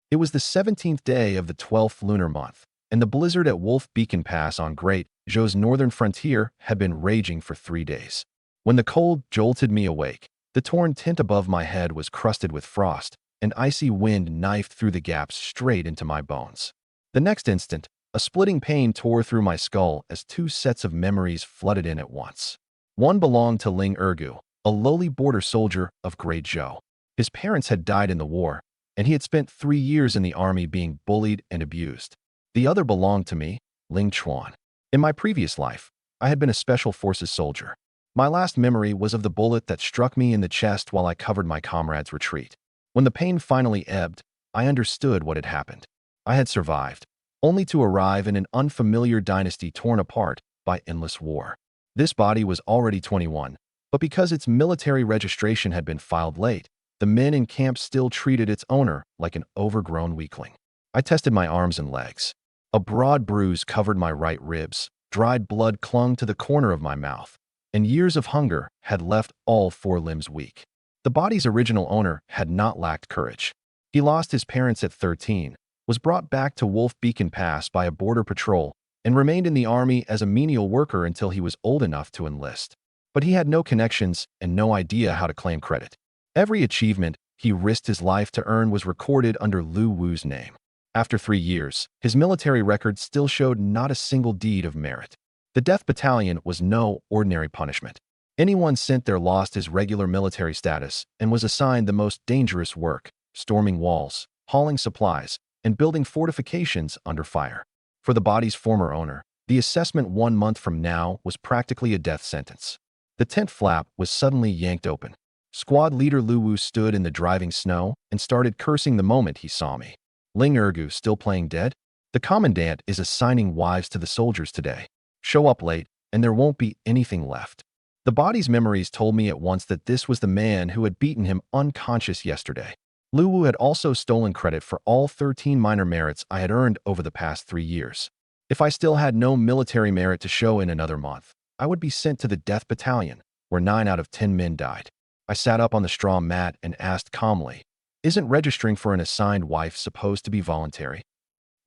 It was the 17th day of the 12th lunar month, and the blizzard at Wolf Beacon Pass on Great Zhou's northern frontier had been raging for 3 days. When the cold jolted me awake, the torn tint above my head was crusted with frost, and icy wind knifed through the gaps straight into my bones. The next instant, a splitting pain tore through my skull as two sets of memories flooded in at once. One belonged to Ling Ergu, a lowly border soldier of Great Zhou. His parents had died in the war, and he had spent 3 years in the army being bullied and abused. The other belonged to me, Ling Chuan. In my previous life, I had been a special forces soldier. My last memory was of the bullet that struck me in the chest while I covered my comrade's retreat. When the pain finally ebbed, I understood what had happened. I had survived, only to arrive in an unfamiliar dynasty torn apart by endless war. This body was already 21, but because its military registration had been filed late, the men in camp still treated its owner like an overgrown weakling. I tested my arms and legs. A broad bruise covered my right ribs, dried blood clung to the corner of my mouth, and years of hunger had left all 4 limbs weak. The body's original owner had not lacked courage. He lost his parents at 13, was brought back to Wolf Beacon Pass by a border patrol, and remained in the army as a menial worker until he was old enough to enlist. But he had no connections and no idea how to claim credit. Every achievement he risked his life to earn was recorded under Lu Wu's name. After 3 years, his military record still showed not a single deed of merit. The Death Battalion was no ordinary punishment. Anyone sent there lost his regular military status and was assigned the most dangerous work, storming walls, hauling supplies, and building fortifications under fire. For the body's former owner, the assessment 1 month from now was practically a death sentence. The tent flap was suddenly yanked open. Squad leader Lu Wu stood in the driving snow and started cursing the moment he saw me. Ling Ergu still playing dead? The commandant is assigning wives to the soldiers today. Show up late, and there won't be anything left. The body's memories told me at once that this was the man who had beaten him unconscious yesterday. Lu Wu had also stolen credit for all 13 minor merits I had earned over the past 3 years. If I still had no military merit to show in another month, I would be sent to the Death Battalion, where 9 out of 10 men died. I sat up on the straw mat and asked calmly, "Isn't registering for an assigned wife supposed to be voluntary?"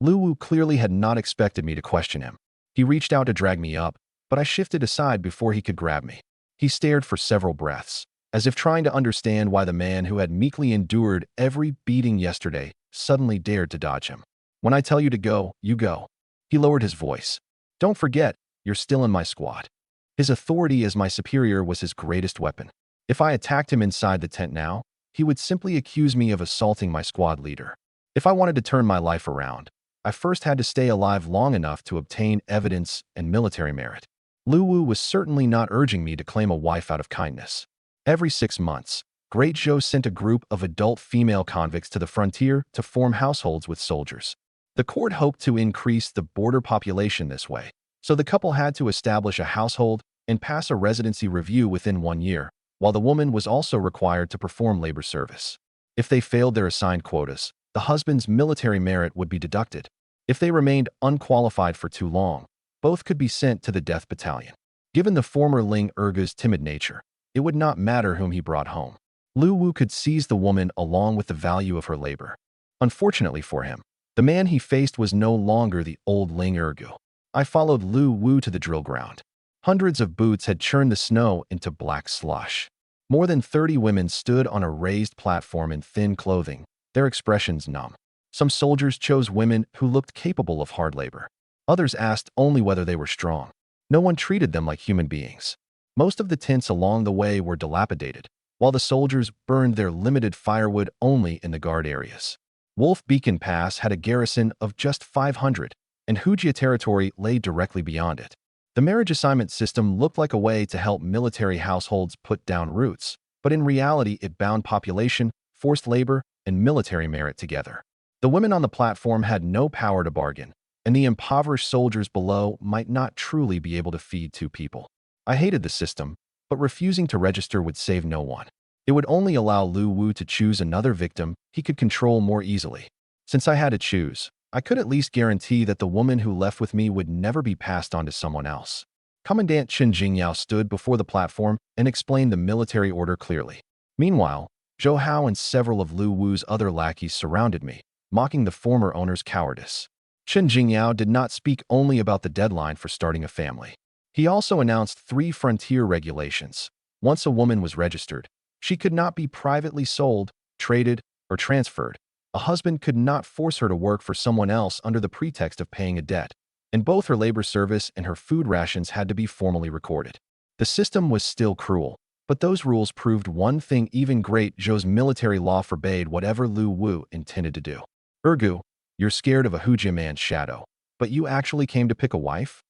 Lu Wu clearly had not expected me to question him. He reached out to drag me up, but I shifted aside before he could grab me. He stared for several breaths, as if trying to understand why the man who had meekly endured every beating yesterday suddenly dared to dodge him. "When I tell you to go, you go." He lowered his voice. "Don't forget, you're still in my squad." His authority as my superior was his greatest weapon. If I attacked him inside the tent now, he would simply accuse me of assaulting my squad leader. If I wanted to turn my life around, I first had to stay alive long enough to obtain evidence and military merit. Lu Wu was certainly not urging me to claim a wife out of kindness. Every 6 months, Great Zhou sent a group of adult female convicts to the frontier to form households with soldiers. The court hoped to increase the border population this way, so the couple had to establish a household and pass a residency review within 1 year, while the woman was also required to perform labor service. If they failed their assigned quotas, the husband's military merit would be deducted. If they remained unqualified for too long, both could be sent to the Death Battalion. Given the former Ling Ergu's timid nature, it would not matter whom he brought home. Lu Wu could seize the woman along with the value of her labor. Unfortunately for him, the man he faced was no longer the old Ling Ergu. I followed Lu Wu to the drill ground. Hundreds of boots had churned the snow into black slush. More than 30 women stood on a raised platform in thin clothing, their expressions numb. Some soldiers chose women who looked capable of hard labor. Others asked only whether they were strong. No one treated them like human beings. Most of the tents along the way were dilapidated, while the soldiers burned their limited firewood only in the guard areas. Wolf Beacon Pass had a garrison of just 500, and Hujia territory lay directly beyond it. The marriage assignment system looked like a way to help military households put down roots, but in reality it bound population, forced labor, and military merit together. The women on the platform had no power to bargain, and the impoverished soldiers below might not truly be able to feed 2 people. I hated the system, but refusing to register would save no one. It would only allow Lu Wu to choose another victim he could control more easily. Since I had to choose, I could at least guarantee that the woman who left with me would never be passed on to someone else. Commandant Chen Jingyao stood before the platform and explained the military order clearly. Meanwhile, Zhou Hao and several of Lu Wu's other lackeys surrounded me, mocking the former owner's cowardice. Chen Jingyao did not speak only about the deadline for starting a family. He also announced 3 frontier regulations. Once a woman was registered, she could not be privately sold, traded, or transferred. A husband could not force her to work for someone else under the pretext of paying a debt, and both her labor service and her food rations had to be formally recorded. The system was still cruel, but those rules proved one thing: even Great Zhou's military law forbade whatever Lu Wu intended to do. Ergu, you're scared of a Hujia man's shadow, but you actually came to pick a wife?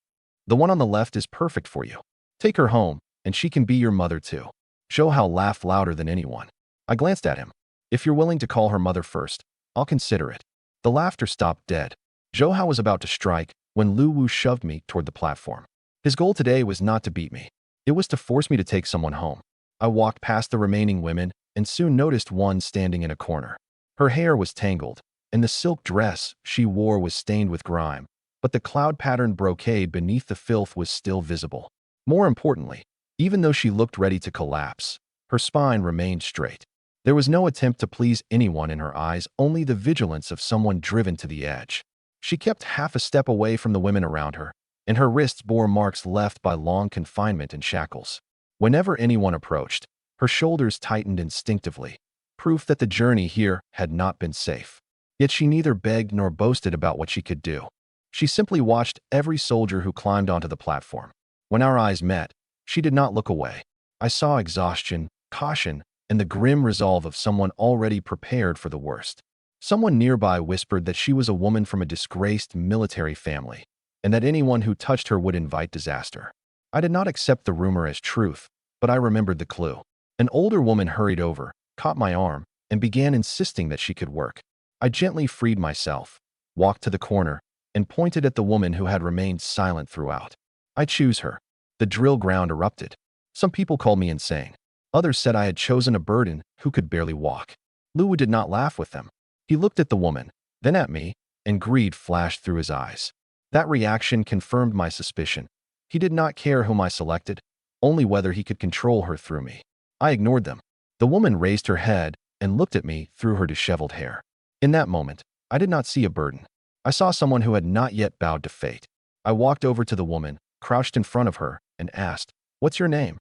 The one on the left is perfect for you. Take her home, and she can be your mother too. Zhou Hao laughed louder than anyone. I glanced at him. If you're willing to call her mother first, I'll consider it. The laughter stopped dead. Zhou Hao was about to strike when Lu Wu shoved me toward the platform. His goal today was not to beat me. It was to force me to take someone home. I walked past the remaining women and soon noticed one standing in a corner. Her hair was tangled, and the silk dress she wore was stained with grime, but the cloud-patterned brocade beneath the filth was still visible. More importantly, even though she looked ready to collapse, her spine remained straight. There was no attempt to please anyone in her eyes, only the vigilance of someone driven to the edge. She kept half a step away from the women around her, and her wrists bore marks left by long confinement and shackles. Whenever anyone approached, her shoulders tightened instinctively, proof that the journey here had not been safe. Yet she neither begged nor boasted about what she could do. She simply watched every soldier who climbed onto the platform. When our eyes met, she did not look away. I saw exhaustion, caution, and the grim resolve of someone already prepared for the worst. Someone nearby whispered that she was a woman from a disgraced military family, and that anyone who touched her would invite disaster. I did not accept the rumor as truth, but I remembered the clue. An older woman hurried over, caught my arm, and began insisting that she could work. I gently freed myself, walked to the corner, and pointed at the woman who had remained silent throughout. I choose her. The drill ground erupted. Some people called me insane. Others said I had chosen a burden who could barely walk. Lu did not laugh with them. He looked at the woman, then at me, and greed flashed through his eyes. That reaction confirmed my suspicion. He did not care whom I selected, only whether he could control her through me. I ignored them. The woman raised her head and looked at me through her disheveled hair. In that moment, I did not see a burden. I saw someone who had not yet bowed to fate. I walked over to the woman, crouched in front of her, and asked, "What's your name?"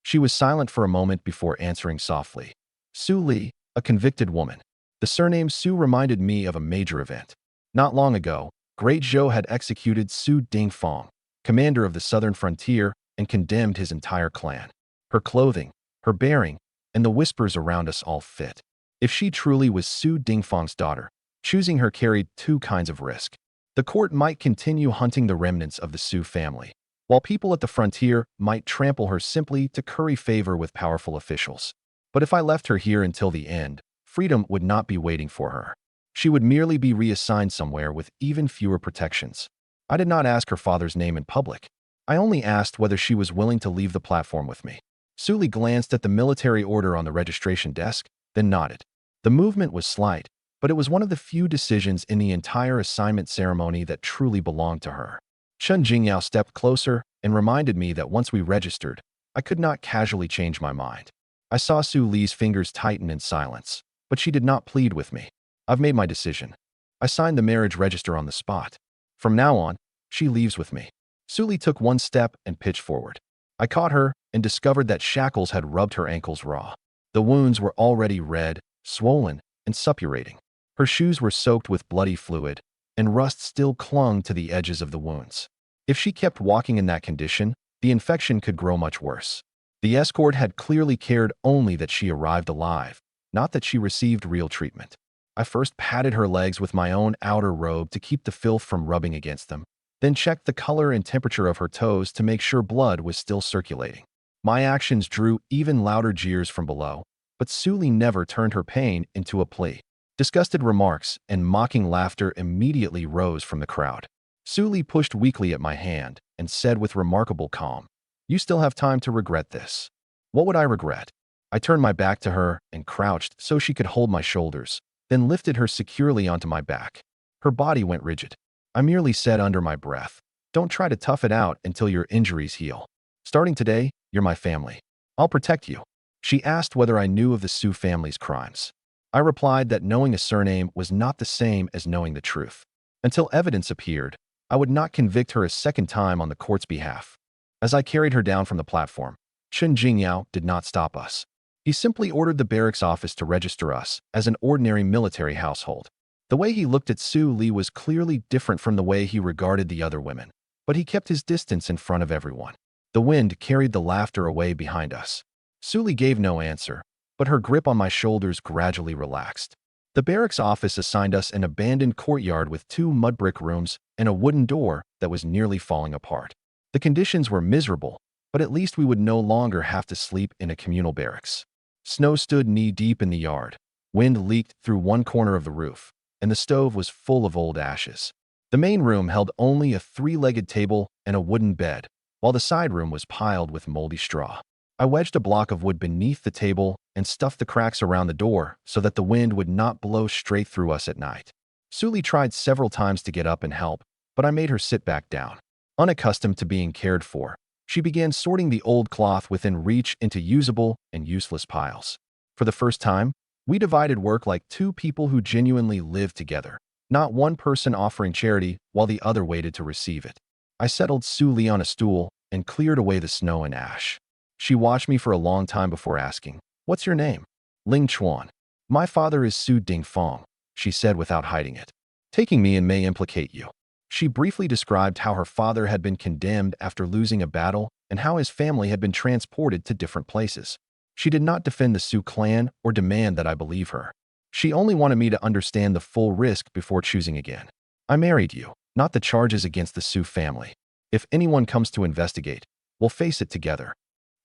She was silent for a moment before answering softly, "Su Li, a convicted woman." The surname Su reminded me of a major event. Not long ago, Great Zhou had executed Su Dingfang, commander of the southern frontier, and condemned his entire clan. Her clothing, her bearing, and the whispers around us all fit. If she truly was Su Dingfang's daughter, choosing her carried 2 kinds of risk. The court might continue hunting the remnants of the Su family, while people at the frontier might trample her simply to curry favor with powerful officials. But if I left her here until the end, freedom would not be waiting for her. She would merely be reassigned somewhere with even fewer protections. I did not ask her father's name in public. I only asked whether she was willing to leave the platform with me. Su Li glanced at the military order on the registration desk, then nodded. The movement was slight, but it was one of the few decisions in the entire assignment ceremony that truly belonged to her. Chen Jingyao stepped closer and reminded me that once we registered, I could not casually change my mind. I saw Su Li's fingers tighten in silence, but she did not plead with me. I've made my decision. I signed the marriage register on the spot. From now on, she leaves with me. Su Li took one step and pitched forward. I caught her and discovered that shackles had rubbed her ankles raw. The wounds were already red, swollen, and suppurating. Her shoes were soaked with bloody fluid, and rust still clung to the edges of the wounds. If she kept walking in that condition, the infection could grow much worse. The escort had clearly cared only that she arrived alive, not that she received real treatment. I first patted her legs with my own outer robe to keep the filth from rubbing against them, then checked the color and temperature of her toes to make sure blood was still circulating. My actions drew even louder jeers from below, but Su Li never turned her pain into a plea. Disgusted remarks and mocking laughter immediately rose from the crowd. Su Li pushed weakly at my hand and said with remarkable calm, "You still have time to regret this." What would I regret? I turned my back to her and crouched so she could hold my shoulders, then lifted her securely onto my back. Her body went rigid. I merely said under my breath, "Don't try to tough it out until your injuries heal. Starting today, you're my family. I'll protect you." She asked whether I knew of the Su family's crimes. I replied that knowing a surname was not the same as knowing the truth. Until evidence appeared, I would not convict her a second time on the court's behalf. As I carried her down from the platform, Chen Jingyao did not stop us. He simply ordered the barracks office to register us as an ordinary military household. The way he looked at Su Li was clearly different from the way he regarded the other women, but he kept his distance in front of everyone. The wind carried the laughter away behind us. Su Li gave no answer, but her grip on my shoulders gradually relaxed. The barracks office assigned us an abandoned courtyard with 2 mud brick rooms and a wooden door that was nearly falling apart. The conditions were miserable, but at least we would no longer have to sleep in a communal barracks. Snow stood knee-deep in the yard. Wind leaked through one corner of the roof, and the stove was full of old ashes. The main room held only a 3-legged table and a wooden bed, while the side room was piled with moldy straw. I wedged a block of wood beneath the table and stuffed the cracks around the door so that the wind would not blow straight through us at night. Su Li tried several times to get up and help, but I made her sit back down. Unaccustomed to being cared for, she began sorting the old cloth within reach into usable and useless piles. For the first time, we divided work like 2 people who genuinely lived together, not one person offering charity while the other waited to receive it. I settled Su Li on a stool and cleared away the snow and ash. She watched me for a long time before asking, "What's your name?" "Ling Chuan." "My father is Su Dingfeng," she said without hiding it. "Taking me in may implicate you." She briefly described how her father had been condemned after losing a battle and how his family had been transported to different places. She did not defend the Su clan or demand that I believe her. She only wanted me to understand the full risk before choosing again. "I married you, not the charges against the Su family. If anyone comes to investigate, we'll face it together."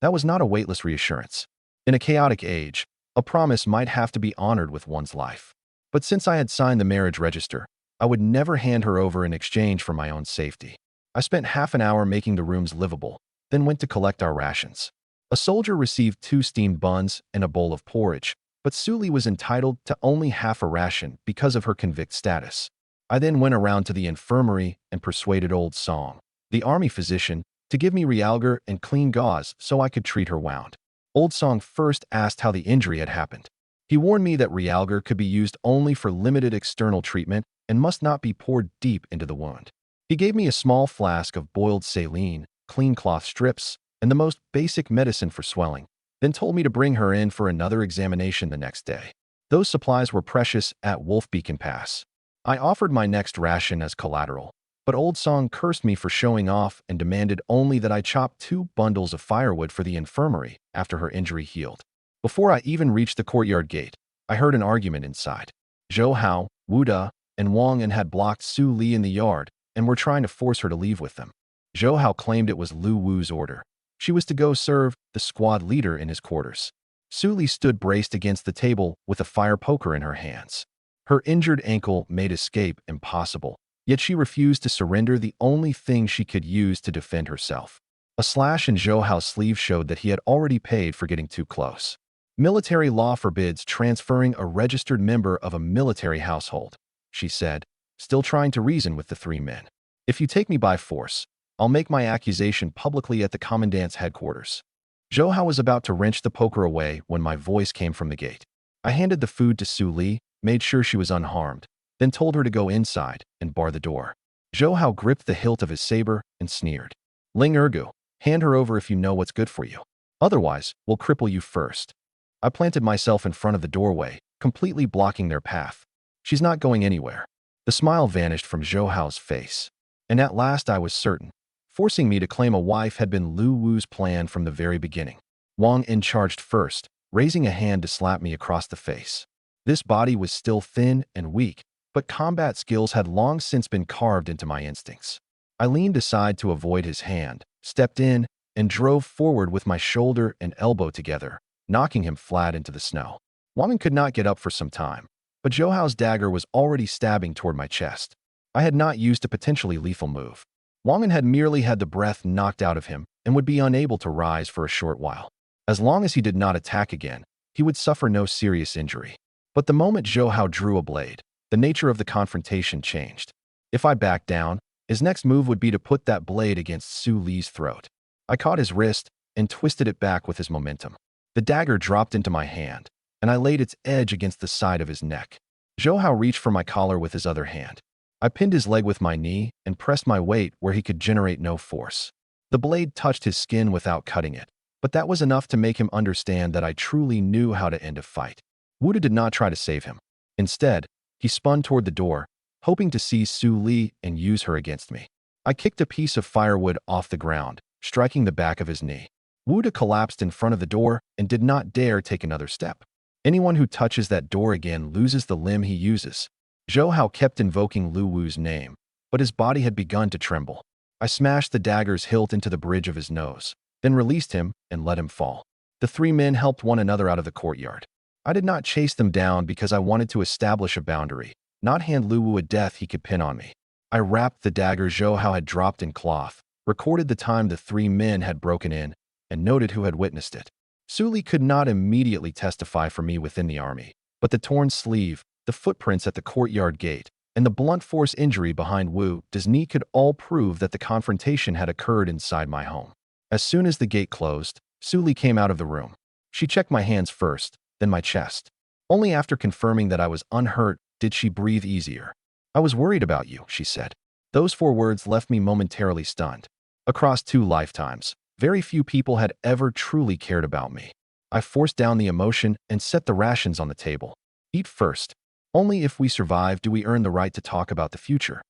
That was not a weightless reassurance. In a chaotic age, a promise might have to be honored with one's life. But since I had signed the marriage register, I would never hand her over in exchange for my own safety. I spent half an hour making the rooms livable, then went to collect our rations. A soldier received 2 steamed buns and a bowl of porridge, but Su Li was entitled to only half a ration because of her convict status. I then went around to the infirmary and persuaded old Song, the army physician, to give me realgar and clean gauze so I could treat her wound. Old Song first asked how the injury had happened. He warned me that realgar could be used only for limited external treatment and must not be poured deep into the wound. He gave me a small flask of boiled saline, clean cloth strips, and the most basic medicine for swelling, then told me to bring her in for another examination the next day. Those supplies were precious at Wolf Beacon Pass. I offered my next ration as collateral, but Old Song cursed me for showing off and demanded only that I chop 2 bundles of firewood for the infirmary after her injury healed. Before I even reached the courtyard gate, I heard an argument inside. Zhou Hao, Wu De, and Wang En had blocked Su Li in the yard and were trying to force her to leave with them. Zhou Hao claimed it was Lu Wu's order. She was to go serve the squad leader in his quarters. Su Li stood braced against the table with a fire poker in her hands. Her injured ankle made escape impossible, yet she refused to surrender the only thing she could use to defend herself. A slash in Zhou Hao's sleeve showed that he had already paid for getting too close. "Military law forbids transferring a registered member of a military household," she said, still trying to reason with the 3 men. "If you take me by force, I'll make my accusation publicly at the commandant's headquarters." Zhou Hao was about to wrench the poker away when my voice came from the gate. I handed the food to Su Li, made sure she was unharmed, then told her to go inside and bar the door. Zhou Hao gripped the hilt of his saber and sneered. "Ling Ergu, hand her over if you know what's good for you. Otherwise, we'll cripple you first." I planted myself in front of the doorway, completely blocking their path. "She's not going anywhere." The smile vanished from Zhou Hao's face. And at last I was certain. Forcing me to claim a wife had been Lu Wu's plan from the very beginning. Wang En charged first, raising a hand to slap me across the face. This body was still thin and weak, but combat skills had long since been carved into my instincts. I leaned aside to avoid his hand, stepped in, and drove forward with my shoulder and elbow together, knocking him flat into the snow. Wang En could not get up for some time, but Zhou Hao's dagger was already stabbing toward my chest. I had not used a potentially lethal move. Wang En had merely had the breath knocked out of him and would be unable to rise for a short while. As long as he did not attack again, he would suffer no serious injury. But the moment Zhou Hao drew a blade, the nature of the confrontation changed. If I backed down, his next move would be to put that blade against Su Li's throat. I caught his wrist and twisted it back with his momentum. The dagger dropped into my hand, and I laid its edge against the side of his neck. Zhou Hao reached for my collar with his other hand. I pinned his leg with my knee and pressed my weight where he could generate no force. The blade touched his skin without cutting it, but that was enough to make him understand that I truly knew how to end a fight. Wuda did not try to save him. Instead, he spun toward the door, hoping to seize Su Li and use her against me. I kicked a piece of firewood off the ground, striking the back of his knee. Wuda collapsed in front of the door and did not dare take another step. Anyone who touches that door again loses the limb he uses. Zhou Hao kept invoking Lu Wu's name, but his body had begun to tremble. I smashed the dagger's hilt into the bridge of his nose, then released him and let him fall. The three men helped one another out of the courtyard. I did not chase them down because I wanted to establish a boundary, not hand Lu Wu a death he could pin on me. I wrapped the dagger Zhou Hao had dropped in cloth, recorded the time the three men had broken in, and noted who had witnessed it. Su Li could not immediately testify for me within the army, but the torn sleeve, the footprints at the courtyard gate, and the blunt force injury behind Wu Disney could all prove that the confrontation had occurred inside my home. As soon as the gate closed, Su Li came out of the room. She checked my hands first, then my chest. Only after confirming that I was unhurt did she breathe easier. "I was worried about you," she said. Those 4 words left me momentarily stunned. Across 2 lifetimes, very few people had ever truly cared about me. I forced down the emotion and set the rations on the table. "Eat first. Only if we survive do we earn the right to talk about the future."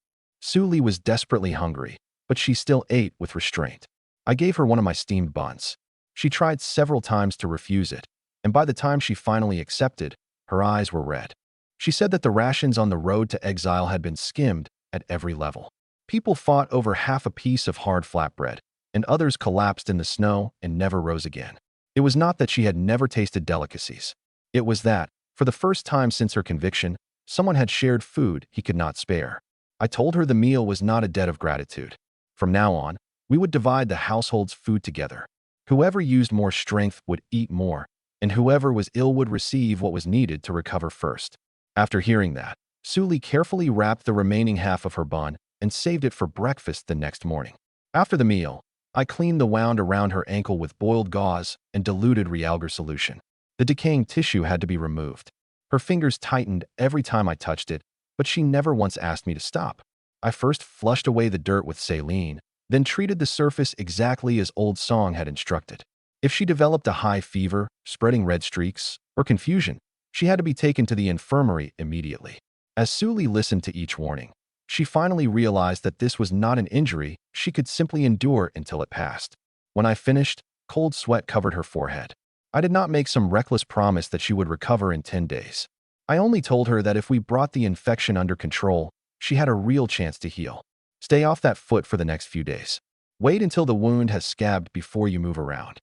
Su Li was desperately hungry, but she still ate with restraint. I gave her one of my steamed buns. She tried several times to refuse it, and by the time she finally accepted, her eyes were red. She said that the rations on the road to exile had been skimmed at every level. People fought over half a piece of hard flatbread, and others collapsed in the snow and never rose again. It was not that she had never tasted delicacies. It was that, for the first time since her conviction, someone had shared food he could not spare. I told her the meal was not a debt of gratitude. From now on, we would divide the household's food together. Whoever used more strength would eat more, and whoever was ill would receive what was needed to recover first. After hearing that, Su Li carefully wrapped the remaining half of her bun and saved it for breakfast the next morning. After the meal, I cleaned the wound around her ankle with boiled gauze and diluted realgar solution. The decaying tissue had to be removed. Her fingers tightened every time I touched it, but she never once asked me to stop. I first flushed away the dirt with saline, then treated the surface exactly as Old Song had instructed. If she developed a high fever, spreading red streaks, or confusion, she had to be taken to the infirmary immediately. As Su Li listened to each warning, she finally realized that this was not an injury she could simply endure until it passed. When I finished, cold sweat covered her forehead. I did not make some reckless promise that she would recover in 10 days. I only told her that if we brought the infection under control, she had a real chance to heal. Stay off that foot for the next few days. Wait until the wound has scabbed before you move around.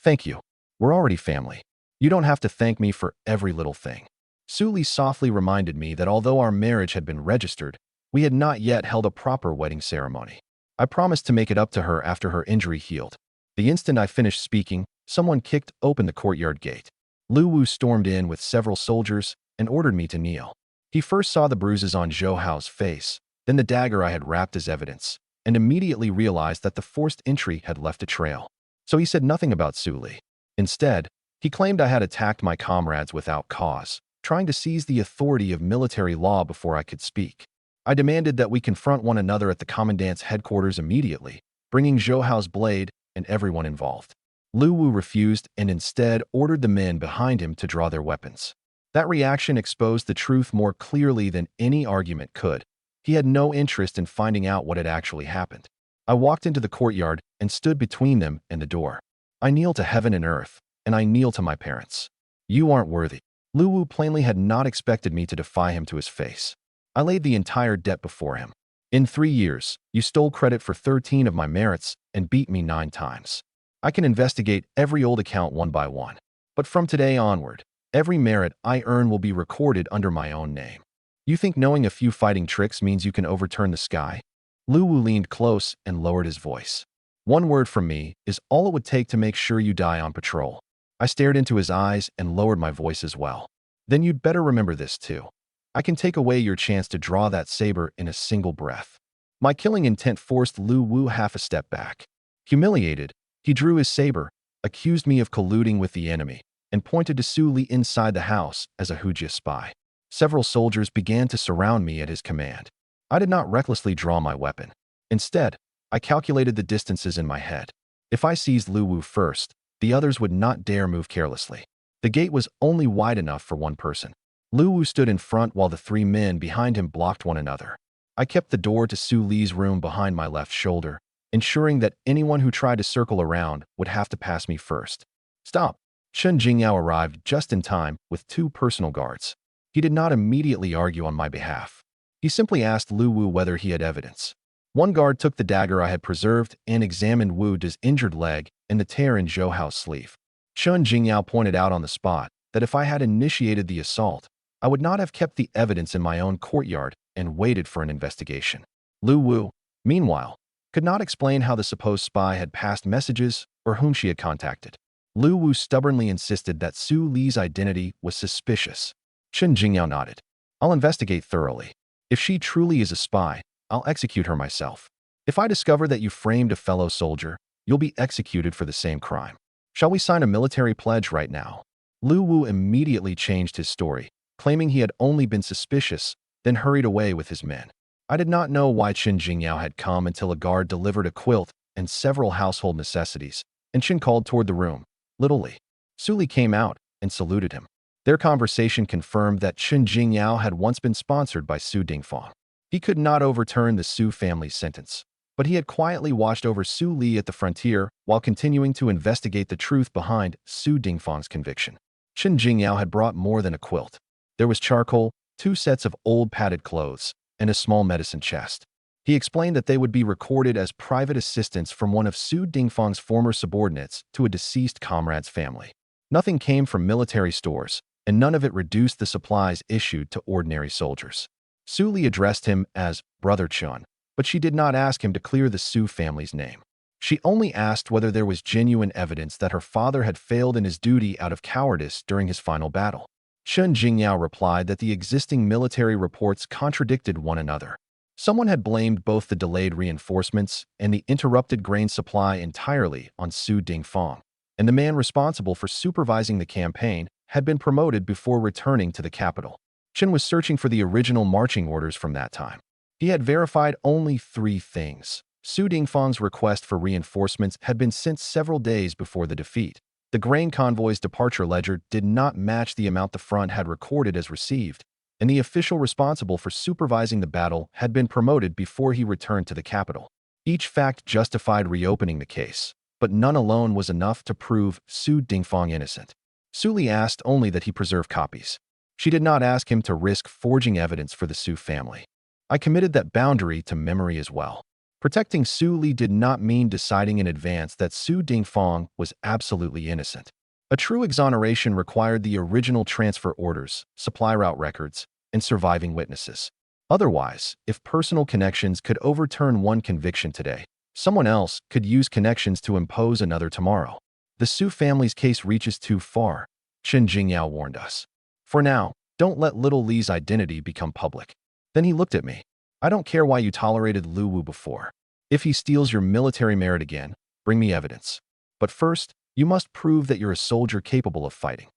Thank you. We're already family. You don't have to thank me for every little thing. Su Li softly reminded me that although our marriage had been registered, we had not yet held a proper wedding ceremony. I promised to make it up to her after her injury healed. The instant I finished speaking, someone kicked open the courtyard gate. Lu Wu stormed in with several soldiers and ordered me to kneel. He first saw the bruises on Zhou Hao's face, then the dagger I had wrapped as evidence, and immediately realized that the forced entry had left a trail. So he said nothing about Su Li. Instead, he claimed I had attacked my comrades without cause, trying to seize the authority of military law before I could speak. I demanded that we confront one another at the commandant's headquarters immediately, bringing Zhou Hao's blade and everyone involved. Lu Wu refused and instead ordered the men behind him to draw their weapons. That reaction exposed the truth more clearly than any argument could. He had no interest in finding out what had actually happened. I walked into the courtyard and stood between them and the door. I kneel to heaven and earth, and I kneel to my parents. You aren't worthy. Lu Wu plainly had not expected me to defy him to his face. I laid the entire debt before him. In 3 years, you stole credit for 13 of my merits and beat me 9 times. I can investigate every old account one by one. But from today onward, every merit I earn will be recorded under my own name. You think knowing a few fighting tricks means you can overturn the sky? Lu Wu leaned close and lowered his voice. One word from me is all it would take to make sure you die on patrol. I stared into his eyes and lowered my voice as well. Then you'd better remember this too. I can take away your chance to draw that saber in a single breath. My killing intent forced Lu Wu half a step back. Humiliated, he drew his saber, accused me of colluding with the enemy, and pointed to Su Li inside the house as a Hujia spy. Several soldiers began to surround me at his command. I did not recklessly draw my weapon. Instead, I calculated the distances in my head. If I seized Lu Wu first, the others would not dare move carelessly. The gate was only wide enough for one person. Lu Wu stood in front while the three men behind him blocked one another. I kept the door to Su Li's room behind my left shoulder, ensuring that anyone who tried to circle around would have to pass me first. Stop! Chen Jingyao arrived just in time with 2 personal guards. He did not immediately argue on my behalf. He simply asked Lu Wu whether he had evidence. One guard took the dagger I had preserved and examined Wu De's injured leg and the tear in Zhou Hao's sleeve. Chen Jingyao pointed out on the spot that if I had initiated the assault, I would not have kept the evidence in my own courtyard and waited for an investigation. Lu Wu, meanwhile, could not explain how the supposed spy had passed messages or whom she had contacted. Lu Wu stubbornly insisted that Su Li's identity was suspicious. Chen Jingyao nodded. I'll investigate thoroughly. If she truly is a spy, I'll execute her myself. If I discover that you framed a fellow soldier, you'll be executed for the same crime. Shall we sign a military pledge right now? Lu Wu immediately changed his story, claiming he had only been suspicious, then hurried away with his men. I did not know why Chen Jingyao had come until a guard delivered a quilt and several household necessities, and Chen called toward the room. Little Li. Su Li came out and saluted him. Their conversation confirmed that Chen Jingyao had once been sponsored by Su Dingfang. He could not overturn the Su family's sentence, but he had quietly watched over Su Li at the frontier while continuing to investigate the truth behind Su Dingfang's conviction. Chen Jingyao had brought more than a quilt. There was charcoal, 2 sets of old padded clothes, and a small medicine chest. He explained that they would be recorded as private assistance from one of Su Dingfang's former subordinates to a deceased comrade's family. Nothing came from military stores, and none of it reduced the supplies issued to ordinary soldiers. Su Li addressed him as Brother Chun, but she did not ask him to clear the Su family's name. She only asked whether there was genuine evidence that her father had failed in his duty out of cowardice during his final battle. Chen Jingyao replied that the existing military reports contradicted one another. Someone had blamed both the delayed reinforcements and the interrupted grain supply entirely on Su Dingfang, and the man responsible for supervising the campaign had been promoted before returning to the capital. Chen was searching for the original marching orders from that time. He had verified only 3 things. Su Dingfang's request for reinforcements had been sent several days before the defeat. The grain convoy's departure ledger did not match the amount the front had recorded as received, and the official responsible for supervising the battle had been promoted before he returned to the capital. Each fact justified reopening the case, but none alone was enough to prove Su Dingfang innocent. Su Li asked only that he preserve copies. She did not ask him to risk forging evidence for the Su family. I committed that boundary to memory as well. Protecting Su Li did not mean deciding in advance that Su Dingfang was absolutely innocent. A true exoneration required the original transfer orders, supply route records, and surviving witnesses. Otherwise, if personal connections could overturn one conviction today, someone else could use connections to impose another tomorrow. The Su family's case reaches too far, Chen Jingyao warned us. For now, don't let little Li's identity become public. Then he looked at me. I don't care why you tolerated Lu Wu before. If he steals your military merit again, bring me evidence. But first, you must prove that you're a soldier capable of fighting.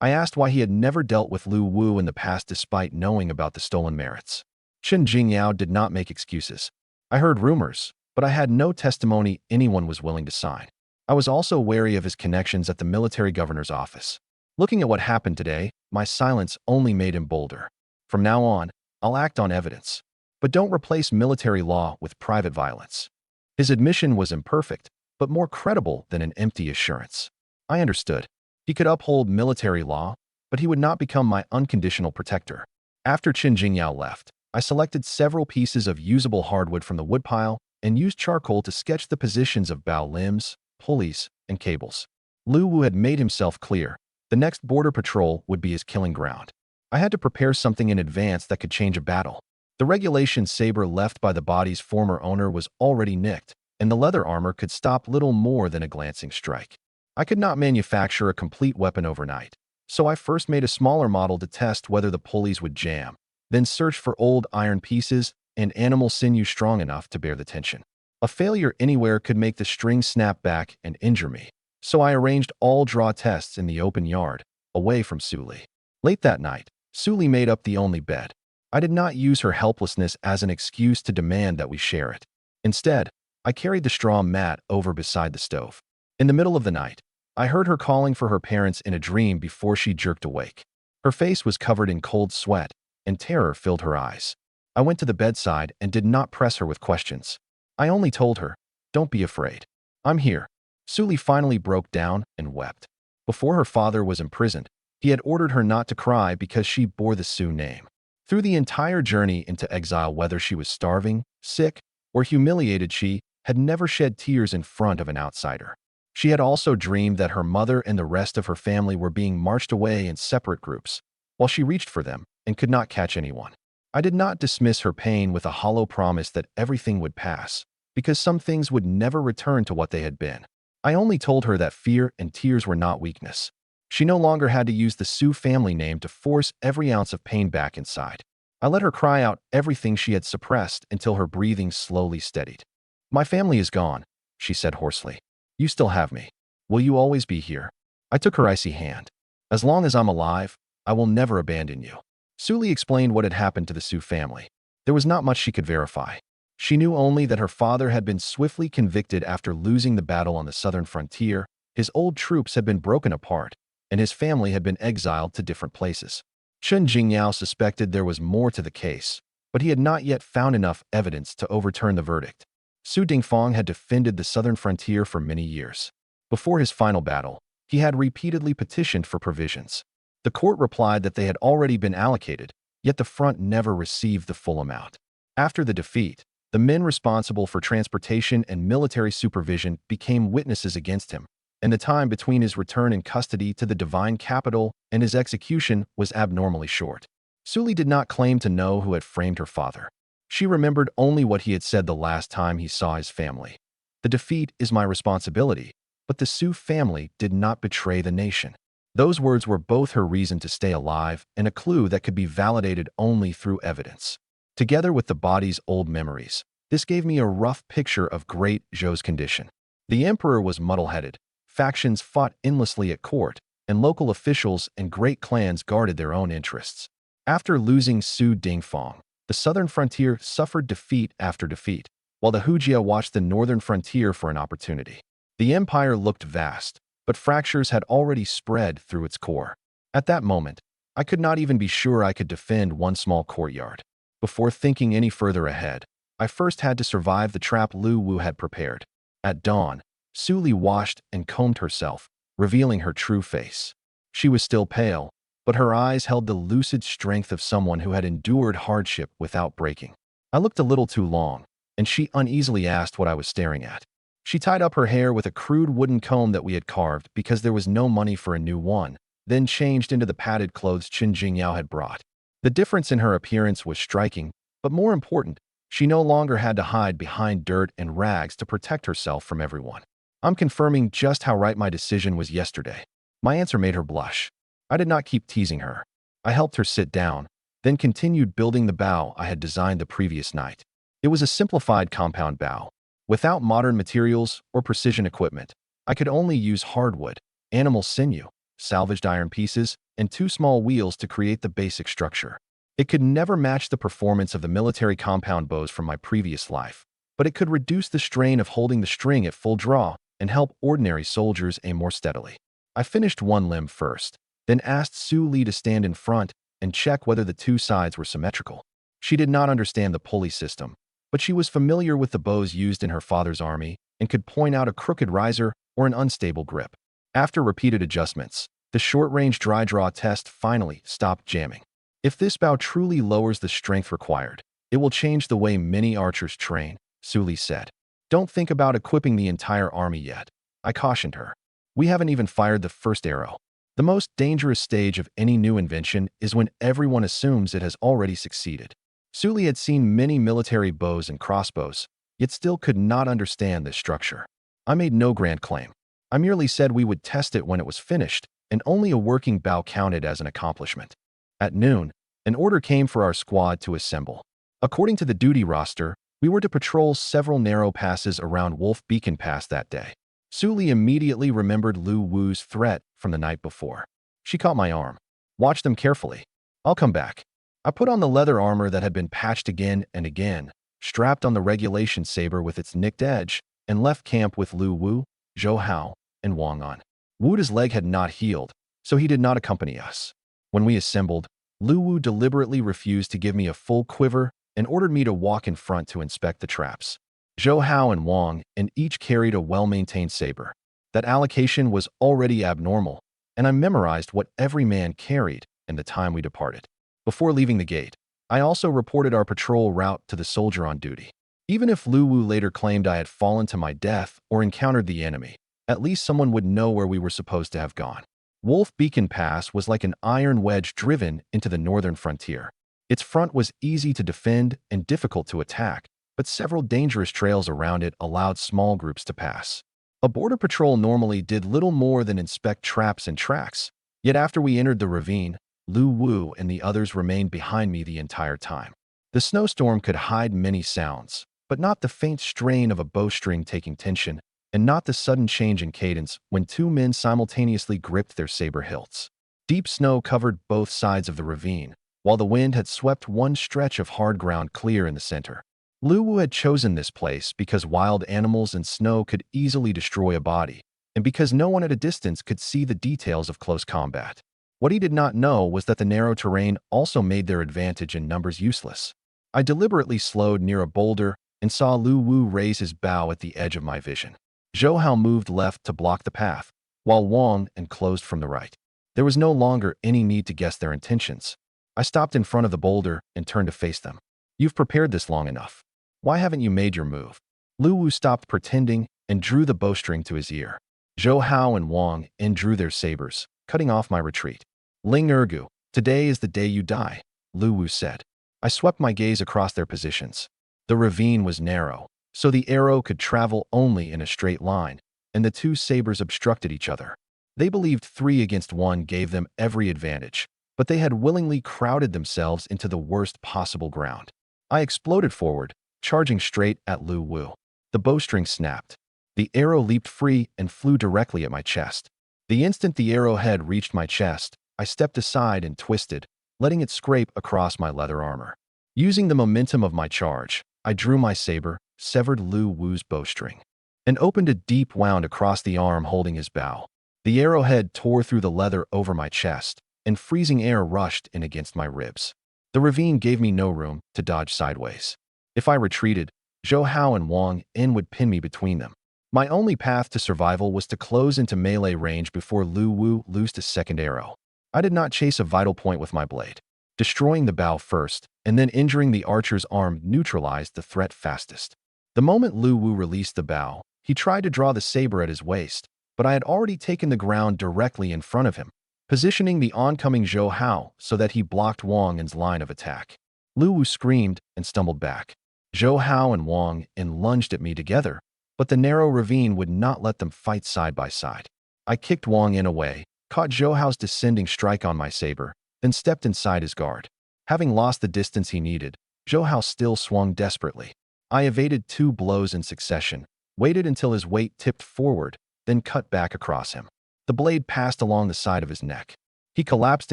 I asked why he had never dealt with Lu Wu in the past despite knowing about the stolen merits. Chen Jingyao did not make excuses. I heard rumors, but I had no testimony anyone was willing to sign. I was also wary of his connections at the military governor's office. Looking at what happened today, my silence only made him bolder. From now on, I'll act on evidence. But don't replace military law with private violence. His admission was imperfect, but more credible than an empty assurance. I understood. He could uphold military law, but he would not become my unconditional protector. After Chen Jingyao left, I selected several pieces of usable hardwood from the woodpile and used charcoal to sketch the positions of bow limbs, pulleys, and cables. Lu Wu had made himself clear. The next border patrol would be his killing ground. I had to prepare something in advance that could change a battle. The regulation saber left by the body's former owner was already nicked, and the leather armor could stop little more than a glancing strike. I could not manufacture a complete weapon overnight, so I first made a smaller model to test whether the pulleys would jam, then searched for old iron pieces and animal sinew strong enough to bear the tension. A failure anywhere could make the string snap back and injure me, so I arranged all draw tests in the open yard, away from Suli. Late that night, Suli made up the only bed. I did not use her helplessness as an excuse to demand that we share it. Instead, I carried the straw mat over beside the stove. In the middle of the night, I heard her calling for her parents in a dream before she jerked awake. Her face was covered in cold sweat, and terror filled her eyes. I went to the bedside and did not press her with questions. I only told her, "Don't be afraid. I'm here." Suli finally broke down and wept. Before her father was imprisoned, he had ordered her not to cry because she bore the Sioux name. Through the entire journey into exile, whether she was starving, sick, or humiliated, she had never shed tears in front of an outsider. She had also dreamed that her mother and the rest of her family were being marched away in separate groups, while she reached for them and could not catch anyone. I did not dismiss her pain with a hollow promise that everything would pass, because some things would never return to what they had been. I only told her that fear and tears were not weakness. She no longer had to use the Sioux family name to force every ounce of pain back inside. I let her cry out everything she had suppressed until her breathing slowly steadied. "My family is gone," she said hoarsely. "You still have me. Will you always be here?" I took her icy hand. "As long as I'm alive, I will never abandon you." Suli explained what had happened to the Sioux family. There was not much she could verify. She knew only that her father had been swiftly convicted after losing the battle on the southern frontier, his old troops had been broken apart, and his family had been exiled to different places. Chen Jingyao suspected there was more to the case, but he had not yet found enough evidence to overturn the verdict. Su Dingfang had defended the southern frontier for many years. Before his final battle, he had repeatedly petitioned for provisions. The court replied that they had already been allocated, yet the front never received the full amount. After the defeat, the men responsible for transportation and military supervision became witnesses against him, and the time between his return in custody to the divine capital and his execution was abnormally short. Suli did not claim to know who had framed her father. She remembered only what he had said the last time he saw his family. "The defeat is my responsibility, but the Sioux family did not betray the nation." Those words were both her reason to stay alive and a clue that could be validated only through evidence. Together with the body's old memories, this gave me a rough picture of Great Zhou's condition. The emperor was muddle-headed, factions fought endlessly at court, and local officials and great clans guarded their own interests. After losing Su Dingfang, the southern frontier suffered defeat after defeat, while the Hujia watched the northern frontier for an opportunity. The empire looked vast, but fractures had already spread through its core. At that moment, I could not even be sure I could defend one small courtyard. Before thinking any further ahead, I first had to survive the trap Lu Wu had prepared. At dawn, Suli washed and combed herself, revealing her true face. She was still pale, but her eyes held the lucid strength of someone who had endured hardship without breaking. I looked a little too long, and she uneasily asked what I was staring at. She tied up her hair with a crude wooden comb that we had carved because there was no money for a new one, then changed into the padded clothes Chen Jingyao had brought. The difference in her appearance was striking, but more important, she no longer had to hide behind dirt and rags to protect herself from everyone. I'm confirming just how right my decision was yesterday. My answer made her blush. I did not keep teasing her. I helped her sit down, then continued building the bow I had designed the previous night. It was a simplified compound bow. Without modern materials or precision equipment, I could only use hardwood, animal sinew, salvaged iron pieces, and two small wheels to create the basic structure. It could never match the performance of the military compound bows from my previous life, but it could reduce the strain of holding the string at full draw and help ordinary soldiers aim more steadily. I finished one limb first, then asked Su Li to stand in front and check whether the two sides were symmetrical. She did not understand the pulley system, but she was familiar with the bows used in her father's army and could point out a crooked riser or an unstable grip. After repeated adjustments, the short-range dry draw test finally stopped jamming. If this bow truly lowers the strength required, it will change the way many archers train, Su Li said. Don't think about equipping the entire army yet, I cautioned her. We haven't even fired the first arrow. The most dangerous stage of any new invention is when everyone assumes it has already succeeded. Su Li had seen many military bows and crossbows, yet still could not understand this structure. I made no grand claim. I merely said we would test it when it was finished, and only a working bow counted as an accomplishment. At noon, an order came for our squad to assemble. According to the duty roster, we were to patrol several narrow passes around Wolf Beacon Pass that day. Su Li immediately remembered Lu Wu's threat from the night before. She caught my arm. Watch them carefully. I'll come back. I put on the leather armor that had been patched again and again, strapped on the regulation saber with its nicked edge, and left camp with Lu Wu, Zhou Hao, and Wang An. Wu's leg had not healed, so he did not accompany us. When we assembled, Lu Wu deliberately refused to give me a full quiver and ordered me to walk in front to inspect the traps. Zhou Hao and Wang and each carried a well-maintained saber. That allocation was already abnormal, and I memorized what every man carried in the time we departed. Before leaving the gate, I also reported our patrol route to the soldier on duty. Even if Lu Wu later claimed I had fallen to my death or encountered the enemy, at least someone would know where we were supposed to have gone. Wolf Beacon Pass was like an iron wedge driven into the northern frontier. Its front was easy to defend and difficult to attack, but several dangerous trails around it allowed small groups to pass. A border patrol normally did little more than inspect traps and tracks, yet after we entered the ravine, Lu Wu and the others remained behind me the entire time. The snowstorm could hide many sounds, but not the faint strain of a bowstring taking tension, and not the sudden change in cadence when two men simultaneously gripped their saber hilts. Deep snow covered both sides of the ravine, while the wind had swept one stretch of hard ground clear in the center. Lu Wu had chosen this place because wild animals and snow could easily destroy a body, and because no one at a distance could see the details of close combat. What he did not know was that the narrow terrain also made their advantage in numbers useless. I deliberately slowed near a boulder and saw Lu Wu raise his bow at the edge of my vision. Zhou Hao moved left to block the path, while Wang and closed from the right. There was no longer any need to guess their intentions. I stopped in front of the boulder and turned to face them. You've prepared this long enough. Why haven't you made your move? Lu Wu stopped pretending and drew the bowstring to his ear. Zhou Hao and Wang drew their sabers, cutting off my retreat. Ling Ergu, today is the day you die, Lu Wu said. I swept my gaze across their positions. The ravine was narrow, so the arrow could travel only in a straight line, and the two sabers obstructed each other. They believed 3 against 1 gave them every advantage, but they had willingly crowded themselves into the worst possible ground. I exploded forward, charging straight at Lu Wu. The bowstring snapped. The arrow leaped free and flew directly at my chest. The instant the arrowhead reached my chest, I stepped aside and twisted, letting it scrape across my leather armor. Using the momentum of my charge, I drew my saber, severed Lu Wu's bowstring, and opened a deep wound across the arm holding his bow. The arrowhead tore through the leather over my chest, and freezing air rushed in against my ribs. The ravine gave me no room to dodge sideways. If I retreated, Zhou Hao and Wang would pin me between them. My only path to survival was to close into melee range before Lu Wu loosed a second arrow. I did not chase a vital point with my blade. Destroying the bow first, and then injuring the archer's arm neutralized the threat fastest. The moment Lu Wu released the bow, he tried to draw the saber at his waist, but I had already taken the ground directly in front of him, positioning the oncoming Zhou Hao so that he blocked Wang An's line of attack. Lu Wu screamed and stumbled back. Zhou Hao and Wang An lunged at me together, but the narrow ravine would not let them fight side by side. I kicked Wang An away, caught Zhou Hao's descending strike on my saber, then stepped inside his guard. Having lost the distance he needed, Zhou Hao still swung desperately. I evaded 2 blows in succession, waited until his weight tipped forward, then cut back across him. The blade passed along the side of his neck. He collapsed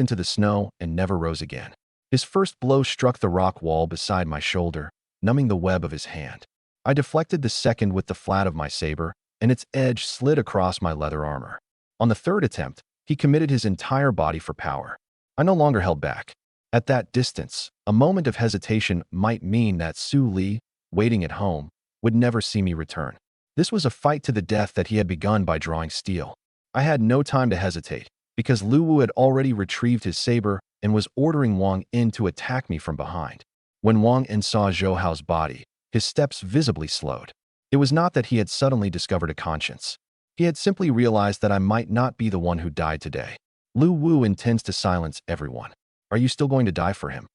into the snow and never rose again. His first blow struck the rock wall beside my shoulder, numbing the web of his hand. I deflected the second with the flat of my saber, and its edge slid across my leather armor. On the third attempt, he committed his entire body for power. I no longer held back. At that distance, a moment of hesitation might mean that Su Li, waiting at home, would never see me return. This was a fight to the death that he had begun by drawing steel. I had no time to hesitate, because Lu Wu had already retrieved his saber and was ordering Wang An to attack me from behind. When Wang An saw Zhou Hao's body, his steps visibly slowed. It was not that he had suddenly discovered a conscience. He had simply realized that I might not be the one who died today. Lu Wu intends to silence everyone. Are you still going to die for him?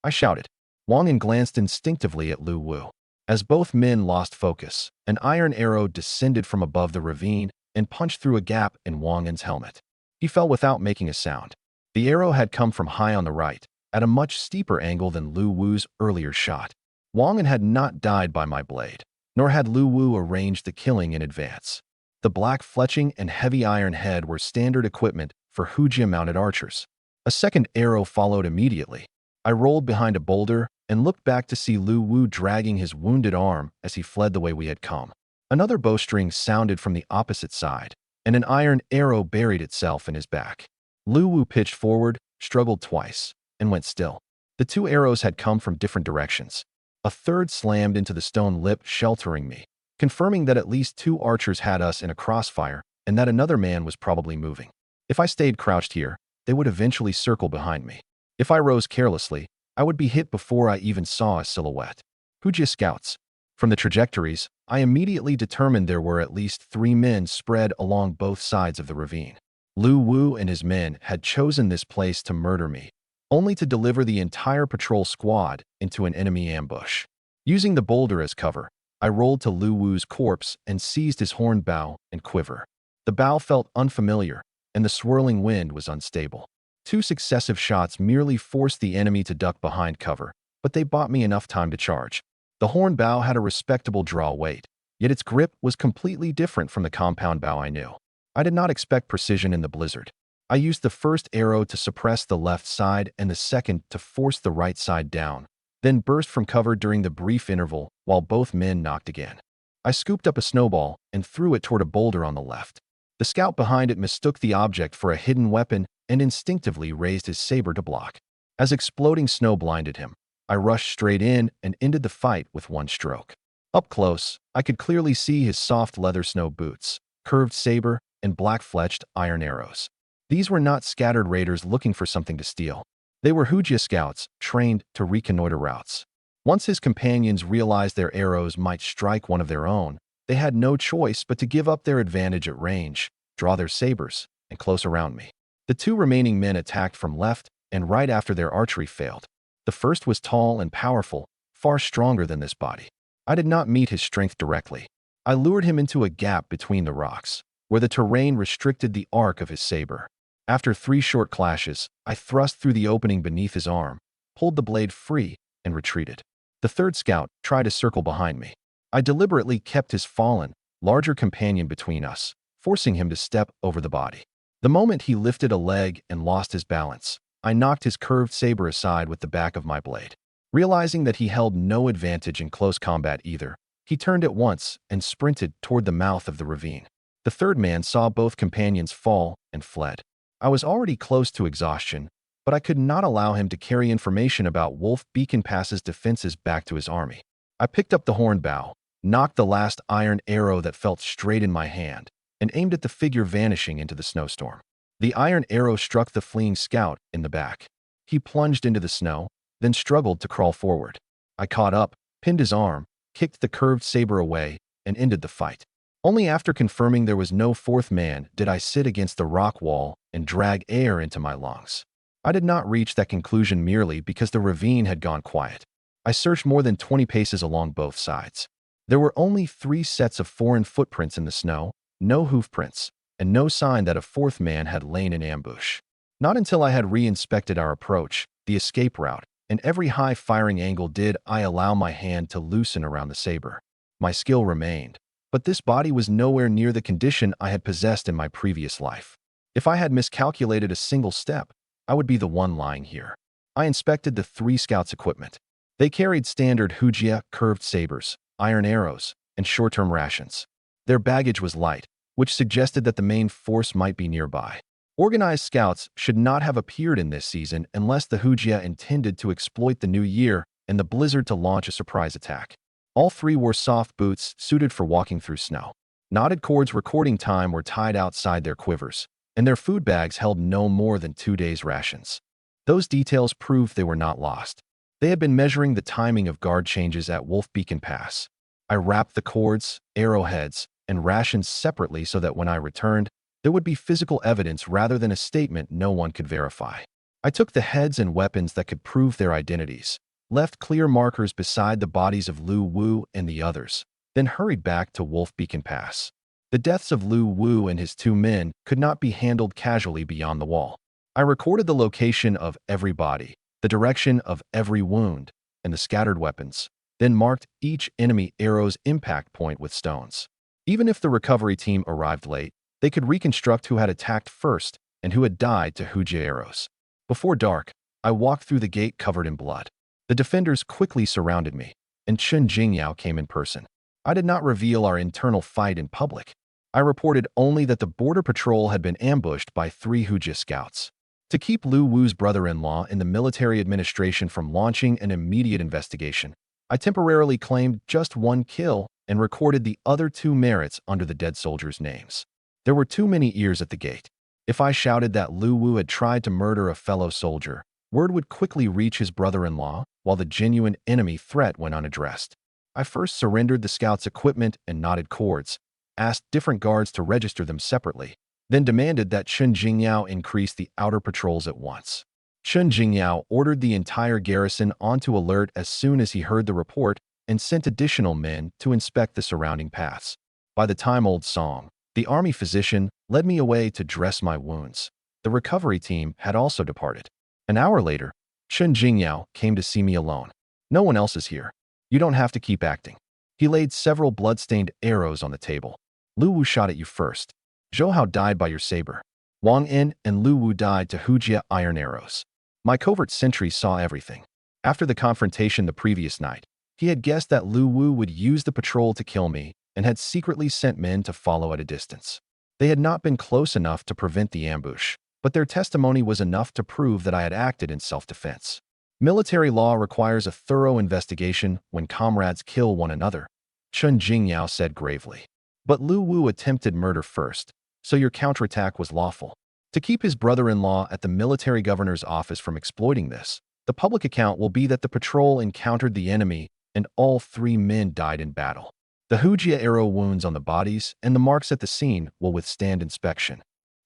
I shouted. Wang An glanced instinctively at Lu Wu. As both men lost focus, an iron arrow descended from above the ravine and punched through a gap in Wang An's helmet. He fell without making a sound. The arrow had come from high on the right, at a much steeper angle than Lu Wu's earlier shot. Wang An had not died by my blade, nor had Lu Wu arranged the killing in advance. The black fletching and heavy iron head were standard equipment for Hujia-mounted archers. A second arrow followed immediately. I rolled behind a boulder and looked back to see Lu Wu dragging his wounded arm as he fled the way we had come. Another bowstring sounded from the opposite side, and an iron arrow buried itself in his back. Lu Wu pitched forward, struggled twice, and went still. The two arrows had come from different directions. A third slammed into the stone lip, sheltering me, confirming that at least two archers had us in a crossfire and that another man was probably moving. If I stayed crouched here, they would eventually circle behind me. If I rose carelessly, I would be hit before I even saw a silhouette. Hujia scouts. From the trajectories, I immediately determined there were at least 3 men spread along both sides of the ravine. Lu Wu and his men had chosen this place to murder me, only to deliver the entire patrol squad into an enemy ambush. Using the boulder as cover, I rolled to Lu Wu's corpse and seized his horn bow and quiver. The bow felt unfamiliar, and the swirling wind was unstable. 2 successive shots merely forced the enemy to duck behind cover, but they bought me enough time to charge. The horn bow had a respectable draw weight, yet its grip was completely different from the compound bow I knew. I did not expect precision in the blizzard. I used the first arrow to suppress the left side and the second to force the right side down, then burst from cover during the brief interval while both men knocked again. I scooped up a snowball and threw it toward a boulder on the left. The scout behind it mistook the object for a hidden weapon and instinctively raised his saber to block. As exploding snow blinded him, I rushed straight in and ended the fight with one stroke. Up close, I could clearly see his soft leather snow boots, curved saber, and black-fletched iron arrows. These were not scattered raiders looking for something to steal. They were Hujia scouts trained to reconnoiter routes. Once his companions realized their arrows might strike one of their own, they had no choice but to give up their advantage at range, draw their sabers, and close around me. The 2 remaining men attacked from left and right after their archery failed. The first was tall and powerful, far stronger than this body. I did not meet his strength directly. I lured him into a gap between the rocks, where the terrain restricted the arc of his saber. After 3 short clashes, I thrust through the opening beneath his arm, pulled the blade free, and retreated. The third scout tried to circle behind me. I deliberately kept his fallen, larger companion between us, forcing him to step over the body. The moment he lifted a leg and lost his balance, I knocked his curved saber aside with the back of my blade. Realizing that he held no advantage in close combat either, he turned at once and sprinted toward the mouth of the ravine. The third man saw both companions fall and fled. I was already close to exhaustion, but I could not allow him to carry information about Wolf Beacon Pass's defenses back to his army. I picked up the horn bow, knocked the last iron arrow that felt straight in my hand, and aimed at the figure vanishing into the snowstorm. The iron arrow struck the fleeing scout in the back. He plunged into the snow, then struggled to crawl forward. I caught up, pinned his arm, kicked the curved saber away, and ended the fight. Only after confirming there was no fourth man did I sit against the rock wall and drag air into my lungs. I did not reach that conclusion merely because the ravine had gone quiet. I searched more than 20 paces along both sides. There were only 3 sets of foreign footprints in the snow, no hoof prints, and no sign that a fourth man had lain in ambush. Not until I had re-inspected our approach, the escape route, and every high firing angle did I allow my hand to loosen around the saber. My skill remained, but this body was nowhere near the condition I had possessed in my previous life. If I had miscalculated a single step, I would be the one lying here. I inspected the 3 scouts' equipment. They carried standard Hujia curved sabers, iron arrows, and short-term rations. Their baggage was light, which suggested that the main force might be nearby. Organized scouts should not have appeared in this season unless the Hujia intended to exploit the new year and the blizzard to launch a surprise attack. All 3 wore soft boots suited for walking through snow. Knotted cords recording time were tied outside their quivers, and their food bags held no more than 2 days' rations. Those details proved they were not lost. They had been measuring the timing of guard changes at Wolf Beacon Pass. I wrapped the cords, arrowheads, and rations separately so that when I returned, there would be physical evidence rather than a statement no one could verify. I took the heads and weapons that could prove their identities, left clear markers beside the bodies of Lu Wu and the others, then hurried back to Wolf Beacon Pass. The deaths of Lu Wu and his 2 men could not be handled casually beyond the wall. I recorded the location of every body, the direction of every wound, and the scattered weapons, then marked each enemy arrow's impact point with stones. Even if the recovery team arrived late, they could reconstruct who had attacked first and who had died to Hujia arrows. Before dark, I walked through the gate covered in blood. The defenders quickly surrounded me, and Chen Jingyao came in person. I did not reveal our internal fight in public. I reported only that the border patrol had been ambushed by 3 Hujia scouts. To keep Lu Wu's brother-in-law in the military administration from launching an immediate investigation, I temporarily claimed just 1 kill and recorded the other 2 merits under the dead soldiers' names. There were too many ears at the gate. If I shouted that Lu Wu had tried to murder a fellow soldier, word would quickly reach his brother-in-law, while the genuine enemy threat went unaddressed. I first surrendered the scouts' equipment and knotted cords, asked different guards to register them separately, then demanded that Chen Jingyao increase the outer patrols at once. Chen Jingyao ordered the entire garrison onto alert as soon as he heard the report and sent additional men to inspect the surrounding paths. By the time Old Song, the army physician, led me away to dress my wounds, the recovery team had also departed. An hour later, Chen Jingyao came to see me alone. "No one else is here. You don't have to keep acting." He laid several blood-stained arrows on the table. "Lu Wu shot at you first. Zhou Hao died by your saber. Wang En and Lu Wu died to Hujia iron arrows." My covert sentry saw everything. After the confrontation the previous night, he had guessed that Lu Wu would use the patrol to kill me and had secretly sent men to follow at a distance. They had not been close enough to prevent the ambush, but their testimony was enough to prove that I had acted in self-defense. Military law requires a thorough investigation when comrades kill one another, Chen Jingyao said gravely. But Lu Wu attempted murder first, so your counterattack was lawful. To keep his brother-in-law at the military governor's office from exploiting this, the public account will be that the patrol encountered the enemy and all 3 men died in battle. The Hujia arrow wounds on the bodies and the marks at the scene will withstand inspection.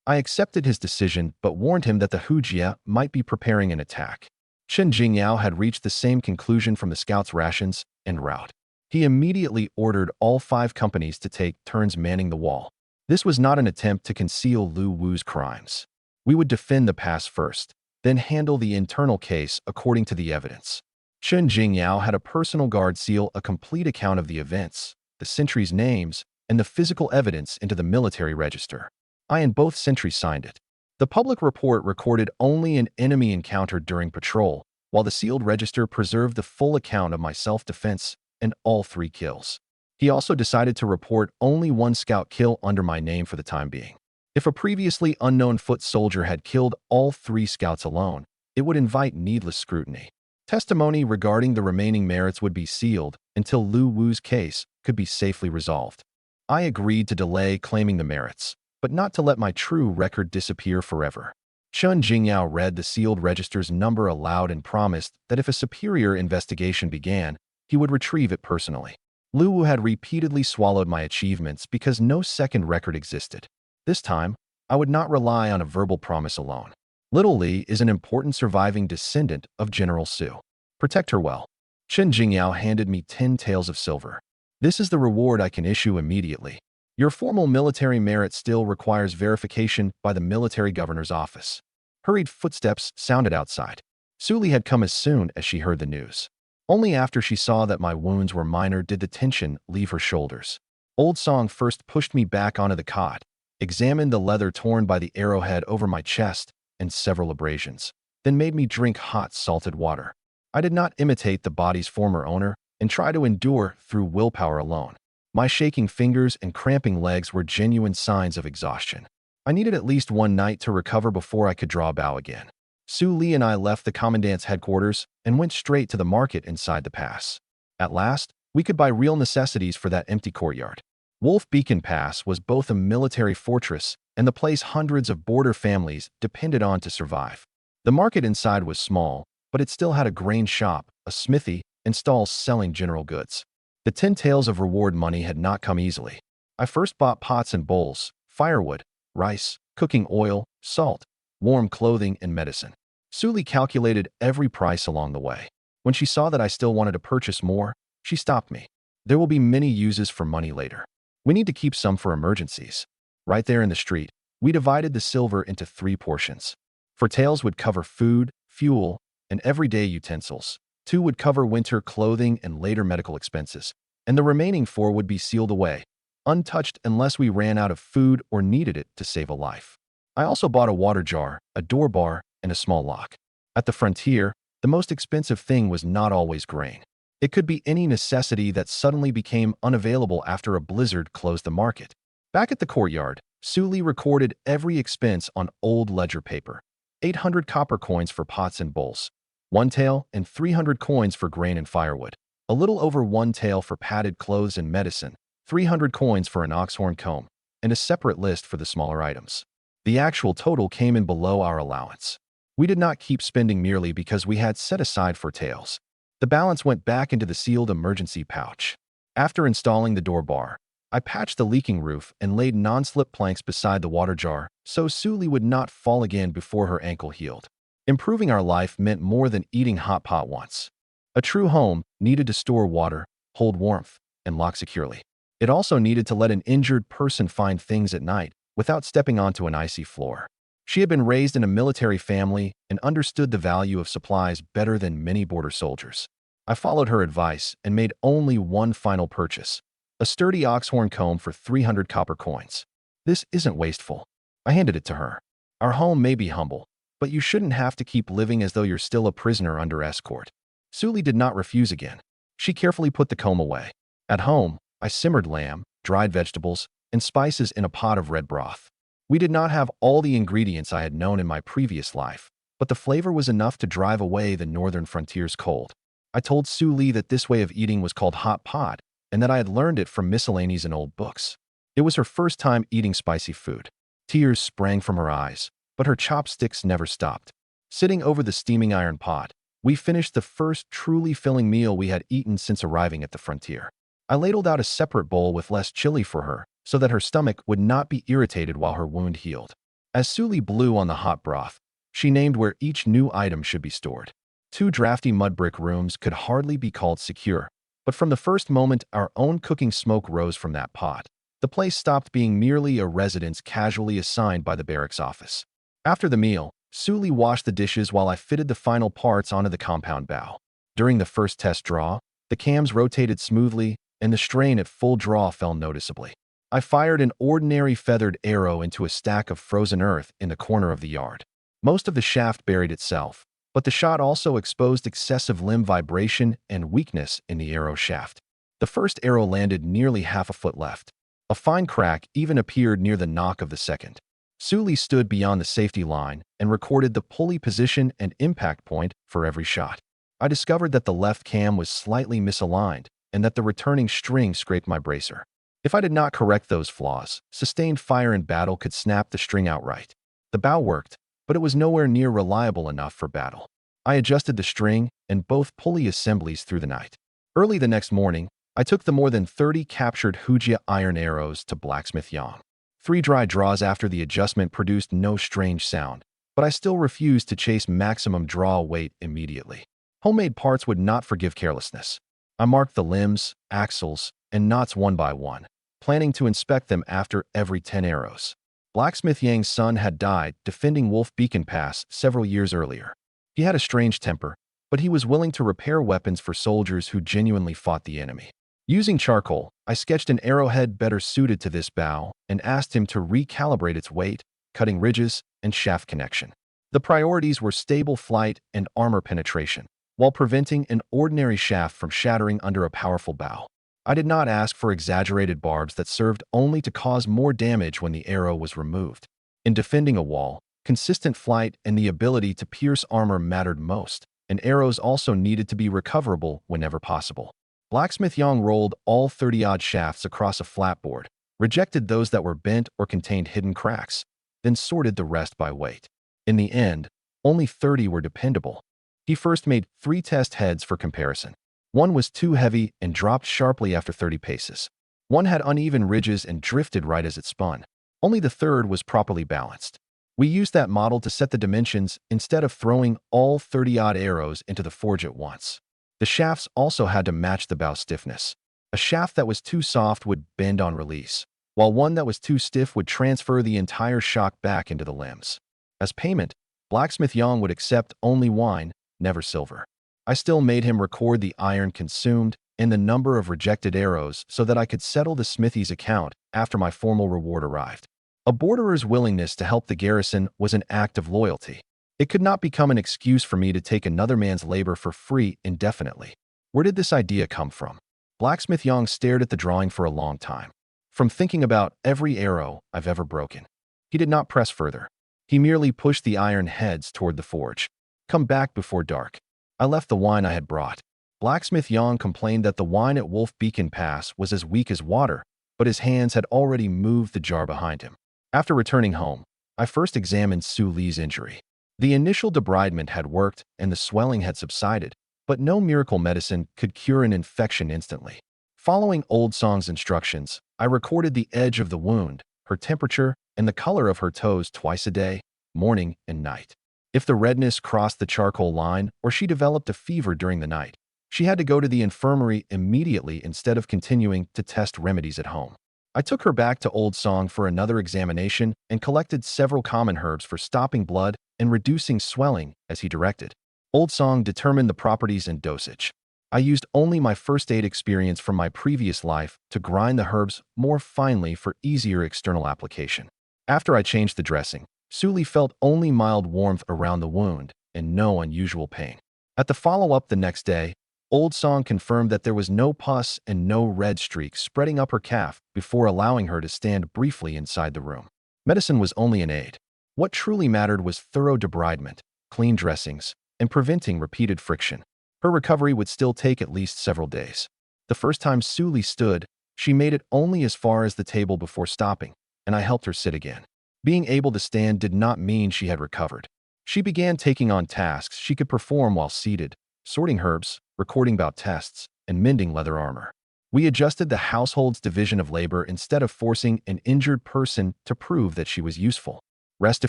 I accepted his decision but warned him that the Hujia might be preparing an attack. Chen Jingyao had reached the same conclusion from the scouts' rations and route. He immediately ordered all 5 companies to take turns manning the wall. This was not an attempt to conceal Lu Wu's crimes. We would defend the pass first, then handle the internal case according to the evidence. Chen Jingyao had a personal guard seal a complete account of the events, the sentries' names, and the physical evidence into the military register. I and both sentries signed it. The public report recorded only an enemy encounter during patrol, while the sealed register preserved the full account of my self-defense and all 3 kills. He also decided to report only 1 scout kill under my name for the time being. If a previously unknown foot soldier had killed all 3 scouts alone, it would invite needless scrutiny. Testimony regarding the remaining merits would be sealed until Lu Wu's case could be safely resolved. I agreed to delay claiming the merits, but not to let my true record disappear forever. Chen Jingyao read the sealed register's number aloud and promised that if a superior investigation began, he would retrieve it personally. Lu Wu had repeatedly swallowed my achievements because no second record existed. This time, I would not rely on a verbal promise alone. Little Li is an important surviving descendant of General Su. Protect her well. Chen Jingyao handed me 10 taels of silver. This is the reward I can issue immediately. Your formal military merit still requires verification by the military governor's office. Hurried footsteps sounded outside. Su Li had come as soon as she heard the news. Only after she saw that my wounds were minor did the tension leave her shoulders. Old Song first pushed me back onto the cot, examined the leather torn by the arrowhead over my chest and several abrasions, then made me drink hot salted water. I did not imitate the body's former owner and try to endure through willpower alone. My shaking fingers and cramping legs were genuine signs of exhaustion. I needed at least 1 night to recover before I could draw bow again. Su Li and I left the commandant's headquarters and went straight to the market inside the pass. At last, we could buy real necessities for that empty courtyard. Wolf Beacon Pass was both a military fortress and the place hundreds of border families depended on to survive. The market inside was small, but it still had a grain shop, a smithy, and stalls selling general goods. The 10 taels of reward money had not come easily. I first bought pots and bowls, firewood, rice, cooking oil, salt, warm clothing, and medicine. Su Li calculated every price along the way. When she saw that I still wanted to purchase more, she stopped me. There will be many uses for money later. We need to keep some for emergencies. Right there in the street, we divided the silver into 3 portions. 4 taels would cover food, fuel, and everyday utensils. 2 would cover winter clothing and later medical expenses, and the remaining 4 would be sealed away, untouched unless we ran out of food or needed it to save a life. I also bought a water jar, a door bar, and a small lock. At the frontier, the most expensive thing was not always grain. It could be any necessity that suddenly became unavailable after a blizzard closed the market. Back at the courtyard, Suli recorded every expense on old ledger paper. 800 copper coins for pots and bowls, 1 tael, and 300 coins for grain and firewood. A little over 1 tael for padded clothes and medicine, 300 coins for an oxhorn comb, and a separate list for the smaller items. The actual total came in below our allowance. We did not keep spending merely because we had set aside for tails. The balance went back into the sealed emergency pouch. After installing the door bar, I patched the leaking roof and laid non-slip planks beside the water jar so Suli would not fall again before her ankle healed. Improving our life meant more than eating hot pot once. A true home needed to store water, hold warmth, and lock securely. It also needed to let an injured person find things at night without stepping onto an icy floor. She had been raised in a military family and understood the value of supplies better than many border soldiers. I followed her advice and made only one final purchase, a sturdy oxhorn comb for 300 copper coins. This isn't wasteful. I handed it to her. Our home may be humble, but you shouldn't have to keep living as though you're still a prisoner under escort. Suli did not refuse again. She carefully put the comb away. At home, I simmered lamb, dried vegetables, and spices in a pot of red broth. We did not have all the ingredients I had known in my previous life, but the flavor was enough to drive away the northern frontier's cold. I told Suli that this way of eating was called hot pot, and that I had learned it from miscellanies and old books. It was her first time eating spicy food. Tears sprang from her eyes, but her chopsticks never stopped. Sitting over the steaming iron pot, we finished the first truly filling meal we had eaten since arriving at the frontier. I ladled out a separate bowl with less chili for her, so that her stomach would not be irritated while her wound healed. As Suli blew on the hot broth, she named where each new item should be stored. 2 drafty mud brick rooms could hardly be called secure, but from the first moment our own cooking smoke rose from that pot, the place stopped being merely a residence casually assigned by the barracks office. After the meal, Suli washed the dishes while I fitted the final parts onto the compound bow. During the first test draw, the cams rotated smoothly, and the strain at full draw fell noticeably. I fired an ordinary feathered arrow into a stack of frozen earth in the corner of the yard. Most of the shaft buried itself, but the shot also exposed excessive limb vibration and weakness in the arrow shaft. The first arrow landed nearly half a foot left. A fine crack even appeared near the nock of the second. Suli stood beyond the safety line and recorded the pulley position and impact point for every shot. I discovered that the left cam was slightly misaligned and that the returning string scraped my bracer. If I did not correct those flaws, sustained fire in battle could snap the string outright. The bow worked, but it was nowhere near reliable enough for battle. I adjusted the string and both pulley assemblies through the night. Early the next morning, I took the more than 30 captured Hujia iron arrows to Blacksmith Yang. 3 dry draws after the adjustment produced no strange sound, but I still refused to chase maximum draw weight immediately. Homemade parts would not forgive carelessness. I marked the limbs, axles, and knots one by one, planning to inspect them after every 10 arrows. Blacksmith Yang's son had died defending Wolf Beacon Pass several years earlier. He had a strange temper, but he was willing to repair weapons for soldiers who genuinely fought the enemy. Using charcoal, I sketched an arrowhead better suited to this bow and asked him to recalibrate its weight, cutting ridges, and shaft connection. The priorities were stable flight and armor penetration, while preventing an ordinary shaft from shattering under a powerful bow. I did not ask for exaggerated barbs that served only to cause more damage when the arrow was removed. In defending a wall, consistent flight and the ability to pierce armor mattered most, and arrows also needed to be recoverable whenever possible. Blacksmith Yang rolled all 30-odd shafts across a flatboard, rejected those that were bent or contained hidden cracks, then sorted the rest by weight. In the end, only 30 were dependable. He first made 3 test heads for comparison. One was too heavy and dropped sharply after 30 paces. One had uneven ridges and drifted right as it spun. Only the third was properly balanced. We used that model to set the dimensions instead of throwing all 30-odd arrows into the forge at once. The shafts also had to match the bow stiffness. A shaft that was too soft would bend on release, while one that was too stiff would transfer the entire shock back into the limbs. As payment, Blacksmith Yang would accept only wine, never silver. I still made him record the iron consumed and the number of rejected arrows so that I could settle the smithy's account after my formal reward arrived. A borderer's willingness to help the garrison was an act of loyalty. It could not become an excuse for me to take another man's labor for free indefinitely. Where did this idea come from? Blacksmith Yang stared at the drawing for a long time. From thinking about every arrow I've ever broken. He did not press further. He merely pushed the iron heads toward the forge. Come back before dark. I left the wine I had brought. Blacksmith Yang complained that the wine at Wolf Beacon Pass was as weak as water, but his hands had already moved the jar behind him. After returning home, I first examined Su Li's injury. The initial debridement had worked and the swelling had subsided, but no miracle medicine could cure an infection instantly. Following Old Song's instructions, I recorded the edge of the wound, her temperature, and the color of her toes twice a day, morning and night. If the redness crossed the charcoal line or she developed a fever during the night, she had to go to the infirmary immediately instead of continuing to test remedies at home. I took her back to Old Song for another examination and collected several common herbs for stopping blood and reducing swelling as he directed. Old Song determined the properties and dosage. I used only my first aid experience from my previous life to grind the herbs more finely for easier external application. After I changed the dressing, Su Li felt only mild warmth around the wound and no unusual pain. At the follow-up the next day, Old Song confirmed that there was no pus and no red streaks spreading up her calf before allowing her to stand briefly inside the room. Medicine was only an aid. What truly mattered was thorough debridement, clean dressings, and preventing repeated friction. Her recovery would still take at least several days. The first time Su Li stood, she made it only as far as the table before stopping, and I helped her sit again. Being able to stand did not mean she had recovered. She began taking on tasks she could perform while seated, sorting herbs, recording bout tests, and mending leather armor. We adjusted the household's division of labor instead of forcing an injured person to prove that she was useful. Rest a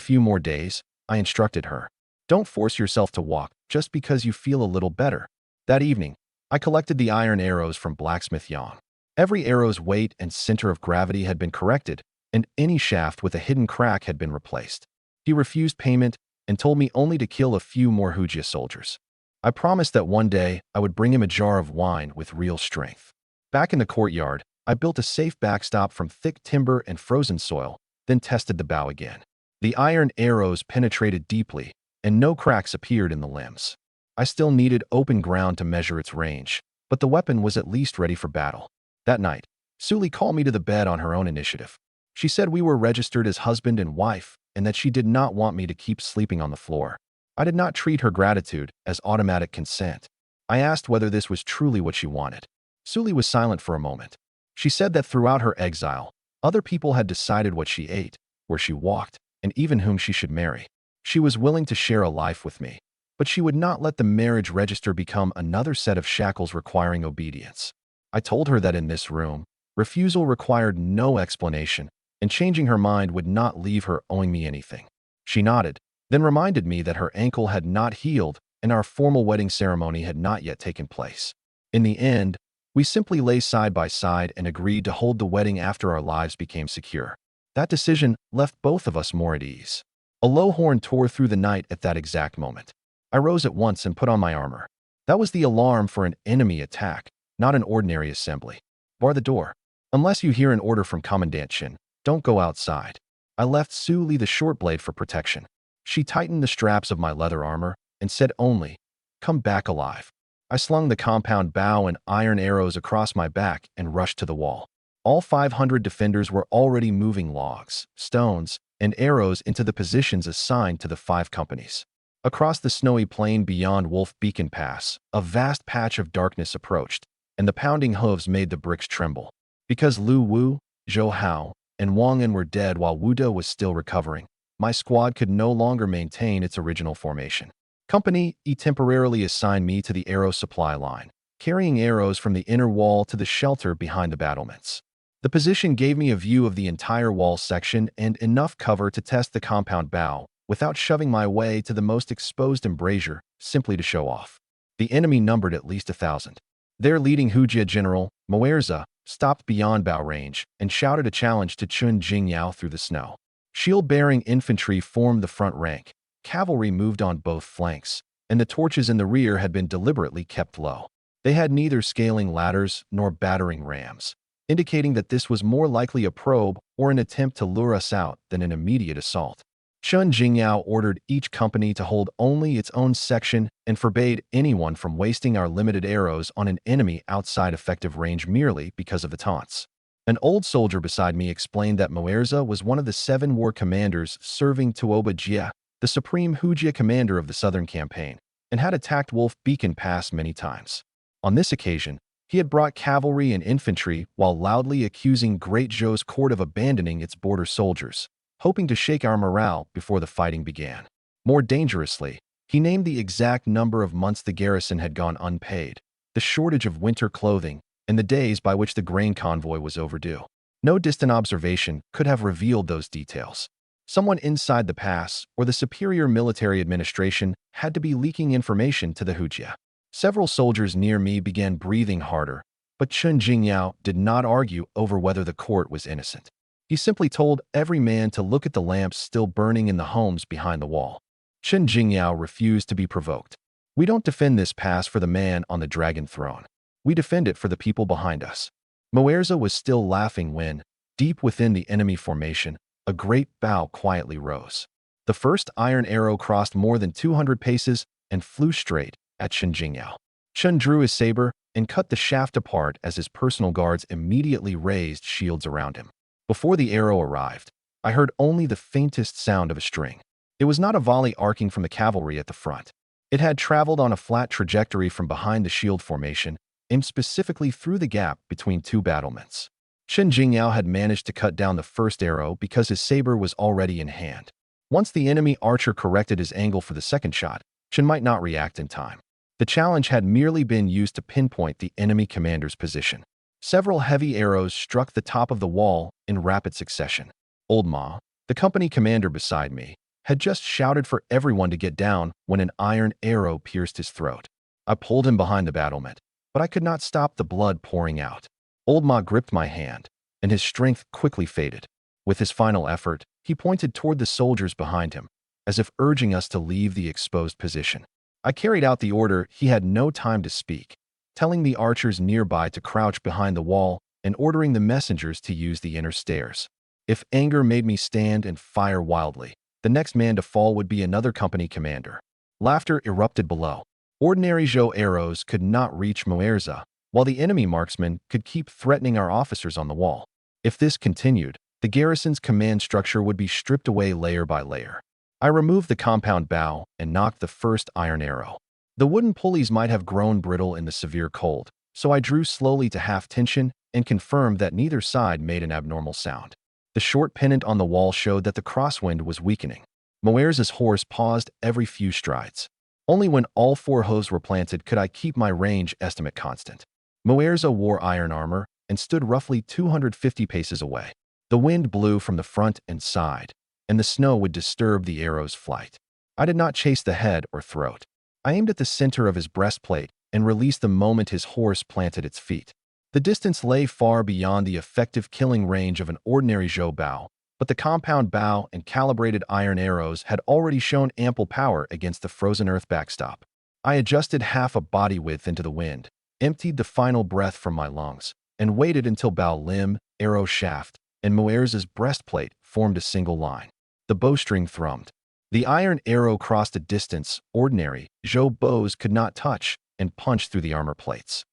few more days, I instructed her. Don't force yourself to walk just because you feel a little better. That evening, I collected the iron arrows from Blacksmith Yang. Every arrow's weight and center of gravity had been corrected, and any shaft with a hidden crack had been replaced. He refused payment and told me only to kill a few more Hujia soldiers. I promised that one day I would bring him a jar of wine with real strength. Back in the courtyard, I built a safe backstop from thick timber and frozen soil, then tested the bow again. The iron arrows penetrated deeply, and no cracks appeared in the limbs. I still needed open ground to measure its range, but the weapon was at least ready for battle. That night, Su Li called me to the bed on her own initiative. She said we were registered as husband and wife, and that she did not want me to keep sleeping on the floor. I did not treat her gratitude as automatic consent. I asked whether this was truly what she wanted. Su Li was silent for a moment. She said that throughout her exile, other people had decided what she ate, where she walked, and even whom she should marry. She was willing to share a life with me, but she would not let the marriage register become another set of shackles requiring obedience. I told her that in this room, refusal required no explanation, and changing her mind would not leave her owing me anything. She nodded, then reminded me that her ankle had not healed and our formal wedding ceremony had not yet taken place. In the end, we simply lay side by side and agreed to hold the wedding after our lives became secure. That decision left both of us more at ease. A low horn tore through the night at that exact moment. I rose at once and put on my armor. That was the alarm for an enemy attack, not an ordinary assembly. Bar the door. Unless you hear an order from Commandant Chin, don't go outside. I left Su Li the short blade for protection. She tightened the straps of my leather armor and said only, "Come back alive." I slung the compound bow and iron arrows across my back and rushed to the wall. All 500 defenders were already moving logs, stones, and arrows into the positions assigned to the 5 companies. Across the snowy plain beyond Wolf Beacon Pass, a vast patch of darkness approached, and the pounding hooves made the bricks tremble. Because Lu Wu, Zhou Hao, and Wang En were dead while Wu De was still recovering, my squad could no longer maintain its original formation. Company E temporarily assigned me to the arrow supply line, carrying arrows from the inner wall to the shelter behind the battlements. The position gave me a view of the entire wall section and enough cover to test the compound bow without shoving my way to the most exposed embrasure simply to show off. The enemy numbered at least 1,000. Their leading Hujia general, Moerza, stopped beyond bow range and shouted a challenge to Chun Jingyao through the snow. Shield-bearing infantry formed the front rank, cavalry moved on both flanks, and the torches in the rear had been deliberately kept low. They had neither scaling ladders nor battering rams, indicating that this was more likely a probe or an attempt to lure us out than an immediate assault. Chun Jingyao ordered each company to hold only its own section and forbade anyone from wasting our limited arrows on an enemy outside effective range merely because of the taunts. An old soldier beside me explained that Moerza was one of the 7 war commanders serving Tuoba Jia, the supreme Hujia commander of the southern campaign, and had attacked Wolf Beacon Pass many times. On this occasion, he had brought cavalry and infantry while loudly accusing Great Zhou's court of abandoning its border soldiers, hoping to shake our morale before the fighting began. More dangerously, he named the exact number of months the garrison had gone unpaid, the shortage of winter clothing, and the days by which the grain convoy was overdue. No distant observation could have revealed those details. Someone inside the pass or the superior military administration had to be leaking information to the Hujia. Several soldiers near me began breathing harder, but Chun Jingyao did not argue over whether the court was innocent. He simply told every man to look at the lamps still burning in the homes behind the wall. Chun Jingyao refused to be provoked. We don't defend this pass for the man on the dragon throne. We defend it for the people behind us. Moerza was still laughing when, deep within the enemy formation, a great bow quietly rose. The first iron arrow crossed more than 200 paces and flew straight at Chun Jingyao. Chun drew his saber and cut the shaft apart as his personal guards immediately raised shields around him. Before the arrow arrived, I heard only the faintest sound of a string. It was not a volley arcing from the cavalry at the front. It had traveled on a flat trajectory from behind the shield formation, aimed specifically through the gap between 2 battlements. Chun Jingyao had managed to cut down the first arrow because his saber was already in hand. Once the enemy archer corrected his angle for the second shot, Chun might not react in time. The challenge had merely been used to pinpoint the enemy commander's position. Several heavy arrows struck the top of the wall in rapid succession. Old Ma, the company commander beside me, had just shouted for everyone to get down when an iron arrow pierced his throat. I pulled him behind the battlement, but I could not stop the blood pouring out. Old Ma gripped my hand, and his strength quickly faded. With his final effort, he pointed toward the soldiers behind him, as if urging us to leave the exposed position. I carried out the order he had no time to speak, telling the archers nearby to crouch behind the wall and ordering the messengers to use the inner stairs. If anger made me stand and fire wildly, the next man to fall would be another company commander. Laughter erupted below. Ordinary Zhou arrows could not reach Moerza, while the enemy marksmen could keep threatening our officers on the wall. If this continued, the garrison's command structure would be stripped away layer by layer. I removed the compound bow and knocked the first iron arrow. The wooden pulleys might have grown brittle in the severe cold, so I drew slowly to half tension and confirmed that neither side made an abnormal sound. The short pennant on the wall showed that the crosswind was weakening. Moerza's horse paused every few strides. Only when all 4 hooves were planted could I keep my range estimate constant. Moerza wore iron armor and stood roughly 250 paces away. The wind blew from the front and side, and the snow would disturb the arrow's flight. I did not chase the head or throat. I aimed at the center of his breastplate and released the moment his horse planted its feet. The distance lay far beyond the effective killing range of an ordinary Zhou bow, but the compound bow and calibrated iron arrows had already shown ample power against the frozen earth backstop. I adjusted half a body width into the wind, emptied the final breath from my lungs, and waited until bow limb, arrow shaft, and Moerza's breastplate formed a single line. The bowstring thrummed. The iron arrow crossed a distance ordinary Zhou bows could not touch and punched through the armor plates.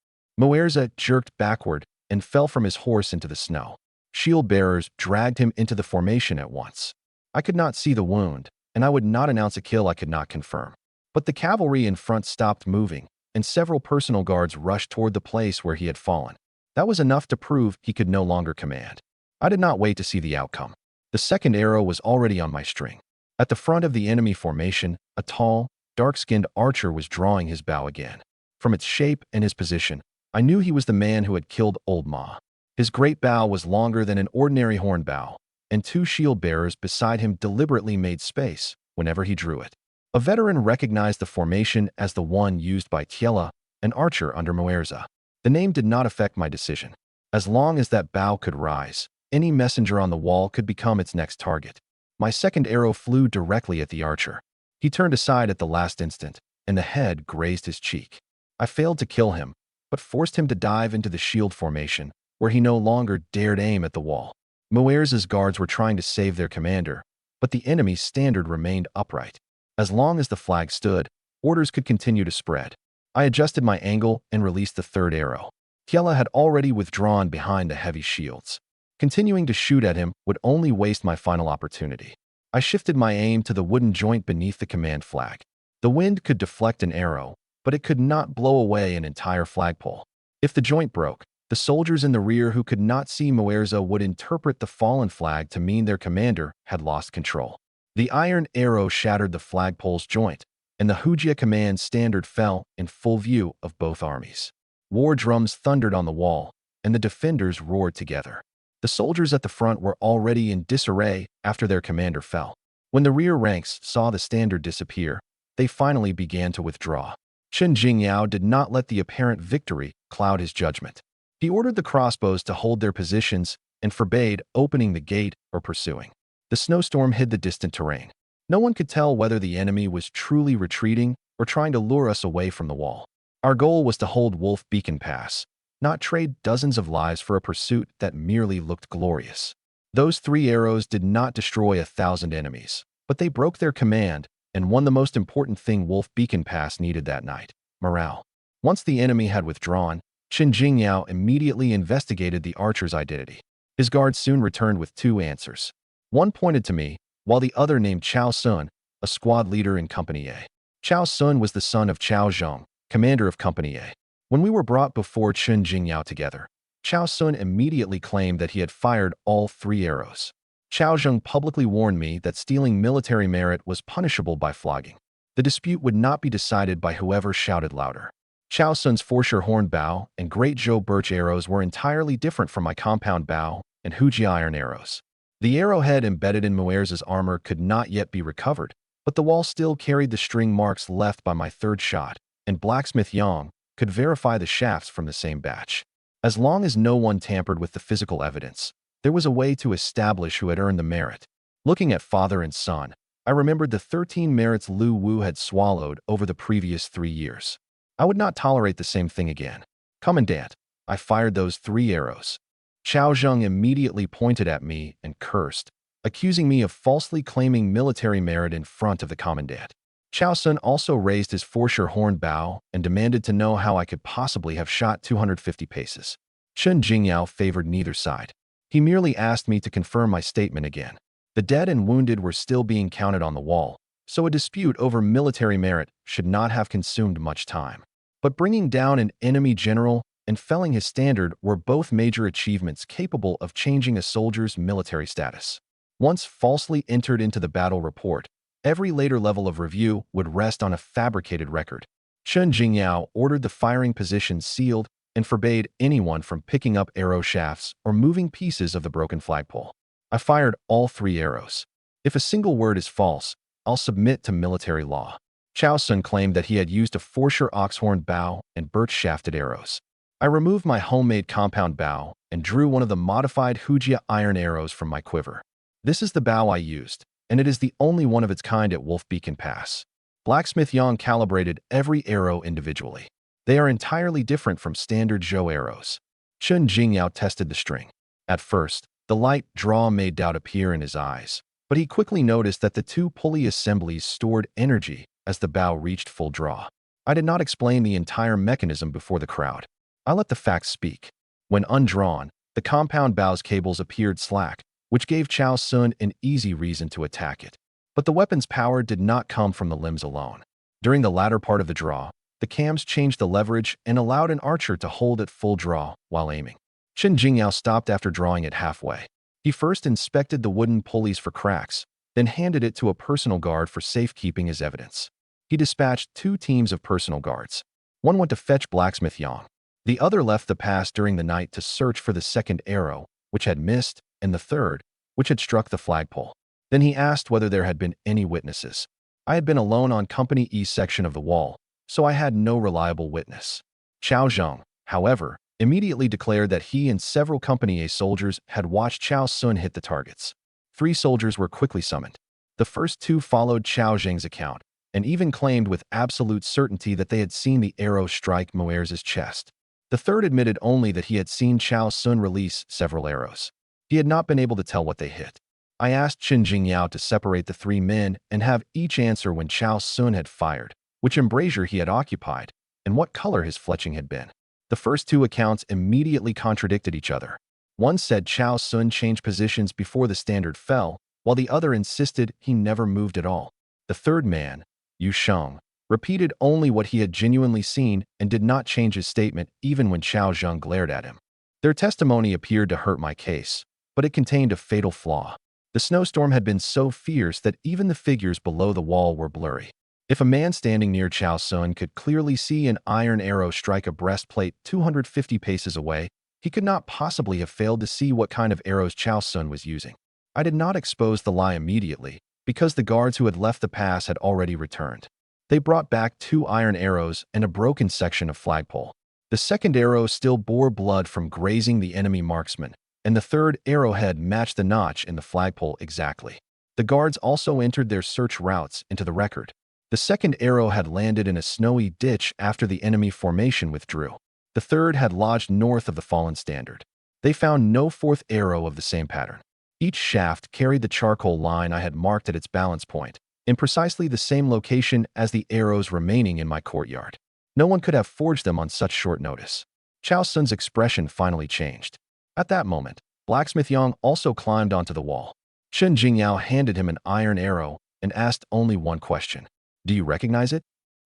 Moerza jerked backward and fell from his horse into the snow. Shield bearers dragged him into the formation at once. I could not see the wound, and I would not announce a kill I could not confirm. But the cavalry in front stopped moving, and several personal guards rushed toward the place where he had fallen. That was enough to prove he could no longer command. I did not wait to see the outcome. The second arrow was already on my string. At the front of the enemy formation, a tall, dark-skinned archer was drawing his bow again. From its shape and his position, I knew he was the man who had killed Old Ma. His great bow was longer than an ordinary horn bow, and 2 shield bearers beside him deliberately made space whenever he drew it. A veteran recognized the formation as the one used by Tiela, an archer under Moerza. The name did not affect my decision. As long as that bow could rise, any messenger on the wall could become its next target. My second arrow flew directly at the archer. He turned aside at the last instant, and the head grazed his cheek. I failed to kill him, but forced him to dive into the shield formation, where he no longer dared aim at the wall. Muerza's guards were trying to save their commander, but the enemy's standard remained upright. As long as the flag stood, orders could continue to spread. I adjusted my angle and released the third arrow. Kiela had already withdrawn behind the heavy shields. Continuing to shoot at him would only waste my final opportunity. I shifted my aim to the wooden joint beneath the command flag. The wind could deflect an arrow, but it could not blow away an entire flagpole. If the joint broke, the soldiers in the rear who could not see Muerza would interpret the fallen flag to mean their commander had lost control. The iron arrow shattered the flagpole's joint, and the Hujia command standard fell in full view of both armies. War drums thundered on the wall, and the defenders roared together. The soldiers at the front were already in disarray after their commander fell. When the rear ranks saw the standard disappear, they finally began to withdraw. Chen Jingyao did not let the apparent victory cloud his judgment. He ordered the crossbows to hold their positions and forbade opening the gate or pursuing. The snowstorm hid the distant terrain. No one could tell whether the enemy was truly retreating or trying to lure us away from the wall. Our goal was to hold Wolf Beacon Pass, not trade dozens of lives for a pursuit that merely looked glorious. Those 3 arrows did not destroy 1,000 enemies, but they broke their command and won the most important thing Wolf Beacon Pass needed that night: morale. Once the enemy had withdrawn, Chen Jingyao immediately investigated the archer's identity. His guards soon returned with 2 answers. One pointed to me, while the other named Chao Sun, a squad leader in Company A. Chao Sun was the son of Chao Zhong, commander of Company A. When we were brought before Chen Jingyao together, Chao Sun immediately claimed that he had fired all 3 arrows. Chao Zhong publicly warned me that stealing military merit was punishable by flogging. The dispute would not be decided by whoever shouted louder. Chao Sun's Forsher horn bow and Great Zhou birch arrows were entirely different from my compound bow and Huji iron arrows. The arrowhead embedded in Muerza's armor could not yet be recovered, but the wall still carried the string marks left by my 3rd shot, and Blacksmith Yang could verify the shafts from the same batch. As long as no one tampered with the physical evidence, there was a way to establish who had earned the merit. Looking at father and son, I remembered the 13 merits Lu Wu had swallowed over the previous 3 years. I would not tolerate the same thing again. Commandant, I fired those 3 arrows. Chao Zheng immediately pointed at me and cursed, accusing me of falsely claiming military merit in front of the commandant. Chao Sun also raised his Forsher horn bow and demanded to know how I could possibly have shot 250 paces. Chen Jingyao favored neither side. He merely asked me to confirm my statement again. The dead and wounded were still being counted on the wall, so a dispute over military merit should not have consumed much time. But bringing down an enemy general and felling his standard were both major achievements capable of changing a soldier's military status. Once falsely entered into the battle report, every later level of review would rest on a fabricated record. Chen Jingyao ordered the firing positions sealed and forbade anyone from picking up arrow shafts or moving pieces of the broken flagpole. I fired all 3 arrows. If a single word is false, I'll submit to military law. Chao Sun claimed that he had used a Forsher oxhorn bow and birch-shafted arrows. I removed my homemade compound bow and drew one of the modified Hujia iron arrows from my quiver. This is the bow I used, and it is the only one of its kind at Wolf Beacon Pass. Blacksmith Yang calibrated every arrow individually. They are entirely different from standard Zhou arrows. Chen Jingyao tested the string. At first, the light draw made doubt appear in his eyes, but he quickly noticed that the 2 pulley assemblies stored energy as the bow reached full draw. I did not explain the entire mechanism before the crowd. I let the facts speak. When undrawn, the compound bow's cables appeared slack, which gave Chao Sun an easy reason to attack it. But the weapon's power did not come from the limbs alone. During the latter part of the draw, the cams changed the leverage and allowed an archer to hold at full draw while aiming. Chen Jingyao stopped after drawing it halfway. He first inspected the wooden pulleys for cracks, then handed it to a personal guard for safekeeping as evidence. He dispatched 2 teams of personal guards. One went to fetch Blacksmith Yang. The other left the pass during the night to search for the 2nd arrow, which had missed, and the 3rd, which had struck the flagpole. Then he asked whether there had been any witnesses. I had been alone on Company E section of the wall, so I had no reliable witness. Chao Zheng, however, immediately declared that he and several Company A soldiers had watched Chao Sun hit the targets. 3 soldiers were quickly summoned. The first 2 followed Chao Zheng's account, and even claimed with absolute certainty that they had seen the arrow strike Moers' chest. The third admitted only that he had seen Chao Sun release several arrows. He had not been able to tell what they hit. I asked Chen Jingyao to separate the three men and have each answer when Chao Sun had fired, which embrasure he had occupied, and what color his fletching had been. The first two accounts immediately contradicted each other. One said Chao Sun changed positions before the standard fell, while the other insisted he never moved at all. The third man, Yu Sheng, repeated only what he had genuinely seen and did not change his statement even when Chao Zheng glared at him. Their testimony appeared to hurt my case, but it contained a fatal flaw. The snowstorm had been so fierce that even the figures below the wall were blurry. If a man standing near Chao Sun could clearly see an iron arrow strike a breastplate 250 paces away, he could not possibly have failed to see what kind of arrows Chao Sun was using. I did not expose the lie immediately, because the guards who had left the pass had already returned. They brought back 2 iron arrows and a broken section of flagpole. The second arrow still bore blood from grazing the enemy marksman, and the third arrowhead matched the notch in the flagpole exactly. The guards also entered their search routes into the record. The second arrow had landed in a snowy ditch after the enemy formation withdrew. The third had lodged north of the fallen standard. They found no fourth arrow of the same pattern. Each shaft carried the charcoal line I had marked at its balance point, in precisely the same location as the arrows remaining in my courtyard. No one could have forged them on such short notice. Chao Sun's expression finally changed. At that moment, Blacksmith Yang also climbed onto the wall. Chen Jingyao handed him an iron arrow and asked only one question. "Do you recognize it?"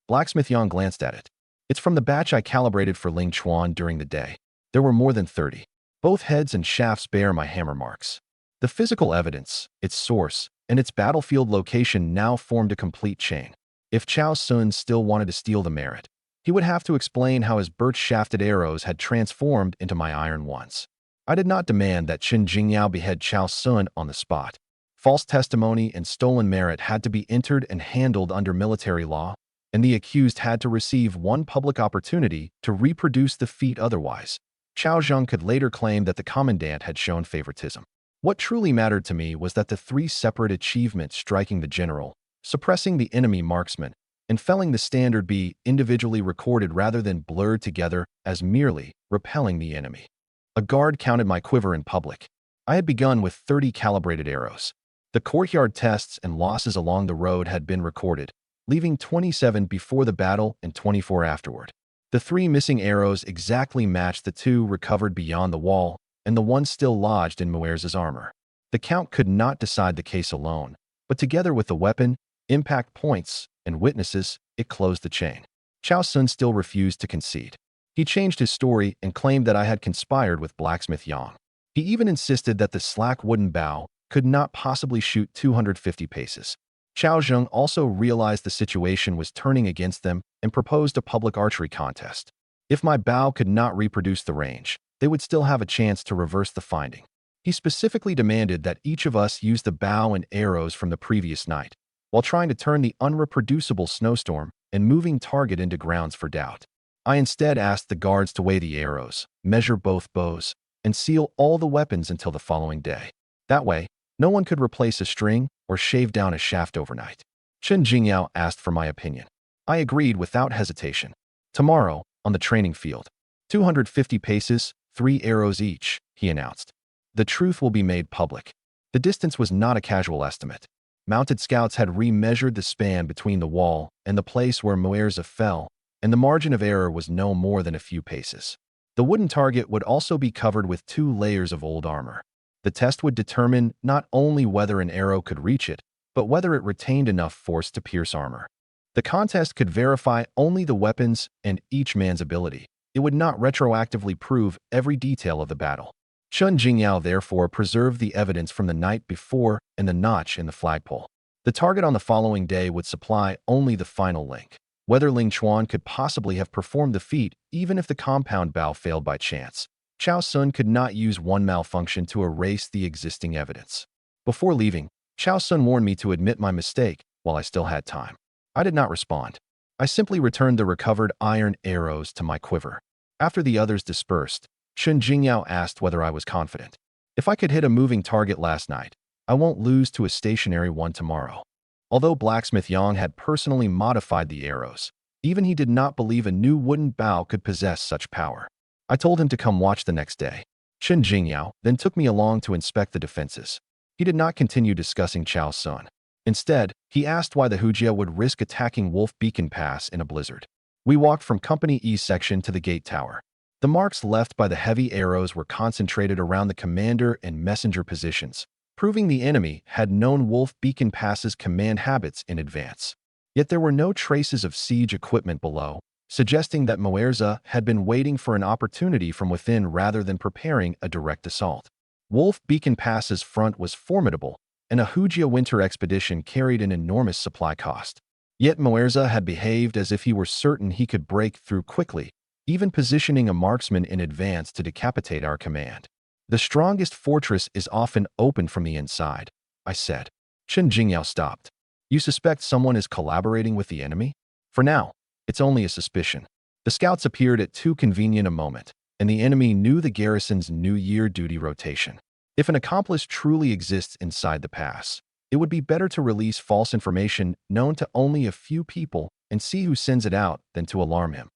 Blacksmith Yang glanced at it. "It's from the batch I calibrated for Ling Chuan during the day. There were more than 30. Both heads and shafts bear my hammer marks." The physical evidence, its source, and its battlefield location now formed a complete chain. If Chao Sun still wanted to steal the merit, he would have to explain how his birch-shafted arrows had transformed into my iron ones. I did not demand that Chen Jingyao behead Chao Sun on the spot. False testimony and stolen merit had to be entered and handled under military law, and the accused had to receive one public opportunity to reproduce the feat otherwise. Chao Zheng could later claim that the commandant had shown favoritism. What truly mattered to me was that the 3 separate achievements striking the general, suppressing the enemy marksman, and felling the standard be individually recorded rather than blurred together as merely repelling the enemy. A guard counted my quiver in public. I had begun with 30 calibrated arrows. The courtyard tests and losses along the road had been recorded, leaving 27 before the battle and 24 afterward. The 3 missing arrows exactly matched the 2 recovered beyond the wall and the one still lodged in Moers' armor. The count could not decide the case alone, but together with the weapon, impact points, and witnesses, it closed the chain. Chao Sun still refused to concede. He changed his story and claimed that I had conspired with Blacksmith Yang. He even insisted that the slack wooden bow could not possibly shoot 250 paces. Chao Zheng also realized the situation was turning against them and proposed a public archery contest. If my bow could not reproduce the range, they would still have a chance to reverse the finding. He specifically demanded that each of us use the bow and arrows from the previous night, while trying to turn the unreproducible snowstorm and moving target into grounds for doubt. I instead asked the guards to weigh the arrows, measure both bows, and seal all the weapons until the following day. That way, no one could replace a string or shave down a shaft overnight. Chen Jingyao asked for my opinion. I agreed without hesitation. "Tomorrow, on the training field, 250 paces, 3 arrows each," he announced. "The truth will be made public." The distance was not a casual estimate. Mounted scouts had remeasured the span between the wall and the place where Moers fell, and the margin of error was no more than a few paces. The wooden target would also be covered with 2 layers of old armor. The test would determine not only whether an arrow could reach it, but whether it retained enough force to pierce armor. The contest could verify only the weapons and each man's ability. It would not retroactively prove every detail of the battle. Chen Jingyao therefore preserved the evidence from the night before and the notch in the flagpole. The target on the following day would supply only the final link. Whether Ling Chuan could possibly have performed the feat even if the compound bow failed by chance, Chao Sun could not use one malfunction to erase the existing evidence. Before leaving, Chao Sun warned me to admit my mistake while I still had time. I did not respond. I simply returned the recovered iron arrows to my quiver. After the others dispersed, Chen Jingyao asked whether I was confident. "If I could hit a moving target last night, I won't lose to a stationary one tomorrow." Although blacksmith Yang had personally modified the arrows, even he did not believe a new wooden bow could possess such power. I told him to come watch the next day. Chen Jingyao then took me along to inspect the defenses. He did not continue discussing Chao Sun. Instead, he asked why the Hujia would risk attacking Wolf Beacon Pass in a blizzard. We walked from Company E section to the gate tower. The marks left by the heavy arrows were concentrated around the commander and messenger positions, proving the enemy had known Wolf Beacon Pass's command habits in advance. Yet there were no traces of siege equipment below, suggesting that Moerza had been waiting for an opportunity from within rather than preparing a direct assault. Wolf Beacon Pass's front was formidable, and a Hujia winter expedition carried an enormous supply cost. Yet Moerza had behaved as if he were certain he could break through quickly, even positioning a marksman in advance to decapitate our command. The strongest fortress is often open from the inside, I said. Chen Jingyao stopped. You suspect someone is collaborating with the enemy? For now, it's only a suspicion. The scouts appeared at too convenient a moment, and the enemy knew the garrison's New Year duty rotation. If an accomplice truly exists inside the pass, it would be better to release false information known to only a few people and see who sends it out than to alarm him.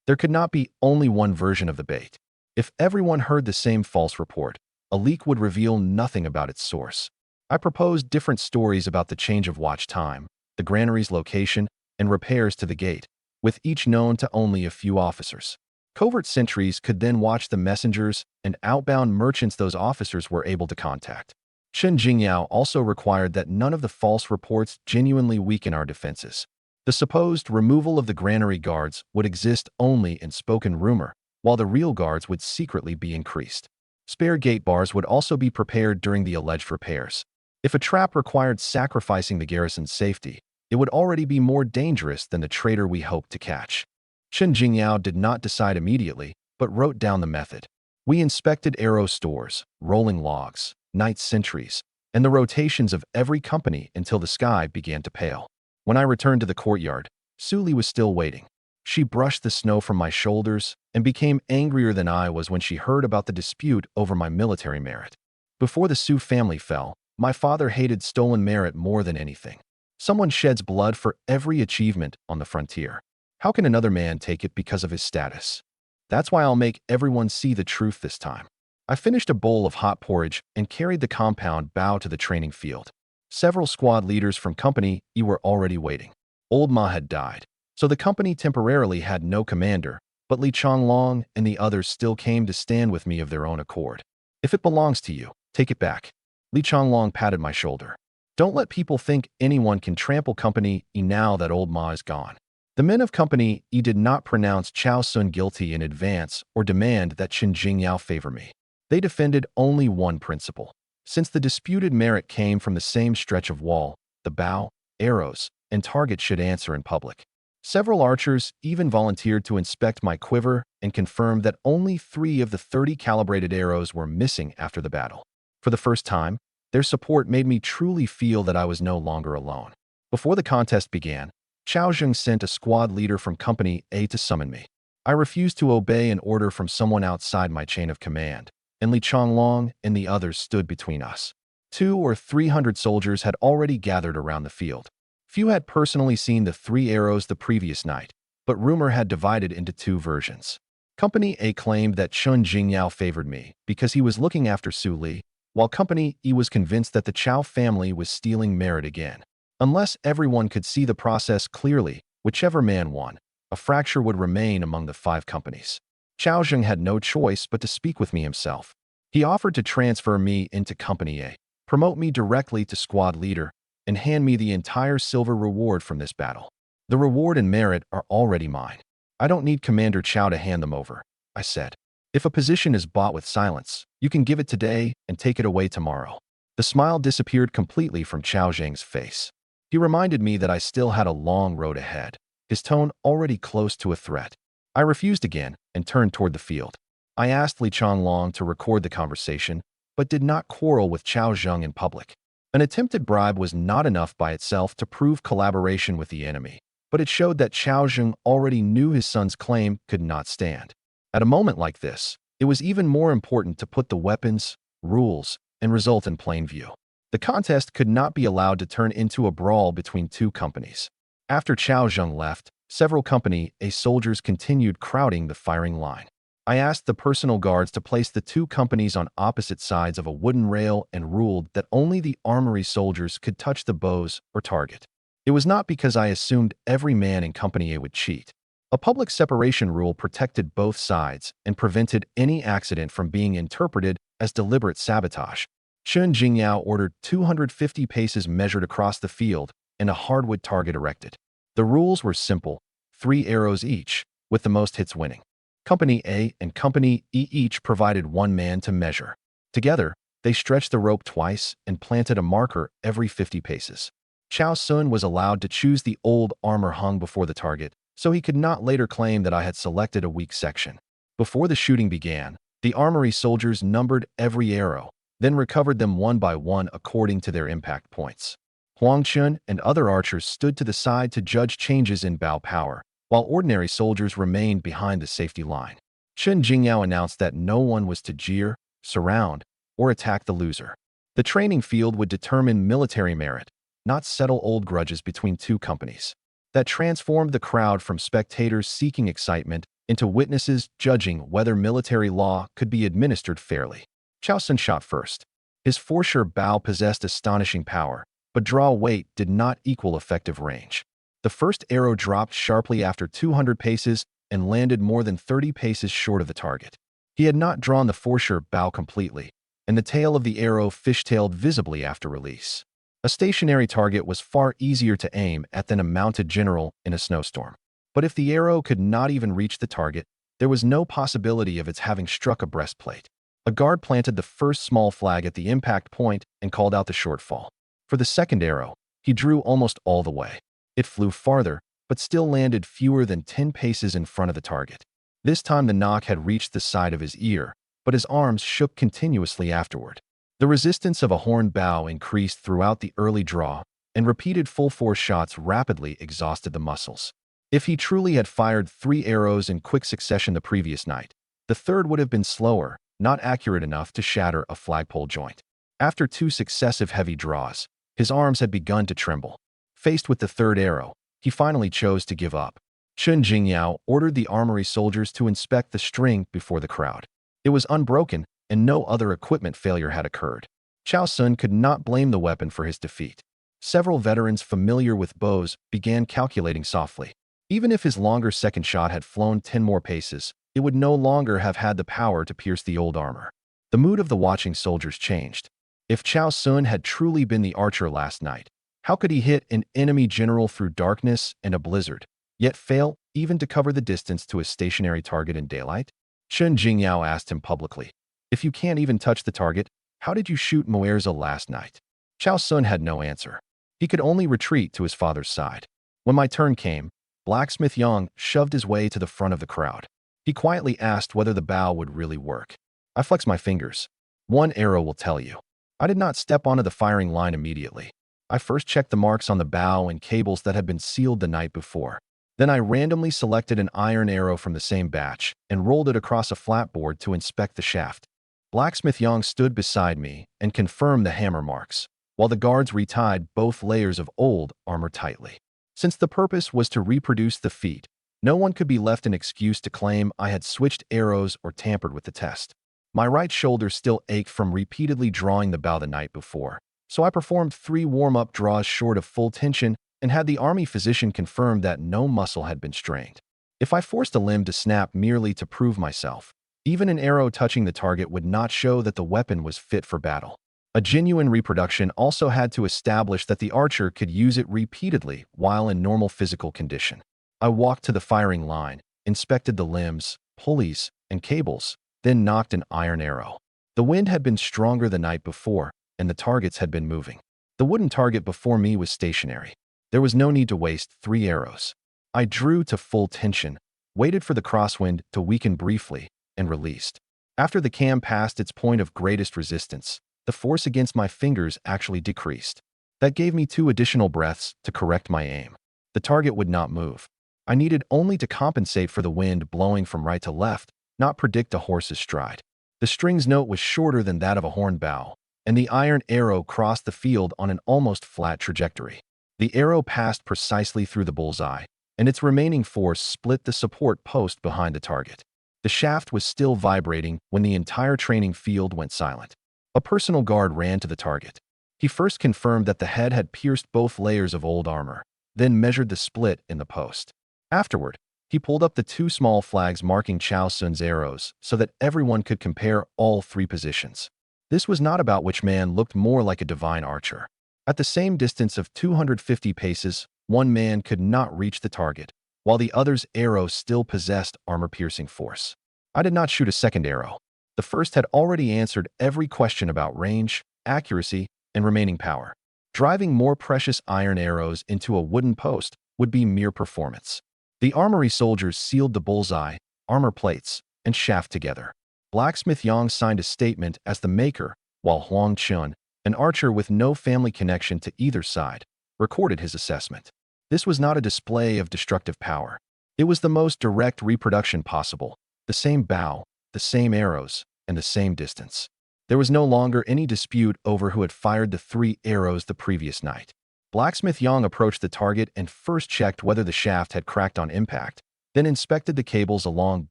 There could not be only one version of the bait. If everyone heard the same false report, a leak would reveal nothing about its source. I proposed different stories about the change of watch time, the granary's location, and repairs to the gate, with each known to only a few officers. Covert sentries could then watch the messengers and outbound merchants those officers were able to contact. Chen Jingyao also required that none of the false reports genuinely weaken our defenses. The supposed removal of the granary guards would exist only in spoken rumor, while the real guards would secretly be increased. Spare gate bars would also be prepared during the alleged repairs. If a trap required sacrificing the garrison's safety, it would already be more dangerous than the traitor we hoped to catch. Chen Jingyao did not decide immediately, but wrote down the method. We inspected arrow stores, rolling logs, night sentries, and the rotations of every company until the sky began to pale. When I returned to the courtyard, Su Li was still waiting. She brushed the snow from my shoulders and became angrier than I was when she heard about the dispute over my military merit. Before the Su family fell, my father hated stolen merit more than anything. Someone sheds blood for every achievement on the frontier. How can another man take it because of his status? That's why I'll make everyone see the truth this time. I finished a bowl of hot porridge and carried the compound bow to the training field. Several squad leaders from Company E were already waiting. Old Ma had died, so the company temporarily had no commander, but Li Changlong and the others still came to stand with me of their own accord. If it belongs to you, take it back. Li Changlong patted my shoulder. Don't let people think anyone can trample Company E now that Old Ma is gone. The men of Company E did not pronounce Chao Sun guilty in advance or demand that Chen Jingyao favor me. They defended only one principle. Since the disputed merit came from the same stretch of wall, the bow, arrows, and target should answer in public. Several archers even volunteered to inspect my quiver and confirmed that only 3 of the 30 calibrated arrows were missing after the battle. For the first time, their support made me truly feel that I was no longer alone. Before the contest began, Chao Zheng sent a squad leader from Company A to summon me. I refused to obey an order from someone outside my chain of command, and Li Changlong and the others stood between us. 200 or 300 soldiers had already gathered around the field. Few had personally seen the 3 arrows the previous night, but rumor had divided into 2 versions. Company A claimed that Chen Jingyao favored me because he was looking after Su Li, while Company E was convinced that the Chao family was stealing merit again. Unless everyone could see the process clearly, whichever man won, a fracture would remain among the 5 companies. Chao Zheng had no choice but to speak with me himself. He offered to transfer me into Company A, promote me directly to squad leader, and hand me the entire silver reward from this battle. The reward and merit are already mine. I don't need Commander Chao to hand them over, I said. If a position is bought with silence, you can give it today and take it away tomorrow. The smile disappeared completely from Chao Zheng's face. He reminded me that I still had a long road ahead, his tone already close to a threat. I refused again and turned toward the field. I asked Li Changlong to record the conversation, but did not quarrel with Chao Zheng in public. An attempted bribe was not enough by itself to prove collaboration with the enemy, but it showed that Chao Zheng already knew his son's claim could not stand. At a moment like this, it was even more important to put the weapons, rules, and result in plain view. The contest could not be allowed to turn into a brawl between two companies. After Chao Zheng left, several Company A soldiers continued crowding the firing line. I asked the personal guards to place the two companies on opposite sides of a wooden rail and ruled that only the armory soldiers could touch the bows or target. It was not because I assumed every man in Company A would cheat. A public separation rule protected both sides and prevented any accident from being interpreted as deliberate sabotage. Chun Jingyao ordered 250 paces measured across the field and a hardwood target erected. The rules were simple, 3 arrows each, with the most hits winning. Company A and Company E each provided one man to measure. Together, they stretched the rope twice and planted a marker every 50 paces. Chao Sun was allowed to choose the old armor hung before the target, so he could not later claim that I had selected a weak section. Before the shooting began, the armory soldiers numbered every arrow, then recovered them one by one according to their impact points. Huang Chun and other archers stood to the side to judge changes in bow power, while ordinary soldiers remained behind the safety line. Chun Jingyao announced that no one was to jeer, surround, or attack the loser. The training field would determine military merit, not settle old grudges between two companies. That transformed the crowd from spectators seeking excitement into witnesses judging whether military law could be administered fairly. Chao Sun shot first. His foreshore bow possessed astonishing power, but draw weight did not equal effective range. The first arrow dropped sharply after 200 paces and landed more than 30 paces short of the target. He had not drawn the foreshore bow completely, and the tail of the arrow fishtailed visibly after release. A stationary target was far easier to aim at than a mounted general in a snowstorm. But if the arrow could not even reach the target, there was no possibility of its having struck a breastplate. A guard planted the first small flag at the impact point and called out the shortfall. For the second arrow, he drew almost all the way. It flew farther, but still landed fewer than 10 paces in front of the target. This time the knock had reached the side of his ear, but his arms shook continuously afterward. The resistance of a horned bow increased throughout the early draw, and repeated full-force shots rapidly exhausted the muscles. If he truly had fired 3 arrows in quick succession the previous night, the third would have been slower, not accurate enough to shatter a flagpole joint. After 2 successive heavy draws, his arms had begun to tremble. Faced with the third arrow, he finally chose to give up. Chun Jingyao ordered the armory soldiers to inspect the string before the crowd. It was unbroken, and no other equipment failure had occurred. Chao Sun could not blame the weapon for his defeat. Several veterans familiar with bows began calculating softly. Even if his longer second shot had flown 10 more paces, it would no longer have had the power to pierce the old armor. The mood of the watching soldiers changed. If Chao Sun had truly been the archer last night, how could he hit an enemy general through darkness and a blizzard, yet fail even to cover the distance to a stationary target in daylight? Chun Jingyao asked him publicly, "If you can't even touch the target, how did you shoot Muerza last night?" Chao Sun had no answer. He could only retreat to his father's side. When my turn came, Blacksmith Yang shoved his way to the front of the crowd. He quietly asked whether the bow would really work. I flexed my fingers. "1 arrow will tell you." I did not step onto the firing line immediately. I first checked the marks on the bow and cables that had been sealed the night before. Then I randomly selected an iron arrow from the same batch and rolled it across a flat board to inspect the shaft. Blacksmith Yang stood beside me and confirmed the hammer marks, while the guards retied both layers of old armor tightly. Since the purpose was to reproduce the feat, no one could be left an excuse to claim I had switched arrows or tampered with the test. My right shoulder still ached from repeatedly drawing the bow the night before, so I performed 3 warm-up draws short of full tension and had the army physician confirm that no muscle had been strained. If I forced a limb to snap merely to prove myself, even an arrow touching the target would not show that the weapon was fit for battle. A genuine reproduction also had to establish that the archer could use it repeatedly while in normal physical condition. I walked to the firing line, inspected the limbs, pulleys, and cables, then knocked an iron arrow. The wind had been stronger the night before, and the targets had been moving. The wooden target before me was stationary. There was no need to waste 3 arrows. I drew to full tension, waited for the crosswind to weaken briefly, and released. After the cam passed its point of greatest resistance, the force against my fingers actually decreased. That gave me 2 additional breaths to correct my aim. The target would not move. I needed only to compensate for the wind blowing from right to left, not predict a horse's stride. The string's note was shorter than that of a horn bow, and the iron arrow crossed the field on an almost flat trajectory. The arrow passed precisely through the bullseye, and its remaining force split the support post behind the target. The shaft was still vibrating when the entire training field went silent. A personal guard ran to the target. He first confirmed that the head had pierced both layers of old armor, then measured the split in the post. Afterward, he pulled up the two small flags marking Chao Sun's arrows so that everyone could compare all three positions. This was not about which man looked more like a divine archer. At the same distance of 250 paces, one man could not reach the target, while the other's arrow still possessed armor-piercing force. I did not shoot a second arrow. The first had already answered every question about range, accuracy, and remaining power. Driving more precious iron arrows into a wooden post would be mere performance. The armory soldiers sealed the bullseye, armor plates, and shaft together. Blacksmith Yang signed a statement as the maker, while Huang Chun, an archer with no family connection to either side, recorded his assessment. This was not a display of destructive power. It was the most direct reproduction possible: the same bow, the same arrows, and the same distance. There was no longer any dispute over who had fired the 3 arrows the previous night. Blacksmith Yang approached the target and first checked whether the shaft had cracked on impact, then inspected the cables along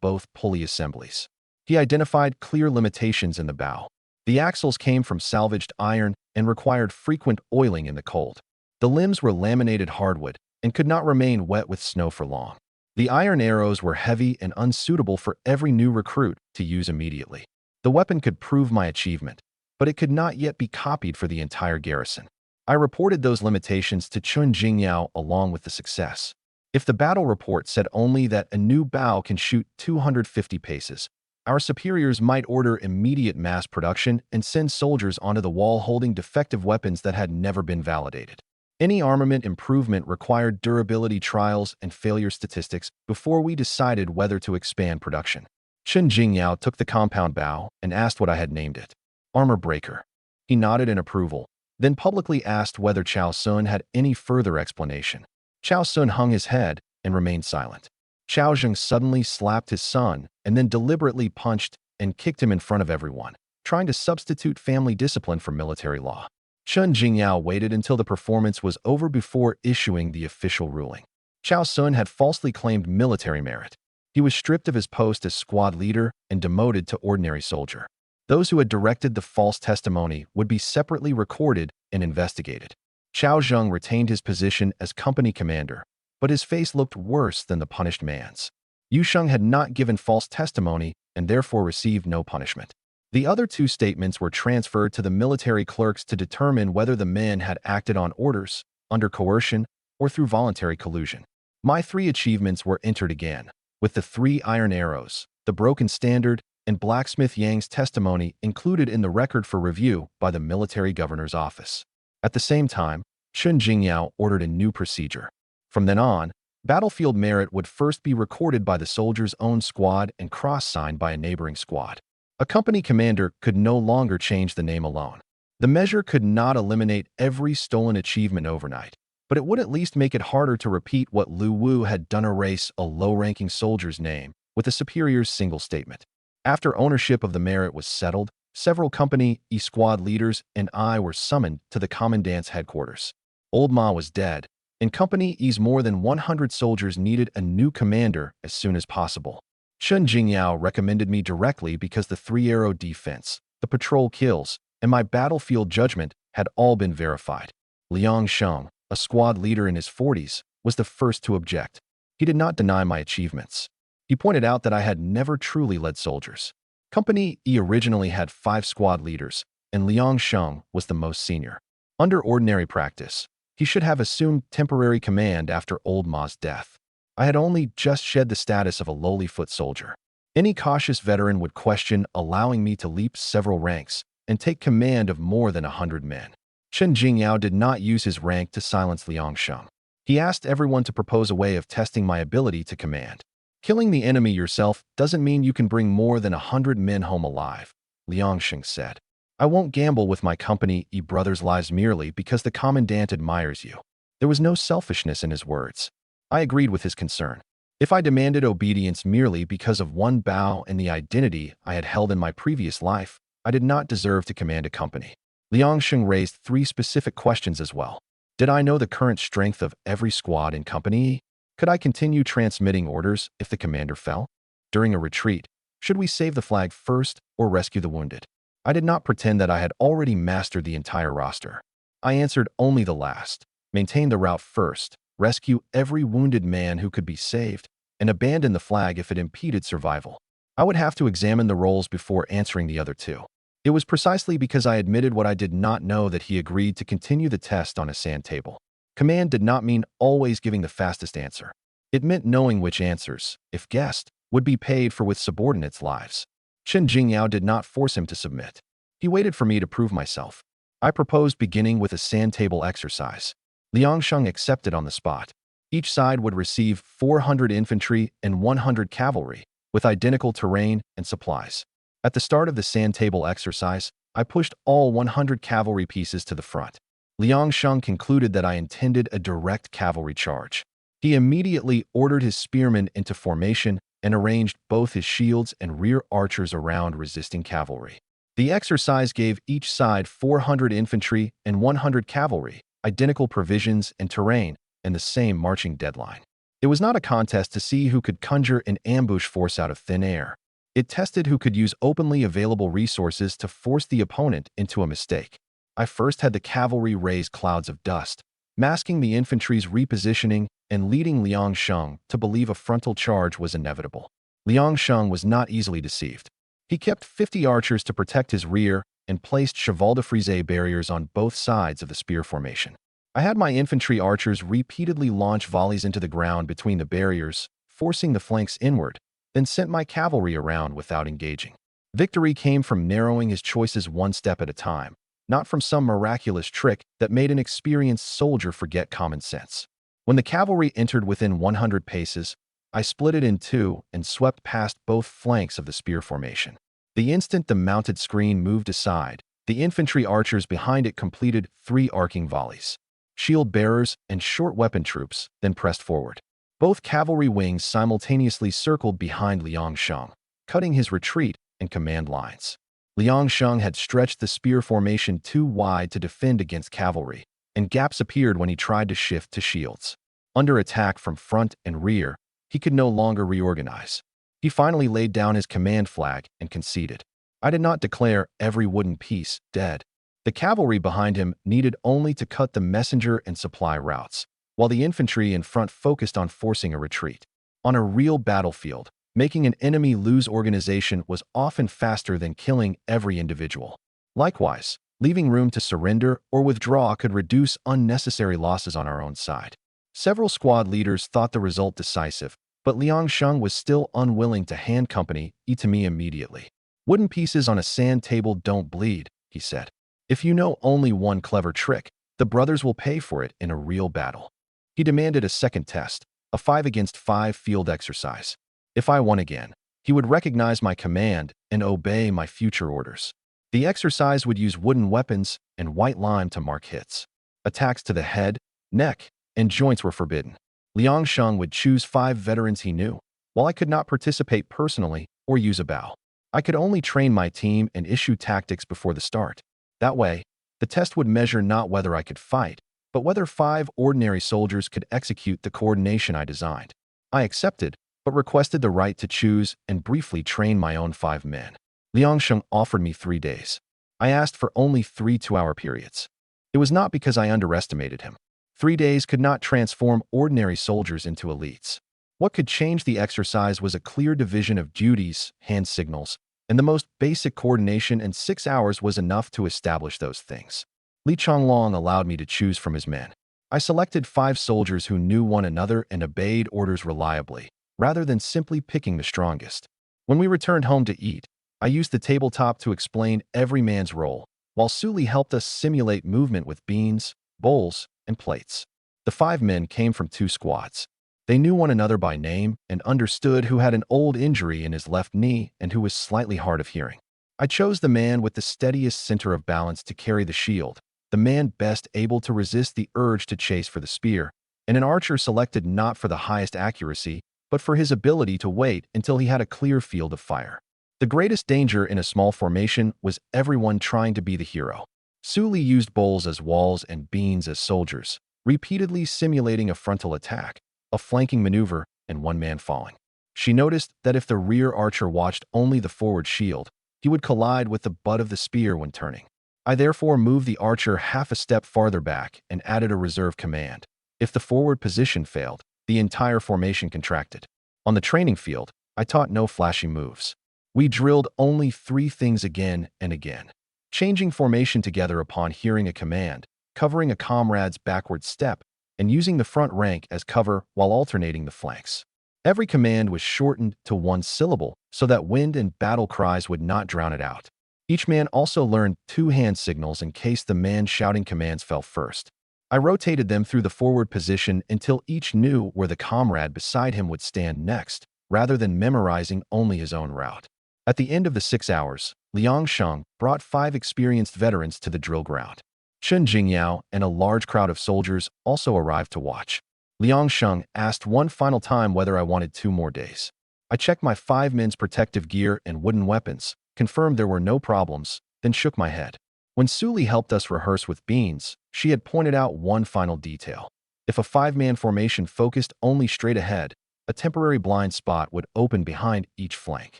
both pulley assemblies. He identified clear limitations in the bow. The axles came from salvaged iron and required frequent oiling in the cold. The limbs were laminated hardwood and could not remain wet with snow for long. The iron arrows were heavy and unsuitable for every new recruit to use immediately. The weapon could prove my achievement, but it could not yet be copied for the entire garrison. I reported those limitations to Chun Jingyao along with the success. If the battle report said only that a new bow can shoot 250 paces, our superiors might order immediate mass production and send soldiers onto the wall holding defective weapons that had never been validated. Any armament improvement required durability trials and failure statistics before we decided whether to expand production. Chun Jingyao took the compound bow and asked what I had named it. Armor Breaker. He nodded in approval, then publicly asked whether Chao Sun had any further explanation. Chao Sun hung his head and remained silent. Chao Zheng suddenly slapped his son and then deliberately punched and kicked him in front of everyone, trying to substitute family discipline for military law. Chun Jingyao waited until the performance was over before issuing the official ruling. Chao Sun had falsely claimed military merit. He was stripped of his post as squad leader and demoted to ordinary soldier. Those who had directed the false testimony would be separately recorded and investigated. Chao Zheng retained his position as company commander, but his face looked worse than the punished man's. Yu Sheng had not given false testimony and therefore received no punishment. The other 2 statements were transferred to the military clerks to determine whether the men had acted on orders, under coercion, or through voluntary collusion. My 3 achievements were entered again, with the 3 iron arrows, the broken standard, and Blacksmith Yang's testimony included in the record for review by the military governor's office. At the same time, Chun Jingyao ordered a new procedure. From then on, battlefield merit would first be recorded by the soldier's own squad and cross-signed by a neighboring squad. A company commander could no longer change the name alone. The measure could not eliminate every stolen achievement overnight, but it would at least make it harder to repeat what Lu Wu had done: erase a low-ranking soldier's name with a superior's single statement. After ownership of the merit was settled, several company squad leaders and I were summoned to the commandant's headquarters. Old Ma was dead, and Company E's more than 100 soldiers needed a new commander as soon as possible. Chun Jingyao recommended me directly because the 3-arrow defense, the patrol kills, and my battlefield judgment had all been verified. Liang Sheng, a squad leader in his 40s, was the first to object. He did not deny my achievements. He pointed out that I had never truly led soldiers. Company E originally had 5 squad leaders, and Liang Sheng was the most senior. Under ordinary practice, he should have assumed temporary command after Old Ma's death. I had only just shed the status of a lowly foot soldier. Any cautious veteran would question allowing me to leap several ranks and take command of more than 100 men. Chun Jingyao did not use his rank to silence Liang Sheng. He asked everyone to propose a way of testing my ability to command. Killing the enemy yourself doesn't mean you can bring more than 100 men home alive, Liang Sheng said. I won't gamble with my company brothers' lives merely because the commandant admires you. There was no selfishness in his words. I agreed with his concern. If I demanded obedience merely because of one bow and the identity I had held in my previous life, I did not deserve to command a company. Liangsheng raised 3 specific questions as well. Did I know the current strength of every squad in company? Could I continue transmitting orders if the commander fell? During a retreat, should we save the flag first or rescue the wounded? I did not pretend that I had already mastered the entire roster. I answered only the last. Maintain the route first, rescue every wounded man who could be saved, and abandon the flag if it impeded survival. I would have to examine the roles before answering the other 2. It was precisely because I admitted what I did not know that he agreed to continue the test on a sand table. Command did not mean always giving the fastest answer. It meant knowing which answers, if guessed, would be paid for with subordinates' lives. Chen Jingyao did not force him to submit. He waited for me to prove myself. I proposed beginning with a sand table exercise. Liangsheng accepted on the spot. Each side would receive 400 infantry and 100 cavalry, with identical terrain and supplies. At the start of the sand table exercise, I pushed all 100 cavalry pieces to the front. Liangsheng concluded that I intended a direct cavalry charge. He immediately ordered his spearmen into formation and arranged both his shields and rear archers around resisting cavalry. The exercise gave each side 400 infantry and 100 cavalry, identical provisions and terrain, and the same marching deadline. It was not a contest to see who could conjure an ambush force out of thin air. It tested who could use openly available resources to force the opponent into a mistake. I first had the cavalry raise clouds of dust, masking the infantry's repositioning and leading Liangsheng to believe a frontal charge was inevitable. Liangsheng was not easily deceived. He kept 50 archers to protect his rear and placed cheval de frise barriers on both sides of the spear formation. I had my infantry archers repeatedly launch volleys into the ground between the barriers, forcing the flanks inward, then sent my cavalry around without engaging. Victory came from narrowing his choices one step at a time, not from some miraculous trick that made an experienced soldier forget common sense. When the cavalry entered within 100 paces, I split it in 2 and swept past both flanks of the spear formation. The instant the mounted screen moved aside, the infantry archers behind it completed 3 arcing volleys. Shield bearers and short weapon troops then pressed forward. Both cavalry wings simultaneously circled behind Liangsheng, cutting his retreat and command lines. Liangsheng had stretched the spear formation too wide to defend against cavalry, and gaps appeared when he tried to shift to shields. Under attack from front and rear, he could no longer reorganize. He finally laid down his command flag and conceded. I did not declare every wooden piece dead. The cavalry behind him needed only to cut the messenger and supply routes, while the infantry in front focused on forcing a retreat. On a real battlefield, making an enemy lose organization was often faster than killing every individual. Likewise, leaving room to surrender or withdraw could reduce unnecessary losses on our own side. Several squad leaders thought the result decisive, but Liangsheng was still unwilling to hand company to me immediately. Wooden pieces on a sand table don't bleed, he said. If you know only one clever trick, the brothers will pay for it in a real battle. He demanded a second test, a 5 against 5 field exercise. If I won again, he would recognize my command and obey my future orders. The exercise would use wooden weapons and white lime to mark hits. Attacks to the head, neck, and joints were forbidden. Liangsheng would choose 5 veterans he knew, while I could not participate personally or use a bow. I could only train my team and issue tactics before the start. That way, the test would measure not whether I could fight, but whether 5 ordinary soldiers could execute the coordination I designed. I accepted, but requested the right to choose and briefly train my own 5 men. Liangsheng offered me 3 days. I asked for only 3 2-hour periods. It was not because I underestimated him. 3 days could not transform ordinary soldiers into elites. What could change the exercise was a clear division of duties, hand signals, and the most basic coordination, and 6 hours was enough to establish those things. Li Changlong allowed me to choose from his men. I selected 5 soldiers who knew one another and obeyed orders reliably, rather than simply picking the strongest. When we returned home to eat, I used the tabletop to explain every man's role, while Suli helped us simulate movement with beans, bowls, and plates. The 5 men came from 2 squads. They knew one another by name and understood who had an old injury in his left knee and who was slightly hard of hearing. I chose the man with the steadiest center of balance to carry the shield, the man best able to resist the urge to chase for the spear, and an archer selected not for the highest accuracy, but for his ability to wait until he had a clear field of fire. The greatest danger in a small formation was everyone trying to be the hero. Suli used bowls as walls and beans as soldiers, repeatedly simulating a frontal attack, a flanking maneuver, and one man falling. She noticed that if the rear archer watched only the forward shield, he would collide with the butt of the spear when turning. I therefore moved the archer half a step farther back and added a reserve command. If the forward position failed, the entire formation contracted. On the training field, I taught no flashy moves. We drilled only 3 things again and again. Changing formation together upon hearing a command, covering a comrade's backward step, and using the front rank as cover while alternating the flanks. Every command was shortened to 1 syllable so that wind and battle cries would not drown it out. Each man also learned 2 hand signals in case the man shouting commands fell first. I rotated them through the forward position until each knew where the comrade beside him would stand next, rather than memorizing only his own route. At the end of the 6 hours, Liang Sheng brought 5 experienced veterans to the drill ground. Chen Jingyao and a large crowd of soldiers also arrived to watch. Liang Sheng asked one final time whether I wanted 2 more days. I checked my 5 men's protective gear and wooden weapons, confirmed there were no problems, then shook my head. When Suli helped us rehearse with beans, she had pointed out one final detail. If a 5-man formation focused only straight ahead, a temporary blind spot would open behind each flank.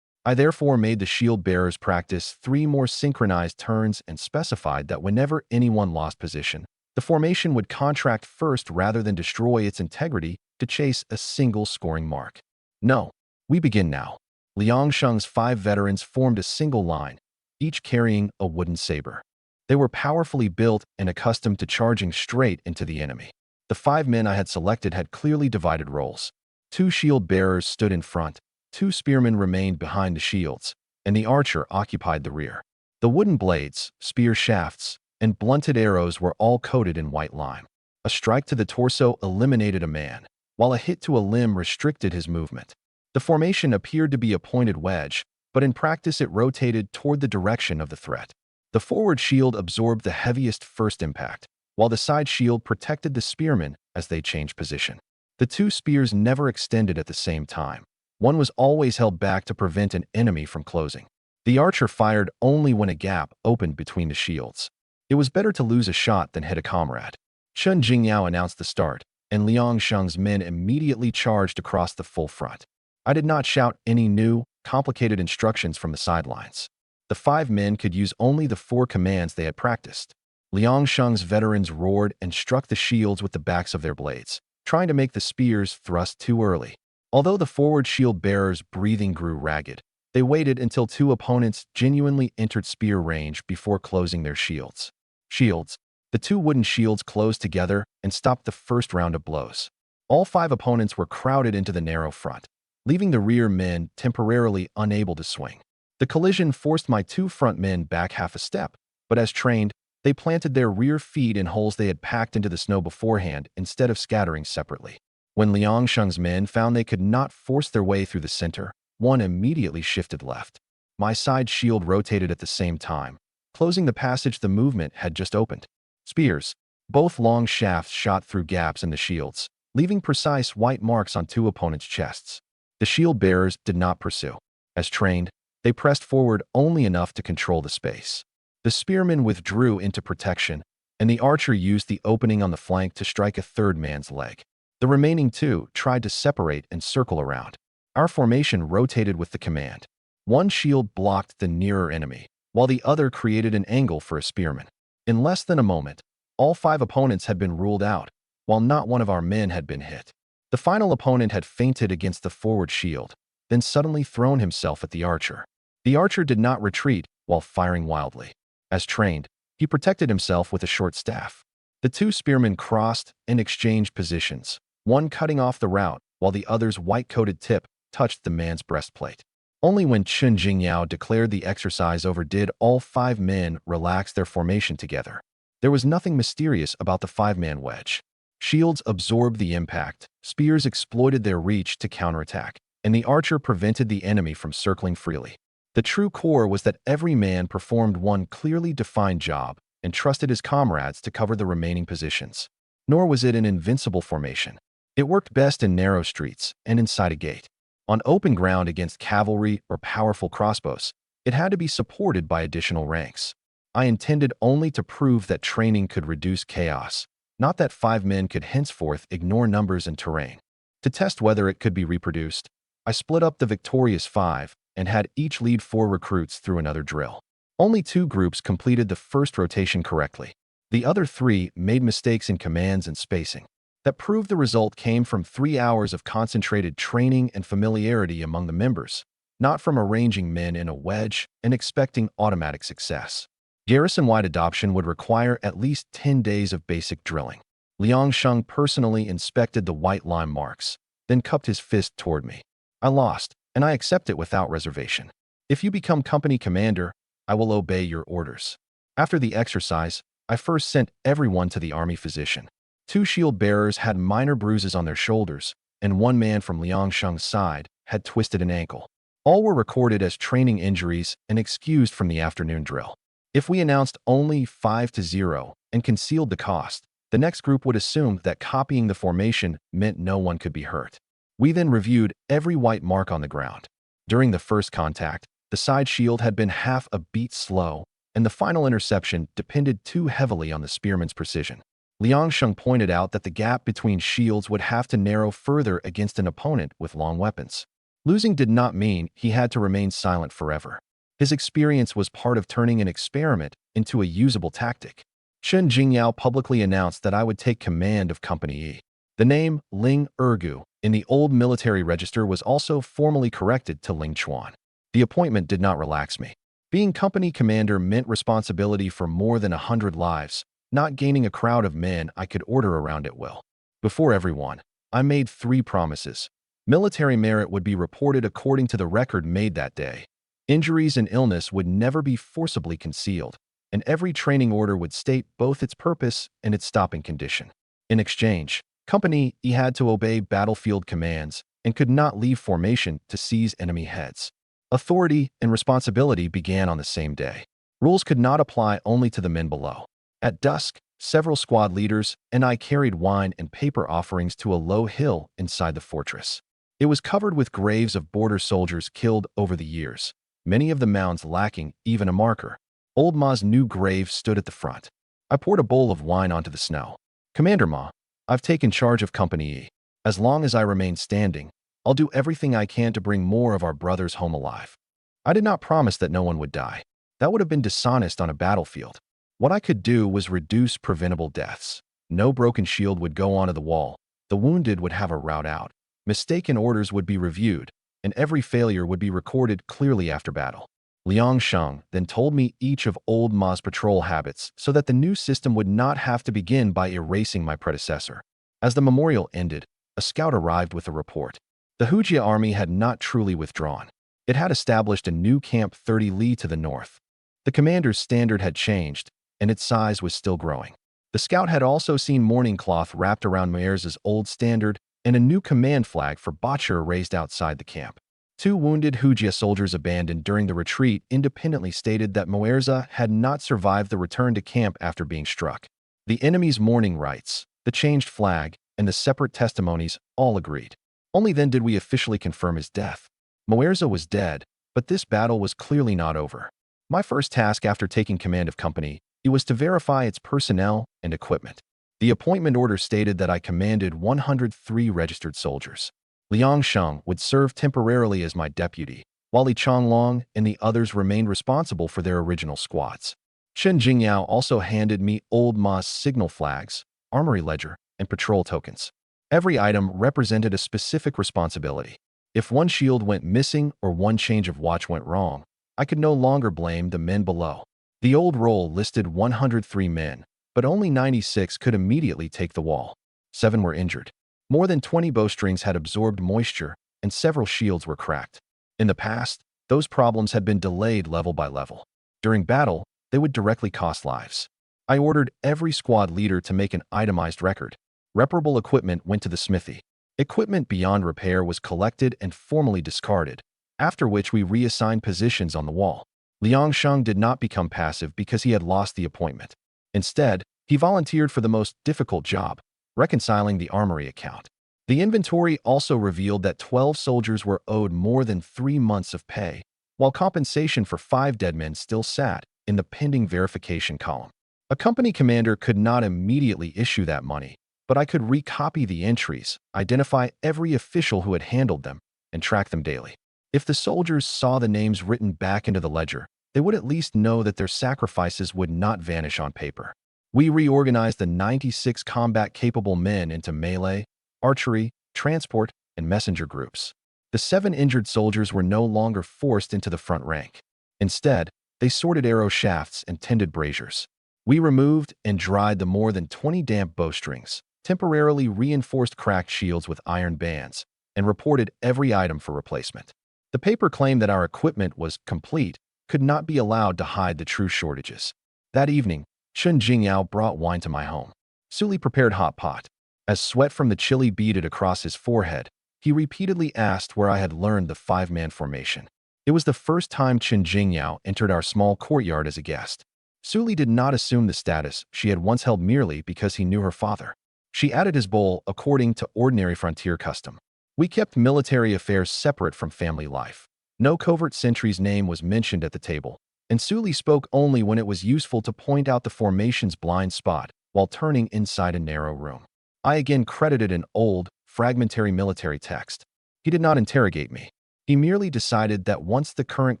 I therefore made the shield bearers practice 3 more synchronized turns and specified that whenever anyone lost position, the formation would contract first rather than destroy its integrity to chase a single scoring mark. No, we begin now. Liang Sheng's 5 veterans formed a single line, each carrying a wooden saber. They were powerfully built and accustomed to charging straight into the enemy. The 5 men I had selected had clearly divided roles. 2 shield bearers stood in front, 2 spearmen remained behind the shields, and the archer occupied the rear. The wooden blades, spear shafts, and blunted arrows were all coated in white lime. A strike to the torso eliminated a man, while a hit to a limb restricted his movement. The formation appeared to be a pointed wedge, but in practice it rotated toward the direction of the threat. The forward shield absorbed the heaviest first impact, while the side shield protected the spearmen as they changed position. The 2 spears never extended at the same time. One was always held back to prevent an enemy from closing. The archer fired only when a gap opened between the shields. It was better to lose a shot than hit a comrade. Chen Jingyao announced the start, and Liang Sheng's men immediately charged across the full front. I did not shout any new, complicated instructions from the sidelines. The 5 men could use only the 4 commands they had practiced. Liang Sheng's veterans roared and struck the shields with the backs of their blades, trying to make the spears thrust too early. Although the forward shield bearers' breathing grew ragged, they waited until 2 opponents genuinely entered spear range before closing their shields. The 2 wooden shields closed together and stopped the first round of blows. All 5 opponents were crowded into the narrow front, leaving the rear men temporarily unable to swing. The collision forced my 2 front men back half a step, but as trained, they planted their rear feet in holes they had packed into the snow beforehand instead of scattering separately. When Liang Sheng's men found they could not force their way through the center, one immediately shifted left. My side shield rotated at the same time, closing the passage the movement had just opened. Spears, both long shafts shot through gaps in the shields, leaving precise white marks on 2 opponents' chests. The shield bearers did not pursue. As trained, they pressed forward only enough to control the space. The spearmen withdrew into protection, and the archer used the opening on the flank to strike a 3rd man's leg. The remaining 2 tried to separate and circle around. Our formation rotated with the command. One shield blocked the nearer enemy, while the other created an angle for a spearman. In less than a moment, all 5 opponents had been ruled out, while not one of our men had been hit. The final opponent had feinted against the forward shield, then suddenly thrown himself at the archer. The archer did not retreat while firing wildly. As trained, he protected himself with a short staff. The 2 spearmen crossed and exchanged positions, one cutting off the route while the other's white-coated tip touched the man's breastplate. Only when Chen Jingyao declared the exercise over did all 5 men relax their formation together. There was nothing mysterious about the 5-man wedge. Shields absorbed the impact, spears exploited their reach to counterattack, and the archer prevented the enemy from circling freely. The true core was that every man performed one clearly defined job and trusted his comrades to cover the remaining positions. Nor was it an invincible formation. It worked best in narrow streets and inside a gate. On open ground against cavalry or powerful crossbows, it had to be supported by additional ranks. I intended only to prove that training could reduce chaos, not that 5 men could henceforth ignore numbers and terrain. To test whether it could be reproduced, I split up the victorious 5 and had each lead 4 recruits through another drill. Only 2 groups completed the first rotation correctly. The other 3 made mistakes in commands and spacing. That proved the result came from 3 hours of concentrated training and familiarity among the members, not from arranging men in a wedge and expecting automatic success. Garrison-wide adoption would require at least 10 days of basic drilling. Liang Sheng personally inspected the white line marks, then cupped his fist toward me. I lost, and I accept it without reservation. If you become company commander, I will obey your orders. After the exercise, I first sent everyone to the army physician. 2 shield bearers had minor bruises on their shoulders, and 1 man from Liang Sheng's side had twisted an ankle. All were recorded as training injuries and excused from the afternoon drill. If we announced only 5-0 and concealed the cost, the next group would assume that copying the formation meant no one could be hurt. We then reviewed every white mark on the ground. During the first contact, the side shield had been half a beat slow, and the final interception depended too heavily on the spearman's precision. Liang Sheng pointed out that the gap between shields would have to narrow further against an opponent with long weapons. Losing did not mean he had to remain silent forever. His experience was part of turning an experiment into a usable tactic. Chen Jingyao publicly announced that I would take command of Company E. The name Ling Ergu in the old military register was also formally corrected to Ling Chuan. The appointment did not relax me. Being company commander meant responsibility for more than 100 lives, not gaining a crowd of men I could order around at will. Before everyone, I made 3 promises. Military merit would be reported according to the record made that day. Injuries and illness would never be forcibly concealed, and every training order would state both its purpose and its stopping condition. In exchange, Company E had to obey battlefield commands and could not leave formation to seize enemy heads. Authority and responsibility began on the same day. Rules could not apply only to the men below. At dusk, several squad leaders and I carried wine and paper offerings to a low hill inside the fortress. It was covered with graves of border soldiers killed over the years, many of the mounds lacking even a marker. Old Ma's new grave stood at the front. I poured a bowl of wine onto the snow. Commander Ma, I've taken charge of Company E. As long as I remain standing, I'll do everything I can to bring more of our brothers home alive. I did not promise that no one would die. That would have been dishonest on a battlefield. What I could do was reduce preventable deaths. No broken shield would go onto the wall. The wounded would have a route out. Mistaken orders would be reviewed, and every failure would be recorded clearly after battle. Liang Sheng then told me each of Old Ma's patrol habits so that the new system would not have to begin by erasing my predecessor. As the memorial ended, a scout arrived with a report. The Hujia army had not truly withdrawn. It had established a new camp 30 li to the north. The commander's standard had changed, and its size was still growing. The scout had also seen mourning cloth wrapped around Moerza's old standard and a new command flag for Bachar raised outside the camp. 2 wounded Hujia soldiers abandoned during the retreat independently stated that Moerza had not survived the return to camp after being struck. The enemy's mourning rites, the changed flag, and the separate testimonies all agreed. Only then did we officially confirm his death. Moerza was dead, but this battle was clearly not over. My first task after taking command of Company E was to verify its personnel and equipment. The appointment order stated that I commanded 103 registered soldiers. Liang Sheng would serve temporarily as my deputy, while Li Changlong and the others remained responsible for their original squads. Chen Jingyao also handed me Old Ma's signal flags, armory ledger, and patrol tokens. Every item represented a specific responsibility. If one shield went missing or one change of watch went wrong, I could no longer blame the men below. The old roll listed 103 men, but only 96 could immediately take the wall. 7 were injured. More than 20 bowstrings had absorbed moisture, and several shields were cracked. In the past, those problems had been delayed level by level. During battle, they would directly cost lives. I ordered every squad leader to make an itemized record. Reparable equipment went to the smithy. Equipment beyond repair was collected and formally discarded, after which we reassigned positions on the wall. Liang Sheng did not become passive because he had lost the appointment. Instead, he volunteered for the most difficult job, reconciling the armory account. The inventory also revealed that 12 soldiers were owed more than 3 months of pay, while compensation for 5 dead men still sat, in the pending verification column. A company commander could not immediately issue that money, but I could recopy the entries, identify every official who had handled them, and track them daily. If the soldiers saw the names written back into the ledger, they would at least know that their sacrifices would not vanish on paper. We reorganized the 96 combat-capable men into melee, archery, transport, and messenger groups. The 7 injured soldiers were no longer forced into the front rank. Instead, they sorted arrow shafts and tended braziers. We removed and dried the more than 20 damp bowstrings, temporarily reinforced cracked shields with iron bands, and reported every item for replacement. The paper claim that our equipment was complete could not be allowed to hide the true shortages. That evening, Chen Jingyao brought wine to my home. Suli prepared hot pot. As sweat from the chili beaded across his forehead, he repeatedly asked where I had learned the 5-man formation. It was the first time Chen Jingyao entered our small courtyard as a guest. Suli did not assume the status she had once held merely because he knew her father. She added his bowl according to ordinary frontier custom. We kept military affairs separate from family life. No covert sentry's name was mentioned at the table, and Suli spoke only when it was useful to point out the formation's blind spot while turning inside a narrow room. I again credited an old, fragmentary military text. He did not interrogate me. He merely decided that once the current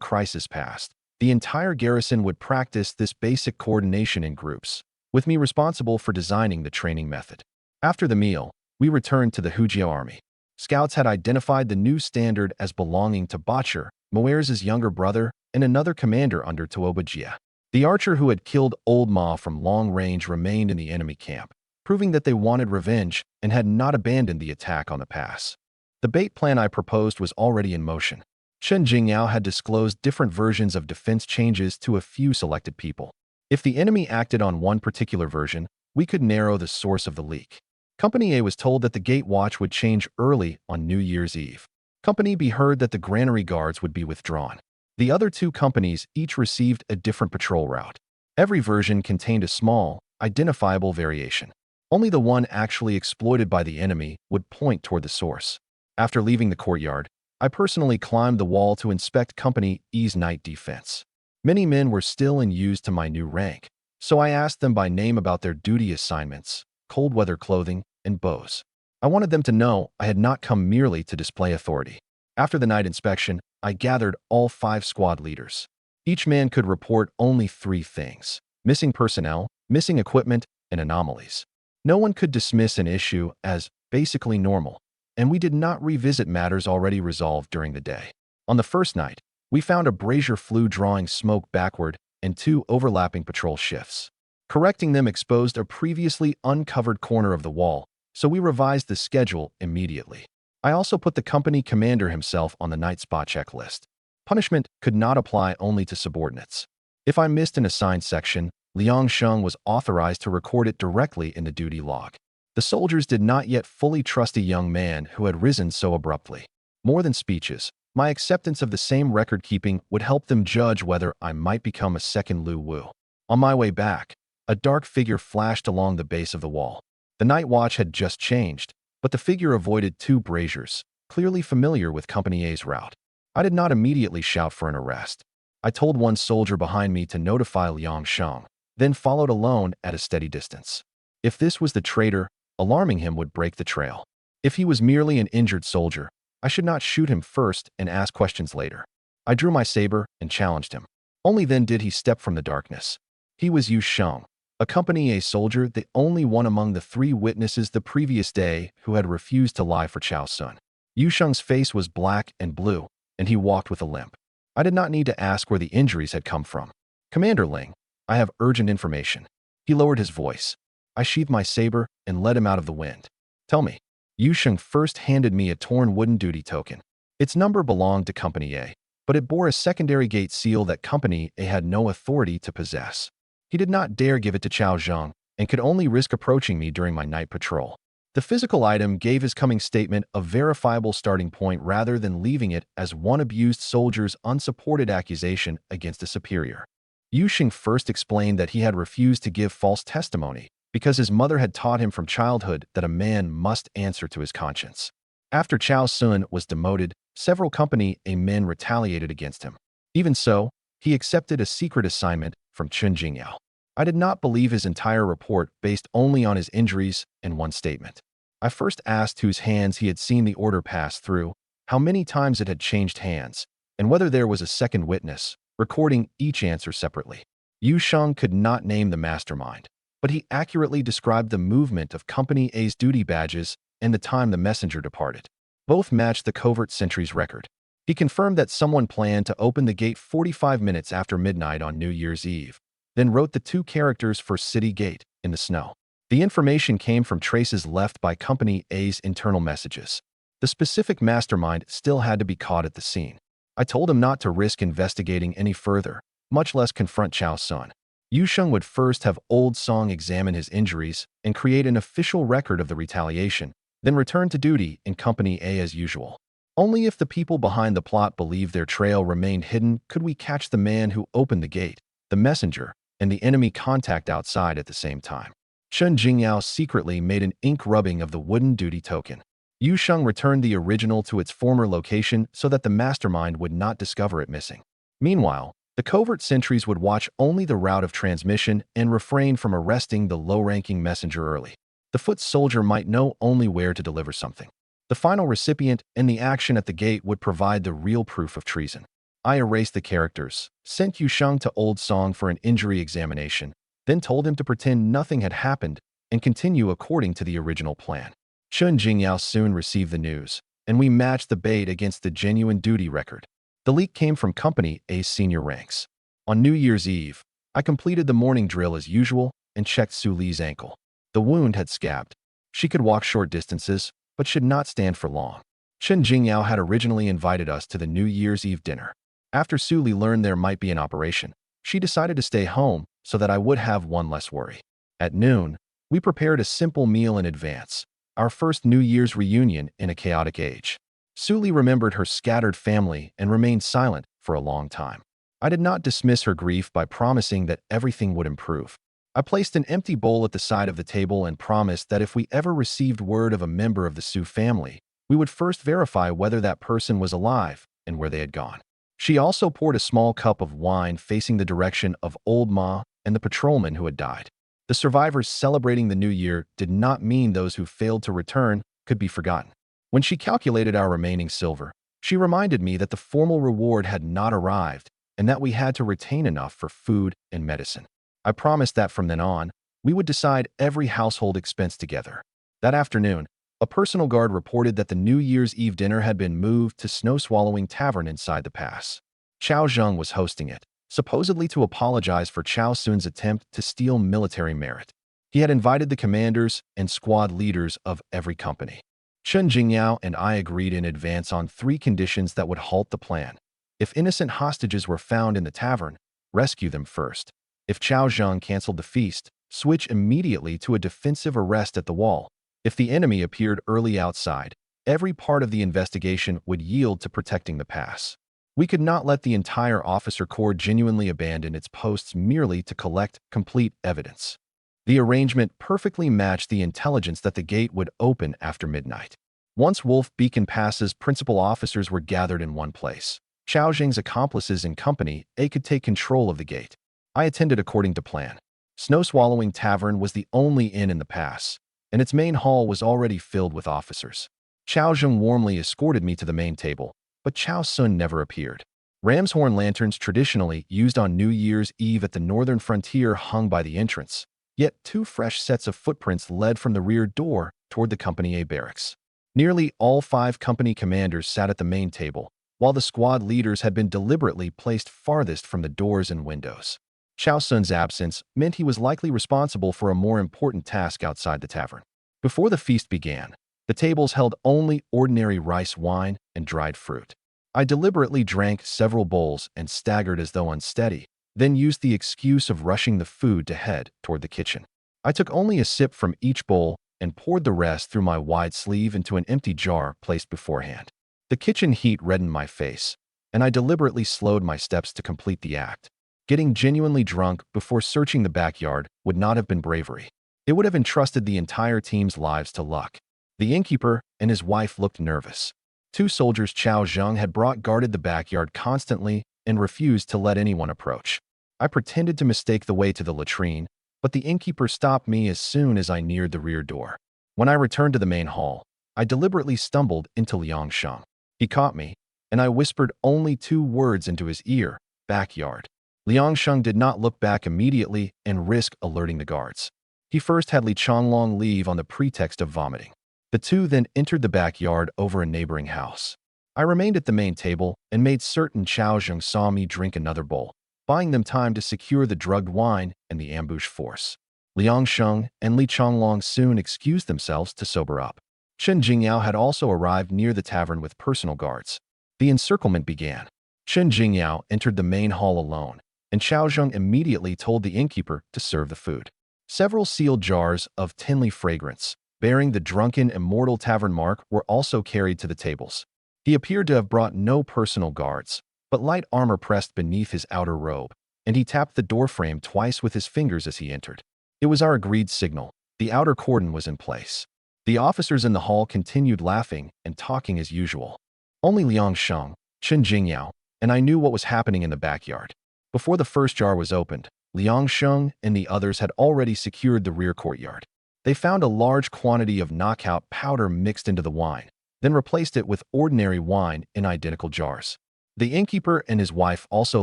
crisis passed, the entire garrison would practice this basic coordination in groups, with me responsible for designing the training method. After the meal, we returned to the Hujiao army. Scouts had identified the new standard as belonging to Bachar, Moer's younger brother, and another commander under Tuobajia. The archer who had killed Old Ma from long range remained in the enemy camp, proving that they wanted revenge and had not abandoned the attack on the pass. The bait plan I proposed was already in motion. Chen Jingyao had disclosed different versions of defense changes to a few selected people. If the enemy acted on one particular version, we could narrow the source of the leak. Company A was told that the gate watch would change early on New Year's Eve. Company B heard that the granary guards would be withdrawn. The other 2 companies each received a different patrol route. Every version contained a small, identifiable variation. Only the one actually exploited by the enemy would point toward the source. After leaving the courtyard, I personally climbed the wall to inspect Company E's night defense. Many men were still in use to my new rank, so I asked them by name about their duty assignments, cold weather clothing, and bows. I wanted them to know I had not come merely to display authority. After the night inspection, I gathered all 5 squad leaders. Each man could report only 3 things: missing personnel, missing equipment, and anomalies. No one could dismiss an issue as basically normal, and we did not revisit matters already resolved during the day. On the first night, we found a brazier flue drawing smoke backward and 2 overlapping patrol shifts. Correcting them exposed a previously uncovered corner of the wall, so we revised the schedule immediately. I also put the company commander himself on the night spot checklist. Punishment could not apply only to subordinates. If I missed an assigned section, Liang Sheng was authorized to record it directly in the duty log. The soldiers did not yet fully trust a young man who had risen so abruptly. More than speeches, my acceptance of the same record-keeping would help them judge whether I might become a second Lu Wu. On my way back, a dark figure flashed along the base of the wall. The night watch had just changed, but the figure avoided 2 braziers, clearly familiar with Company A's route. I did not immediately shout for an arrest. I told one soldier behind me to notify Liang Sheng, then followed alone at a steady distance. If this was the traitor, alarming him would break the trail. If he was merely an injured soldier, I should not shoot him first and ask questions later. I drew my saber and challenged him. Only then did he step from the darkness. He was Yu Sheng, a Company A soldier, the only one among the 3 witnesses the previous day who had refused to lie for Chao Sun. Yu Sheng's face was black and blue, and he walked with a limp. I did not need to ask where the injuries had come from. Commander Ling, I have urgent information. He lowered his voice. I sheathed my saber and led him out of the wind. Tell me. Yu Sheng first handed me a torn wooden duty token. Its number belonged to Company A, but it bore a secondary gate seal that Company A had no authority to possess. He did not dare give it to Chao Zhang and could only risk approaching me during my night patrol. The physical item gave his coming statement a verifiable starting point rather than leaving it as one abused soldier's unsupported accusation against a superior. Yu Sheng first explained that he had refused to give false testimony because his mother had taught him from childhood that a man must answer to his conscience. After Chao Sun was demoted, several Company A men retaliated against him. Even so, he accepted a secret assignment from Chun Jingyao. I did not believe his entire report based only on his injuries and one statement. I first asked whose hands he had seen the order pass through, how many times it had changed hands, and whether there was a second witness, recording each answer separately. Yu Sheng could not name the mastermind, but he accurately described the movement of Company A's duty badges and the time the messenger departed. Both matched the covert sentry's record. He confirmed that someone planned to open the gate 45 minutes after midnight on New Year's Eve, then wrote the 2 characters for City Gate in the snow. The information came from traces left by Company A's internal messages. The specific mastermind still had to be caught at the scene. I told him not to risk investigating any further, much less confront Chao Sun. Yu Sheng would first have Old Song examine his injuries and create an official record of the retaliation, then return to duty in Company A as usual. Only if the people behind the plot believed their trail remained hidden could we catch the man who opened the gate, the messenger, and the enemy contact outside at the same time. Chun Jingyao secretly made an ink rubbing of the wooden duty token. Yu Sheng returned the original to its former location so that the mastermind would not discover it missing. Meanwhile, the covert sentries would watch only the route of transmission and refrain from arresting the low-ranking messenger early. The foot soldier might know only where to deliver something. The final recipient and the action at the gate would provide the real proof of treason. I erased the characters, sent Yu Sheng to Old Song for an injury examination, then told him to pretend nothing had happened and continue according to the original plan. Chun Jingyao soon received the news, and we matched the bait against the genuine duty record. The leak came from Company A's senior ranks. On New Year's Eve, I completed the morning drill as usual and checked Su Li's ankle. The wound had scabbed. She could walk short distances, but should not stand for long. Chun Jingyao had originally invited us to the New Year's Eve dinner. After Su Li learned there might be an operation, she decided to stay home so that I would have one less worry. At noon, we prepared a simple meal in advance, our first New Year's reunion in a chaotic age. Su Li remembered her scattered family and remained silent for a long time. I did not dismiss her grief by promising that everything would improve. I placed an empty bowl at the side of the table and promised that if we ever received word of a member of the Su family, we would first verify whether that person was alive and where they had gone. She also poured a small cup of wine facing the direction of Old Ma and the patrolman who had died. The survivors celebrating the new year did not mean those who failed to return could be forgotten. When she calculated our remaining silver, she reminded me that the formal reward had not arrived and that we had to retain enough for food and medicine. I promised that from then on, we would decide every household expense together. That afternoon, a personal guard reported that the New Year's Eve dinner had been moved to Snow Swallowing Tavern inside the pass. Chao Zheng was hosting it, supposedly to apologize for Chao Sun's attempt to steal military merit. He had invited the commanders and squad leaders of every company. Chun Jingyao and I agreed in advance on 3 conditions that would halt the plan. If innocent hostages were found in the tavern, rescue them first. If Chao Zheng canceled the feast, switch immediately to a defensive arrest at the wall. If the enemy appeared early outside, every part of the investigation would yield to protecting the pass. We could not let the entire officer corps genuinely abandon its posts merely to collect complete evidence. The arrangement perfectly matched the intelligence that the gate would open after midnight. Once Wolf Beacon Pass's principal officers were gathered in one place, Chao Zheng's accomplices in Company A could take control of the gate. I attended according to plan. Snow Swallowing Tavern was the only inn in the pass, and its main hall was already filled with officers. Chao Zheng warmly escorted me to the main table, but Chao Sun never appeared. Ram's horn lanterns traditionally used on New Year's Eve at the northern frontier hung by the entrance, yet 2 fresh sets of footprints led from the rear door toward the Company A barracks. Nearly all 5 company commanders sat at the main table, while the squad leaders had been deliberately placed farthest from the doors and windows. Chao Sun's absence meant he was likely responsible for a more important task outside the tavern. Before the feast began, the tables held only ordinary rice wine and dried fruit. I deliberately drank several bowls and staggered as though unsteady, then used the excuse of rushing the food to head toward the kitchen. I took only a sip from each bowl and poured the rest through my wide sleeve into an empty jar placed beforehand. The kitchen heat reddened my face, and I deliberately slowed my steps to complete the act. Getting genuinely drunk before searching the backyard would not have been bravery. It would have entrusted the entire team's lives to luck. The innkeeper and his wife looked nervous. 2 soldiers Chao Zheng had brought guarded the backyard constantly and refused to let anyone approach. I pretended to mistake the way to the latrine, but the innkeeper stopped me as soon as I neared the rear door. When I returned to the main hall, I deliberately stumbled into Liang Sheng. He caught me, and I whispered only 2 words into his ear, "Backyard." Liang Sheng did not look back immediately and risk alerting the guards. He first had Li Changlong leave on the pretext of vomiting. The two then entered the backyard over a neighboring house. I remained at the main table and made certain Chao Zheng saw me drink another bowl, buying them time to secure the drugged wine and the ambush force. Liang Sheng and Li Changlong soon excused themselves to sober up. Chen Jingyao had also arrived near the tavern with personal guards. The encirclement began. Chen Jingyao entered the main hall alone, and Chao Zheng immediately told the innkeeper to serve the food. Several sealed jars of tinly fragrance, bearing the drunken immortal tavern mark, were also carried to the tables. He appeared to have brought no personal guards, but light armor pressed beneath his outer robe, and he tapped the doorframe twice with his fingers as he entered. It was our agreed signal. The outer cordon was in place. The officers in the hall continued laughing and talking as usual. Only Liang Sheng, Chen Jingyao, and I knew what was happening in the backyard. Before the first jar was opened, Liang Sheng and the others had already secured the rear courtyard. They found a large quantity of knockout powder mixed into the wine, then replaced it with ordinary wine in identical jars. The innkeeper and his wife also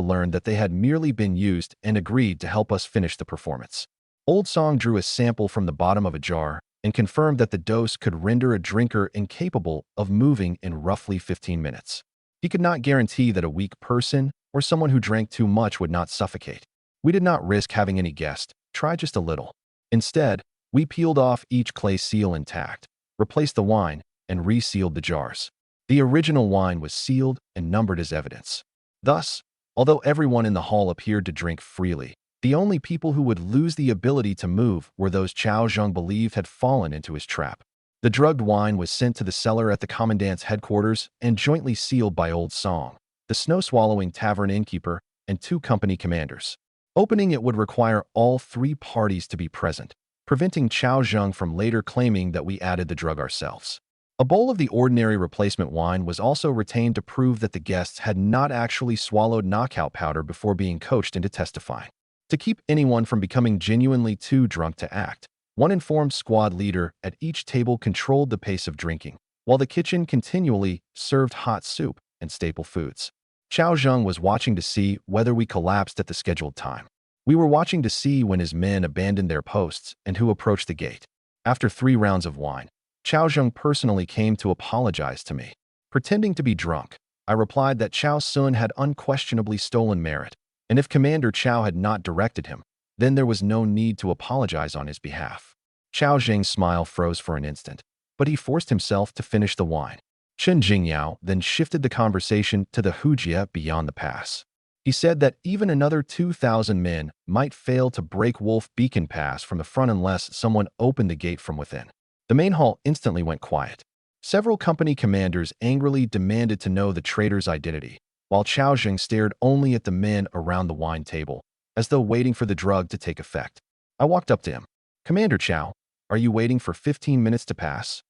learned that they had merely been used and agreed to help us finish the performance. Old Song drew a sample from the bottom of a jar and confirmed that the dose could render a drinker incapable of moving in roughly 15 minutes. He could not guarantee that a weak person or someone who drank too much would not suffocate. We did not risk having any guest try just a little. Instead, we peeled off each clay seal intact, replaced the wine, and resealed the jars. The original wine was sealed and numbered as evidence. Thus, although everyone in the hall appeared to drink freely, the only people who would lose the ability to move were those Chao Zheng believed had fallen into his trap. The drugged wine was sent to the cellar at the commandant's headquarters and jointly sealed by Old Song, the snow-swallowing tavern innkeeper, and 2 company commanders. Opening it would require all 3 parties to be present, preventing Chao Zheng from later claiming that we added the drug ourselves. A bowl of the ordinary replacement wine was also retained to prove that the guests had not actually swallowed knockout powder before being coached into testifying. To keep anyone from becoming genuinely too drunk to act, one informed squad leader at each table controlled the pace of drinking, while the kitchen continually served hot soup and staple foods. Chao Zheng was watching to see whether we collapsed at the scheduled time. We were watching to see when his men abandoned their posts and who approached the gate. After 3 rounds of wine, Chao Zheng personally came to apologize to me. Pretending to be drunk, I replied that Chao Sun had unquestionably stolen merit, and if Commander Chao had not directed him, then there was no need to apologize on his behalf. Chao Zheng's smile froze for an instant, but he forced himself to finish the wine. Chen Jingyao then shifted the conversation to the Hujia beyond the pass. He said that even another 2,000 men might fail to break Wolf Beacon Pass from the front unless someone opened the gate from within. The main hall instantly went quiet. Several company commanders angrily demanded to know the traitor's identity, while Chao Zheng stared only at the men around the wine table, as though waiting for the drug to take effect. I walked up to him. "Commander Chao, are you waiting for 15 minutes to pass?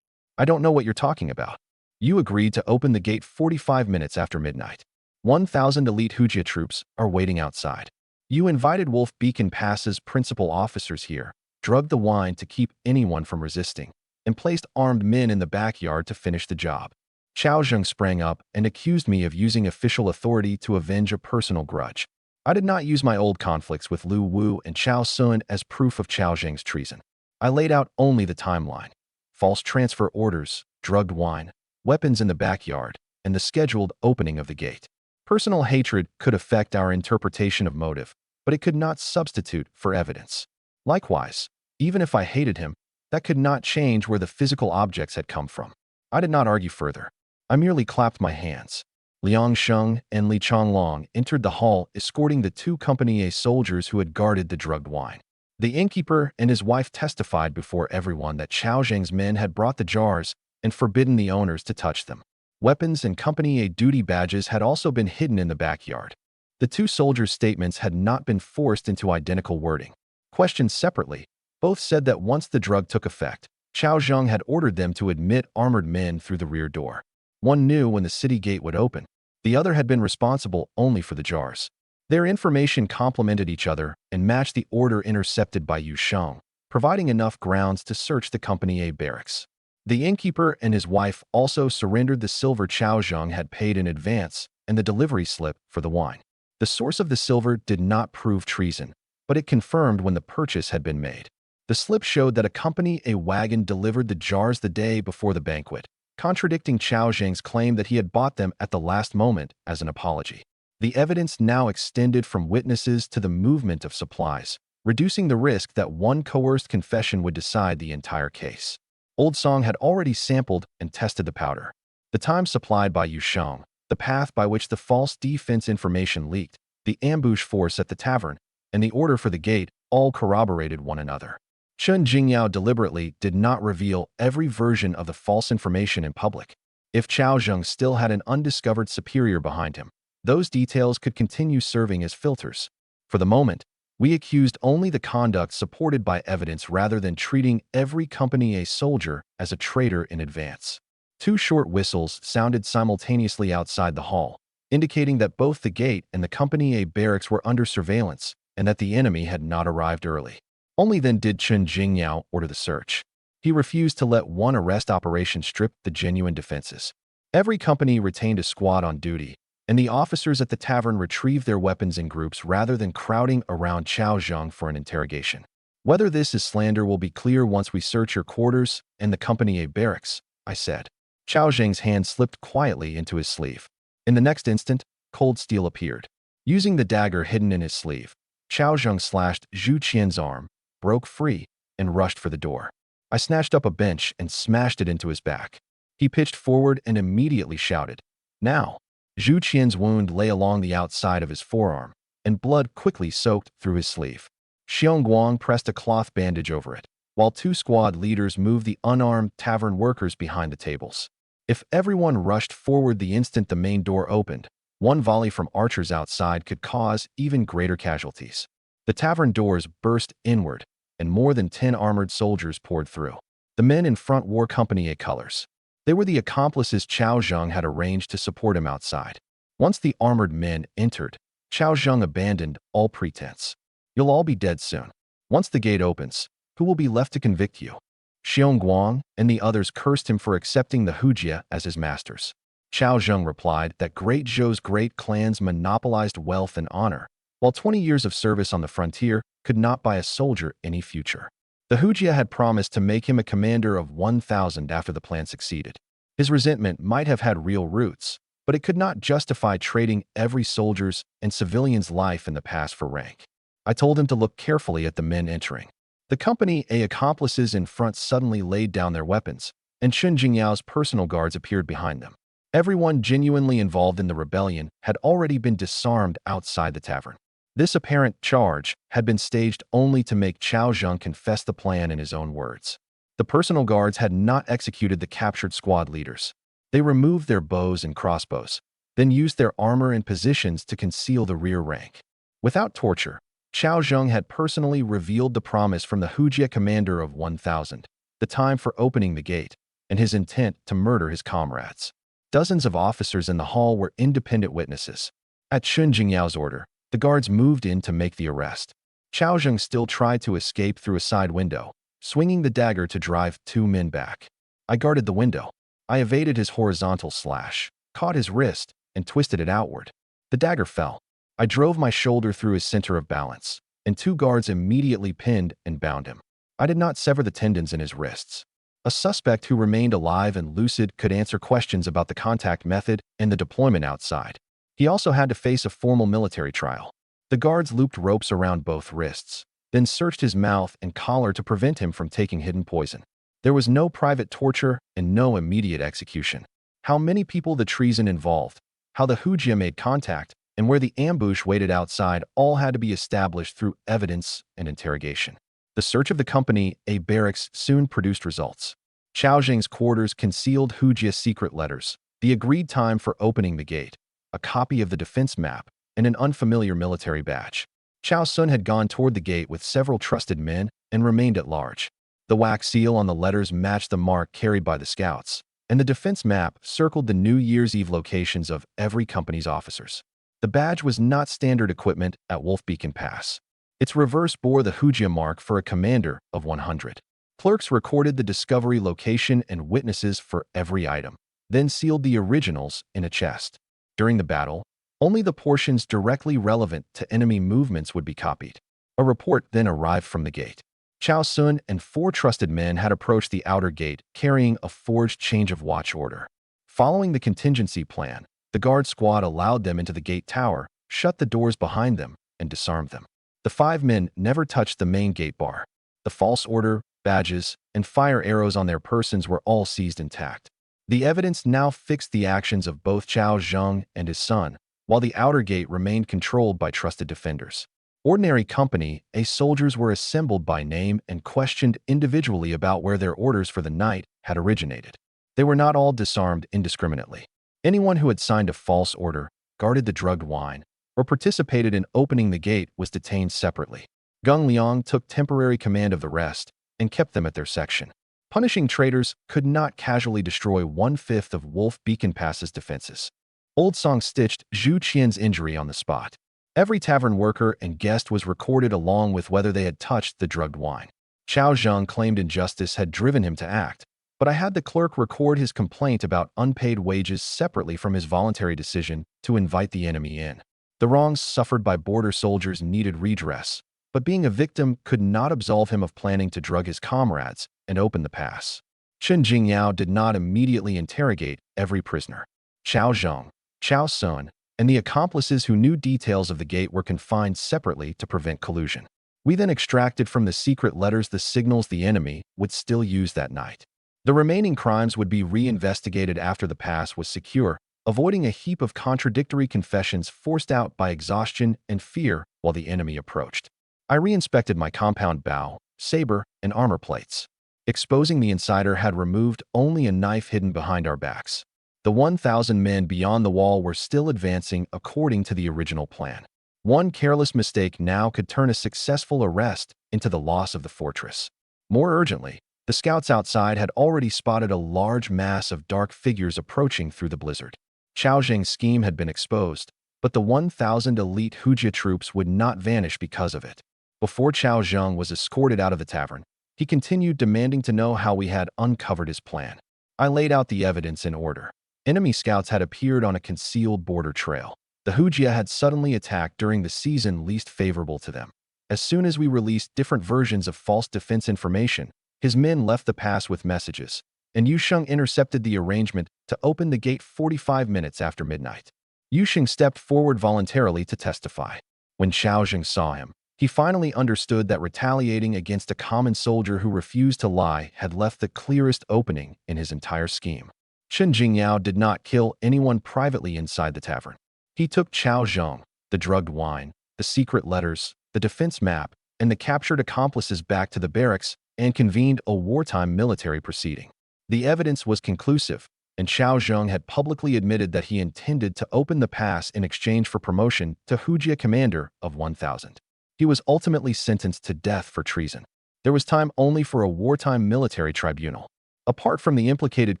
I don't know what you're talking about. You agreed to open the gate 45 minutes after midnight. 1,000 elite Hujia troops are waiting outside. You invited Wolf Beacon Pass's principal officers here, drugged the wine to keep anyone from resisting, and placed armed men in the backyard to finish the job." Chao Zheng sprang up and accused me of using official authority to avenge a personal grudge. I did not use my old conflicts with Lu Wu and Chao Sun as proof of Chao Zheng's treason. I laid out only the timeline: false transfer orders, drugged wine, weapons in the backyard, and the scheduled opening of the gate. Personal hatred could affect our interpretation of motive, but it could not substitute for evidence. Likewise, even if I hated him, that could not change where the physical objects had come from. I did not argue further. I merely clapped my hands. Liang Sheng and Li Changlong entered the hall escorting the 2 Company A soldiers who had guarded the drugged wine. The innkeeper and his wife testified before everyone that Chao Zheng's men had brought the jars and forbidden the owners to touch them. Weapons and Company A duty badges had also been hidden in the backyard. The 2 soldiers' statements had not been forced into identical wording. Questioned separately, both said that once the drug took effect, Chao Zheng had ordered them to admit armored men through the rear door. One knew when the city gate would open. The other had been responsible only for the jars. Their information complemented each other and matched the order intercepted by Yu Sheng, providing enough grounds to search the Company A barracks. The innkeeper and his wife also surrendered the silver Chao Zheng had paid in advance and the delivery slip for the wine. The source of the silver did not prove treason, but it confirmed when the purchase had been made. The slip showed that a Company A wagon delivered the jars the day before the banquet, contradicting Chao Zheng's claim that he had bought them at the last moment as an apology. The evidence now extended from witnesses to the movement of supplies, reducing the risk that one coerced confession would decide the entire case. Old Song had already sampled and tested the powder. The time supplied by Yu Sheng, the path by which the false defense information leaked, the ambush force at the tavern, and the order for the gate all corroborated one another. Chen Jingyao deliberately did not reveal every version of the false information in public. If Chao Zheng still had an undiscovered superior behind him, those details could continue serving as filters. For the moment, we accused only the conduct supported by evidence rather than treating every Company A soldier as a traitor in advance. 2 short whistles sounded simultaneously outside the hall, indicating that both the gate and the Company A barracks were under surveillance and that the enemy had not arrived early. Only then did Chen Jingyao order the search. He refused to let one arrest operation strip the genuine defenses. Every company retained a squad on duty, and the officers at the tavern retrieved their weapons in groups rather than crowding around Chao Zheng for an interrogation. Whether this is slander will be clear once we search your quarters and the Company A barracks, I said. Chao Zheng's hand slipped quietly into his sleeve. In the next instant, cold steel appeared. Using the dagger hidden in his sleeve, Chao Zheng slashed Zhu Qian's arm, broke free, and rushed for the door. I snatched up a bench and smashed it into his back. He pitched forward and immediately shouted, "Now!" Zhu Qian's wound lay along the outside of his forearm, and blood quickly soaked through his sleeve. Xiong Guang pressed a cloth bandage over it, while 2 squad leaders moved the unarmed tavern workers behind the tables. If everyone rushed forward the instant the main door opened, one volley from archers outside could cause even greater casualties. The tavern doors burst inward, and more than 10 armored soldiers poured through. The men in front wore Company A colors. They were the accomplices Chao Zheng had arranged to support him outside. Once the armored men entered, Chao Zheng abandoned all pretense. "You'll all be dead soon. Once the gate opens, who will be left to convict you?" Xiong Guang and the others cursed him for accepting the Hujia as his masters. Chao Zheng replied that Great Zhou's great clans monopolized wealth and honor, while 20 years of service on the frontier could not buy a soldier any future. The Hujia had promised to make him a commander of 1,000 after the plan succeeded. His resentment might have had real roots, but it could not justify trading every soldier's and civilian's life in the past for rank. I told him to look carefully at the men entering. The Company A accomplices in front suddenly laid down their weapons, and Chen Jingyao's personal guards appeared behind them. Everyone genuinely involved in the rebellion had already been disarmed outside the tavern. This apparent charge had been staged only to make Chao Zheng confess the plan in his own words. The personal guards had not executed the captured squad leaders. They removed their bows and crossbows, then used their armor and positions to conceal the rear rank. Without torture, Chao Zheng had personally revealed the promise from the Hujia commander of 1,000, the time for opening the gate, and his intent to murder his comrades. Dozens of officers in the hall were independent witnesses. At Chen Jingyao's order, the guards moved in to make the arrest. Chao Zheng still tried to escape through a side window, swinging the dagger to drive 2 men back. I guarded the window. I evaded his horizontal slash, caught his wrist, and twisted it outward. The dagger fell. I drove my shoulder through his center of balance, and 2 guards immediately pinned and bound him. I did not sever the tendons in his wrists. A suspect who remained alive and lucid could answer questions about the contact method and the deployment outside. He also had to face a formal military trial. The guards looped ropes around both wrists, then searched his mouth and collar to prevent him from taking hidden poison. There was no private torture and no immediate execution. How many people the treason involved, how the Hujia made contact, and where the ambush waited outside all had to be established through evidence and interrogation. The search of the Company A barracks soon produced results. Chao Zheng's quarters concealed Hujia's secret letters, the agreed time for opening the gate, a copy of the defense map, and an unfamiliar military badge. Chao Sun had gone toward the gate with several trusted men and remained at large. The wax seal on the letters matched the mark carried by the scouts, and the defense map circled the New Year's Eve locations of every company's officers. The badge was not standard equipment at Wolf Beacon Pass. Its reverse bore the Hujia mark for a commander of 100. Clerks recorded the discovery location and witnesses for every item, then sealed the originals in a chest. During the battle, only the portions directly relevant to enemy movements would be copied. A report then arrived from the gate. Chao Sun and 4 trusted men had approached the outer gate carrying a forged change of watch order. Following the contingency plan, the guard squad allowed them into the gate tower, shut the doors behind them, and disarmed them. The 5 men never touched the main gate bar. The false order, badges, and fire arrows on their persons were all seized intact. The evidence now fixed the actions of both Chao Zheng and his son, while the outer gate remained controlled by trusted defenders. Ordinary company A soldiers were assembled by name and questioned individually about where their orders for the night had originated. They were not all disarmed indiscriminately. Anyone who had signed a false order, guarded the drugged wine, or participated in opening the gate was detained separately. Gung Liang took temporary command of the rest and kept them at their section. Punishing traitors could not casually destroy 1/5 of Wolf Beacon Pass's defenses. Old Song stitched Zhu Qian's injury on the spot. Every tavern worker and guest was recorded along with whether they had touched the drugged wine. Chao Zheng claimed injustice had driven him to act, but I had the clerk record his complaint about unpaid wages separately from his voluntary decision to invite the enemy in. The wrongs suffered by border soldiers needed redress, but being a victim could not absolve him of planning to drug his comrades and open the pass. Chen Jingyao did not immediately interrogate every prisoner. Chao Zheng, Chao Sun, and the accomplices who knew details of the gate were confined separately to prevent collusion. We then extracted from the secret letters the signals the enemy would still use that night. The remaining crimes would be reinvestigated after the pass was secure, avoiding a heap of contradictory confessions forced out by exhaustion and fear while the enemy approached. I reinspected my compound bow, saber, and armor plates. Exposing the insider had removed only a knife hidden behind our backs. The 1,000 men beyond the wall were still advancing according to the original plan. One careless mistake now could turn a successful arrest into the loss of the fortress. More urgently, the scouts outside had already spotted a large mass of dark figures approaching through the blizzard. Chao Zheng's scheme had been exposed, but the 1,000 elite Hujia troops would not vanish because of it. Before Chao Zheng was escorted out of the tavern, he continued demanding to know how we had uncovered his plan. I laid out the evidence in order. Enemy scouts had appeared on a concealed border trail. The Hujia had suddenly attacked during the season least favorable to them. As soon as we released different versions of false defense information, his men left the pass with messages, and Yusheng intercepted the arrangement to open the gate 45 minutes after midnight. Yusheng stepped forward voluntarily to testify. When Chao Zheng saw him, he finally understood that retaliating against a common soldier who refused to lie had left the clearest opening in his entire scheme. Chen Jingyao did not kill anyone privately inside the tavern. He took Chao Zheng, the drugged wine, the secret letters, the defense map, and the captured accomplices back to the barracks and convened a wartime military proceeding. The evidence was conclusive, and Chao Zheng had publicly admitted that he intended to open the pass in exchange for promotion to Hujia commander of 1,000. He was ultimately sentenced to death for treason. There was time only for a wartime military tribunal. Apart from the implicated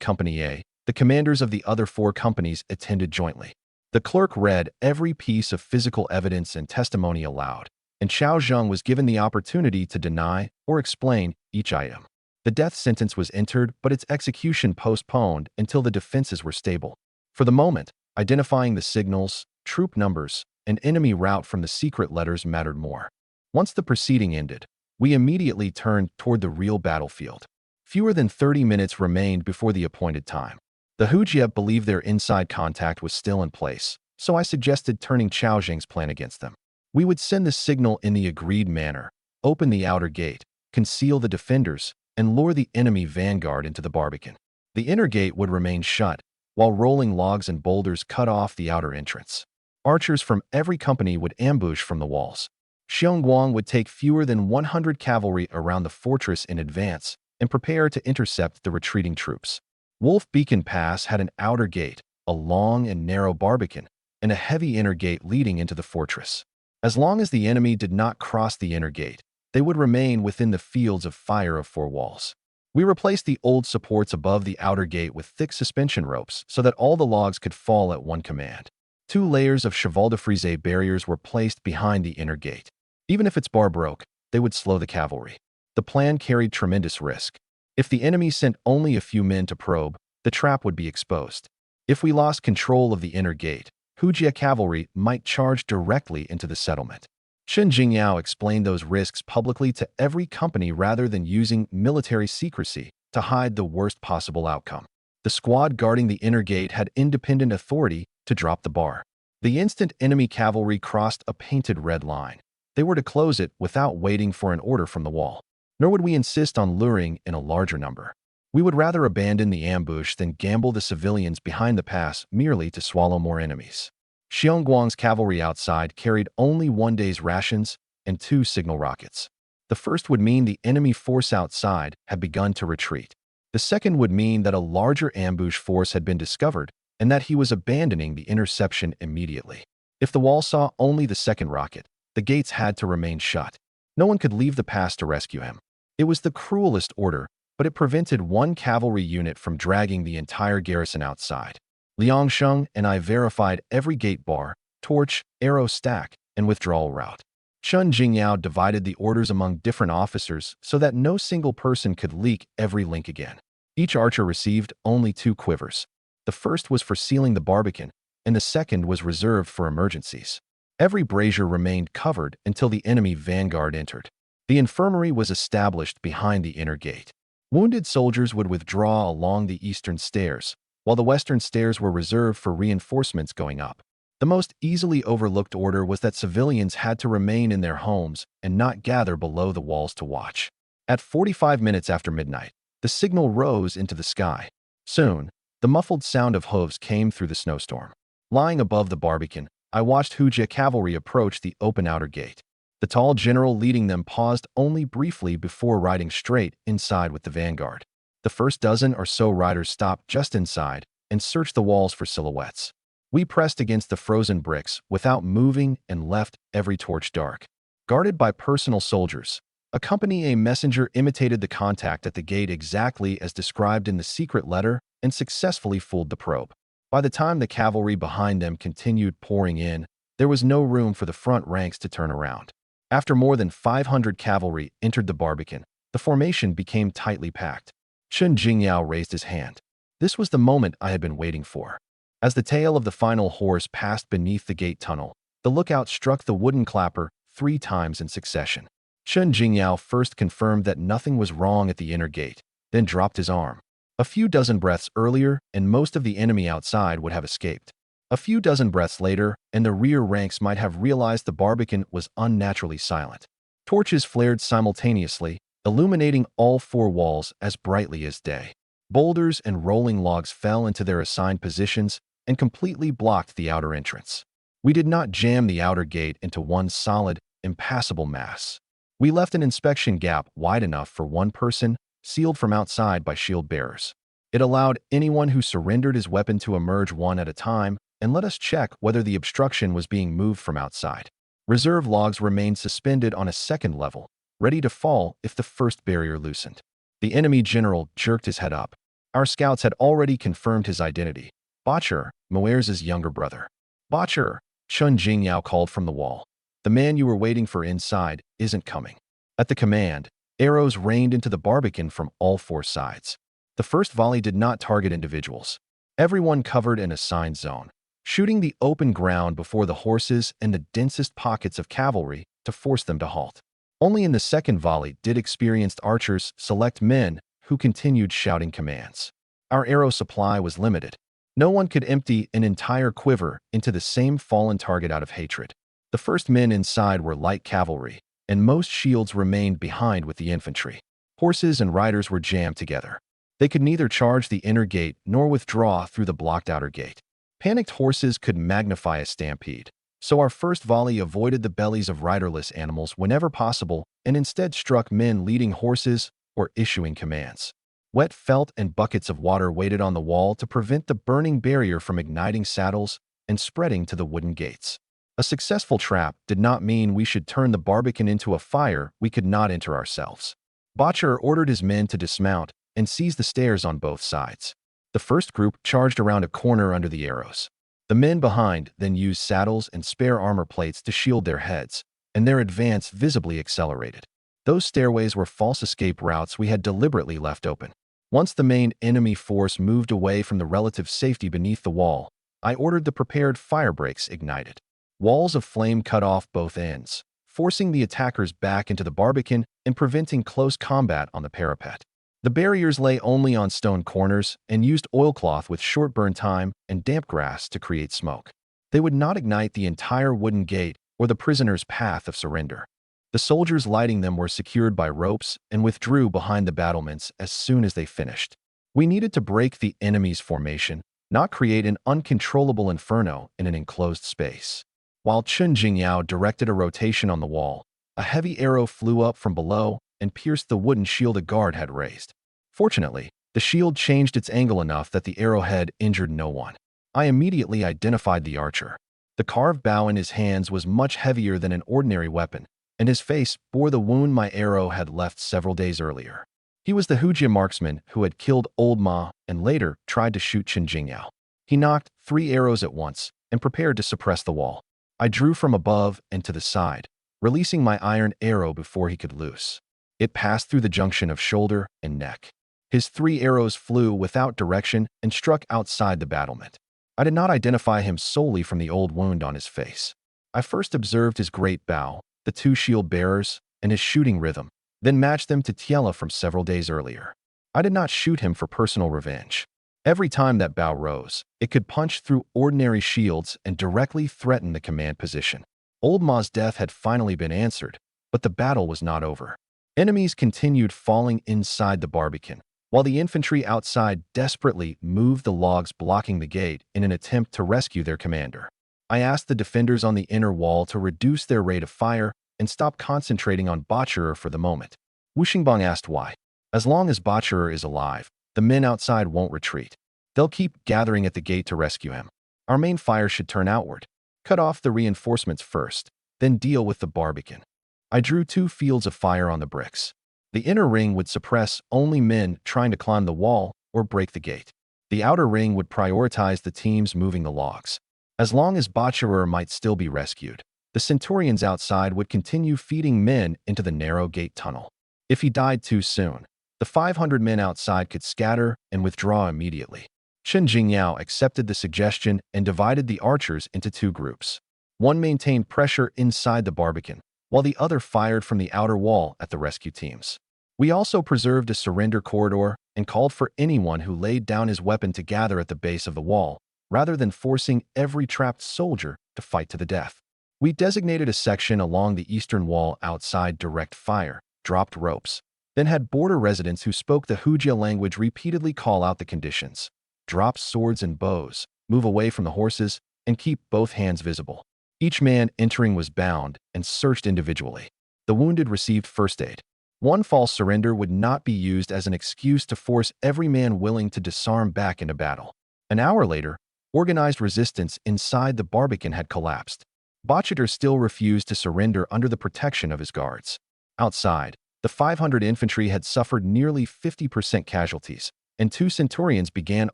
Company A, the commanders of the other 4 companies attended jointly. The clerk read every piece of physical evidence and testimony aloud, and Chao Zheng was given the opportunity to deny or explain each item. The death sentence was entered, but its execution postponed until the defenses were stable. For the moment, identifying the signals, troop numbers, and enemy route from the secret letters mattered more. Once the proceeding ended, we immediately turned toward the real battlefield. Fewer than 30 minutes remained before the appointed time. The Hujia believed their inside contact was still in place, so I suggested turning Chao Zheng's plan against them. We would send the signal in the agreed manner, open the outer gate, conceal the defenders, and lure the enemy vanguard into the barbican. The inner gate would remain shut, while rolling logs and boulders cut off the outer entrance. Archers from every company would ambush from the walls. Xiongguang would take fewer than 100 cavalry around the fortress in advance and prepare to intercept the retreating troops. Wolf Beacon Pass had an outer gate, a long and narrow barbican, and a heavy inner gate leading into the fortress. As long as the enemy did not cross the inner gate, they would remain within the fields of fire of 4 walls. We replaced the old supports above the outer gate with thick suspension ropes so that all the logs could fall at one command. 2 layers of cheval de frise barriers were placed behind the inner gate. Even if its bar broke, they would slow the cavalry. The plan carried tremendous risk. If the enemy sent only a few men to probe, the trap would be exposed. If we lost control of the inner gate, Hujia cavalry might charge directly into the settlement. Chen Jingyao explained those risks publicly to every company rather than using military secrecy to hide the worst possible outcome. The squad guarding the inner gate had independent authority to drop the bar. The instant enemy cavalry crossed a painted red line, they were to close it without waiting for an order from the wall. Nor would we insist on luring in a larger number. We would rather abandon the ambush than gamble the civilians behind the pass merely to swallow more enemies. Xiongguang's cavalry outside carried only 1 day's rations and 2 signal rockets. The first would mean the enemy force outside had begun to retreat. The second would mean that a larger ambush force had been discovered and that he was abandoning the interception immediately. If the wall saw only the second rocket, the gates had to remain shut. No one could leave the pass to rescue him. It was the cruelest order, but it prevented 1 cavalry unit from dragging the entire garrison outside. Liang Sheng and I verified every gate bar, torch, arrow stack, and withdrawal route. Chen Jingyao divided the orders among different officers so that no single person could leak every link again. Each archer received only 2 quivers. The first was for sealing the barbican, and the second was reserved for emergencies. Every brazier remained covered until the enemy vanguard entered. The infirmary was established behind the inner gate. Wounded soldiers would withdraw along the eastern stairs, while the western stairs were reserved for reinforcements going up. The most easily overlooked order was that civilians had to remain in their homes and not gather below the walls to watch. At 45 minutes after midnight, the signal rose into the sky. Soon, the muffled sound of hooves came through the snowstorm. Lying above the barbican, I watched Hujia cavalry approach the open outer gate. The tall general leading them paused only briefly before riding straight inside with the vanguard. The first dozen or so riders stopped just inside and searched the walls for silhouettes. We pressed against the frozen bricks without moving and left every torch dark. Guarded by personal soldiers, a messenger imitated the contact at the gate exactly as described in the secret letter and successfully fooled the probe. By the time the cavalry behind them continued pouring in, there was no room for the front ranks to turn around. After more than 500 cavalry entered the barbican, the formation became tightly packed. Chen Jingyao raised his hand. This was the moment I had been waiting for. As the tail of the final horse passed beneath the gate tunnel, the lookout struck the wooden clapper 3 times in succession. Chen Jingyao first confirmed that nothing was wrong at the inner gate, then dropped his arm. A few dozen breaths earlier, and most of the enemy outside would have escaped. A few dozen breaths later, and the rear ranks might have realized the barbican was unnaturally silent. Torches flared simultaneously, illuminating all 4 walls as brightly as day. Boulders and rolling logs fell into their assigned positions and completely blocked the outer entrance. We did not jam the outer gate into one solid, impassable mass. We left an inspection gap wide enough for 1 person, sealed from outside by shield bearers. It allowed anyone who surrendered his weapon to emerge one at a time and let us check whether the obstruction was being moved from outside. Reserve logs remained suspended on a second level, ready to fall if the first barrier loosened. The enemy general jerked his head up. Our scouts had already confirmed his identity. Bachar, Moer's younger brother. Bachar, Chen Jingyao called from the wall. The man you were waiting for inside isn't coming. At the command, arrows rained into the barbican from all 4 sides. The first volley did not target individuals. Everyone covered an assigned zone, shooting the open ground before the horses and the densest pockets of cavalry to force them to halt. Only in the second volley did experienced archers select men who continued shouting commands. Our arrow supply was limited. No one could empty an entire quiver into the same fallen target out of hatred. The first men inside were light cavalry, and most shields remained behind with the infantry. Horses and riders were jammed together. They could neither charge the inner gate nor withdraw through the blocked outer gate. Panicked horses could magnify a stampede, so our first volley avoided the bellies of riderless animals whenever possible and instead struck men leading horses or issuing commands. Wet felt and buckets of water waited on the wall to prevent the burning barrier from igniting saddles and spreading to the wooden gates. A successful trap did not mean we should turn the barbican into a fire we could not enter ourselves. Bachar ordered his men to dismount and seize the stairs on both sides. The first group charged around a corner under the arrows. The men behind then used saddles and spare armor plates to shield their heads, and their advance visibly accelerated. Those stairways were false escape routes we had deliberately left open. Once the main enemy force moved away from the relative safety beneath the wall, I ordered the prepared fire breaks ignited. Walls of flame cut off both ends, forcing the attackers back into the barbican and preventing close combat on the parapet. The barriers lay only on stone corners and used oilcloth with short burn time and damp grass to create smoke. They would not ignite the entire wooden gate or the prisoner's path of surrender. The soldiers lighting them were secured by ropes and withdrew behind the battlements as soon as they finished. We needed to break the enemy's formation, not create an uncontrollable inferno in an enclosed space. While Chen Jingyao directed a rotation on the wall, a heavy arrow flew up from below and pierced the wooden shield a guard had raised. Fortunately, the shield changed its angle enough that the arrowhead injured no one. I immediately identified the archer. The carved bow in his hands was much heavier than an ordinary weapon, and his face bore the wound my arrow had left several days earlier. He was the Hujia marksman who had killed Old Ma and later tried to shoot Chen Jingyao. He knocked 3 arrows at once and prepared to suppress the wall. I drew from above and to the side, releasing my iron arrow before he could loose. It passed through the junction of shoulder and neck. His 3 arrows flew without direction and struck outside the battlement. I did not identify him solely from the old wound on his face. I first observed his great bow, the 2 shield bearers, and his shooting rhythm, then matched them to Tiela from several days earlier. I did not shoot him for personal revenge. Every time that bow rose, it could punch through ordinary shields and directly threaten the command position. Old Ma's death had finally been answered, but the battle was not over. Enemies continued falling inside the barbican, while the infantry outside desperately moved the logs blocking the gate in an attempt to rescue their commander. I asked the defenders on the inner wall to reduce their rate of fire and stop concentrating on Botcherer for the moment. Wu Xingbang asked why. As long as Botcherer is alive, the men outside won't retreat. They'll keep gathering at the gate to rescue him. Our main fire should turn outward. Cut off the reinforcements first, then deal with the barbican. I drew 2 fields of fire on the bricks. The inner ring would suppress only men trying to climb the wall or break the gate. The outer ring would prioritize the teams moving the logs. As long as Botcherer might still be rescued, the Centurions outside would continue feeding men into the narrow gate tunnel. If he died too soon, the 500 men outside could scatter and withdraw immediately. Chen Jingyao accepted the suggestion and divided the archers into 2 groups. One maintained pressure inside the barbican, while the other fired from the outer wall at the rescue teams. We also preserved a surrender corridor and called for anyone who laid down his weapon to gather at the base of the wall, rather than forcing every trapped soldier to fight to the death. We designated a section along the eastern wall outside direct fire, dropped ropes, then had border residents who spoke the Hujia language repeatedly call out the conditions. Drop swords and bows, move away from the horses, and keep both hands visible. Each man entering was bound and searched individually. The wounded received first aid. One false surrender would not be used as an excuse to force every man willing to disarm back into battle. An hour later, organized resistance inside the barbican had collapsed. Botcherer still refused to surrender under the protection of his guards. Outside, the 500 infantry had suffered nearly 50% casualties, and 2 centurions began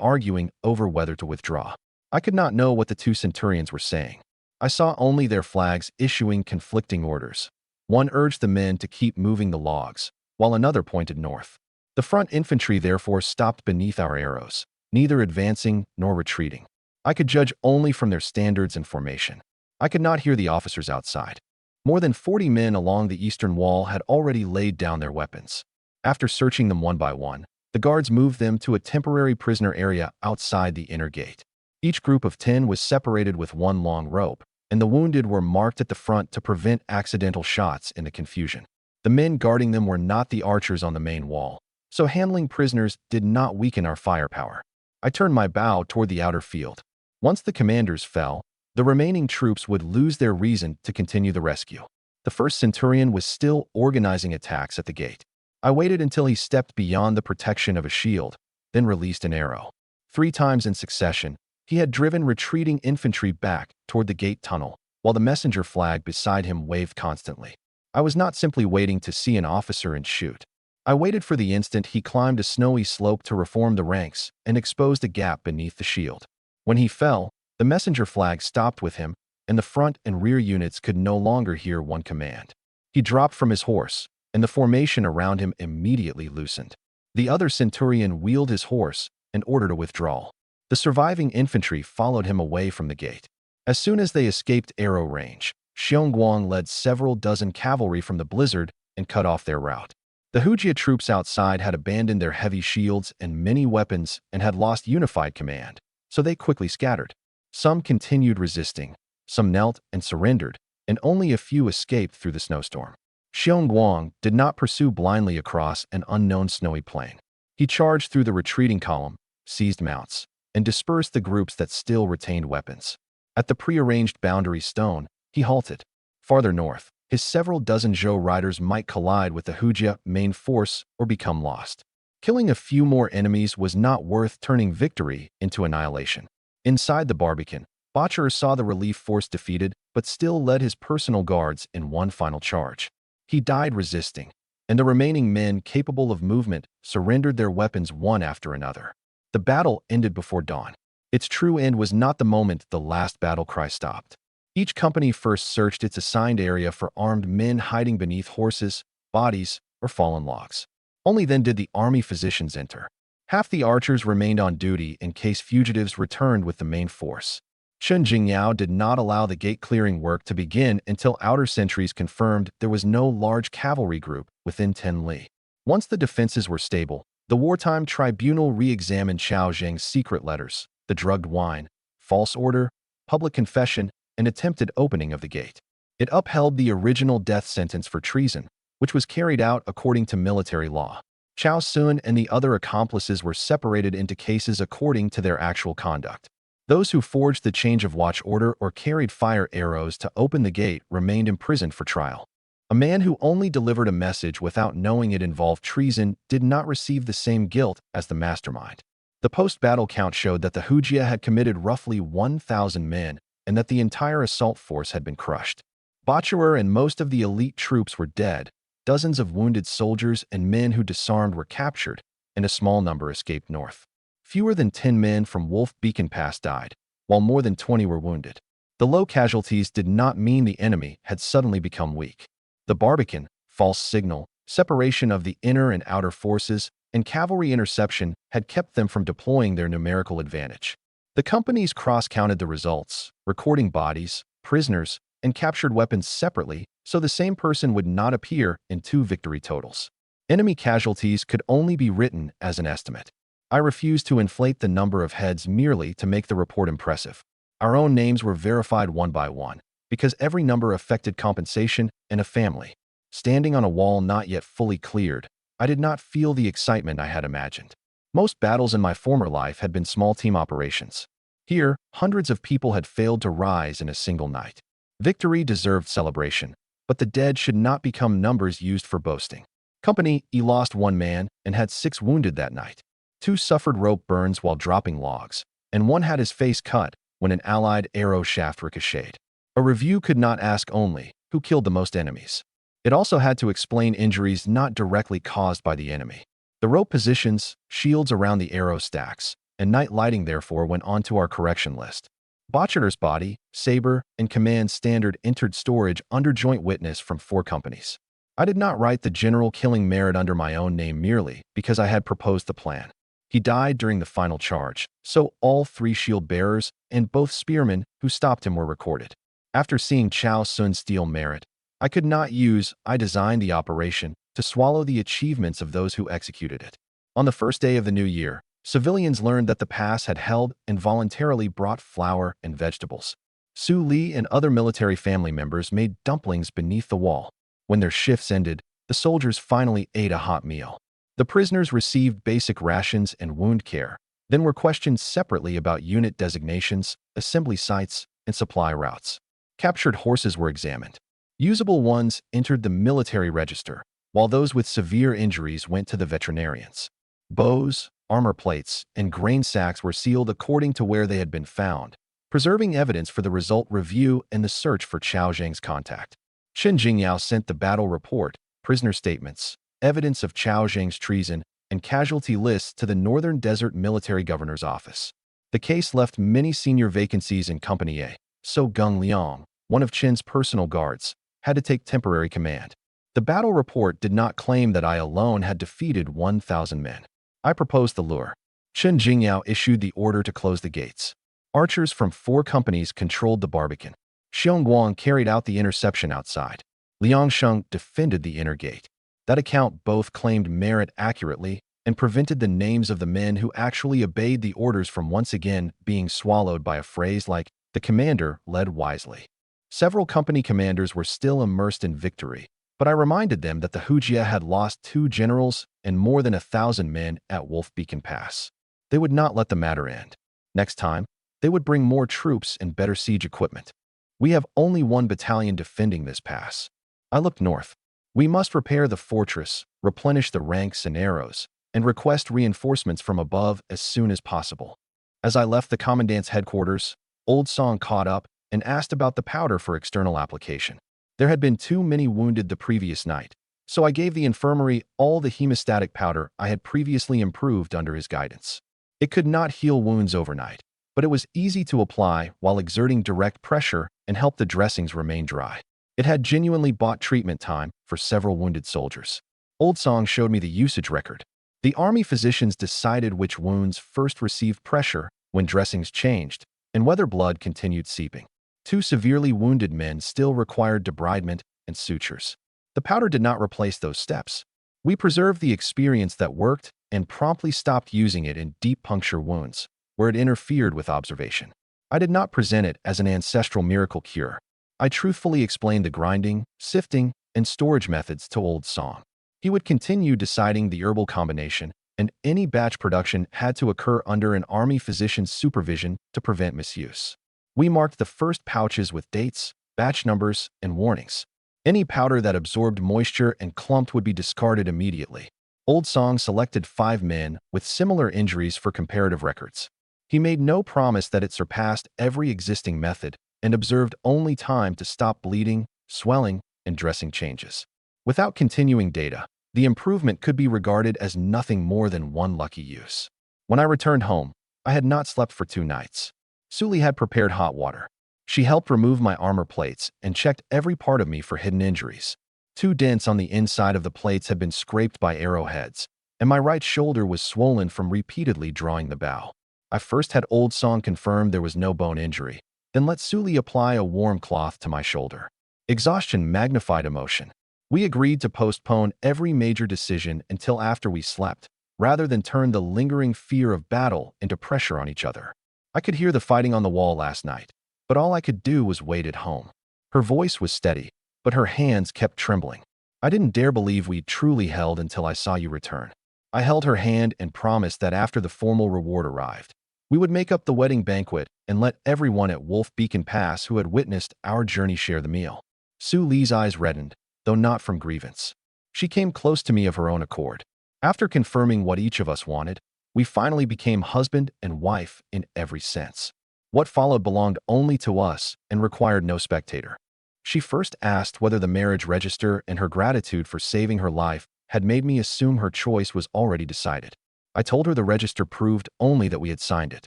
arguing over whether to withdraw. I could not know what the 2 centurions were saying. I saw only their flags issuing conflicting orders. One urged the men to keep moving the logs, while another pointed north. The front infantry therefore stopped beneath our arrows, neither advancing nor retreating. I could judge only from their standards and formation. I could not hear the officers outside. More than 40 men along the eastern wall had already laid down their weapons. After searching them one by one, the guards moved them to a temporary prisoner area outside the inner gate. Each group of 10 was separated with one long rope, and the wounded were marked at the front to prevent accidental shots in the confusion. The men guarding them were not the archers on the main wall, so handling prisoners did not weaken our firepower. I turned my bow toward the outer field. Once the commanders fell, the remaining troops would lose their reason to continue the rescue. The first centurion was still organizing attacks at the gate. I waited until he stepped beyond the protection of a shield, then released an arrow. 3 times in succession, he had driven retreating infantry back toward the gate tunnel, while the messenger flag beside him waved constantly. I was not simply waiting to see an officer and shoot. I waited for the instant he climbed a snowy slope to reform the ranks and exposed a gap beneath the shield. When he fell, The messenger flag stopped with him, and the front and rear units could no longer hear one command. He dropped from his horse, and the formation around him immediately loosened. The other centurion wheeled his horse and ordered a withdrawal. The surviving infantry followed him away from the gate. As soon as they escaped arrow range, Xiongguang led several dozen cavalry from the blizzard and cut off their route. The Hujia troops outside had abandoned their heavy shields and many weapons and had lost unified command, so they quickly scattered. Some continued resisting, some knelt and surrendered, and only a few escaped through the snowstorm. Xiongguang did not pursue blindly across an unknown snowy plain. He charged through the retreating column, seized mounts, and dispersed the groups that still retained weapons. At the prearranged boundary stone, he halted. Farther north, his several dozen Zhou riders might collide with the Hujia main force or become lost. Killing a few more enemies was not worth turning victory into annihilation. Inside the Barbican, Botcher saw the relief force defeated, but still led his personal guards in one final charge. He died resisting, and the remaining men capable of movement surrendered their weapons one after another. The battle ended before dawn. Its true end was not the moment the last battle cry stopped. Each company first searched its assigned area for armed men hiding beneath horses, bodies, or fallen logs. Only then did the army physicians enter. Half the archers remained on duty in case fugitives returned with the main force. Chen Jingyao did not allow the gate-clearing work to begin until outer sentries confirmed there was no large cavalry group within 10 li. Once the defenses were stable, the wartime tribunal re-examined Qiao Zheng's secret letters, the drugged wine, false order, public confession, and attempted opening of the gate. It upheld the original death sentence for treason, which was carried out according to military law. Qiao Sun and the other accomplices were separated into cases according to their actual conduct. Those who forged the change of watch order or carried fire arrows to open the gate remained imprisoned for trial. A man who only delivered a message without knowing it involved treason did not receive the same guilt as the mastermind. The post-battle count showed that the Hujia had committed roughly 1,000 men and that the entire assault force had been crushed. Botcherer and most of the elite troops were dead, dozens of wounded soldiers and men who disarmed were captured, and a small number escaped north. Fewer than 10 men from Wolf Beacon Pass died, while more than 20 were wounded. The low casualties did not mean the enemy had suddenly become weak. The Barbican, false signal, separation of the inner and outer forces, and cavalry interception had kept them from deploying their numerical advantage. The companies cross-counted the results, recording bodies, prisoners, and captured weapons separately so the same person would not appear in two victory totals. Enemy casualties could only be written as an estimate. I refused to inflate the number of heads merely to make the report impressive. Our own names were verified one by one, because every number affected compensation and a family. Standing on a wall not yet fully cleared, I did not feel the excitement I had imagined. Most battles in my former life had been small team operations. Here, hundreds of people had failed to rise in a single night. Victory deserved celebration, but the dead should not become numbers used for boasting. Company E lost 1 man and had 6 wounded that night. 2 suffered rope burns while dropping logs, and 1 had his face cut when an allied arrow shaft ricocheted. A review could not ask only who killed the most enemies. It also had to explain injuries not directly caused by the enemy. The rope positions, shields around the arrow stacks, and night lighting therefore went onto our correction list. Botcher's body, saber, and command standard entered storage under joint witness from 4 companies. I did not write the general killing merit under my own name merely because I had proposed the plan. He died during the final charge, so all 3 shield bearers and both spearmen who stopped him were recorded. After seeing Qiao Sun steal merit, I could not use I designed the operation to swallow the achievements of those who executed it. On the first day of the new year, civilians learned that the pass had held and voluntarily brought flour and vegetables. Su Li and other military family members made dumplings beneath the wall. When their shifts ended, the soldiers finally ate a hot meal. The prisoners received basic rations and wound care, then were questioned separately about unit designations, assembly sites, and supply routes. Captured horses were examined. Usable ones entered the military register, while those with severe injuries went to the veterinarians. Bows, armor plates, and grain sacks were sealed according to where they had been found, preserving evidence for the result review and the search for Qiao Zheng's contact. Chen Jingyao sent the battle report, prisoner statements, evidence of Qiao Zheng's treason, and casualty lists to the Northern Desert Military Governor's office. The case left many senior vacancies in Company A, so Gung Liang, one of Qin's personal guards, had to take temporary command. The battle report did not claim that I alone had defeated 1,000 men. I proposed the lure. Chen Jingyao issued the order to close the gates. Archers from 4 companies controlled the barbican. Xiong Guang carried out the interception outside. Liang Sheng defended the inner gate. That account both claimed merit accurately and prevented the names of the men who actually obeyed the orders from once again being swallowed by a phrase like, "The commander led wisely." Several company commanders were still immersed in victory, but I reminded them that the Hujia had lost 2 generals and more than 1,000 men at Wolf Beacon Pass. They would not let the matter end. Next time, they would bring more troops and better siege equipment. We have only 1 battalion defending this pass. I looked north. We must repair the fortress, replenish the ranks and arrows, and request reinforcements from above as soon as possible. As I left the commandant's headquarters, Old Song caught up and asked about the powder for external application. There had been too many wounded the previous night, so I gave the infirmary all the hemostatic powder I had previously improved under his guidance. It could not heal wounds overnight, but it was easy to apply while exerting direct pressure and help the dressings remain dry. It had genuinely bought treatment time for several wounded soldiers. Old Song showed me the usage record. The army physicians decided which wounds first received pressure when dressings changed and whether blood continued seeping. 2 severely wounded men still required debridement and sutures. The powder did not replace those steps. We preserved the experience that worked and promptly stopped using it in deep puncture wounds, where it interfered with observation. I did not present it as an ancestral miracle cure. I truthfully explained the grinding, sifting, and storage methods to Old Song. He would continue deciding the herbal combination, and any batch production had to occur under an army physician's supervision to prevent misuse. We marked the first pouches with dates, batch numbers, and warnings. Any powder that absorbed moisture and clumped would be discarded immediately. Old Song selected 5 men with similar injuries for comparative records. He made no promise that it surpassed every existing method and observed only time to stop bleeding, swelling, and dressing changes. Without continuing data, the improvement could be regarded as nothing more than 1 lucky use. When I returned home, I had not slept for 2 nights. Suli had prepared hot water. She helped remove my armor plates and checked every part of me for hidden injuries. 2 dents on the inside of the plates had been scraped by arrowheads, and my right shoulder was swollen from repeatedly drawing the bow. I first had Old Song confirm there was no bone injury, then let Suli apply a warm cloth to my shoulder. Exhaustion magnified emotion. We agreed to postpone every major decision until after we slept, rather than turn the lingering fear of battle into pressure on each other. I could hear the fighting on the wall last night, but all I could do was wait at home. Her voice was steady, but her hands kept trembling. I didn't dare believe we'd truly held until I saw you return. I held her hand and promised that after the formal reward arrived, we would make up the wedding banquet and let everyone at Wolf Beacon Pass who had witnessed our journey share the meal. Su Li's eyes reddened, though not from grievance. She came close to me of her own accord. After confirming what each of us wanted, we finally became husband and wife in every sense. What followed belonged only to us and required no spectator. She first asked whether the marriage register and her gratitude for saving her life had made me assume her choice was already decided. I told her the register proved only that we had signed it.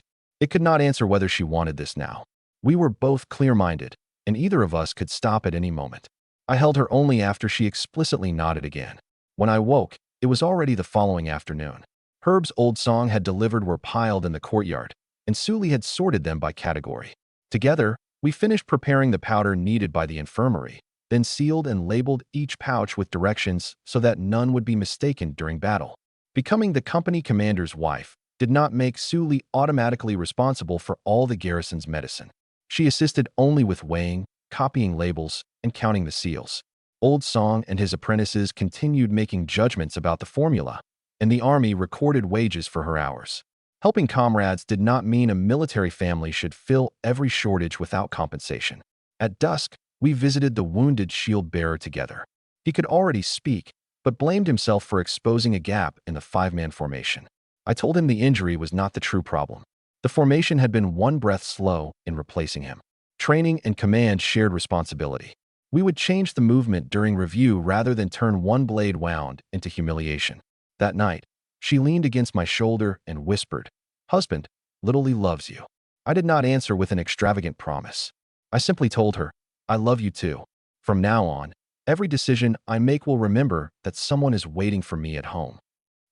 It could not answer whether she wanted this now. We were both clear-minded, and either of us could stop at any moment. I held her only after she explicitly nodded again. When I woke, it was already the following afternoon. Herbs Old Song had delivered were piled in the courtyard, and Suli had sorted them by category. Together, we finished preparing the powder needed by the infirmary, then sealed and labeled each pouch with directions so that none would be mistaken during battle. Becoming the company commander's wife did not make Suli automatically responsible for all the garrison's medicine. She assisted only with weighing, copying labels, and counting the seals. Old Song and his apprentices continued making judgments about the formula, and the army recorded wages for her hours. Helping comrades did not mean a military family should fill every shortage without compensation. At dusk, we visited the wounded shield bearer together. He could already speak, but blamed himself for exposing a gap in the 5-man formation. I told him the injury was not the true problem. The formation had been 1 breath slow in replacing him. Training and command shared responsibility. We would change the movement during review rather than turn 1 blade wound into humiliation. That night, she leaned against my shoulder and whispered, "Husband, literally loves you. I did not answer with an extravagant promise. I simply told her, I love you too. From now on, every decision I make will remember that someone is waiting for me at home.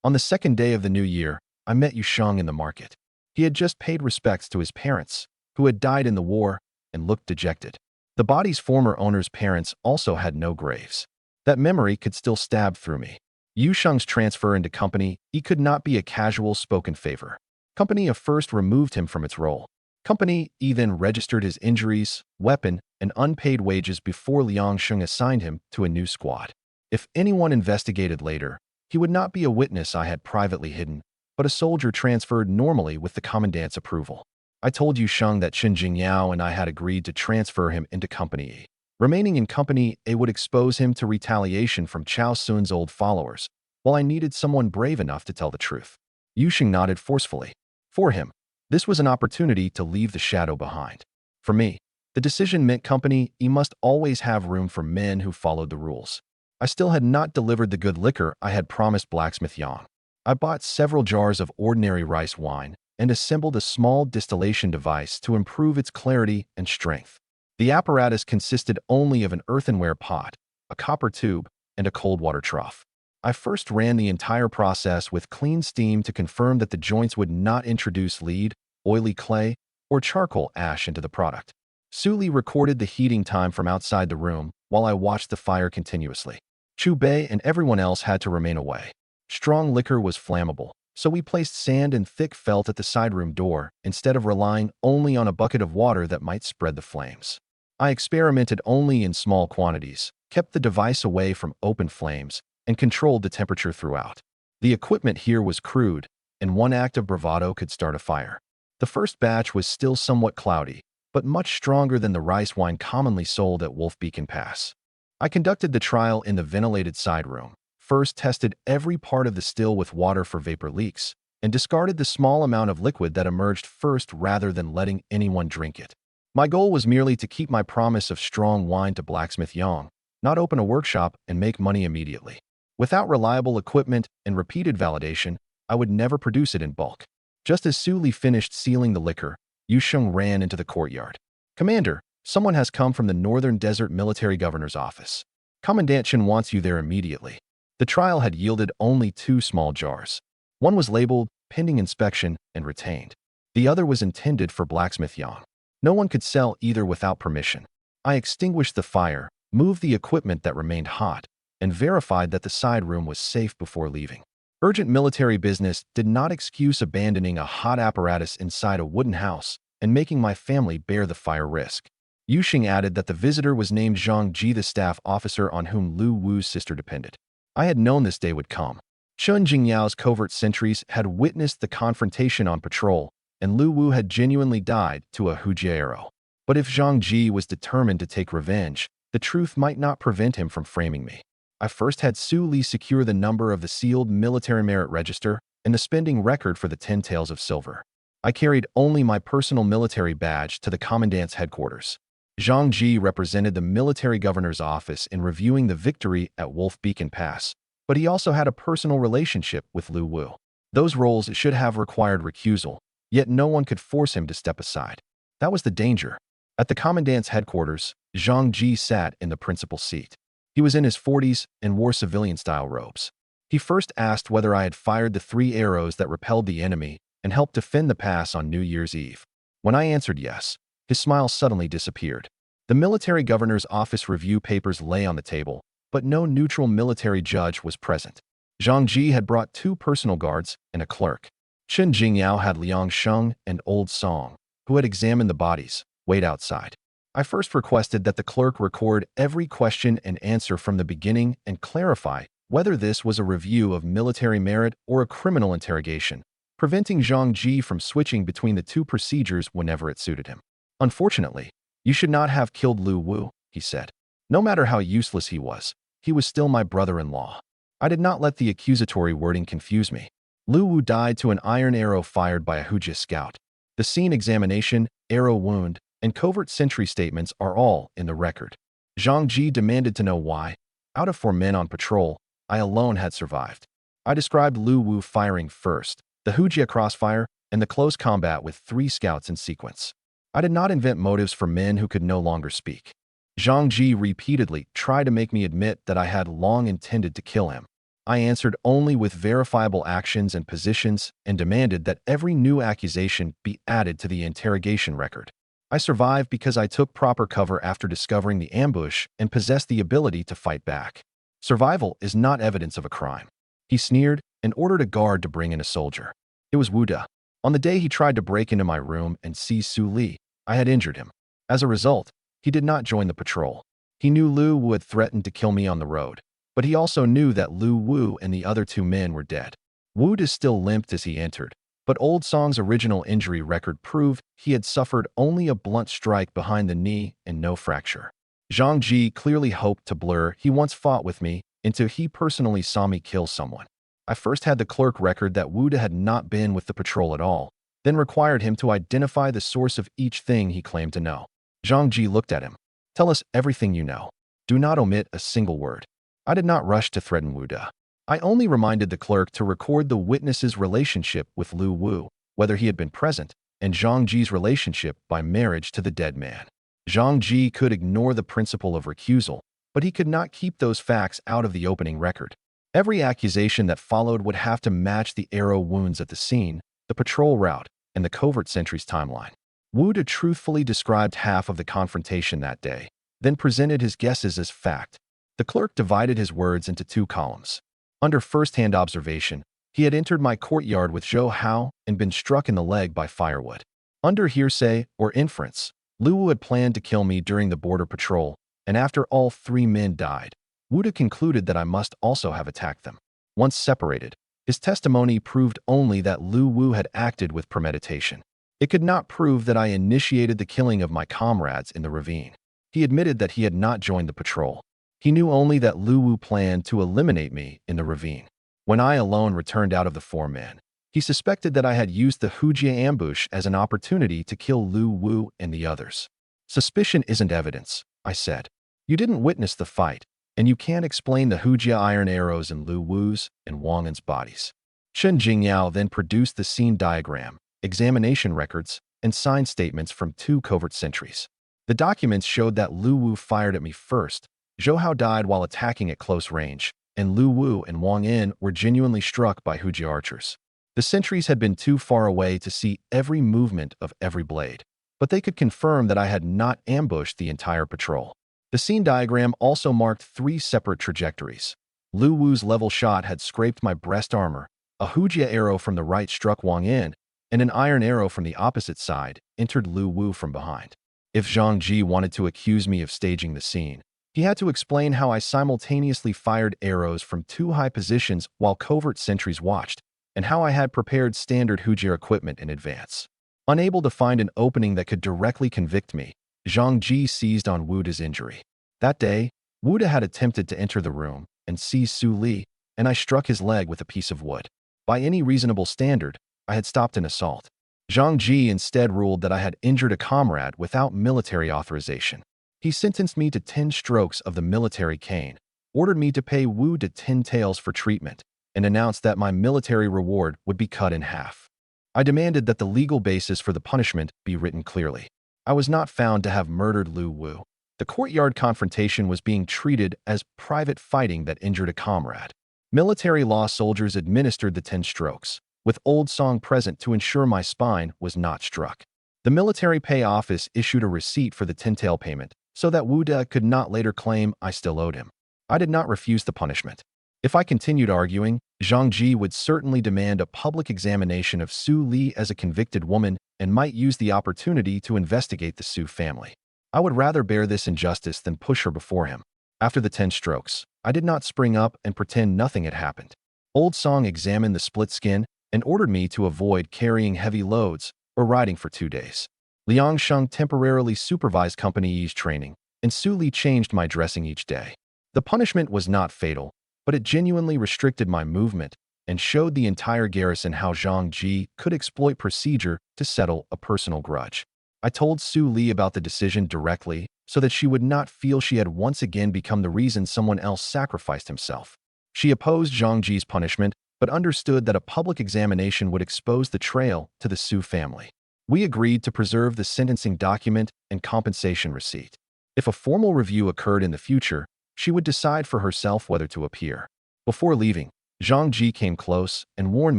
On the second day of the new year, I met Yusheng in the market. He had just paid respects to his parents, who had died in the war, and looked dejected. The body's former owner's parents also had no graves. That memory could still stab through me. Yusheng's transfer into Company E could not be a casual spoken favor. Company A first removed him from its role. Company E then registered his injuries, weapon, and unpaid wages before Liang Sheng assigned him to a new squad. If anyone investigated later, he would not be a witness I had privately hidden, but a soldier transferred normally with the commandant's approval. I told Yusheng that Chen Jingyao and I had agreed to transfer him into Company E. Remaining in Company A would expose him to retaliation from Chao Sun's old followers, while I needed someone brave enough to tell the truth. Yusheng nodded forcefully. For him, this was an opportunity to leave the shadow behind. For me, the decision meant Company E must always have room for men who followed the rules. I still had not delivered the good liquor I had promised Blacksmith Yang. I bought several jars of ordinary rice wine and assembled a small distillation device to improve its clarity and strength. The apparatus consisted only of an earthenware pot, a copper tube, and a cold water trough. I first ran the entire process with clean steam to confirm that the joints would not introduce lead, oily clay, or charcoal ash into the product. Suli recorded the heating time from outside the room while I watched the fire continuously. Chu Bei and everyone else had to remain away. Strong liquor was flammable, so we placed sand and thick felt at the side room door instead of relying only on a bucket of water that might spread the flames. I experimented only in small quantities, kept the device away from open flames, and controlled the temperature throughout. The equipment here was crude, and one act of bravado could start a fire. The first batch was still somewhat cloudy, but much stronger than the rice wine commonly sold at Wolf Beacon Pass. I conducted the trial in the ventilated side room, first tested every part of the still with water for vapor leaks, and discarded the small amount of liquid that emerged first rather than letting anyone drink it. My goal was merely to keep my promise of strong wine to Blacksmith Yang, not open a workshop and make money immediately. Without reliable equipment and repeated validation, I would never produce it in bulk. Just as Su Li finished sealing the liquor, Yusheng ran into the courtyard. Commander, someone has come from the Northern Desert Military Governor's office. Commandant Chen wants you there immediately. The trial had yielded only 2 small jars. One was labeled, pending inspection, and retained. The other was intended for Blacksmith Yang. No one could sell either without permission. I extinguished the fire, moved the equipment that remained hot, and verified that the side room was safe before leaving. Urgent military business did not excuse abandoning a hot apparatus inside a wooden house and making my family bear the fire risk. Yusheng added that the visitor was named Zhang Ji, the staff officer on whom Lu Wu's sister depended. I had known this day would come. Chen Jingyao's covert sentries had witnessed the confrontation on patrol, and Lu Wu had genuinely died to a Hujia arrow. But if Zhang Ji was determined to take revenge, the truth might not prevent him from framing me. I first had Su Li secure the number of the sealed military merit register and the spending record for the 10 taels of silver. I carried only my personal military badge to the commandant's headquarters. Zhang Ji represented the military governor's office in reviewing the victory at Wolf Beacon Pass, but he also had a personal relationship with Lu Wu. Those roles should have required recusal, yet no one could force him to step aside. That was the danger. At the commandant's headquarters, Zhang Ji sat in the principal seat. He was in his 40s and wore civilian-style robes. He first asked whether I had fired the 3 arrows that repelled the enemy and helped defend the pass on New Year's Eve. When I answered yes, his smile suddenly disappeared. The military governor's office review papers lay on the table, but no neutral military judge was present. Zhang Ji had brought 2 personal guards and a clerk. Chen Jingyao had Liang Sheng and Old Song, who had examined the bodies, wait outside. I first requested that the clerk record every question and answer from the beginning and clarify whether this was a review of military merit or a criminal interrogation, preventing Zhang Ji from switching between the 2 procedures whenever it suited him. Unfortunately, you should not have killed Lu Wu, he said. No matter how useless he was still my brother-in-law. I did not let the accusatory wording confuse me. Lu Wu died to an iron arrow fired by a Hujia scout. The scene examination, arrow wound, and covert sentry statements are all in the record. Zhang Ji demanded to know why, out of 4 men on patrol, I alone had survived. I described Lu Wu firing first, the Hujia crossfire, and the close combat with 3 scouts in sequence. I did not invent motives for men who could no longer speak. Zhang Ji repeatedly tried to make me admit that I had long intended to kill him. I answered only with verifiable actions and positions and demanded that every new accusation be added to the interrogation record. I survived because I took proper cover after discovering the ambush and possessed the ability to fight back. Survival is not evidence of a crime. He sneered and ordered a guard to bring in a soldier. It was Wu De. On the day he tried to break into my room and seize Su Li, I had injured him. As a result, he did not join the patrol. He knew Lu Wu had threatened to kill me on the road, but he also knew that Lu Wu and the other 2 men were dead. Wu De still limped as he entered, but Old Song's original injury record proved he had suffered only a blunt strike behind the knee and no fracture. Zhang Ji clearly hoped to blur he once fought with me until he personally saw me kill someone. I first had the clerk record that Wu De had not been with the patrol at all, then required him to identify the source of each thing he claimed to know. Zhang Ji looked at him. Tell us everything you know. Do not omit a single word. I did not rush to threaten Wu De. I only reminded the clerk to record the witness's relationship with Lu Wu, whether he had been present, and Zhang Ji's relationship by marriage to the dead man. Zhang Ji could ignore the principle of recusal, but he could not keep those facts out of the opening record. Every accusation that followed would have to match the arrow wounds at the scene, the patrol route, and the covert sentry's timeline. Wu De truthfully described half of the confrontation that day, then presented his guesses as fact. The clerk divided his words into 2 columns. Under first-hand observation, he had entered my courtyard with Zhou Hao and been struck in the leg by firewood. Under hearsay or inference, Lu Wu had planned to kill me during the border patrol, and after all 3 men died, Wu De concluded that I must also have attacked them. Once separated, his testimony proved only that Lu Wu had acted with premeditation. It could not prove that I initiated the killing of my comrades in the ravine. He admitted that he had not joined the patrol. He knew only that Lu Wu planned to eliminate me in the ravine. When I alone returned out of the 4 men, he suspected that I had used the Hujia ambush as an opportunity to kill Lu Wu and the others. Suspicion isn't evidence, I said. You didn't witness the fight, and you can't explain the Hujia iron arrows in Lu Wu's and Wang En's bodies. Chen Jingyao then produced the scene diagram, examination records, and signed statements from 2 covert sentries. The documents showed that Lu Wu fired at me first, Zhou Hao died while attacking at close range, and Lu Wu and Wang En were genuinely struck by Hujia archers. The sentries had been too far away to see every movement of every blade, but they could confirm that I had not ambushed the entire patrol. The scene diagram also marked 3 separate trajectories. Lu Wu's level shot had scraped my breast armor, a Hujia arrow from the right struck Wang En, and an iron arrow from the opposite side entered Lu Wu from behind. If Zhang Ji wanted to accuse me of staging the scene, he had to explain how I simultaneously fired arrows from 2 high positions while covert sentries watched, and how I had prepared standard Hujia equipment in advance. Unable to find an opening that could directly convict me, Zhang Ji seized on Wu De's injury. That day, Wu De had attempted to enter the room and seize Su Li, and I struck his leg with a piece of wood. By any reasonable standard, I had stopped an assault. Zhang Ji instead ruled that I had injured a comrade without military authorization. He sentenced me to 10 strokes of the military cane, ordered me to pay Wu De 10 taels for treatment, and announced that my military reward would be cut in half. I demanded that the legal basis for the punishment be written clearly. I was not found to have murdered Lu Wu. The courtyard confrontation was being treated as private fighting that injured a comrade. Military law soldiers administered the 10 strokes, with Old Song present to ensure my spine was not struck. The military pay office issued a receipt for the 10-tael payment so that Wu De could not later claim I still owed him. I did not refuse the punishment. If I continued arguing, Zhang Ji would certainly demand a public examination of Su Li as a convicted woman and might use the opportunity to investigate the Su family. I would rather bear this injustice than push her before him. After the 10 strokes, I did not spring up and pretend nothing had happened. Old Song examined the split skin and ordered me to avoid carrying heavy loads or riding for 2 days. Liang Sheng temporarily supervised Company E's training, and Su Li changed my dressing each day. The punishment was not fatal, but it genuinely restricted my movement and showed the entire garrison how Zhang Ji could exploit procedure to settle a personal grudge. I told Su Li about the decision directly so that she would not feel she had once again become the reason someone else sacrificed himself. She opposed Zhang Ji's punishment but understood that a public examination would expose the trail to the Su family. We agreed to preserve the sentencing document and compensation receipt. If a formal review occurred in the future, she would decide for herself whether to appear. Before leaving, Zhang Ji came close and warned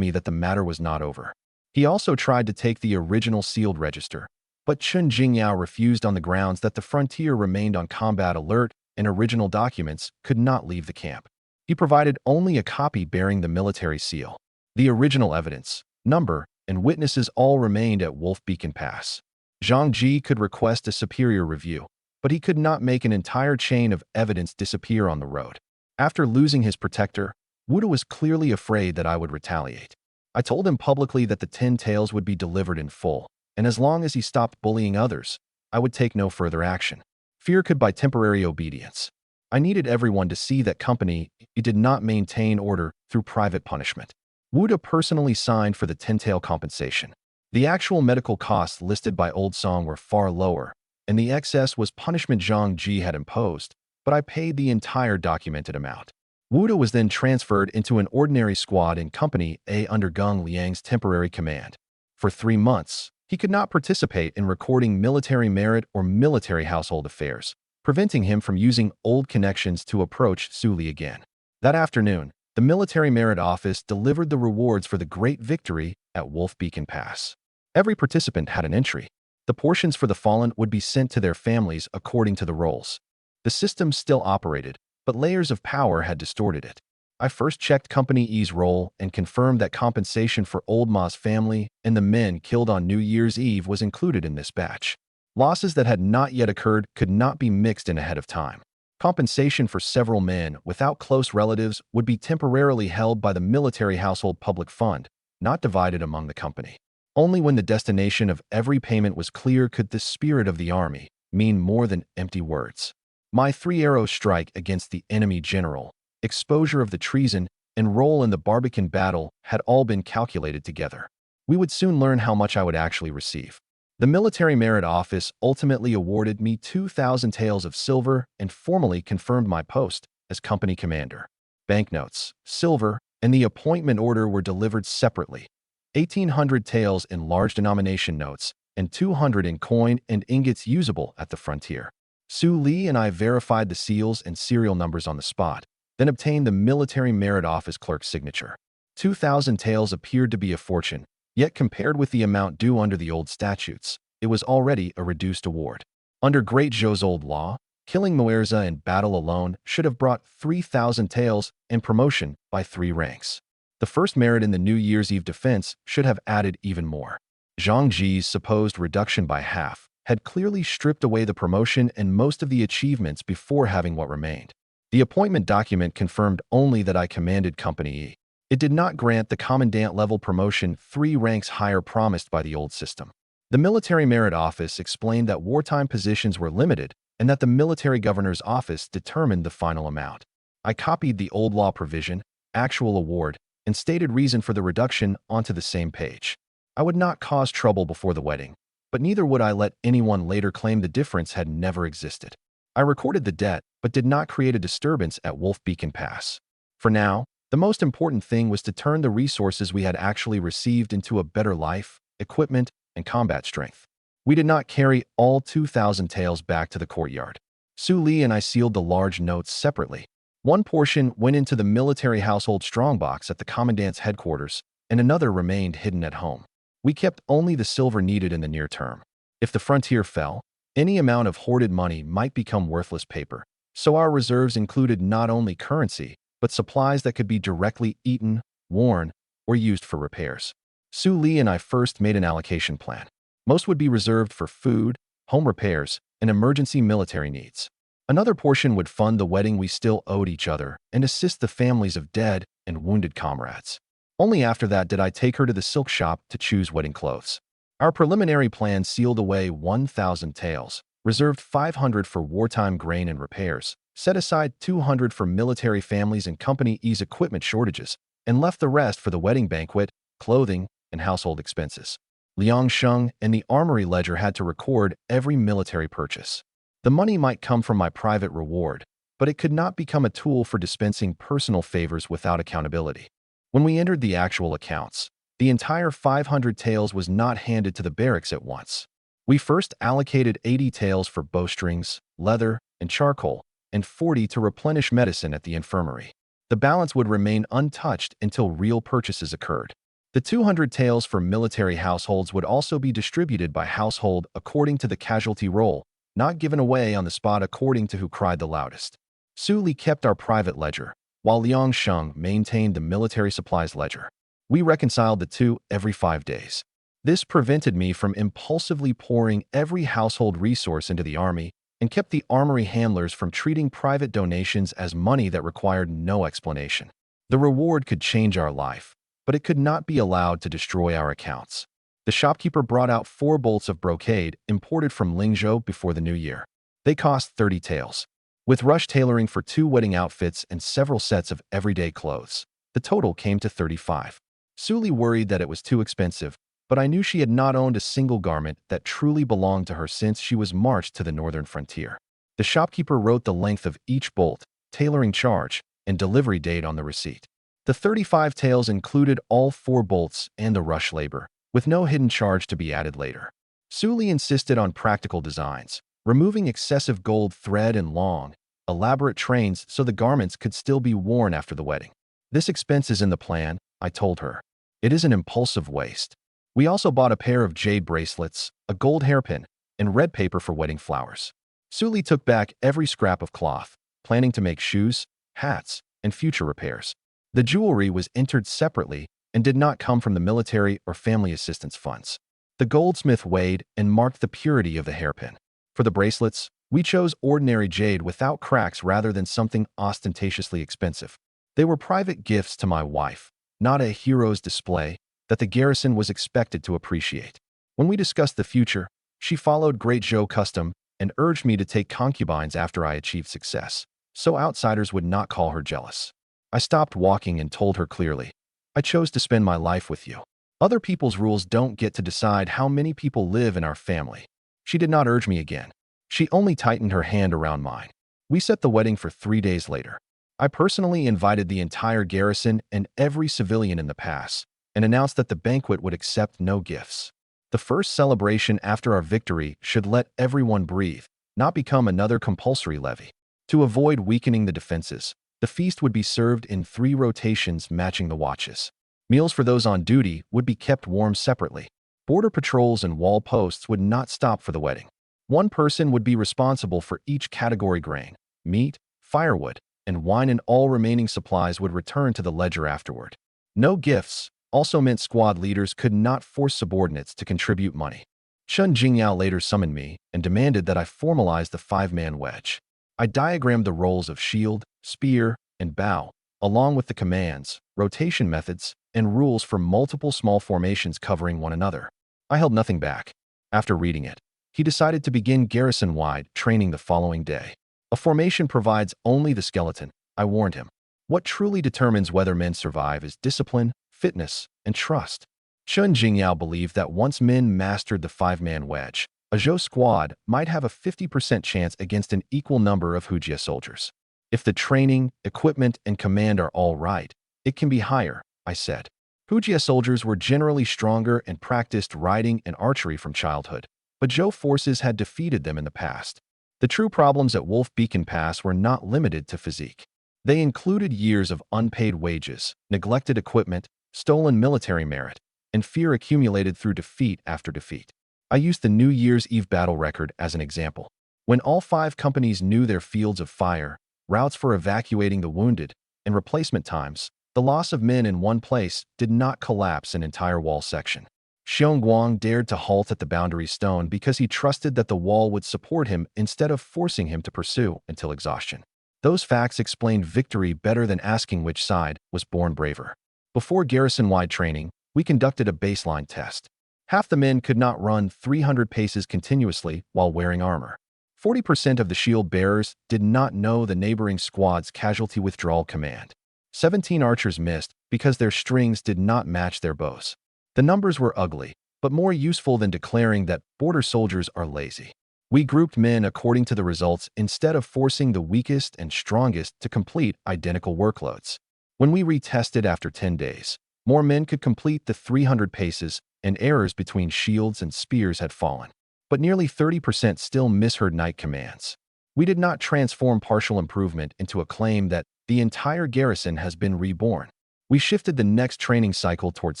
me that the matter was not over. He also tried to take the original sealed register, but Chun Jingyao refused on the grounds that the frontier remained on combat alert and original documents could not leave the camp. He provided only a copy bearing the military seal. The original evidence, number, and witnesses all remained at Wolf Beacon Pass. Zhang Ji could request a superior review, but he could not make an entire chain of evidence disappear on the road. After losing his protector, Wuda was clearly afraid that I would retaliate. I told him publicly that the 10 taels would be delivered in full, and as long as he stopped bullying others, I would take no further action. Fear could buy temporary obedience. I needed everyone to see that company did not maintain order through private punishment. Wuda personally signed for the 10-tael compensation. The actual medical costs listed by Old Song were far lower, and the excess was punishment Zhang Ji had imposed, but I paid the entire documented amount. Wuda was then transferred into an ordinary squad in Company A under Gung Liang's temporary command. For 3 months, he could not participate in recording military merit or military household affairs, preventing him from using old connections to approach Su Li again. That afternoon, the Military Merit Office delivered the rewards for the great victory at Wolf Beacon Pass. Every participant had an entry. The portions for the fallen would be sent to their families according to the roles. The system still operated, but layers of power had distorted it. I first checked Company E's role and confirmed that compensation for Old Ma's family and the men killed on New Year's Eve was included in this batch. Losses that had not yet occurred could not be mixed in ahead of time. Compensation for several men without close relatives would be temporarily held by the Military Household Public Fund, not divided among the company. Only when the destination of every payment was clear could the spirit of the army mean more than empty words. My 3-arrow strike against the enemy general, exposure of the treason, and role in the Barbican battle had all been calculated together. We would soon learn how much I would actually receive. The Military Merit Office ultimately awarded me 2,000 taels of silver and formally confirmed my post as company commander. Banknotes, silver, and the appointment order were delivered separately. 1,800 taels in large denomination notes and 200 in coin and ingots usable at the frontier. Su Li and I verified the seals and serial numbers on the spot, then obtained the Military Merit Office clerk's signature. 2,000 taels appeared to be a fortune, yet compared with the amount due under the old statutes, it was already a reduced award. Under Great Zhou's old law, killing Muerza in battle alone should have brought 3,000 taels and promotion by 3 ranks. The first merit in the New Year's Eve defense should have added even more. Zhang Ji's supposed reduction by half had clearly stripped away the promotion and most of the achievements before having what remained. The appointment document confirmed only that I commanded Company E. It did not grant the commandant-level promotion 3 ranks higher promised by the old system. The Military Merit Office explained that wartime positions were limited and that the Military Governor's Office determined the final amount. I copied the old law provision, actual award, and stated reason for the reduction onto the same page. I would not cause trouble before the wedding, but neither would I let anyone later claim the difference had never existed. I recorded the debt, but did not create a disturbance at Wolf Beacon Pass. For now, the most important thing was to turn the resources we had actually received into a better life, equipment, and combat strength. We did not carry all 2,000 taels back to the courtyard. Su Li and I sealed the large notes separately. One portion went into the military household strongbox at the commandant's headquarters, and another remained hidden at home. We kept only the silver needed in the near term. If the frontier fell, any amount of hoarded money might become worthless paper, so our reserves included not only currency, but supplies that could be directly eaten, worn, or used for repairs. Su Li and I first made an allocation plan. Most would be reserved for food, home repairs, and emergency military needs. Another portion would fund the wedding we still owed each other and assist the families of dead and wounded comrades. Only after that did I take her to the silk shop to choose wedding clothes. Our preliminary plan sealed away 1,000 taels, reserved 500 for wartime grain and repairs, set aside 200 for military families and Company E's equipment shortages, and left the rest for the wedding banquet, clothing, and household expenses. Liang Sheng and the armory ledger had to record every military purchase. The money might come from my private reward, but it could not become a tool for dispensing personal favors without accountability. When we entered the actual accounts, the entire 500 taels was not handed to the barracks at once. We first allocated 80 taels for bowstrings, leather, and charcoal, and 40 to replenish medicine at the infirmary. The balance would remain untouched until real purchases occurred. The 200 taels for military households would also be distributed by household according to the casualty roll, not given away on the spot according to who cried the loudest. Su Li kept our private ledger, while Liang Sheng maintained the military supplies ledger. We reconciled the two every 5 days. This prevented me from impulsively pouring every household resource into the army and kept the armory handlers from treating private donations as money that required no explanation. The reward could change our life, but it could not be allowed to destroy our accounts. The shopkeeper brought out 4 bolts of brocade imported from Lingzhou before the new year. They cost 30 taels. With rush tailoring for 2 wedding outfits and several sets of everyday clothes, the total came to 35. Su Li worried that it was too expensive, but I knew she had not owned a single garment that truly belonged to her since she was marched to the northern frontier. The shopkeeper wrote the length of each bolt, tailoring charge, and delivery date on the receipt. The 35 taels included all 4 bolts and the rush labor, with no hidden charge to be added later. Su Li insisted on practical designs, removing excessive gold thread and long, elaborate trains so the garments could still be worn after the wedding. This expense is in the plan, I told her. It is an impulsive waste. We also bought a pair of jade bracelets, a gold hairpin, and red paper for wedding flowers. Su Li took back every scrap of cloth, planning to make shoes, hats, and future repairs. The jewelry was entered separately and did not come from the military or family assistance funds. The goldsmith weighed and marked the purity of the hairpin. For the bracelets, we chose ordinary jade without cracks rather than something ostentatiously expensive. They were private gifts to my wife, not a hero's display that the garrison was expected to appreciate. When we discussed the future, she followed Great Zhou custom and urged me to take concubines after I achieved success, so outsiders would not call her jealous. I stopped walking and told her clearly, I chose to spend my life with you. Other people's rules don't get to decide how many people live in our family. She did not urge me again. She only tightened her hand around mine. We set the wedding for 3 days later. I personally invited the entire garrison and every civilian in the pass, and announced that the banquet would accept no gifts. The first celebration after our victory should let everyone breathe, not become another compulsory levy. To avoid weakening the defenses, the feast would be served in 3 rotations matching the watches. Meals for those on duty would be kept warm separately. Border patrols and wall posts would not stop for the wedding. One person would be responsible for each category: grain, meat, firewood, and wine, and all remaining supplies would return to the ledger afterward. No gifts also meant squad leaders could not force subordinates to contribute money. Chun Jingyao later summoned me and demanded that I formalize the 5-man wedge. I diagrammed the roles of shield, spear, and bow, along with the commands, rotation methods, and rules for multiple small formations covering one another. I held nothing back. After reading it, he decided to begin garrison-wide training the following day. A formation provides only the skeleton, I warned him. What truly determines whether men survive is discipline, fitness, and trust. Chun Jingyao believed that once men mastered the 5-man wedge, a Zhou squad might have a 50% chance against an equal number of Hujia soldiers. If the training, equipment, and command are all right, it can be higher, I said. Hujia soldiers were generally stronger and practiced riding and archery from childhood, but Zhou forces had defeated them in the past. The true problems at Wolf Beacon Pass were not limited to physique. They included years of unpaid wages, neglected equipment, stolen military merit, and fear accumulated through defeat after defeat. I used the New Year's Eve battle record as an example. When all 5 companies knew their fields of fire, routes for evacuating the wounded, and replacement times, the loss of men in one place did not collapse an entire wall section. Xiongguang dared to halt at the boundary stone because he trusted that the wall would support him instead of forcing him to pursue until exhaustion. Those facts explained victory better than asking which side was born braver. Before garrison-wide training, we conducted a baseline test. Half the men could not run 300 paces continuously while wearing armor. 40% of the shield bearers did not know the neighboring squad's casualty withdrawal command. 17 archers missed because their strings did not match their bows. The numbers were ugly, but more useful than declaring that border soldiers are lazy. We grouped men according to the results instead of forcing the weakest and strongest to complete identical workloads. When we retested after 10 days, more men could complete the 300 paces, and errors between shields and spears had fallen. But nearly 30% still misheard knight commands. We did not transform partial improvement into a claim that the entire garrison has been reborn. We shifted the next training cycle towards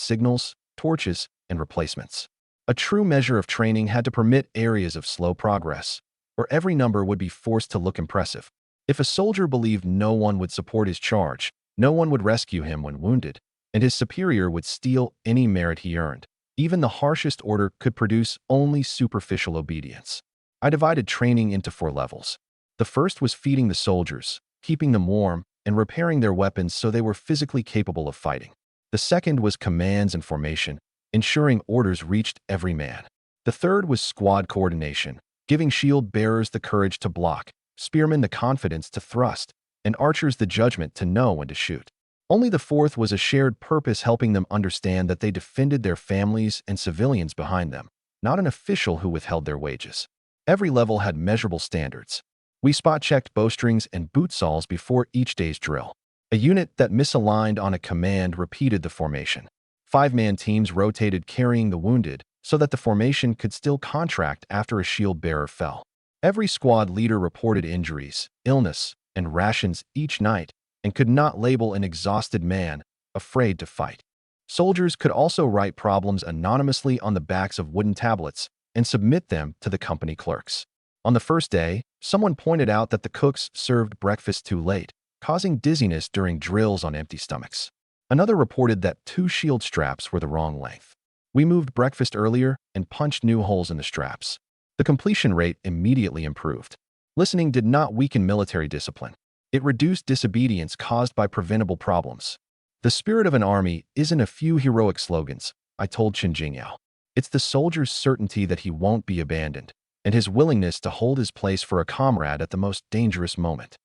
signals, torches, and replacements. A true measure of training had to permit areas of slow progress, or every number would be forced to look impressive. If a soldier believed no one would support his charge, no one would rescue him when wounded, and his superior would steal any merit he earned. Even the harshest order could produce only superficial obedience. I divided training into 4 levels. The first was feeding the soldiers, keeping them warm, and repairing their weapons so they were physically capable of fighting. The second was commands and formation, ensuring orders reached every man. The third was squad coordination, giving shield bearers the courage to block, spearmen the confidence to thrust, and archers the judgment to know when to shoot. Only the fourth was a shared purpose, helping them understand that they defended their families and civilians behind them, not an official who withheld their wages. Every level had measurable standards. We spot-checked bowstrings and boot saws before each day's drill. A unit that misaligned on a command repeated the formation. 5-man teams rotated carrying the wounded so that the formation could still contract after a shield bearer fell. Every squad leader reported injuries, illness, and rations each night, and could not label an exhausted man afraid to fight. Soldiers could also write problems anonymously on the backs of wooden tablets and submit them to the company clerks. On the first day, someone pointed out that the cooks served breakfast too late, causing dizziness during drills on empty stomachs. Another reported that 2 shield straps were the wrong length. We moved breakfast earlier and punched new holes in the straps. The completion rate immediately improved. Listening did not weaken military discipline. It reduced disobedience caused by preventable problems. The spirit of an army isn't a few heroic slogans, I told Chen Jingyao. It's the soldier's certainty that he won't be abandoned, and his willingness to hold his place for a comrade at the most dangerous moment.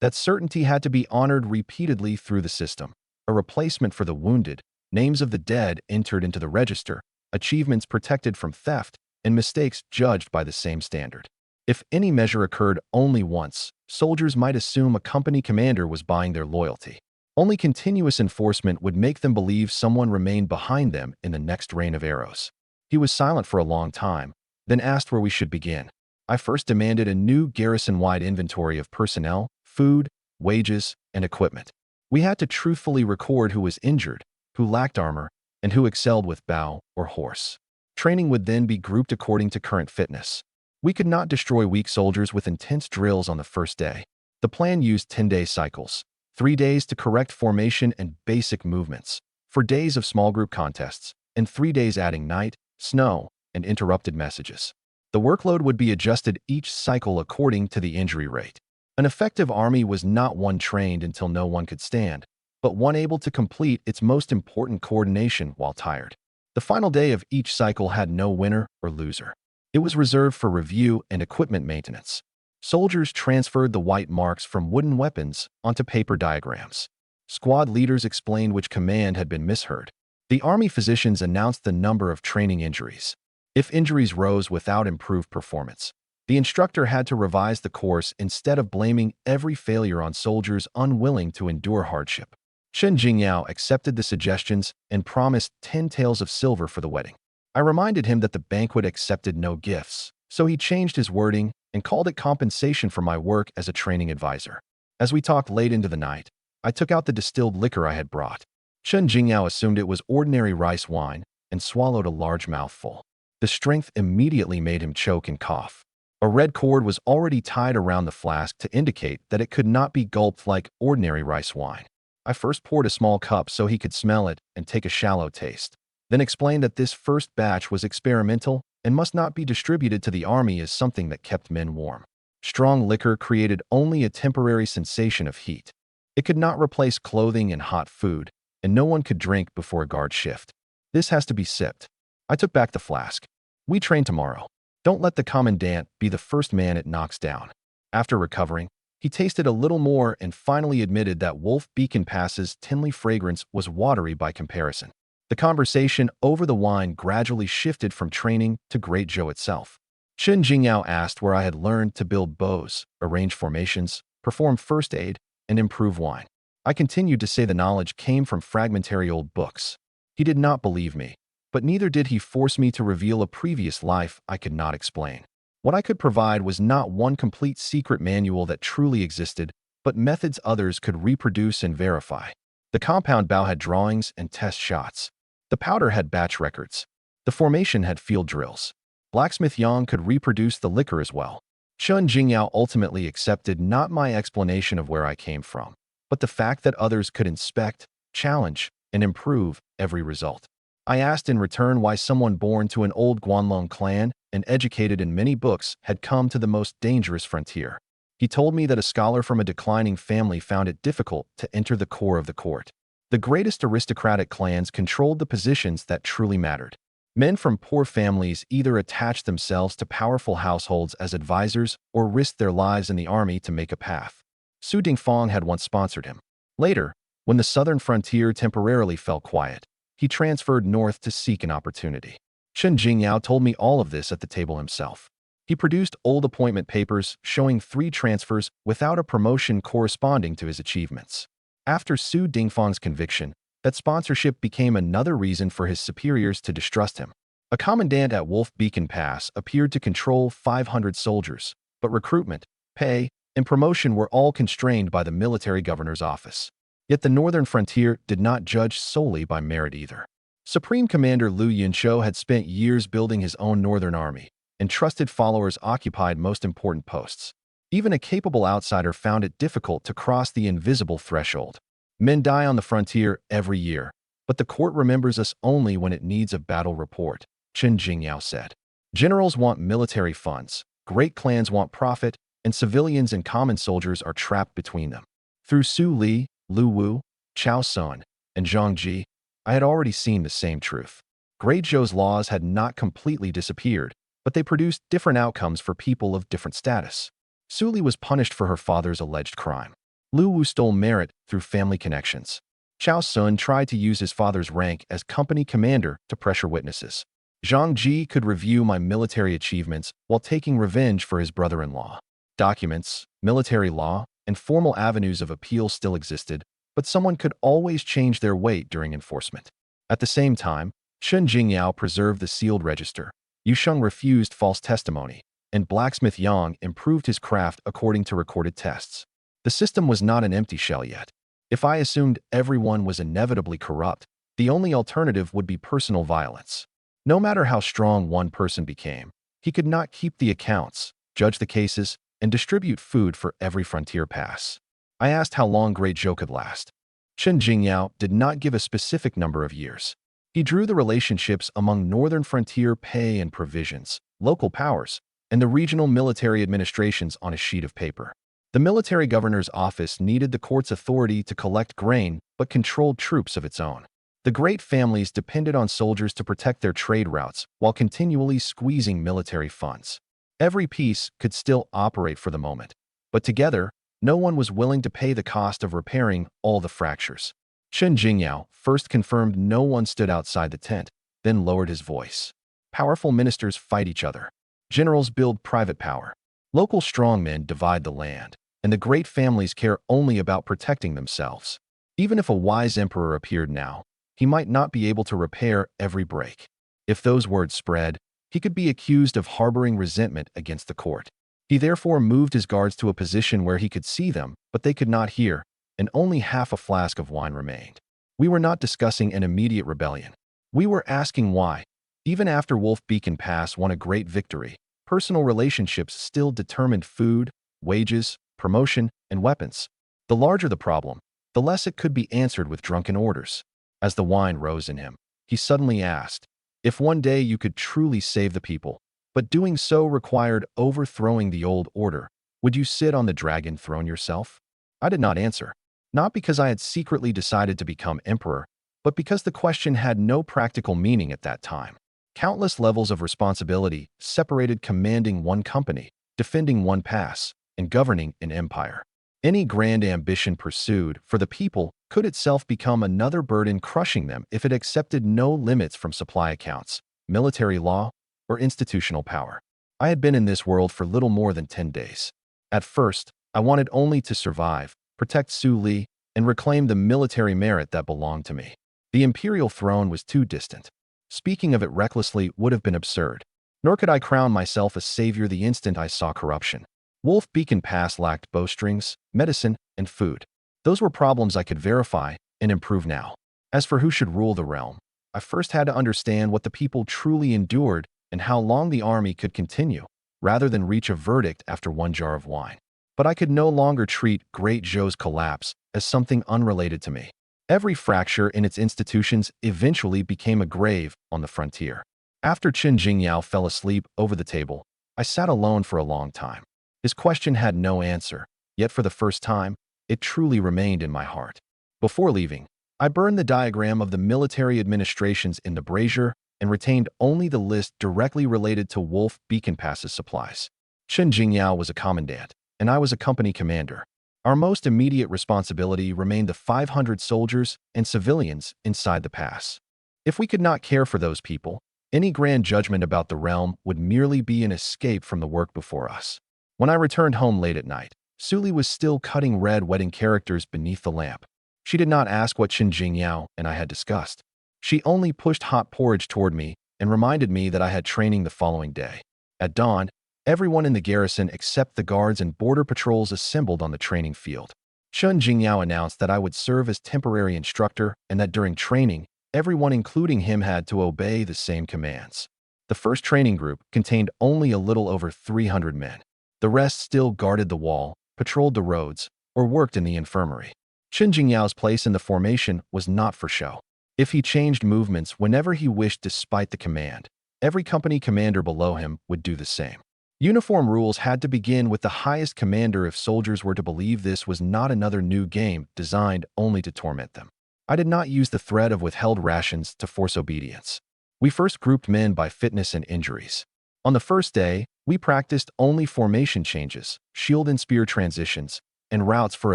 That certainty had to be honored repeatedly through the system. A replacement for the wounded, names of the dead entered into the register, achievements protected from theft, and mistakes judged by the same standard. If any measure occurred only once, soldiers might assume a company commander was buying their loyalty. Only continuous enforcement would make them believe someone remained behind them in the next rain of arrows. He was silent for a long time, then asked where we should begin. I first demanded a new garrison-wide inventory of personnel, food, wages, and equipment. We had to truthfully record who was injured, who lacked armor, and who excelled with bow or horse. Training would then be grouped according to current fitness. We could not destroy weak soldiers with intense drills on the first day. The plan used 10-day cycles, 3 days to correct formation and basic movements, 4 days of small group contests, and 3 days adding night, snow, and interrupted messages. The workload would be adjusted each cycle according to the injury rate. An effective army was not one trained until no one could stand, but one able to complete its most important coordination while tired. The final day of each cycle had no winner or loser. It was reserved for review and equipment maintenance. Soldiers transferred the white marks from wooden weapons onto paper diagrams. Squad leaders explained which command had been misheard. The army physicians announced the number of training injuries. If injuries rose without improved performance, the instructor had to revise the course instead of blaming every failure on soldiers unwilling to endure hardship. Chen Jingyao accepted the suggestions and promised 10 taels of silver for the wedding. I reminded him that the banquet accepted no gifts, so he changed his wording and called it compensation for my work as a training advisor. As we talked late into the night, I took out the distilled liquor I had brought. Chen Jingyao assumed it was ordinary rice wine and swallowed a large mouthful. The strength immediately made him choke and cough. A red cord was already tied around the flask to indicate that it could not be gulped like ordinary rice wine. I first poured a small cup so he could smell it and take a shallow taste, then explained that this first batch was experimental and must not be distributed to the army as something that kept men warm. Strong liquor created only a temporary sensation of heat. It could not replace clothing and hot food, and no one could drink before a guard shift. This has to be sipped. I took back the flask. We train tomorrow. Don't let the commandant be the first man it knocks down. After recovering, he tasted a little more and finally admitted that Wolf Beacon Pass's tinly fragrance was watery by comparison. The conversation over the wine gradually shifted from training to Great Zhou itself. Chen Jingyao asked where I had learned to build bows, arrange formations, perform first aid, and improve wine. I continued to say the knowledge came from fragmentary old books. He did not believe me, but neither did he force me to reveal a previous life I could not explain. What I could provide was not one complete secret manual that truly existed, but methods others could reproduce and verify. The compound bow had drawings and test shots. The powder had batch records. The formation had field drills. Blacksmith Yang could reproduce the liquor as well. Chun Jingyao ultimately accepted not my explanation of where I came from, but the fact that others could inspect, challenge, and improve every result. I asked in return why someone born to an old Guanlong clan and educated in many books had come to the most dangerous frontier. He told me that a scholar from a declining family found it difficult to enter the core of the court. The greatest aristocratic clans controlled the positions that truly mattered. Men from poor families either attached themselves to powerful households as advisors or risked their lives in the army to make a path. Su Dingfang had once sponsored him. Later, when the southern frontier temporarily fell quiet, he transferred north to seek an opportunity. Chen Jingyao told me all of this at the table himself. He produced old appointment papers showing 3 transfers without a promotion corresponding to his achievements. After Su Dingfang's conviction, that sponsorship became another reason for his superiors to distrust him. A commandant at Wolf Beacon Pass appeared to control 500 soldiers, but recruitment, pay, and promotion were all constrained by the military governor's office. Yet the northern frontier did not judge solely by merit either. Supreme Commander Liu Yunshou had spent years building his own northern army, and trusted followers occupied most important posts. Even a capable outsider found it difficult to cross the invisible threshold. Men die on the frontier every year, but the court remembers us only when it needs a battle report, Chen Jingyao said. Generals want military funds, great clans want profit, and civilians and common soldiers are trapped between them. Through Su Li, Lu Wu, Chao Sun, and Zhang Ji, I had already seen the same truth. Great Zhou's laws had not completely disappeared, but they produced different outcomes for people of different status. Su Li was punished for her father's alleged crime. Lu Wu stole merit through family connections. Chao Sun tried to use his father's rank as company commander to pressure witnesses. Zhang Ji could review my military achievements while taking revenge for his brother-in-law. Documents, military law, and formal avenues of appeal still existed, but someone could always change their weight during enforcement. At the same time, Chen Jingyao preserved the sealed register. Yu Sheng refused false testimony, and Blacksmith Yang improved his craft according to recorded tests. The system was not an empty shell yet. If I assumed everyone was inevitably corrupt, the only alternative would be personal violence. No matter how strong one person became, he could not keep the accounts, judge the cases, and distribute food for every frontier pass. I asked how long Great Zhou could last. Chen Jingyao did not give a specific number of years. He drew the relationships among northern frontier pay and provisions, local powers, and the regional military administrations on a sheet of paper. The military governor's office needed the court's authority to collect grain, but controlled troops of its own. The great families depended on soldiers to protect their trade routes while continually squeezing military funds. Every piece could still operate for the moment, but together, no one was willing to pay the cost of repairing all the fractures. Chen Jingyao first confirmed no one stood outside the tent, then lowered his voice. Powerful ministers fight each other. Generals build private power. Local strongmen divide the land, and the great families care only about protecting themselves. Even if a wise emperor appeared now, he might not be able to repair every break. If those words spread, he could be accused of harboring resentment against the court. He therefore moved his guards to a position where he could see them, but they could not hear, and only half a flask of wine remained. We were not discussing an immediate rebellion. We were asking why. Even after Wolf Beacon Pass won a great victory, personal relationships still determined food, wages, promotion, and weapons. The larger the problem, the less it could be answered with drunken orders. As the wine rose in him, he suddenly asked, if one day you could truly save the people, but doing so required overthrowing the old order, would you sit on the dragon throne yourself? I did not answer, not because I had secretly decided to become emperor, but because the question had no practical meaning at that time. Countless levels of responsibility separated commanding one company, defending one pass, and governing an empire. Any grand ambition pursued for the people could itself become another burden crushing them if it accepted no limits from supply accounts, military law, or institutional power. I had been in this world for little more than 10 days. At first, I wanted only to survive, protect Su Li, and reclaim the military merit that belonged to me. The imperial throne was too distant. Speaking of it recklessly would have been absurd. Nor could I crown myself a savior the instant I saw corruption. Wolf Beacon Pass lacked bowstrings, medicine, and food. Those were problems I could verify and improve now. As for who should rule the realm, I first had to understand what the people truly endured and how long the army could continue, rather than reach a verdict after one jar of wine. But I could no longer treat Great Zhou's collapse as something unrelated to me. Every fracture in its institutions eventually became a grave on the frontier. After Chen Jingyao fell asleep over the table, I sat alone for a long time. His question had no answer, yet for the first time, it truly remained in my heart. Before leaving, I burned the diagram of the military administrations in the brazier and retained only the list directly related to Wolf Beacon Pass's supplies. Chen Jingyao was a commandant, and I was a company commander. Our most immediate responsibility remained the 500 soldiers and civilians inside the pass. If we could not care for those people, any grand judgment about the realm would merely be an escape from the work before us. When I returned home late at night, Suli was still cutting red wedding characters beneath the lamp. She did not ask what Chen Jingyao and I had discussed. She only pushed hot porridge toward me and reminded me that I had training the following day. At dawn, everyone in the garrison except the guards and border patrols assembled on the training field. Chen Jingyao announced that I would serve as temporary instructor and that during training, everyone including him had to obey the same commands. The first training group contained only a little over 300 men. The rest still guarded the wall, patrolled the roads, or worked in the infirmary. Chen Jingyao's place in the formation was not for show. If he changed movements whenever he wished despite the command, every company commander below him would do the same. Uniform rules had to begin with the highest commander if soldiers were to believe this was not another new game designed only to torment them. I did not use the threat of withheld rations to force obedience. We first grouped men by fitness and injuries. On the first day, we practiced only formation changes, shield and spear transitions, and routes for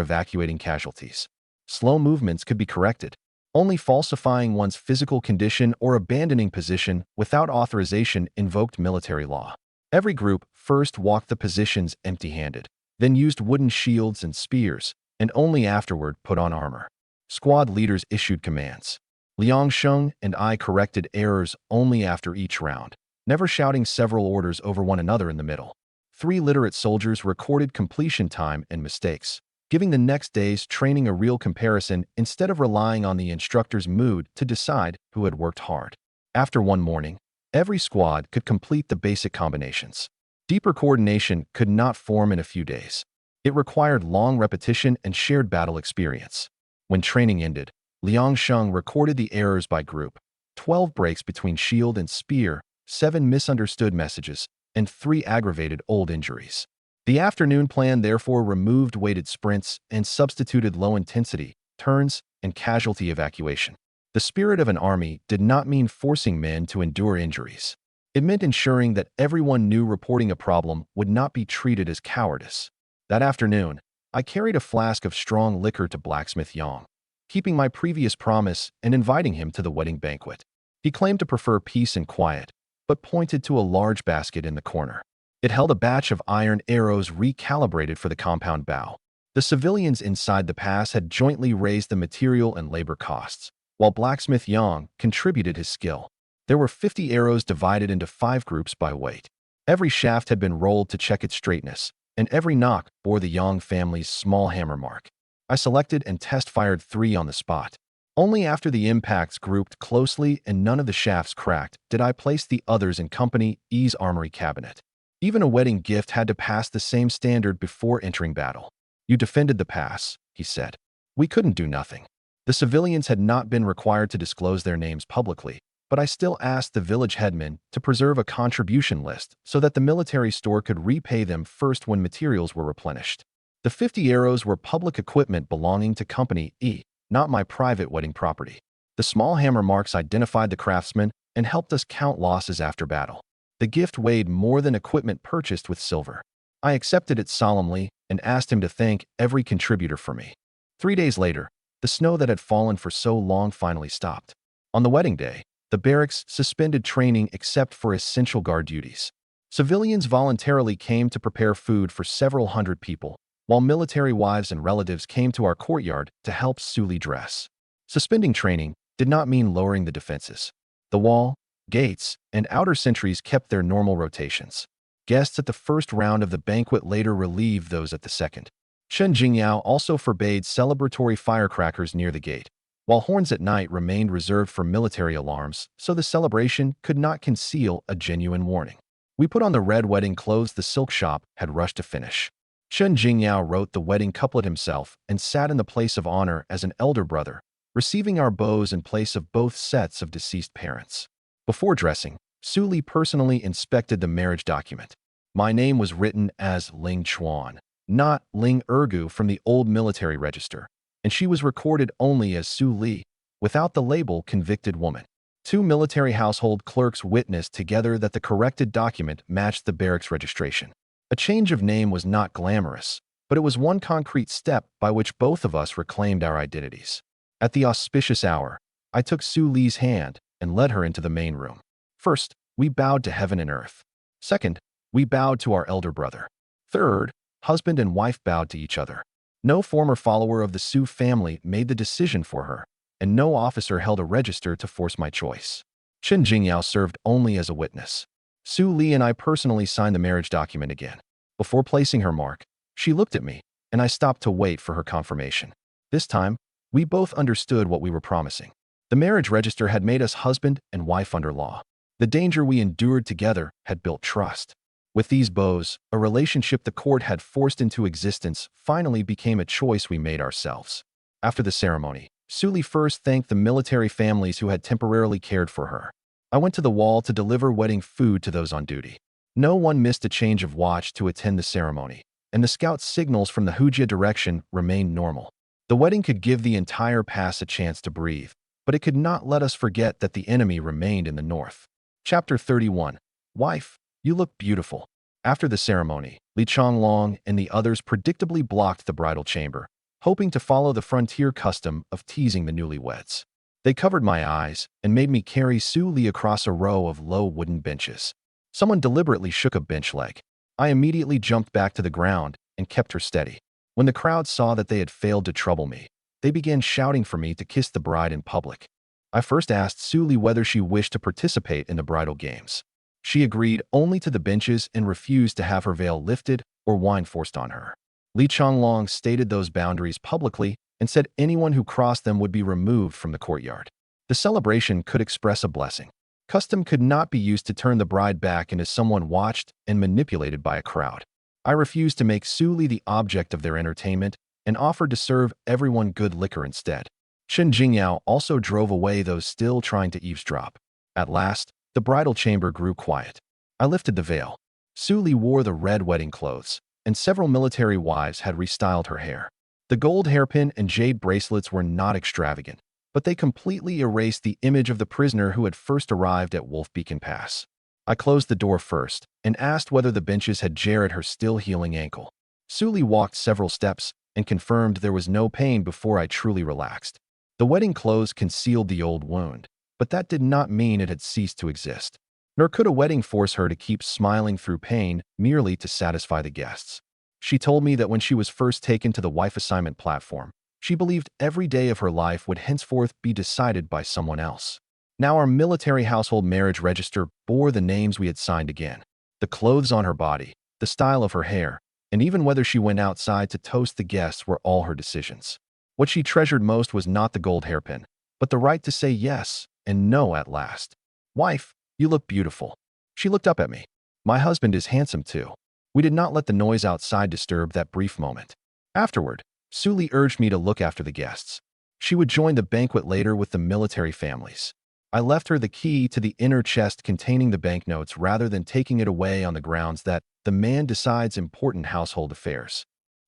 evacuating casualties. Slow movements could be corrected. Only falsifying one's physical condition or abandoning position without authorization invoked military law. Every group first walked the positions empty-handed, then used wooden shields and spears, and only afterward put on armor. Squad leaders issued commands. Liang Sheng and I corrected errors only after each round, never shouting several orders over one another in the middle. 3 literate soldiers recorded completion time and mistakes, giving the next day's training a real comparison instead of relying on the instructor's mood to decide who had worked hard. After one morning, every squad could complete the basic combinations. Deeper coordination could not form in a few days. It required long repetition and shared battle experience. When training ended, Liang Sheng recorded the errors by group: 12 breaks between shield and spear, 7 misunderstood messages, and 3 aggravated old injuries. The afternoon plan therefore removed weighted sprints and substituted low-intensity, turns, and casualty evacuation. The spirit of an army did not mean forcing men to endure injuries. It meant ensuring that everyone knew reporting a problem would not be treated as cowardice. That afternoon, I carried a flask of strong liquor to Blacksmith Yang, keeping my previous promise and inviting him to the wedding banquet. He claimed to prefer peace and quiet, but pointed to a large basket in the corner. It held a batch of iron arrows recalibrated for the compound bow. The civilians inside the pass had jointly raised the material and labor costs, while Blacksmith Yang contributed his skill. There were 50 arrows divided into 5 groups by weight. Every shaft had been rolled to check its straightness, and every knock bore the Yang family's small hammer mark. I selected and test-fired 3 on the spot. Only after the impacts grouped closely and none of the shafts cracked did I place the others in Company E's armory cabinet. Even a wedding gift had to pass the same standard before entering battle. "You defended the pass," he said. "We couldn't do nothing." The civilians had not been required to disclose their names publicly, but I still asked the village headman to preserve a contribution list so that the military store could repay them first when materials were replenished. The 50 arrows were public equipment belonging to Company E, not my private wedding property. The small hammer marks identified the craftsman and helped us count losses after battle. The gift weighed more than equipment purchased with silver. I accepted it solemnly and asked him to thank every contributor for me. 3 days later, the snow that had fallen for so long finally stopped. On the wedding day, the barracks suspended training except for essential guard duties. Civilians voluntarily came to prepare food for several hundred people, while military wives and relatives came to our courtyard to help Suli dress. Suspending training did not mean lowering the defenses. The wall, gates, and outer sentries kept their normal rotations. Guests at the first round of the banquet later relieved those at the second. Chen Jingyao also forbade celebratory firecrackers near the gate, while horns at night remained reserved for military alarms, so the celebration could not conceal a genuine warning. We put on the red wedding clothes the silk shop had rushed to finish. Chen Jingyao wrote the wedding couplet himself and sat in the place of honor as an elder brother, receiving our bows in place of both sets of deceased parents. Before dressing, Suli personally inspected the marriage document. My name was written as Ling Chuan, not Ling Ergu from the old military register, and she was recorded only as Su Li, without the label convicted woman. Two military household clerks witnessed together that the corrected document matched the barracks registration. A change of name was not glamorous, but it was one concrete step by which both of us reclaimed our identities. At the auspicious hour, I took Su Li's hand and led her into the main room. First, we bowed to heaven and earth. Second, we bowed to our elder brother. Third, husband and wife bowed to each other. No former follower of the Su family made the decision for her, and no officer held a register to force my choice. Chen Jingyao served only as a witness. Su Li and I personally signed the marriage document again. Before placing her mark, she looked at me, and I stopped to wait for her confirmation. This time, we both understood what we were promising. The marriage register had made us husband and wife under law. The danger we endured together had built trust. With these bows, a relationship the court had forced into existence finally became a choice we made ourselves. After the ceremony, Suli first thanked the military families who had temporarily cared for her. I went to the wall to deliver wedding food to those on duty. No one missed a change of watch to attend the ceremony, and the scout signals from the Hujia direction remained normal. The wedding could give the entire pass a chance to breathe, but it could not let us forget that the enemy remained in the north. Chapter 31. Wife, you look beautiful. After the ceremony, Li Changlong and the others predictably blocked the bridal chamber, hoping to follow the frontier custom of teasing the newlyweds. They covered my eyes and made me carry Su Li across a row of low wooden benches. Someone deliberately shook a bench leg. I immediately jumped back to the ground and kept her steady. When the crowd saw that they had failed to trouble me, they began shouting for me to kiss the bride in public. I first asked Su Li whether she wished to participate in the bridal games. She agreed only to the benches and refused to have her veil lifted or wine forced on her. Li Changlong stated those boundaries publicly and said anyone who crossed them would be removed from the courtyard. The celebration could express a blessing. Custom could not be used to turn the bride back into someone watched and manipulated by a crowd. I refused to make Su Li the object of their entertainment and offered to serve everyone good liquor instead. Chen Jingyao also drove away those still trying to eavesdrop. At last, the bridal chamber grew quiet. I lifted the veil. Su Li wore the red wedding clothes, and several military wives had restyled her hair. The gold hairpin and jade bracelets were not extravagant, but they completely erased the image of the prisoner who had first arrived at Wolf Beacon Pass. I closed the door first and asked whether the benches had jarred her still healing ankle. Su Li walked several steps and confirmed there was no pain before I truly relaxed. The wedding clothes concealed the old wound, but that did not mean it had ceased to exist. Nor could a wedding force her to keep smiling through pain merely to satisfy the guests. She told me that when she was first taken to the wife assignment platform, she believed every day of her life would henceforth be decided by someone else. Now our military household marriage register bore the names we had signed again. The clothes on her body, the style of her hair, and even whether she went outside to toast the guests were all her decisions. What she treasured most was not the gold hairpin, but the right to say yes and no at last. Wife, you look beautiful. She looked up at me. My husband is handsome too. We did not let the noise outside disturb that brief moment. Afterward, Su Li urged me to look after the guests. She would join the banquet later with the military families. I left her the key to the inner chest containing the banknotes rather than taking it away on the grounds that the man decides important household affairs.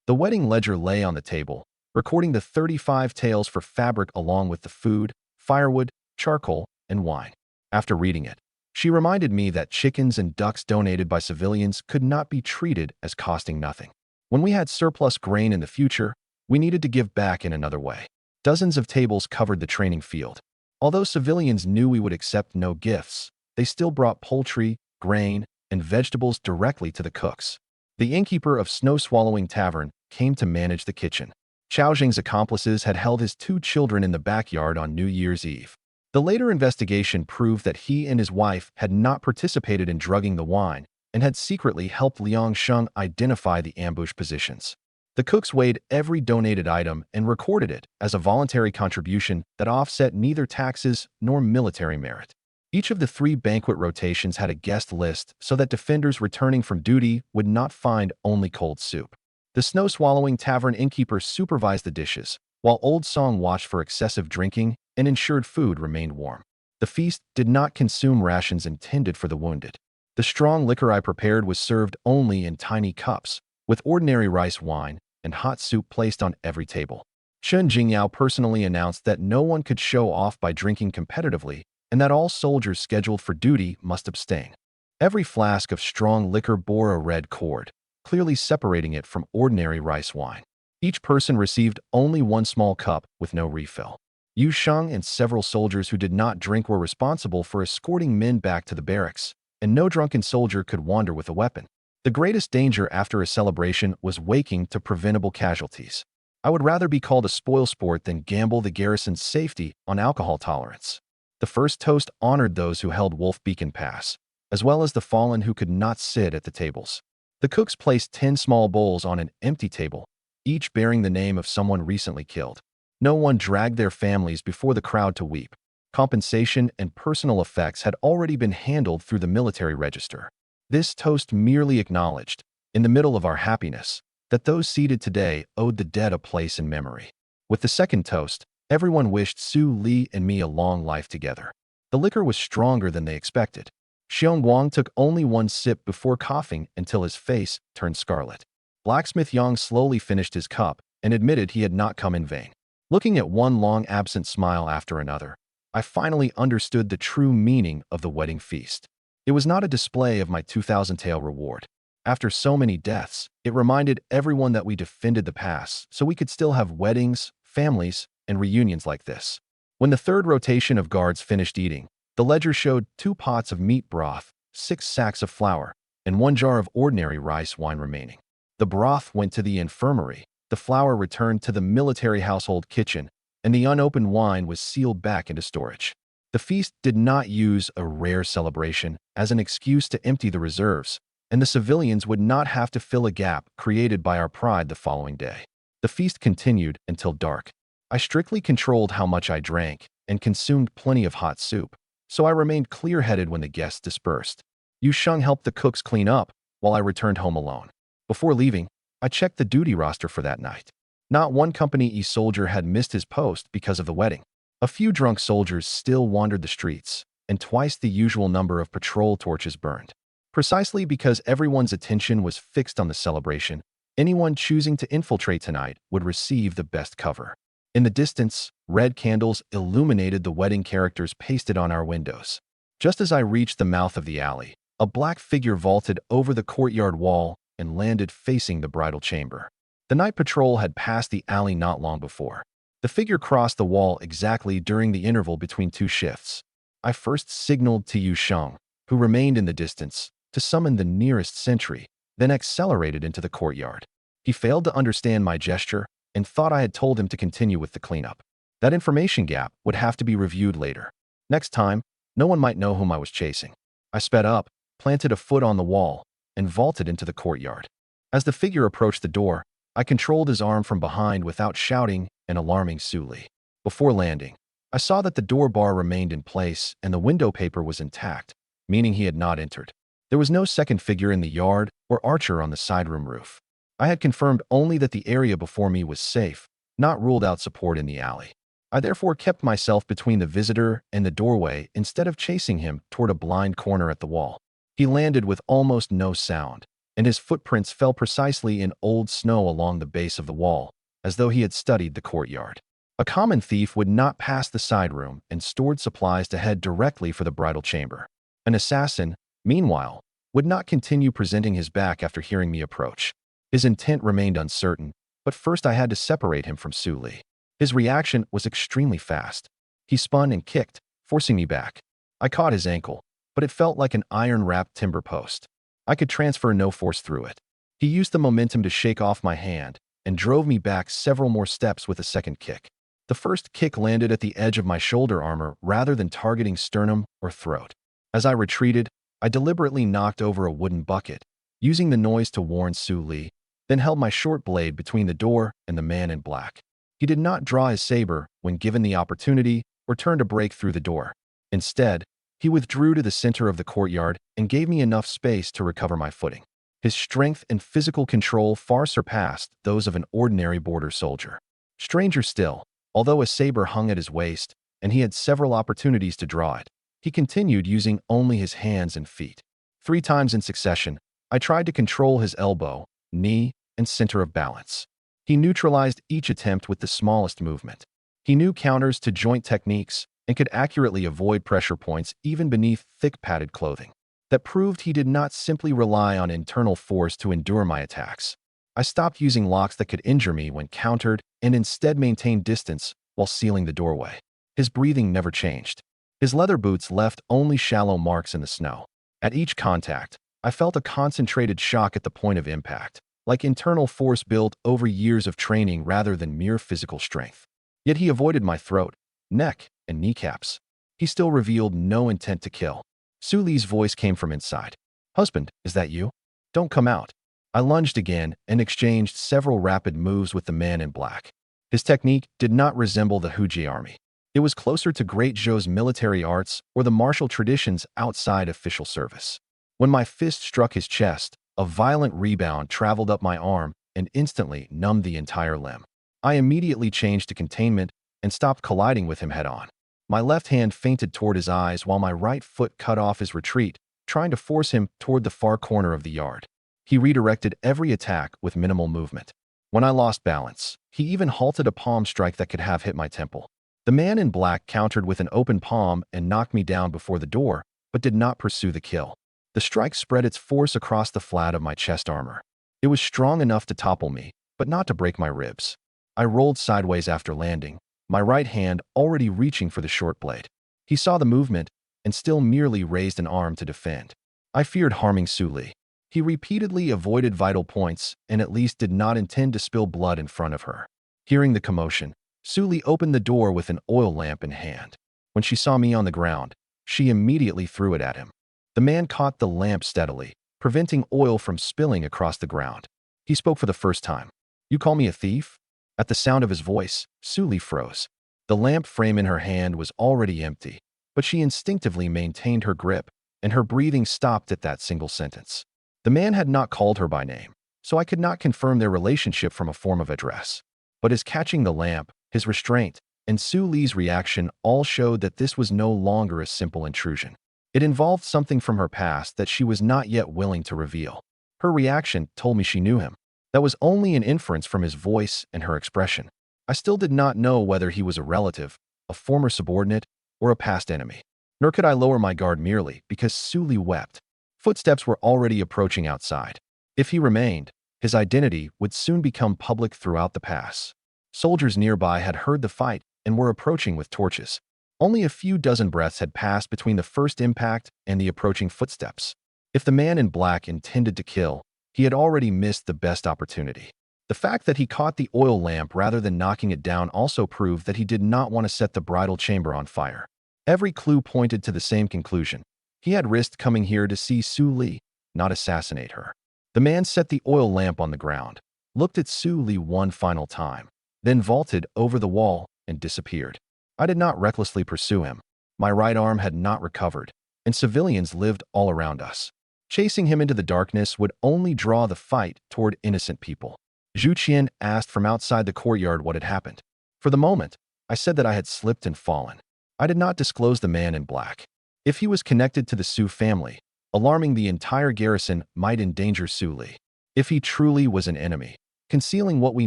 The wedding ledger lay on the table, recording the 35 taels for fabric along with the food, firewood, charcoal, and wine. After reading it, she reminded me that chickens and ducks donated by civilians could not be treated as costing nothing. When we had surplus grain in the future, we needed to give back in another way. Dozens of tables covered the training field. Although civilians knew we would accept no gifts, they still brought poultry, grain, and vegetables directly to the cooks. The innkeeper of Snow-Swallowing Tavern came to manage the kitchen. Xiaojing's accomplices had held his 2 children in the backyard on New Year's Eve. The later investigation proved that he and his wife had not participated in drugging the wine and had secretly helped Liang Sheng identify the ambush positions. The cooks weighed every donated item and recorded it as a voluntary contribution that offset neither taxes nor military merit. Each of the 3 banquet rotations had a guest list so that defenders returning from duty would not find only cold soup. The Snow-Swallowing Tavern innkeeper supervised the dishes, while Old Song watched for excessive drinking and ensured food remained warm. The feast did not consume rations intended for the wounded. The strong liquor I prepared was served only in tiny cups, with ordinary rice wine and hot soup placed on every table. Chen Jingyao personally announced that no one could show off by drinking competitively and that all soldiers scheduled for duty must abstain. Every flask of strong liquor bore a red cord, clearly separating it from ordinary rice wine. Each person received only 1 small cup with no refill. Yu Sheng and several soldiers who did not drink were responsible for escorting men back to the barracks, and no drunken soldier could wander with a weapon. The greatest danger after a celebration was waking to preventable casualties. I would rather be called a spoilsport than gamble the garrison's safety on alcohol tolerance. The first toast honored those who held Wolf Beacon Pass, as well as the fallen who could not sit at the tables. The cooks placed 10 small bowls on an empty table, each bearing the name of someone recently killed. No one dragged their families before the crowd to weep. Compensation and personal effects had already been handled through the military register. This toast merely acknowledged, in the middle of our happiness, that those seated today owed the dead a place in memory. With the second toast, everyone wished Su Li and me a long life together. The liquor was stronger than they expected. Xiong Guang took only 1 sip before coughing until his face turned scarlet. Blacksmith Yang slowly finished his cup and admitted he had not come in vain. Looking at one long-absent smile after another, I finally understood the true meaning of the wedding feast. It was not a display of my 2,000 tael reward. After so many deaths, it reminded everyone that we defended the pass so we could still have weddings, families, and reunions like this. When the 3rd rotation of guards finished eating, the ledger showed 2 pots of meat broth, 6 sacks of flour, and 1 jar of ordinary rice wine remaining. The broth went to the infirmary, the flour returned to the military household kitchen, and the unopened wine was sealed back into storage. The feast did not use a rare celebration as an excuse to empty the reserves, and the civilians would not have to fill a gap created by our pride the following day. The feast continued until dark. I strictly controlled how much I drank and consumed plenty of hot soup, so I remained clear-headed when the guests dispersed. Yu Sheng helped the cooks clean up while I returned home alone. Before leaving, I checked the duty roster for that night. Not one Company E soldier had missed his post because of the wedding. A few drunk soldiers still wandered the streets, and twice the usual number of patrol torches burned. Precisely because everyone's attention was fixed on the celebration, anyone choosing to infiltrate tonight would receive the best cover. In the distance, red candles illuminated the wedding characters pasted on our windows. Just as I reached the mouth of the alley, a black figure vaulted over the courtyard wall and landed facing the bridal chamber. The night patrol had passed the alley not long before. The figure crossed the wall exactly during the interval between 2 shifts. I first signaled to Yu Sheng, who remained in the distance, to summon the nearest sentry, then accelerated into the courtyard. He failed to understand my gesture and thought I had told him to continue with the cleanup. That information gap would have to be reviewed later. Next time, no one might know whom I was chasing. I sped up, planted a foot on the wall, and vaulted into the courtyard. As the figure approached the door, I controlled his arm from behind without shouting and alarming Su Li. Before landing, I saw that the door bar remained in place and the window paper was intact, meaning he had not entered. There was no second figure in the yard or archer on the side room roof. I had confirmed only that the area before me was safe, not ruled out support in the alley. I therefore kept myself between the visitor and the doorway instead of chasing him toward a blind corner at the wall. He landed with almost no sound, and his footprints fell precisely in old snow along the base of the wall, as though he had studied the courtyard. A common thief would not pass the side room and stored supplies to head directly for the bridal chamber. An assassin, meanwhile, would not continue presenting his back after hearing me approach. His intent remained uncertain, but first I had to separate him from Su Li. His reaction was extremely fast. He spun and kicked, forcing me back. I caught his ankle, but it felt like an iron-wrapped timber post. I could transfer no force through it. He used the momentum to shake off my hand and drove me back several more steps with a second kick. The first kick landed at the edge of my shoulder armor rather than targeting sternum or throat. As I retreated, I deliberately knocked over a wooden bucket, using the noise to warn Su Li, then held my short blade between the door and the man in black. He did not draw his saber when given the opportunity or turn to break through the door. Instead, he withdrew to the center of the courtyard and gave me enough space to recover my footing. His strength and physical control far surpassed those of an ordinary border soldier. Stranger still, although a saber hung at his waist and he had several opportunities to draw it, he continued using only his hands and feet. 3 times in succession, I tried to control his elbow, knee, and center of balance. He neutralized each attempt with the smallest movement. He knew counters to joint techniques and could accurately avoid pressure points even beneath thick padded clothing. That proved he did not simply rely on internal force to endure my attacks. I stopped using locks that could injure me when countered and instead maintained distance while sealing the doorway. His breathing never changed. His leather boots left only shallow marks in the snow. At each contact, I felt a concentrated shock at the point of impact, like internal force built over years of training rather than mere physical strength. Yet he avoided my throat, neck, and kneecaps. He still revealed no intent to kill. Su Li's voice came from inside. "Husband, is that you? Don't come out." I lunged again and exchanged several rapid moves with the man in black. His technique did not resemble the Huji army. It was closer to Great Zhou's military arts or the martial traditions outside official service. When my fist struck his chest, a violent rebound traveled up my arm and instantly numbed the entire limb. I immediately changed to containment and stopped colliding with him head-on. My left hand feinted toward his eyes while my right foot cut off his retreat, trying to force him toward the far corner of the yard. He redirected every attack with minimal movement. When I lost balance, he even halted a palm strike that could have hit my temple. The man in black countered with an open palm and knocked me down before the door, but did not pursue the kill. The strike spread its force across the flat of my chest armor. It was strong enough to topple me, but not to break my ribs. I rolled sideways after landing, my right hand already reaching for the short blade. He saw the movement and still merely raised an arm to defend. I feared harming Su Li. He repeatedly avoided vital points and at least did not intend to spill blood in front of her. Hearing the commotion, Su Li opened the door with an oil lamp in hand. When she saw me on the ground, she immediately threw it at him. The man caught the lamp steadily, preventing oil from spilling across the ground. He spoke for the first time. "You call me a thief?" At the sound of his voice, Su Li froze. The lamp frame in her hand was already empty, but she instinctively maintained her grip, and her breathing stopped at that single sentence. The man had not called her by name, so I could not confirm their relationship from a form of address. But his catching the lamp, his restraint, and Su Li's reaction all showed that this was no longer a simple intrusion. It involved something from her past that she was not yet willing to reveal. Her reaction told me she knew him. That was only an inference from his voice and her expression. I still did not know whether he was a relative, a former subordinate, or a past enemy. Nor could I lower my guard merely because Su Li wept. Footsteps were already approaching outside. If he remained, his identity would soon become public throughout the pass. Soldiers nearby had heard the fight and were approaching with torches. Only a few dozen breaths had passed between the first impact and the approaching footsteps. If the man in black intended to kill, he had already missed the best opportunity. The fact that he caught the oil lamp rather than knocking it down also proved that he did not want to set the bridal chamber on fire. Every clue pointed to the same conclusion. He had risked coming here to see Su Li, not assassinate her. The man set the oil lamp on the ground, looked at Su Li one final time, then vaulted over the wall and disappeared. I did not recklessly pursue him. My right arm had not recovered, and civilians lived all around us. Chasing him into the darkness would only draw the fight toward innocent people. Zhu Qian asked from outside the courtyard what had happened. For the moment, I said that I had slipped and fallen. I did not disclose the man in black. If he was connected to the Su family, alarming the entire garrison might endanger Su Li. If he truly was an enemy, concealing what we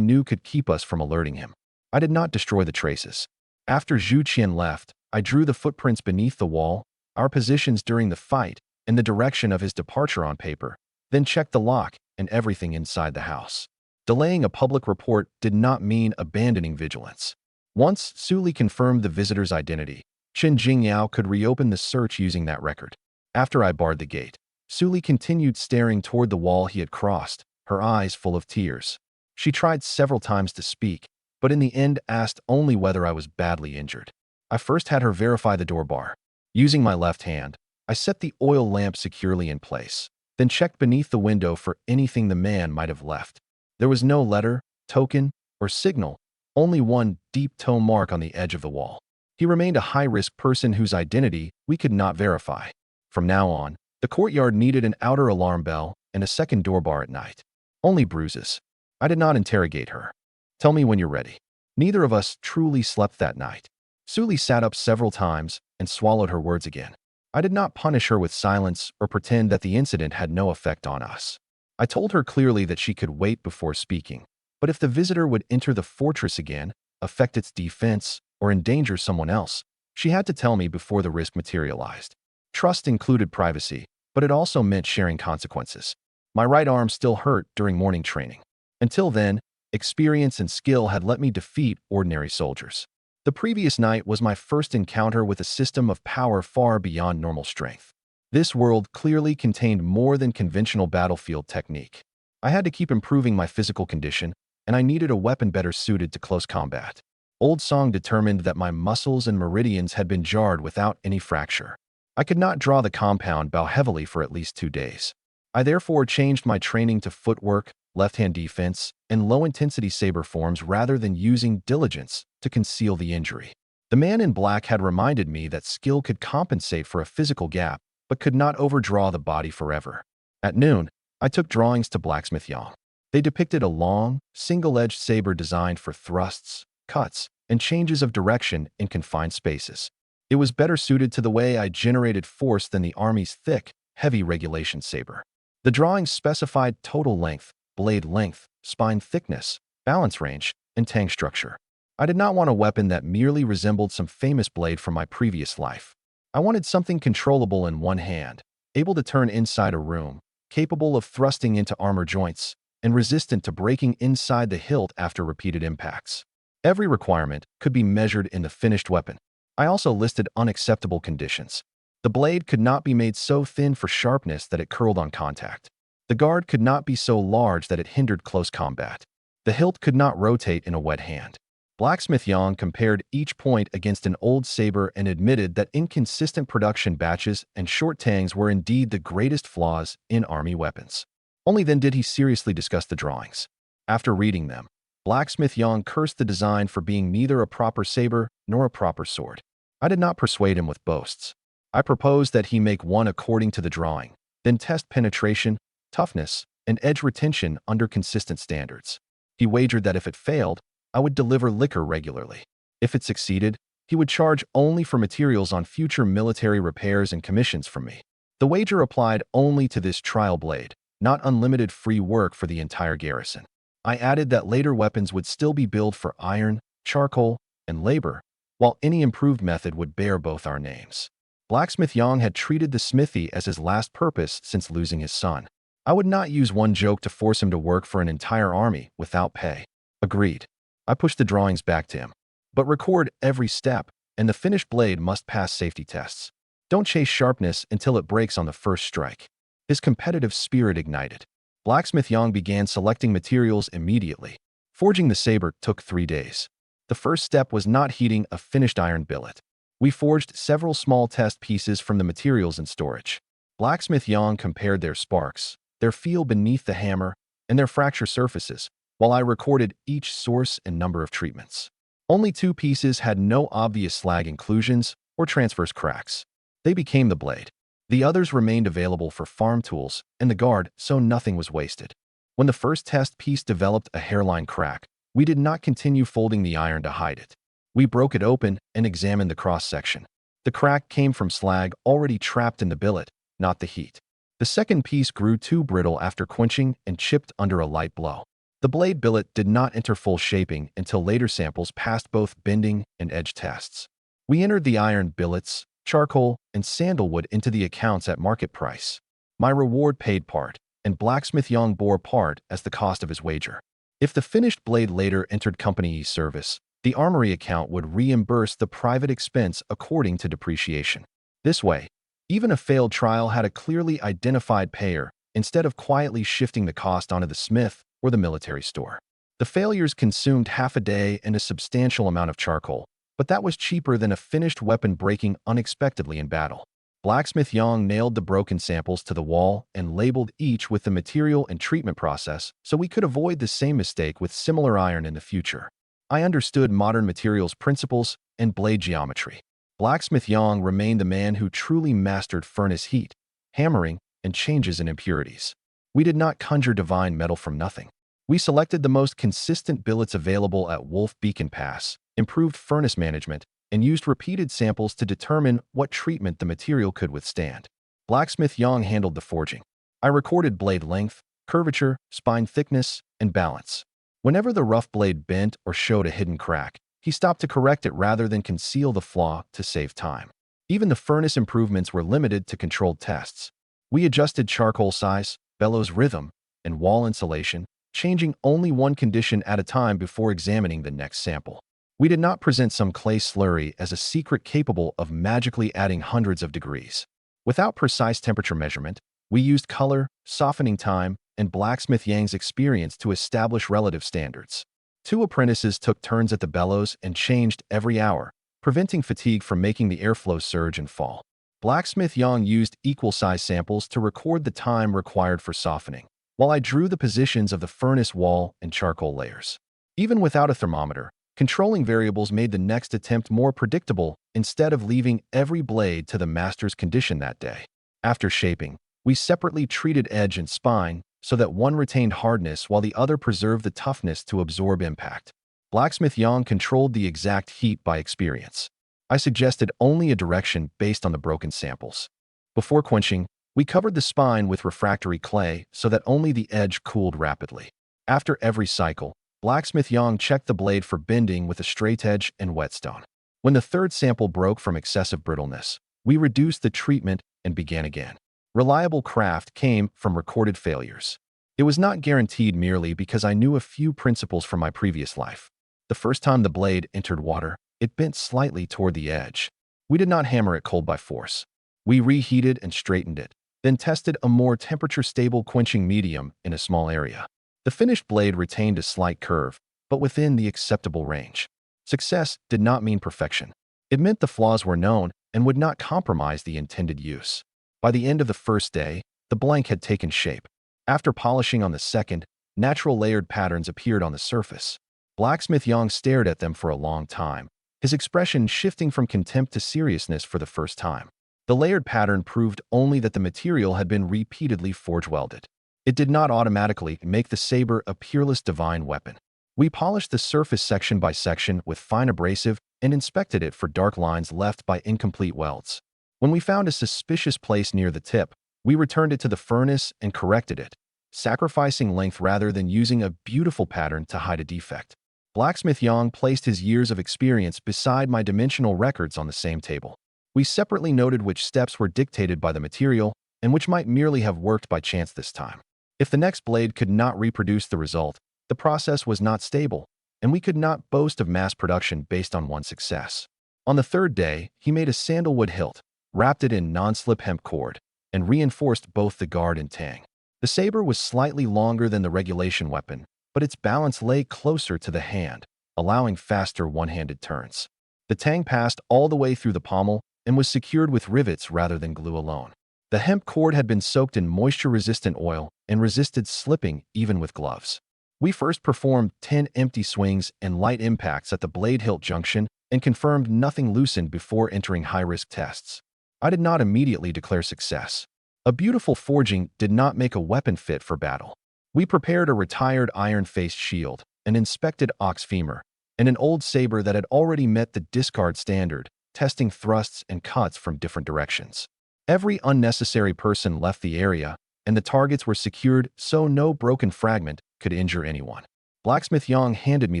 knew could keep us from alerting him. I did not destroy the traces. After Zhu Qian left, I drew the footprints beneath the wall, our positions during the fight, and the direction of his departure on paper, then checked the lock and everything inside the house. Delaying a public report did not mean abandoning vigilance. Once Su Li confirmed the visitor's identity, Chen Jingyao could reopen the search using that record. After I barred the gate, Su Li continued staring toward the wall he had crossed, her eyes full of tears. She tried several times to speak, but in the end asked only whether I was badly injured. I first had her verify the door bar. Using my left hand, I set the oil lamp securely in place, then checked beneath the window for anything the man might have left. There was no letter, token, or signal, only one deep toe mark on the edge of the wall. He remained a high-risk person whose identity we could not verify. From now on, the courtyard needed an outer alarm bell and a second door bar at night. Only bruises. I did not interrogate her. Tell me when you're ready. Neither of us truly slept that night. Suli sat up several times and swallowed her words again. I did not punish her with silence or pretend that the incident had no effect on us. I told her clearly that she could wait before speaking, but if the visitor would enter the fortress again, affect its defense, or endanger someone else, she had to tell me before the risk materialized. Trust included privacy, but it also meant sharing consequences. My right arm still hurt during morning training. Until then, experience and skill had let me defeat ordinary soldiers. The previous night was my first encounter with a system of power far beyond normal strength. This world clearly contained more than conventional battlefield technique. I had to keep improving my physical condition, and I needed a weapon better suited to close combat. Old Song determined that my muscles and meridians had been jarred without any fracture. I could not draw the compound bow heavily for at least 2 days. I therefore changed my training to footwork, left-hand defense, and low-intensity saber forms rather than using diligence to conceal the injury. The man in black had reminded me that skill could compensate for a physical gap, but could not overdraw the body forever. At noon, I took drawings to Blacksmith Yang. They depicted a long, single-edged saber designed for thrusts, cuts, and changes of direction in confined spaces. It was better suited to the way I generated force than the army's thick, heavy regulation saber. The drawings specified total length, blade length, spine thickness, balance range, and tang structure. I did not want a weapon that merely resembled some famous blade from my previous life. I wanted something controllable in one hand, able to turn inside a room, capable of thrusting into armor joints, and resistant to breaking inside the hilt after repeated impacts. Every requirement could be measured in the finished weapon. I also listed unacceptable conditions. The blade could not be made so thin for sharpness that it curled on contact. The guard could not be so large that it hindered close combat. The hilt could not rotate in a wet hand. Blacksmith Yang compared each point against an old saber and admitted that inconsistent production batches and short tangs were indeed the greatest flaws in army weapons. Only then did he seriously discuss the drawings. After reading them, Blacksmith Yang cursed the design for being neither a proper saber nor a proper sword. I did not persuade him with boasts. I proposed that he make one according to the drawing, then test penetration, toughness, and edge retention under consistent standards. He wagered that if it failed, I would deliver liquor regularly. If it succeeded, he would charge only for materials on future military repairs and commissions from me. The wager applied only to this trial blade, not unlimited free work for the entire garrison. I added that later weapons would still be billed for iron, charcoal, and labor, while any improved method would bear both our names. Blacksmith Yang had treated the smithy as his last purpose since losing his son. I would not use one joke to force him to work for an entire army without pay. Agreed. I pushed the drawings back to him. But record every step, and the finished blade must pass safety tests. Don't chase sharpness until it breaks on the first strike. His competitive spirit ignited. Blacksmith Yang began selecting materials immediately. Forging the saber took 3 days. The first step was not heating a finished iron billet. We forged several small test pieces from the materials in storage. Blacksmith Yang compared their sparks, their feel beneath the hammer, and their fracture surfaces, while I recorded each source and number of treatments. Only 2 pieces had no obvious slag inclusions or transverse cracks. They became the blade. The others remained available for farm tools and the guard, so nothing was wasted. When the first test piece developed a hairline crack, we did not continue folding the iron to hide it. We broke it open and examined the cross-section. The crack came from slag already trapped in the billet, not the heat. The second piece grew too brittle after quenching and chipped under a light blow. The blade billet did not enter full shaping until later samples passed both bending and edge tests. We entered the iron billets, charcoal, and sandalwood into the accounts at market price. My reward paid part, and Blacksmith Yang bore part as the cost of his wager. If the finished blade later entered company service, the armory account would reimburse the private expense according to depreciation. This way, even a failed trial had a clearly identified payer, instead of quietly shifting the cost onto the smith or the military store. The failures consumed half a day and a substantial amount of charcoal, but that was cheaper than a finished weapon breaking unexpectedly in battle. Blacksmith Yang nailed the broken samples to the wall and labeled each with the material and treatment process so we could avoid the same mistake with similar iron in the future. I understood modern materials principles and blade geometry. Blacksmith Yang remained the man who truly mastered furnace heat, hammering, and changes in impurities. We did not conjure divine metal from nothing. We selected the most consistent billets available at Wolf Beacon Pass, improved furnace management, and used repeated samples to determine what treatment the material could withstand. Blacksmith Yang handled the forging. I recorded blade length, curvature, spine thickness, and balance. Whenever the rough blade bent or showed a hidden crack, he stopped to correct it rather than conceal the flaw to save time. Even the furnace improvements were limited to controlled tests. We adjusted charcoal size, bellows rhythm, and wall insulation, changing only one condition at a time before examining the next sample. We did not present some clay slurry as a secret capable of magically adding hundreds of degrees. Without precise temperature measurement, we used color, softening time, and Blacksmith Yang's experience to establish relative standards. 2 apprentices took turns at the bellows and changed every hour, preventing fatigue from making the airflow surge and fall. Blacksmith Yang used equal-size samples to record the time required for softening, while I drew the positions of the furnace wall and charcoal layers. Even without a thermometer, controlling variables made the next attempt more predictable instead of leaving every blade to the master's condition that day. After shaping, we separately treated edge and spine so that one retained hardness while the other preserved the toughness to absorb impact. Blacksmith Yang controlled the exact heat by experience. I suggested only a direction based on the broken samples. Before quenching, we covered the spine with refractory clay so that only the edge cooled rapidly. After every cycle, Blacksmith Yang checked the blade for bending with a straight edge and whetstone. When the third sample broke from excessive brittleness, we reduced the treatment and began again. Reliable craft came from recorded failures. It was not guaranteed merely because I knew a few principles from my previous life. The first time the blade entered water, it bent slightly toward the edge. We did not hammer it cold by force. We reheated and straightened it, then tested a more temperature-stable quenching medium in a small area. The finished blade retained a slight curve, but within the acceptable range. Success did not mean perfection. It meant the flaws were known and would not compromise the intended use. By the end of the first day, the blank had taken shape. After polishing on the second, natural layered patterns appeared on the surface. Blacksmith Yang stared at them for a long time, his expression shifting from contempt to seriousness for the first time. The layered pattern proved only that the material had been repeatedly forge-welded. It did not automatically make the saber a peerless divine weapon. We polished the surface section by section with fine abrasive and inspected it for dark lines left by incomplete welds. When we found a suspicious place near the tip, we returned it to the furnace and corrected it, sacrificing length rather than using a beautiful pattern to hide a defect. Blacksmith Yang placed his years of experience beside my dimensional records on the same table. We separately noted which steps were dictated by the material and which might merely have worked by chance this time. If the next blade could not reproduce the result, the process was not stable, and we could not boast of mass production based on one success. On the third day, he made a sandalwood hilt, wrapped it in non-slip hemp cord, and reinforced both the guard and tang. The saber was slightly longer than the regulation weapon, but its balance lay closer to the hand, allowing faster one-handed turns. The tang passed all the way through the pommel and was secured with rivets rather than glue alone. The hemp cord had been soaked in moisture-resistant oil and resisted slipping even with gloves. We first performed 10 empty swings and light impacts at the blade hilt junction and confirmed nothing loosened before entering high-risk tests. I did not immediately declare success. A beautiful forging did not make a weapon fit for battle. We prepared a retired iron-faced shield, an inspected ox femur, and an old saber that had already met the discard standard, testing thrusts and cuts from different directions. Every unnecessary person left the area, and the targets were secured so no broken fragment could injure anyone. Blacksmith Yang handed me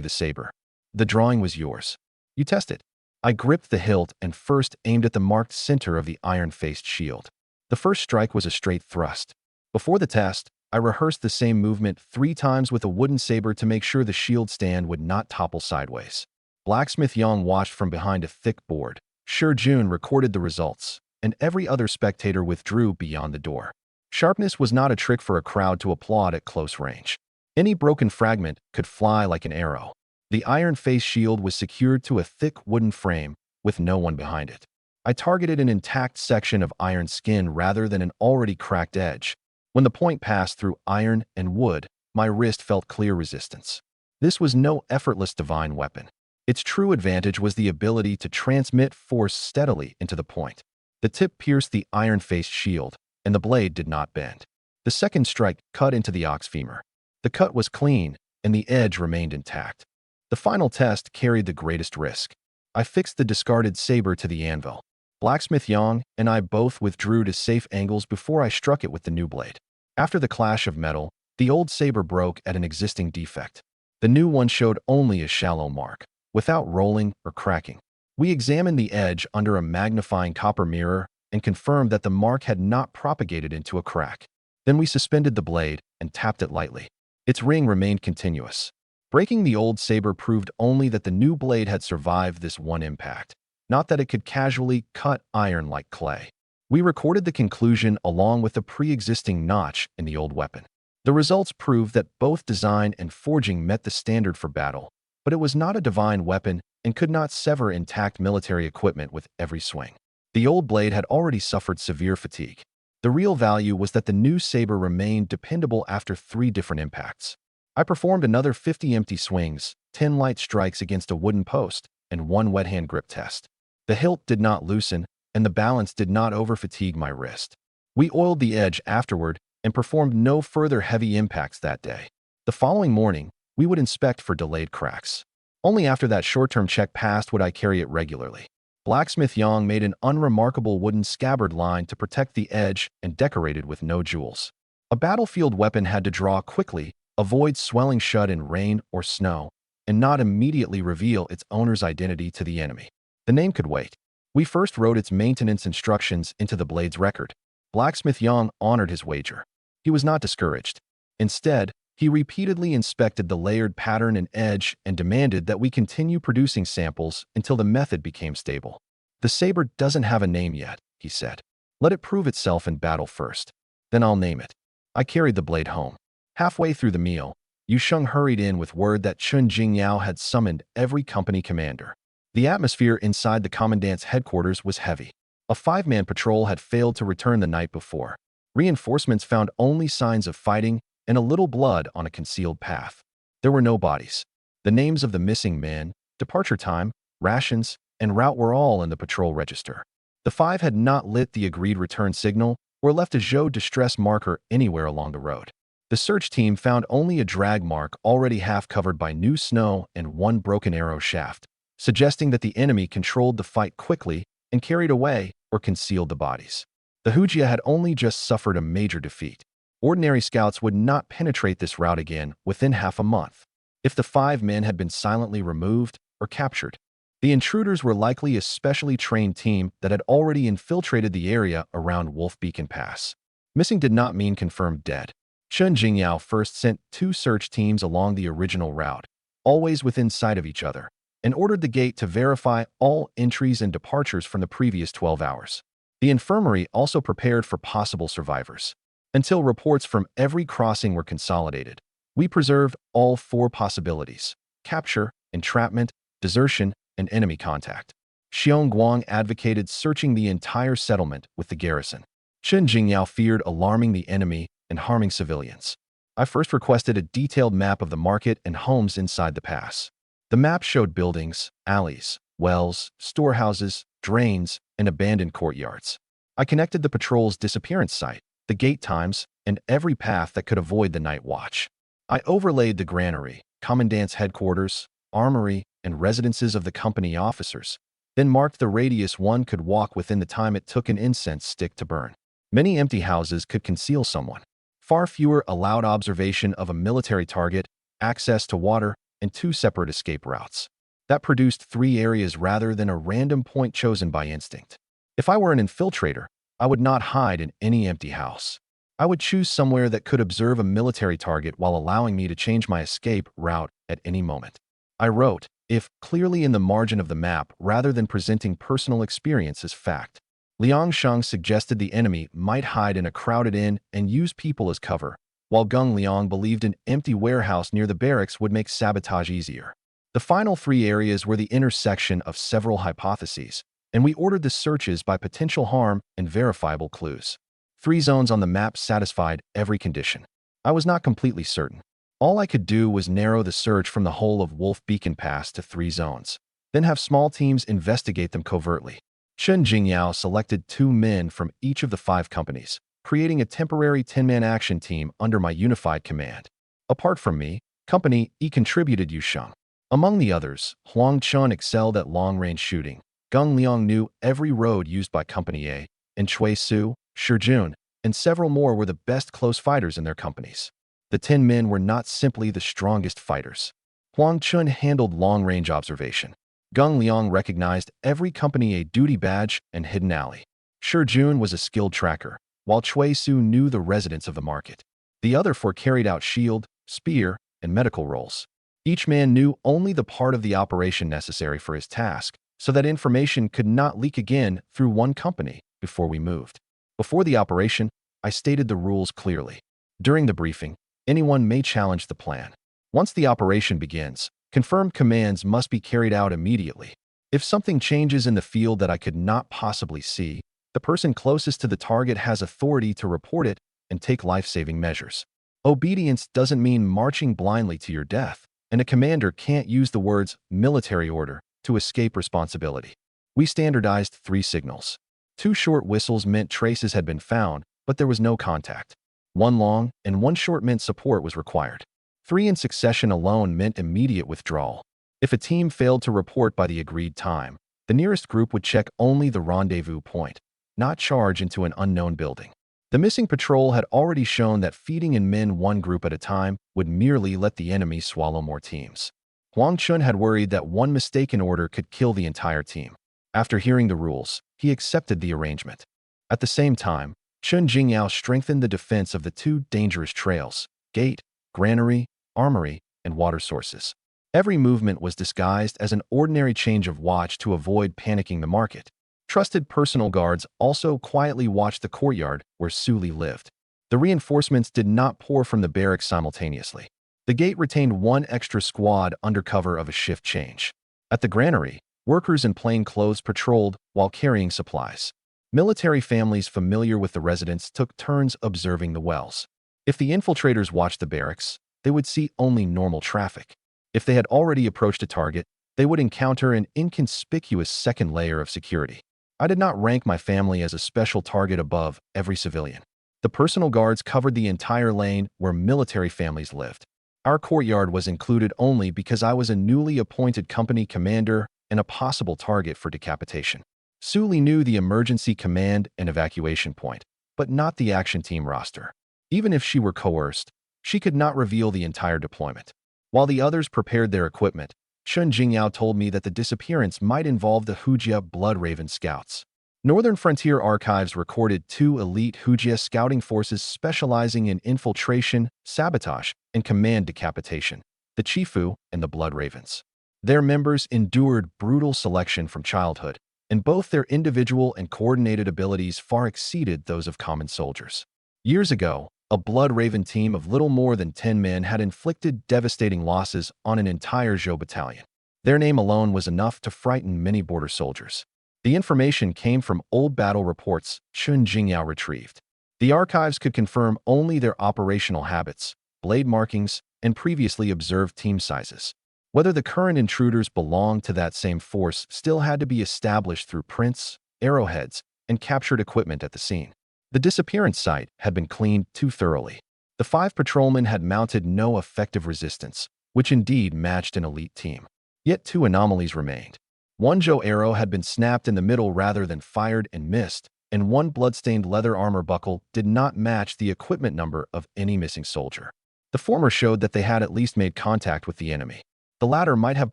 the saber. The drawing was yours. You test it. I gripped the hilt and first aimed at the marked center of the iron-faced shield. The first strike was a straight thrust. Before the test, I rehearsed the same movement 3 times with a wooden saber to make sure the shield stand would not topple sideways. Blacksmith Yang watched from behind a thick board. Jun recorded the results, and every other spectator withdrew beyond the door. Sharpness was not a trick for a crowd to applaud at close range. Any broken fragment could fly like an arrow. The iron face shield was secured to a thick wooden frame with no one behind it. I targeted an intact section of iron skin rather than an already cracked edge. When the point passed through iron and wood, my wrist felt clear resistance. This was no effortless divine weapon. Its true advantage was the ability to transmit force steadily into the point. The tip pierced the iron-faced shield, and the blade did not bend. The second strike cut into the ox femur. The cut was clean, and the edge remained intact. The final test carried the greatest risk. I fixed the discarded saber to the anvil. Blacksmith Yang and I both withdrew to safe angles before I struck it with the new blade. After the clash of metal, the old saber broke at an existing defect. The new one showed only a shallow mark, without rolling or cracking. We examined the edge under a magnifying copper mirror and confirmed that the mark had not propagated into a crack. Then we suspended the blade and tapped it lightly. Its ring remained continuous. Breaking the old saber proved only that the new blade had survived this one impact, not that it could casually cut iron like clay. We recorded the conclusion along with the pre-existing notch in the old weapon. The results proved that both design and forging met the standard for battle, but it was not a divine weapon and could not sever intact military equipment with every swing. The old blade had already suffered severe fatigue. The real value was that the new saber remained dependable after 3 different impacts. I performed another 50 empty swings, 10 light strikes against a wooden post, and 1 wet hand grip test. The hilt did not loosen, and the balance did not over-fatigue my wrist. We oiled the edge afterward and performed no further heavy impacts that day. The following morning, we would inspect for delayed cracks. Only after that short-term check passed would I carry it regularly. Blacksmith Yang made an unremarkable wooden scabbard line to protect the edge and decorated with no jewels. A battlefield weapon had to draw quickly, avoid swelling shut in rain or snow, and not immediately reveal its owner's identity to the enemy. The name could wait. We first wrote its maintenance instructions into the blade's record. Blacksmith Yang honored his wager. He was not discouraged. Instead, he repeatedly inspected the layered pattern and edge and demanded that we continue producing samples until the method became stable. "The saber doesn't have a name yet," he said. "Let it prove itself in battle first. Then I'll name it." I carried the blade home. Halfway through the meal, Yu Sheng hurried in with word that Chun Jingyao had summoned every company commander. The atmosphere inside the commandant's headquarters was heavy. A 5-man patrol had failed to return the night before. Reinforcements found only signs of fighting and a little blood on a concealed path. There were no bodies. The names of the missing men, departure time, rations, and route were all in the patrol register. The 5 had not lit the agreed return signal or left a Zhou distress marker anywhere along the road. The search team found only a drag mark already half covered by new snow and 1 broken arrow shaft, suggesting that the enemy controlled the fight quickly and carried away or concealed the bodies. The Hujia had only just suffered a major defeat. Ordinary scouts would not penetrate this route again within half a month. If the 5 men had been silently removed or captured, the intruders were likely a specially trained team that had already infiltrated the area around Wolf Beacon Pass. Missing did not mean confirmed dead. Chun Jingyao first sent 2 search teams along the original route, always within sight of each other, and ordered the gate to verify all entries and departures from the previous 12 hours. The infirmary also prepared for possible survivors. Until reports from every crossing were consolidated, we preserved all 4 possibilities: capture, entrapment, desertion, and enemy contact. Xiong Guang advocated searching the entire settlement with the garrison. Chun Jingyao feared alarming the enemy and harming civilians. I first requested a detailed map of the market and homes inside the pass. The map showed buildings, alleys, wells, storehouses, drains, and abandoned courtyards. I connected the patrol's disappearance site, the gate times, and every path that could avoid the night watch. I overlaid the granary, commandant's headquarters, armory, and residences of the company officers, then marked the radius one could walk within the time it took an incense stick to burn. Many empty houses could conceal someone. Far fewer allowed observation of a military target, access to water, and 2 separate escape routes. That produced 3 areas rather than a random point chosen by instinct. If I were an infiltrator, I would not hide in any empty house. I would choose somewhere that could observe a military target while allowing me to change my escape route at any moment. I wrote, "if" clearly in the margin of the map rather than presenting personal experience as fact. Liang Sheng suggested the enemy might hide in a crowded inn and use people as cover, while Gung Liang believed an empty warehouse near the barracks would make sabotage easier. The final three areas were the intersection of several hypotheses, and we ordered the searches by potential harm and verifiable clues. 3 zones on the map satisfied every condition. I was not completely certain. All I could do was narrow the search from the whole of Wolf Beacon Pass to 3 zones, then have small teams investigate them covertly. Chen Jingyao selected 2 men from each of the 5 companies, creating a temporary 10-man action team under my unified command. Apart from me, Company E contributed Yu Sheng. Among the others, Huang Chun excelled at long-range shooting. Gung Liang knew every road used by Company A, and Chui Su, Shi Jun, and several more were the best close fighters in their companies. The 10 men were not simply the strongest fighters. Huang Chun handled long-range observation. Gung Liang recognized every Company A duty badge and hidden alley. Shi Jun was a skilled tracker, while Chui Su knew the residents of the market. The other 4 carried out shield, spear, and medical roles. Each man knew only the part of the operation necessary for his task, so that information could not leak again through one company before we moved. Before the operation, I stated the rules clearly. During the briefing, anyone may challenge the plan. Once the operation begins, confirmed commands must be carried out immediately. If something changes in the field that I could not possibly see, the person closest to the target has authority to report it and take life-saving measures. Obedience doesn't mean marching blindly to your death, and a commander can't use the words military order to escape responsibility. We standardized 3 signals. 2 short whistles meant traces had been found, but there was no contact. 1 long and 1 short meant support was required. 3 in succession alone meant immediate withdrawal. If a team failed to report by the agreed time, the nearest group would check only the rendezvous point, not charge into an unknown building. The missing patrol had already shown that feeding in men one group at a time would merely let the enemy swallow more teams. Huang Chun had worried that one mistaken order could kill the entire team. After hearing the rules, he accepted the arrangement. At the same time, Chen Jingyao strengthened the defense of the 2 dangerous trails, gate, granary, armory, and water sources. Every movement was disguised as an ordinary change of watch to avoid panicking the market. Trusted personal guards also quietly watched the courtyard where Suli lived. The reinforcements did not pour from the barracks simultaneously. The gate retained 1 extra squad under cover of a shift change. At the granary, workers in plain clothes patrolled while carrying supplies. Military families familiar with the residents took turns observing the wells. If the infiltrators watched the barracks, they would see only normal traffic. If they had already approached a target, they would encounter an inconspicuous second layer of security. I did not rank my family as a special target above every civilian. The personal guards covered the entire lane where military families lived. Our courtyard was included only because I was a newly appointed company commander and a possible target for decapitation. Suli knew the emergency command and evacuation point, but not the action team roster. Even if she were coerced, she could not reveal the entire deployment. While the others prepared their equipment, Chen Jingyao told me that the disappearance might involve the Hujia Blood Raven Scouts. Northern Frontier Archives recorded 2 elite Hujia scouting forces specializing in infiltration, sabotage, and command decapitation, the Chifu and the Blood Ravens. Their members endured brutal selection from childhood, and both their individual and coordinated abilities far exceeded those of common soldiers. Years ago, a Blood Raven team of little more than 10 men had inflicted devastating losses on an entire Zhou battalion. Their name alone was enough to frighten many border soldiers. The information came from old battle reports Chen Jingyao retrieved. The archives could confirm only their operational habits, blade markings, and previously observed team sizes. Whether the current intruders belonged to that same force still had to be established through prints, arrowheads, and captured equipment at the scene. The disappearance site had been cleaned too thoroughly. The 5 patrolmen had mounted no effective resistance, which indeed matched an elite team. Yet 2 anomalies remained. 1 Zhou arrow had been snapped in the middle rather than fired and missed, and 1 bloodstained leather armor buckle did not match the equipment number of any missing soldier. The former showed that they had at least made contact with the enemy. The latter might have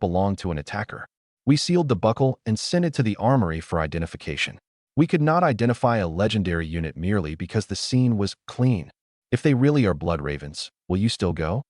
belonged to an attacker. We sealed the buckle and sent it to the armory for identification. We could not identify a legendary unit merely because the scene was clean. If they really are Blood Ravens, will you still go?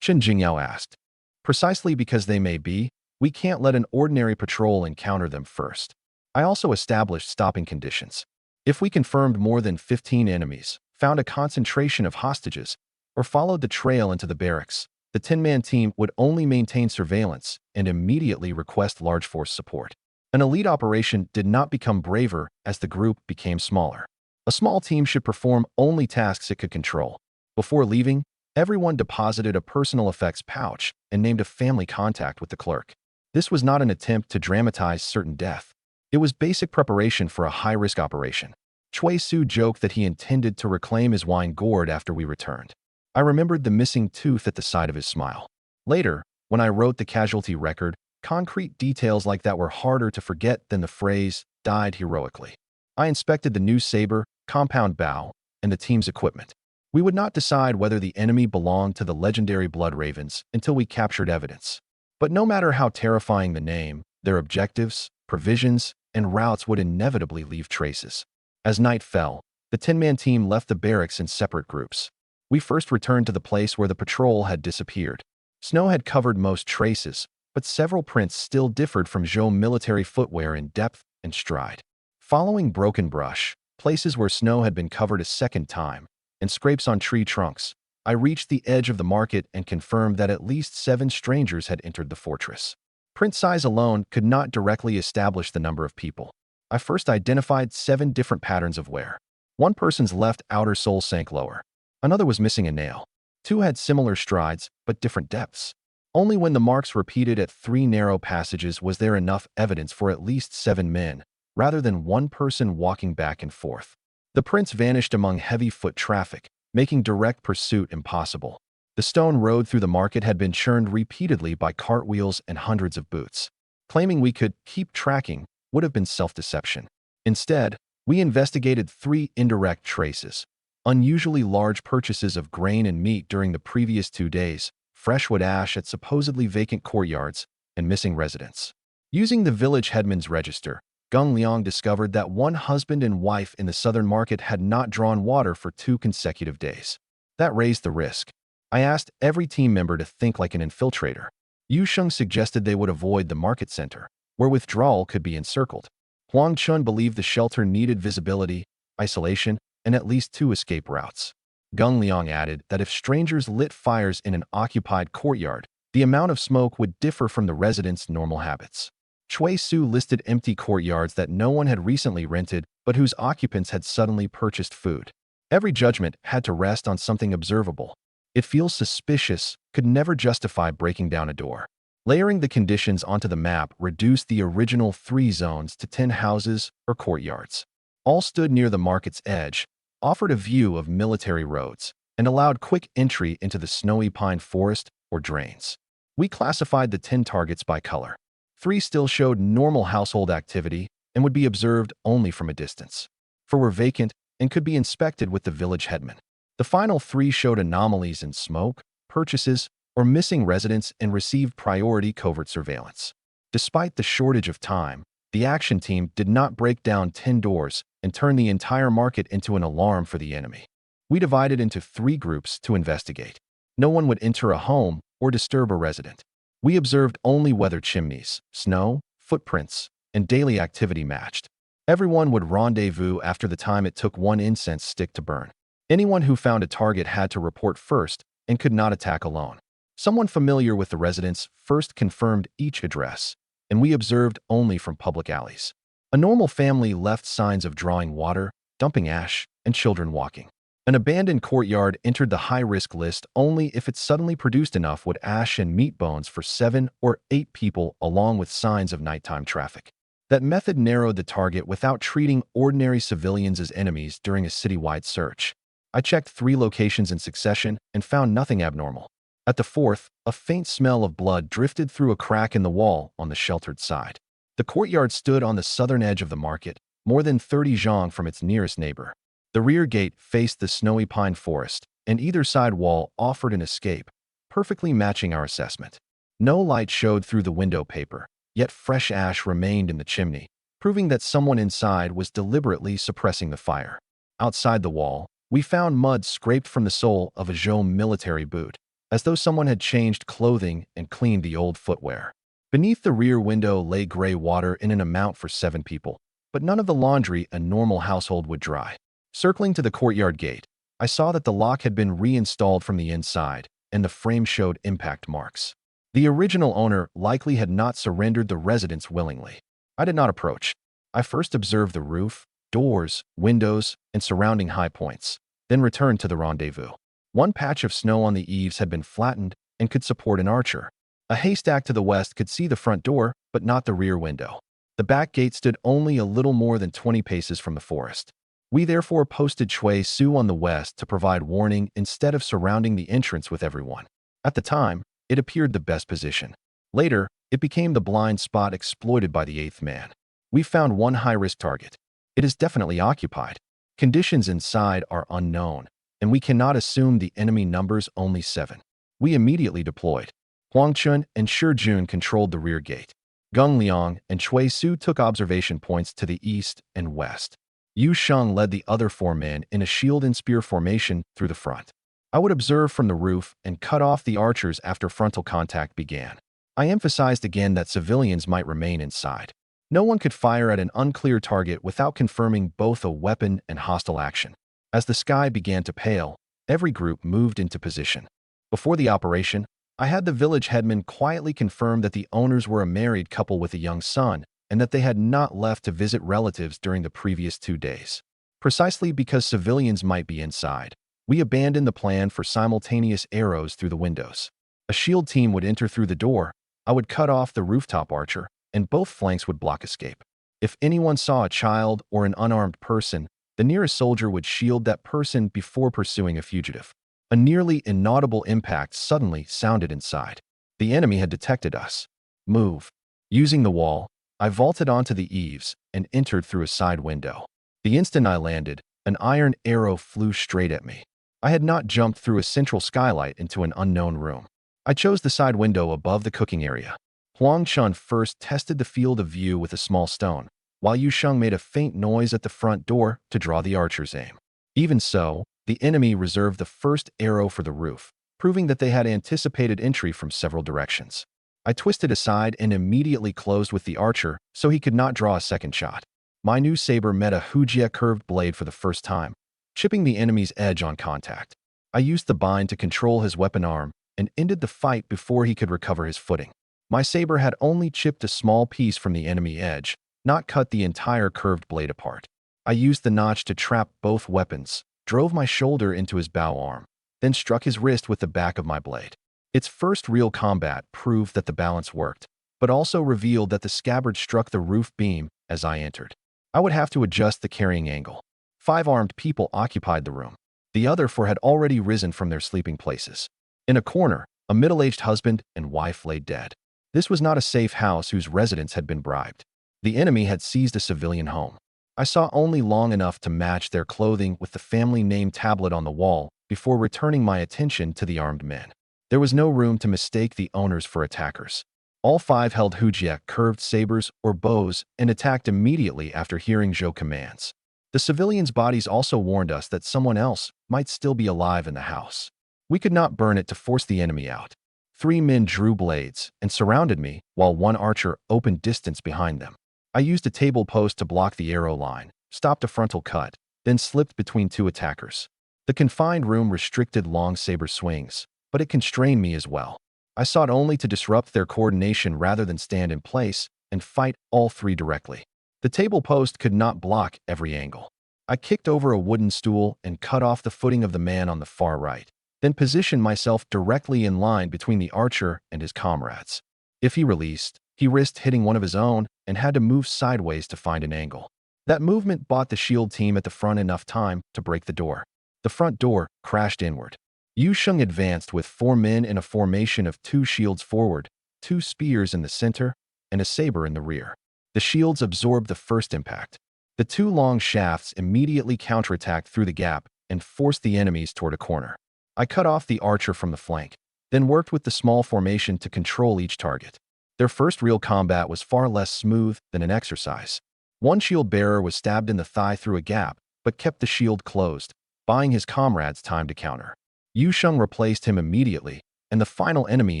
Chen Jingyao asked. Precisely because they may be, we can't let an ordinary patrol encounter them first. I also established stopping conditions. If we confirmed more than 15 enemies, found a concentration of hostages, or followed the trail into the barracks, the 10-man team would only maintain surveillance and immediately request large force support. An elite operation did not become braver as the group became smaller. A small team should perform only tasks it could control. Before leaving, everyone deposited a personal effects pouch and named a family contact with the clerk. This was not an attempt to dramatize certain death. It was basic preparation for a high-risk operation. Chui Su joked that he intended to reclaim his wine gourd after we returned. I remembered the missing tooth at the side of his smile. Later, when I wrote the casualty record, concrete details like that were harder to forget than the phrase, died heroically. I inspected the new saber, compound bow, and the team's equipment. We would not decide whether the enemy belonged to the legendary Blood Ravens until we captured evidence. But no matter how terrifying the name, their objectives, provisions, and routes would inevitably leave traces. As night fell, the 10-man team left the barracks in separate groups. We first returned to the place where the patrol had disappeared. Snow had covered most traces, but several prints still differed from Zhou military footwear in depth and stride. Following broken brush, places where snow had been covered a second time, and scrapes on tree trunks, I reached the edge of the market and confirmed that at least 7 strangers had entered the fortress. Print size alone could not directly establish the number of people. I first identified 7 different patterns of wear. One person's left outer sole sank lower. Another was missing a nail. 2 had similar strides, but different depths. Only when the marks repeated at 3 narrow passages was there enough evidence for at least 7 men, rather than one person walking back and forth. The prints vanished among heavy foot traffic, making direct pursuit impossible. The stone road through the market had been churned repeatedly by cartwheels and hundreds of boots. Claiming we could keep tracking would have been self-deception. Instead, we investigated 3 indirect traces: unusually large purchases of grain and meat during the previous 2 days, fresh wood ash at supposedly vacant courtyards, and missing residents. Using the village headman's register, Gung Liang discovered that one husband and wife in the southern market had not drawn water for 2 consecutive days. That raised the risk. I asked every team member to think like an infiltrator. Yu Sheng suggested they would avoid the market center, where withdrawal could be encircled. Huang Chun believed the shelter needed visibility, isolation, and at least 2 escape routes. Gung Liang added that if strangers lit fires in an occupied courtyard, the amount of smoke would differ from the residents' normal habits. Chui Su listed empty courtyards that no one had recently rented but whose occupants had suddenly purchased food. Every judgment had to rest on something observable. It feels suspicious, could never justify breaking down a door. Layering the conditions onto the map reduced the original 3 zones to 10 houses or courtyards. All stood near the market's edge, offered a view of military roads, and allowed quick entry into the snowy pine forest or drains. We classified the 10 targets by color. 3 still showed normal household activity and would be observed only from a distance. 4 were vacant and could be inspected with the village headman. The final 3 showed anomalies in smoke, purchases, or missing residents and received priority covert surveillance. Despite the shortage of time, the action team did not break down 10 doors and turn the entire market into an alarm for the enemy. We divided into 3 groups to investigate. No one would enter a home or disturb a resident. We observed only whether chimneys, snow, footprints, and daily activity matched. Everyone would rendezvous after the time it took 1 incense stick to burn. Anyone who found a target had to report first and could not attack alone. Someone familiar with the residents first confirmed each address, and we observed only from public alleys. A normal family left signs of drawing water, dumping ash, and children walking. An abandoned courtyard entered the high-risk list only if it suddenly produced enough wood ash and meat bones for 7 or 8 people along with signs of nighttime traffic. That method narrowed the target without treating ordinary civilians as enemies during a citywide search. I checked 3 locations in succession and found nothing abnormal. At the 4th, a faint smell of blood drifted through a crack in the wall on the sheltered side. The courtyard stood on the southern edge of the market, more than 30 zhang from its nearest neighbor. The rear gate faced the snowy pine forest, and either side wall offered an escape, perfectly matching our assessment. No light showed through the window paper, yet fresh ash remained in the chimney, proving that someone inside was deliberately suppressing the fire. Outside the wall, we found mud scraped from the sole of a Zhou military boot, as though someone had changed clothing and cleaned the old footwear. Beneath the rear window lay gray water in an amount for 7 people. but none of the laundry a normal household would dry. Circling to the courtyard gate, I saw that the lock had been reinstalled from the inside, and the frame showed impact marks. The original owner likely had not surrendered the residence willingly. I did not approach. I first observed the roof, doors, windows, and surrounding high points, then returned to the rendezvous. One patch of snow on the eaves had been flattened and could support an archer. A haystack to the west could see the front door, but not the rear window. The back gate stood only a little more than 20 paces from the forest. We therefore posted Shui Su on the west to provide warning instead of surrounding the entrance with everyone. At the time, it appeared the best position. Later, it became the blind spot exploited by the eighth man. We found one high-risk target. It is definitely occupied. Conditions inside are unknown, and we cannot assume the enemy numbers only 7. We immediately deployed. Huang Chun and Shi Jun controlled the rear gate. Gung Liang and Shui Su took observation points to the east and west. Yu Sheng led the other 4 men in a shield and spear formation through the front. I would observe from the roof and cut off the archers after frontal contact began. I emphasized again that civilians might remain inside. No one could fire at an unclear target without confirming both a weapon and hostile action. As the sky began to pale, every group moved into position. Before the operation, I had the village headman quietly confirm that the owners were a married couple with a young son, and that they had not left to visit relatives during the previous 2 days. Precisely because civilians might be inside, we abandoned the plan for simultaneous arrows through the windows. A shield team would enter through the door, I would cut off the rooftop archer, and both flanks would block escape. If anyone saw a child or an unarmed person, the nearest soldier would shield that person before pursuing a fugitive. A nearly inaudible impact suddenly sounded inside. The enemy had detected us. Move. Using the wall, I vaulted onto the eaves and entered through a side window. The instant I landed, an iron arrow flew straight at me. I had not jumped through a central skylight into an unknown room. I chose the side window above the cooking area. Huang Chun first tested the field of view with a small stone, while Yu Sheng made a faint noise at the front door to draw the archer's aim. Even so, the enemy reserved the first arrow for the roof, proving that they had anticipated entry from several directions. I twisted aside and immediately closed with the archer so he could not draw a second shot. My new saber met a Hujia curved blade for the first time, chipping the enemy's edge on contact. I used the bind to control his weapon arm and ended the fight before he could recover his footing. My saber had only chipped a small piece from the enemy edge, not cut the entire curved blade apart. I used the notch to trap both weapons, drove my shoulder into his bow arm, then struck his wrist with the back of my blade. Its first real combat proved that the balance worked, but also revealed that the scabbard struck the roof beam as I entered. I would have to adjust the carrying angle. 5 armed people occupied the room. The other 4 had already risen from their sleeping places. In a corner, a middle-aged husband and wife lay dead. This was not a safe house whose residents had been bribed. The enemy had seized a civilian home. I saw only long enough to match their clothing with the family name tablet on the wall before returning my attention to the armed men. There was no room to mistake the owners for attackers. All 5 held Hujia curved sabers or bows and attacked immediately after hearing Zhou commands. The civilians' bodies also warned us that someone else might still be alive in the house. We could not burn it to force the enemy out. 3 men drew blades and surrounded me while 1 archer opened distance behind them. I used a table post to block the arrow line, stopped a frontal cut, then slipped between 2 attackers. The confined room restricted long saber swings, but it constrained me as well. I sought only to disrupt their coordination rather than stand in place and fight all 3 directly. The table post could not block every angle. I kicked over a wooden stool and cut off the footing of the man on the far right, then positioned myself directly in line between the archer and his comrades. If he released, he risked hitting one of his own and had to move sideways to find an angle. That movement bought the shield team at the front enough time to break the door. The front door crashed inward. Yu Sheng advanced with 4 men in a formation of 2 shields forward, 2 spears in the center, and a saber in the rear. The shields absorbed the first impact. The 2 long shafts immediately counterattacked through the gap and forced the enemies toward a corner. I cut off the archer from the flank, then worked with the small formation to control each target. Their first real combat was far less smooth than an exercise. One shield bearer was stabbed in the thigh through a gap, but kept the shield closed, buying his comrades time to counter. Yu Sheng replaced him immediately, and the final enemy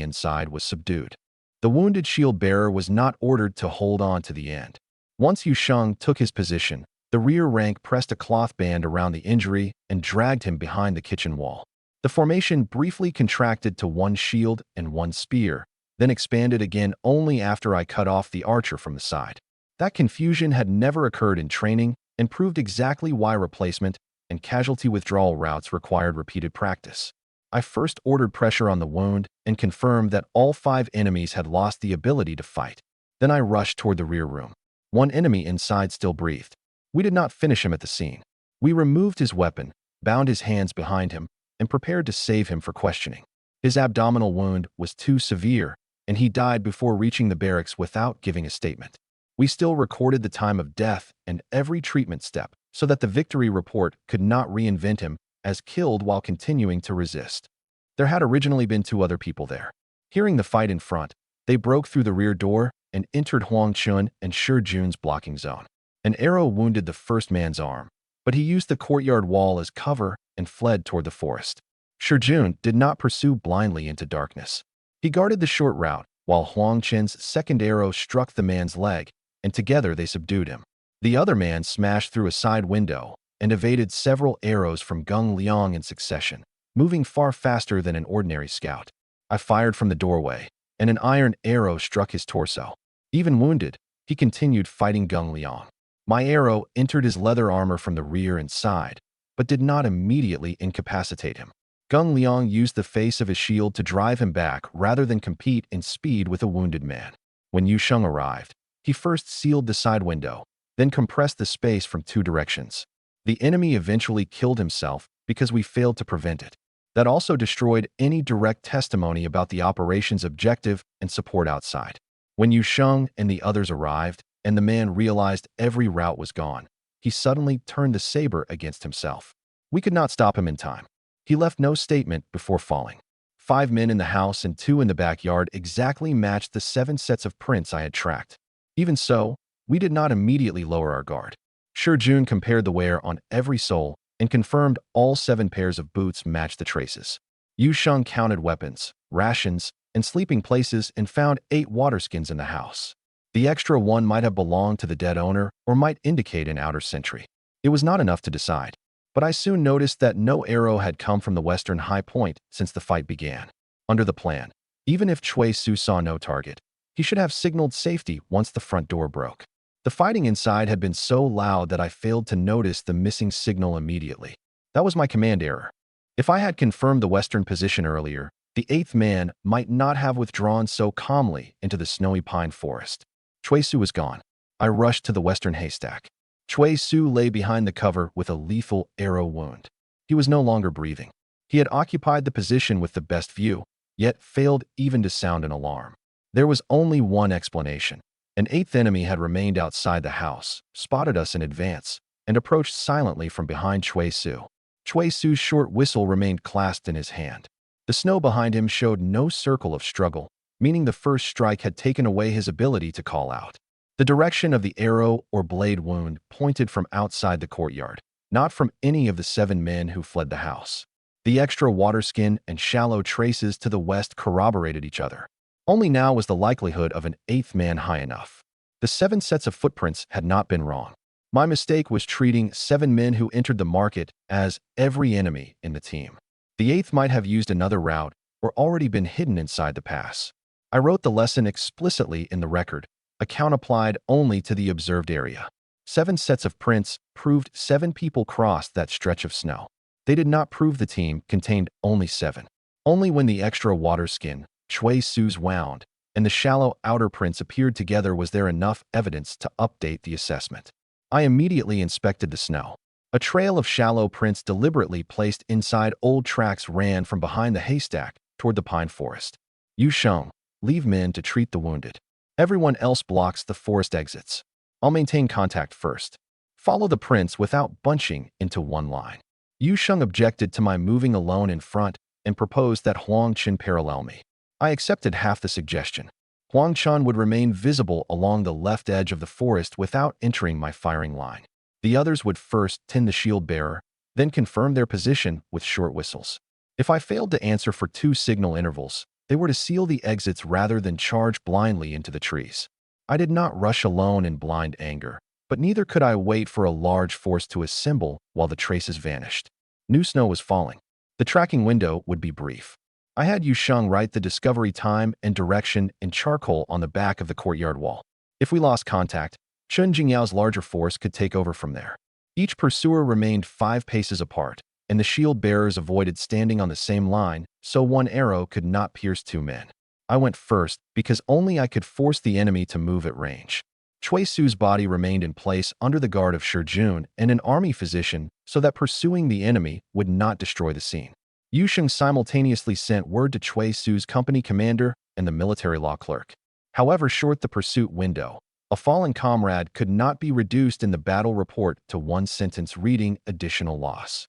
inside was subdued. The wounded shield bearer was not ordered to hold on to the end. Once Yu Sheng took his position, the rear rank pressed a cloth band around the injury and dragged him behind the kitchen wall. The formation briefly contracted to one shield and one spear, then expanded again only after I cut off the archer from the side. That confusion had never occurred in training and proved exactly why replacement and casualty withdrawal routes required repeated practice. I first ordered pressure on the wound and confirmed that all 5 enemies had lost the ability to fight. Then I rushed toward the rear room. One enemy inside still breathed. We did not finish him at the scene. We removed his weapon, bound his hands behind him, and prepared to save him for questioning. His abdominal wound was too severe, and he died before reaching the barracks without giving a statement. We still recorded the time of death and every treatment step so that the victory report could not reinvent him as killed while continuing to resist. There had originally been 2 other people there. Hearing the fight in front, they broke through the rear door and entered Huang Chun and Shi Jun's blocking zone. An arrow wounded the first man's arm, but he used the courtyard wall as cover and fled toward the forest. Shi Jun did not pursue blindly into darkness. He guarded the short route, while Huang Chen's second arrow struck the man's leg, and together they subdued him. The other man smashed through a side window and evaded several arrows from Gung Liang in succession, moving far faster than an ordinary scout. I fired from the doorway, and an iron arrow struck his torso. Even wounded, he continued fighting Gung Liang. My arrow entered his leather armor from the rear and side, but did not immediately incapacitate him. Gung Liang used the face of his shield to drive him back rather than compete in speed with a wounded man. When Yu Sheng arrived, he first sealed the side window, then compressed the space from 2 directions. The enemy eventually killed himself because we failed to prevent it. That also destroyed any direct testimony about the operation's objective and support outside. When Yu Sheng and the others arrived, and the man realized every route was gone, he suddenly turned the saber against himself. We could not stop him in time. He left no statement before falling. 5 men in the house and 2 in the backyard exactly matched the 7 sets of prints I had tracked. Even so, we did not immediately lower our guard. Shi Jun compared the wear on every sole and confirmed all 7 pairs of boots matched the traces. Yu Sheng counted weapons, rations, and sleeping places and found 8 water skins in the house. The extra one might have belonged to the dead owner or might indicate an outer sentry. It was not enough to decide, but I soon noticed that no arrow had come from the western high point since the fight began. Under the plan, even if Cui Su saw no target, he should have signaled safety once the front door broke. The fighting inside had been so loud that I failed to notice the missing signal immediately. That was my command error. If I had confirmed the western position earlier, the 8th man might not have withdrawn so calmly into the snowy pine forest. Cui Su was gone. I rushed to the western haystack. Cui Su lay behind the cover with a lethal arrow wound. He was no longer breathing. He had occupied the position with the best view, yet failed even to sound an alarm. There was only one explanation. An 8th enemy had remained outside the house, spotted us in advance, and approached silently from behind Cui Su. Cui Su's short whistle remained clasped in his hand. The snow behind him showed no circle of struggle, meaning the first strike had taken away his ability to call out. The direction of the arrow or blade wound pointed from outside the courtyard, not from any of the 7 men who fled the house. The extra water skin and shallow traces to the west corroborated each other. Only now was the likelihood of an 8th man high enough. The 7 sets of footprints had not been wrong. My mistake was treating 7 men who entered the market as every enemy in the team. The 8th might have used another route or already been hidden inside the pass. I wrote the lesson explicitly in the record, account applied only to the observed area. 7 sets of prints proved 7 people crossed that stretch of snow. They did not prove the team contained only 7. Only when the extra water skin, Cui Su's wound, and the shallow outer prints appeared together was there enough evidence to update the assessment. I immediately inspected the snow. A trail of shallow prints deliberately placed inside old tracks ran from behind the haystack toward the pine forest. Yu Sheng, leave men to treat the wounded. Everyone else blocks the forest exits. I'll maintain contact first. Follow the prints without bunching into one line. Yu Sheng objected to my moving alone in front and proposed that Huang Chun parallel me. I accepted half the suggestion. Huang Chun would remain visible along the left edge of the forest without entering my firing line. The others would first tend the shield bearer, then confirm their position with short whistles. If I failed to answer for 2 signal intervals, they were to seal the exits rather than charge blindly into the trees. I did not rush alone in blind anger, but neither could I wait for a large force to assemble while the traces vanished. New snow was falling. The tracking window would be brief. I had Yusheng write the discovery time and direction in charcoal on the back of the courtyard wall. If we lost contact, Chen Jingyao's larger force could take over from there. Each pursuer remained 5 paces apart, and the shield bearers avoided standing on the same line, so one arrow could not pierce 2 men. I went first because only I could force the enemy to move at range. Chui Su's body remained in place under the guard of Shi Jun and an army physician so that pursuing the enemy would not destroy the scene. Yu Sheng simultaneously sent word to Chui Su's company commander and the military law clerk. However short the pursuit window, a fallen comrade could not be reduced in the battle report to one sentence reading additional loss.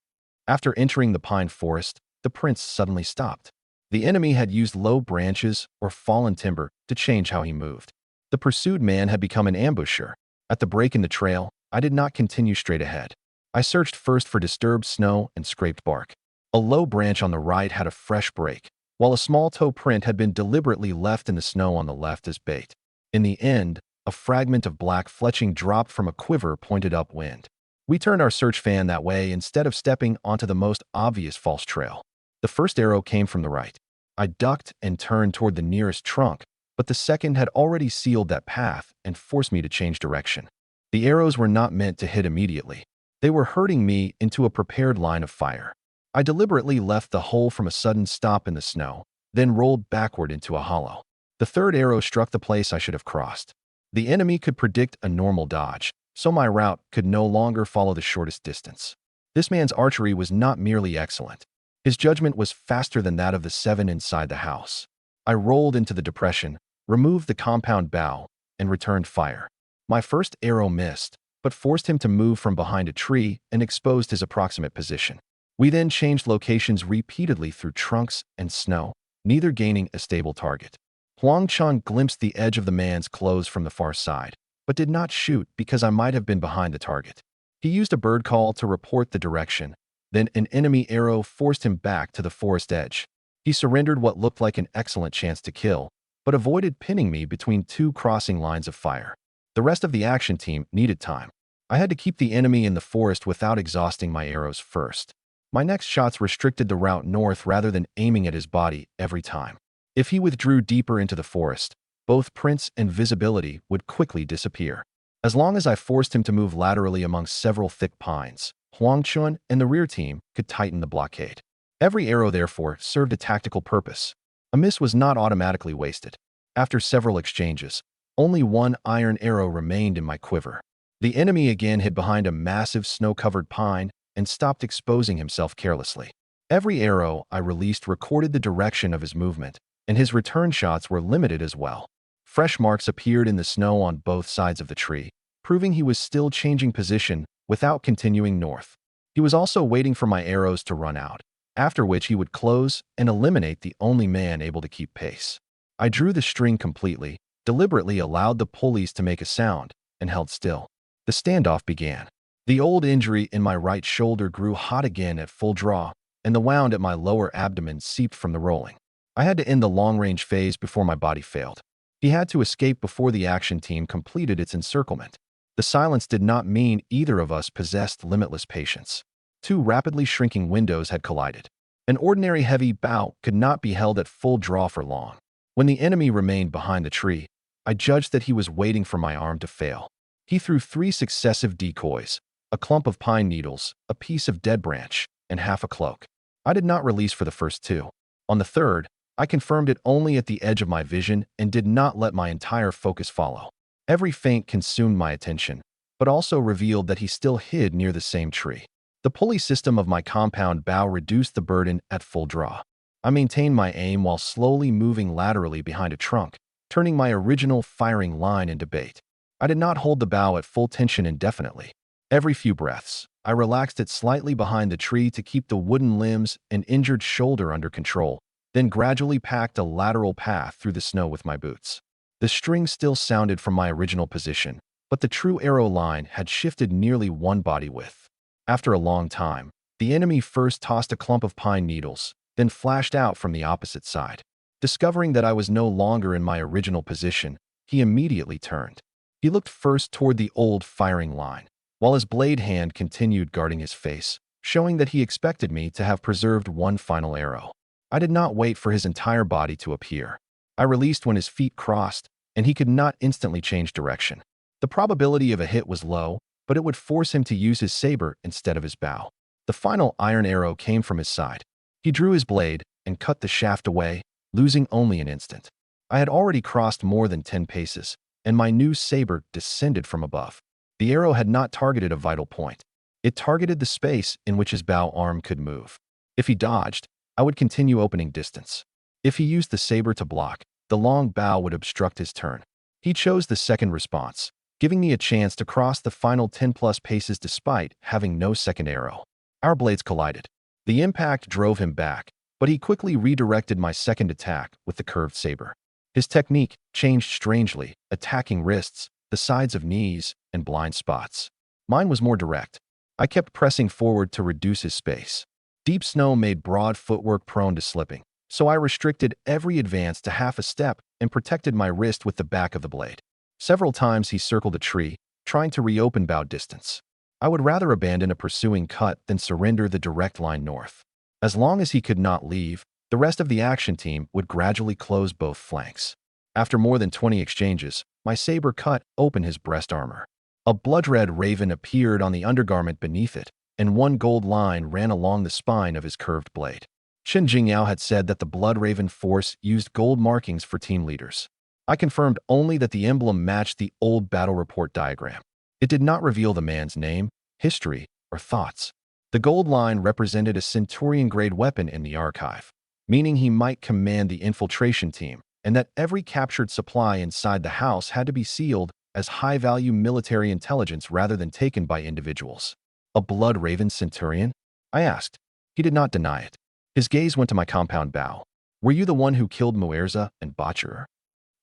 After entering the pine forest, the prince suddenly stopped. The enemy had used low branches or fallen timber to change how he moved. The pursued man had become an ambusher. At the break in the trail, I did not continue straight ahead. I searched first for disturbed snow and scraped bark. A low branch on the right had a fresh break, while a small toe print had been deliberately left in the snow on the left as bait. In the end, a fragment of black fletching dropped from a quiver pointed upwind. We turned our search fan that way instead of stepping onto the most obvious false trail. The first arrow came from the right. I ducked and turned toward the nearest trunk, but the second had already sealed that path and forced me to change direction. The arrows were not meant to hit immediately. They were herding me into a prepared line of fire. I deliberately left the hole from a sudden stop in the snow, then rolled backward into a hollow. The third arrow struck the place I should have crossed. The enemy could predict a normal dodge, so my route could no longer follow the shortest distance. This man's archery was not merely excellent. His judgment was faster than that of the 7 inside the house. I rolled into the depression, removed the compound bow, and returned fire. My first arrow missed, but forced him to move from behind a tree and exposed his approximate position. We then changed locations repeatedly through trunks and snow, neither gaining a stable target. Huang Chun glimpsed the edge of the man's clothes from the far side, but did not shoot because I might have been behind the target. He used a bird call to report the direction, then an enemy arrow forced him back to the forest edge. He surrendered what looked like an excellent chance to kill, but avoided pinning me between 2 crossing lines of fire. The rest of the action team needed time. I had to keep the enemy in the forest without exhausting my arrows first. My next shots restricted the route north rather than aiming at his body every time. If he withdrew deeper into the forest, both prints and visibility would quickly disappear. As long as I forced him to move laterally among several thick pines, Huang Chun and the rear team could tighten the blockade. Every arrow, therefore, served a tactical purpose. A miss was not automatically wasted. After several exchanges, only 1 iron arrow remained in my quiver. The enemy again hid behind a massive snow-covered pine and stopped exposing himself carelessly. Every arrow I released recorded the direction of his movement, and his return shots were limited as well. Fresh marks appeared in the snow on both sides of the tree, proving he was still changing position without continuing north. He was also waiting for my arrows to run out, after which he would close and eliminate the only man able to keep pace. I drew the string completely, deliberately allowed the pulleys to make a sound, and held still. The standoff began. The old injury in my right shoulder grew hot again at full draw, and the wound at my lower abdomen seeped from the rolling. I had to end the long-range phase before my body failed. He had to escape before the action team completed its encirclement. The silence did not mean either of us possessed limitless patience. 2 rapidly shrinking windows had collided. An ordinary heavy bow could not be held at full draw for long. When the enemy remained behind the tree, I judged that he was waiting for my arm to fail. He threw 3 successive decoys, a clump of pine needles, a piece of dead branch, and half a cloak. I did not release for the first 2. On the third, I confirmed it only at the edge of my vision and did not let my entire focus follow. Every feint consumed my attention, but also revealed that he still hid near the same tree. The pulley system of my compound bow reduced the burden at full draw. I maintained my aim while slowly moving laterally behind a trunk, turning my original firing line into bait. I did not hold the bow at full tension indefinitely. Every few breaths, I relaxed it slightly behind the tree to keep the wooden limbs and injured shoulder under control, then gradually packed a lateral path through the snow with my boots. The string still sounded from my original position, but the true arrow line had shifted nearly 1 body width. After a long time, the enemy first tossed a clump of pine needles, then flashed out from the opposite side. Discovering that I was no longer in my original position, he immediately turned. He looked first toward the old firing line, while his blade hand continued guarding his face, showing that he expected me to have preserved one final arrow. I did not wait for his entire body to appear. I released when his feet crossed, and he could not instantly change direction. The probability of a hit was low, but it would force him to use his saber instead of his bow. The final iron arrow came from his side. He drew his blade and cut the shaft away, losing only an instant. I had already crossed more than 10 paces, and my new saber descended from above. The arrow had not targeted a vital point. It targeted the space in which his bow arm could move. If he dodged, I would continue opening distance. If he used the saber to block, the long bow would obstruct his turn. He chose the second response, giving me a chance to cross the final 10+ paces despite having no second arrow. Our blades collided. The impact drove him back, but he quickly redirected my second attack with the curved saber. His technique changed strangely, attacking wrists, the sides of knees, and blind spots. Mine was more direct. I kept pressing forward to reduce his space. Deep snow made broad footwork prone to slipping, so I restricted every advance to half a step and protected my wrist with the back of the blade. Several times he circled a tree, trying to reopen bow distance. I would rather abandon a pursuing cut than surrender the direct line north. As long as he could not leave, the rest of the action team would gradually close both flanks. After more than 20 exchanges, my saber cut open his breast armor. A blood-red raven appeared on the undergarment beneath it, and one gold line ran along the spine of his curved blade. Chen Jingyao had said that the Blood Raven force used gold markings for team leaders. I confirmed only that the emblem matched the old battle report diagram. It did not reveal the man's name, history, or thoughts. The gold line represented a Centurion-grade weapon in the archive, meaning he might command the infiltration team, and that every captured supply inside the house had to be sealed as high-value military intelligence rather than taken by individuals. A Blood Raven Centurion? I asked. He did not deny it. His gaze went to my compound bow. Were you the one who killed Muerza and Botcher?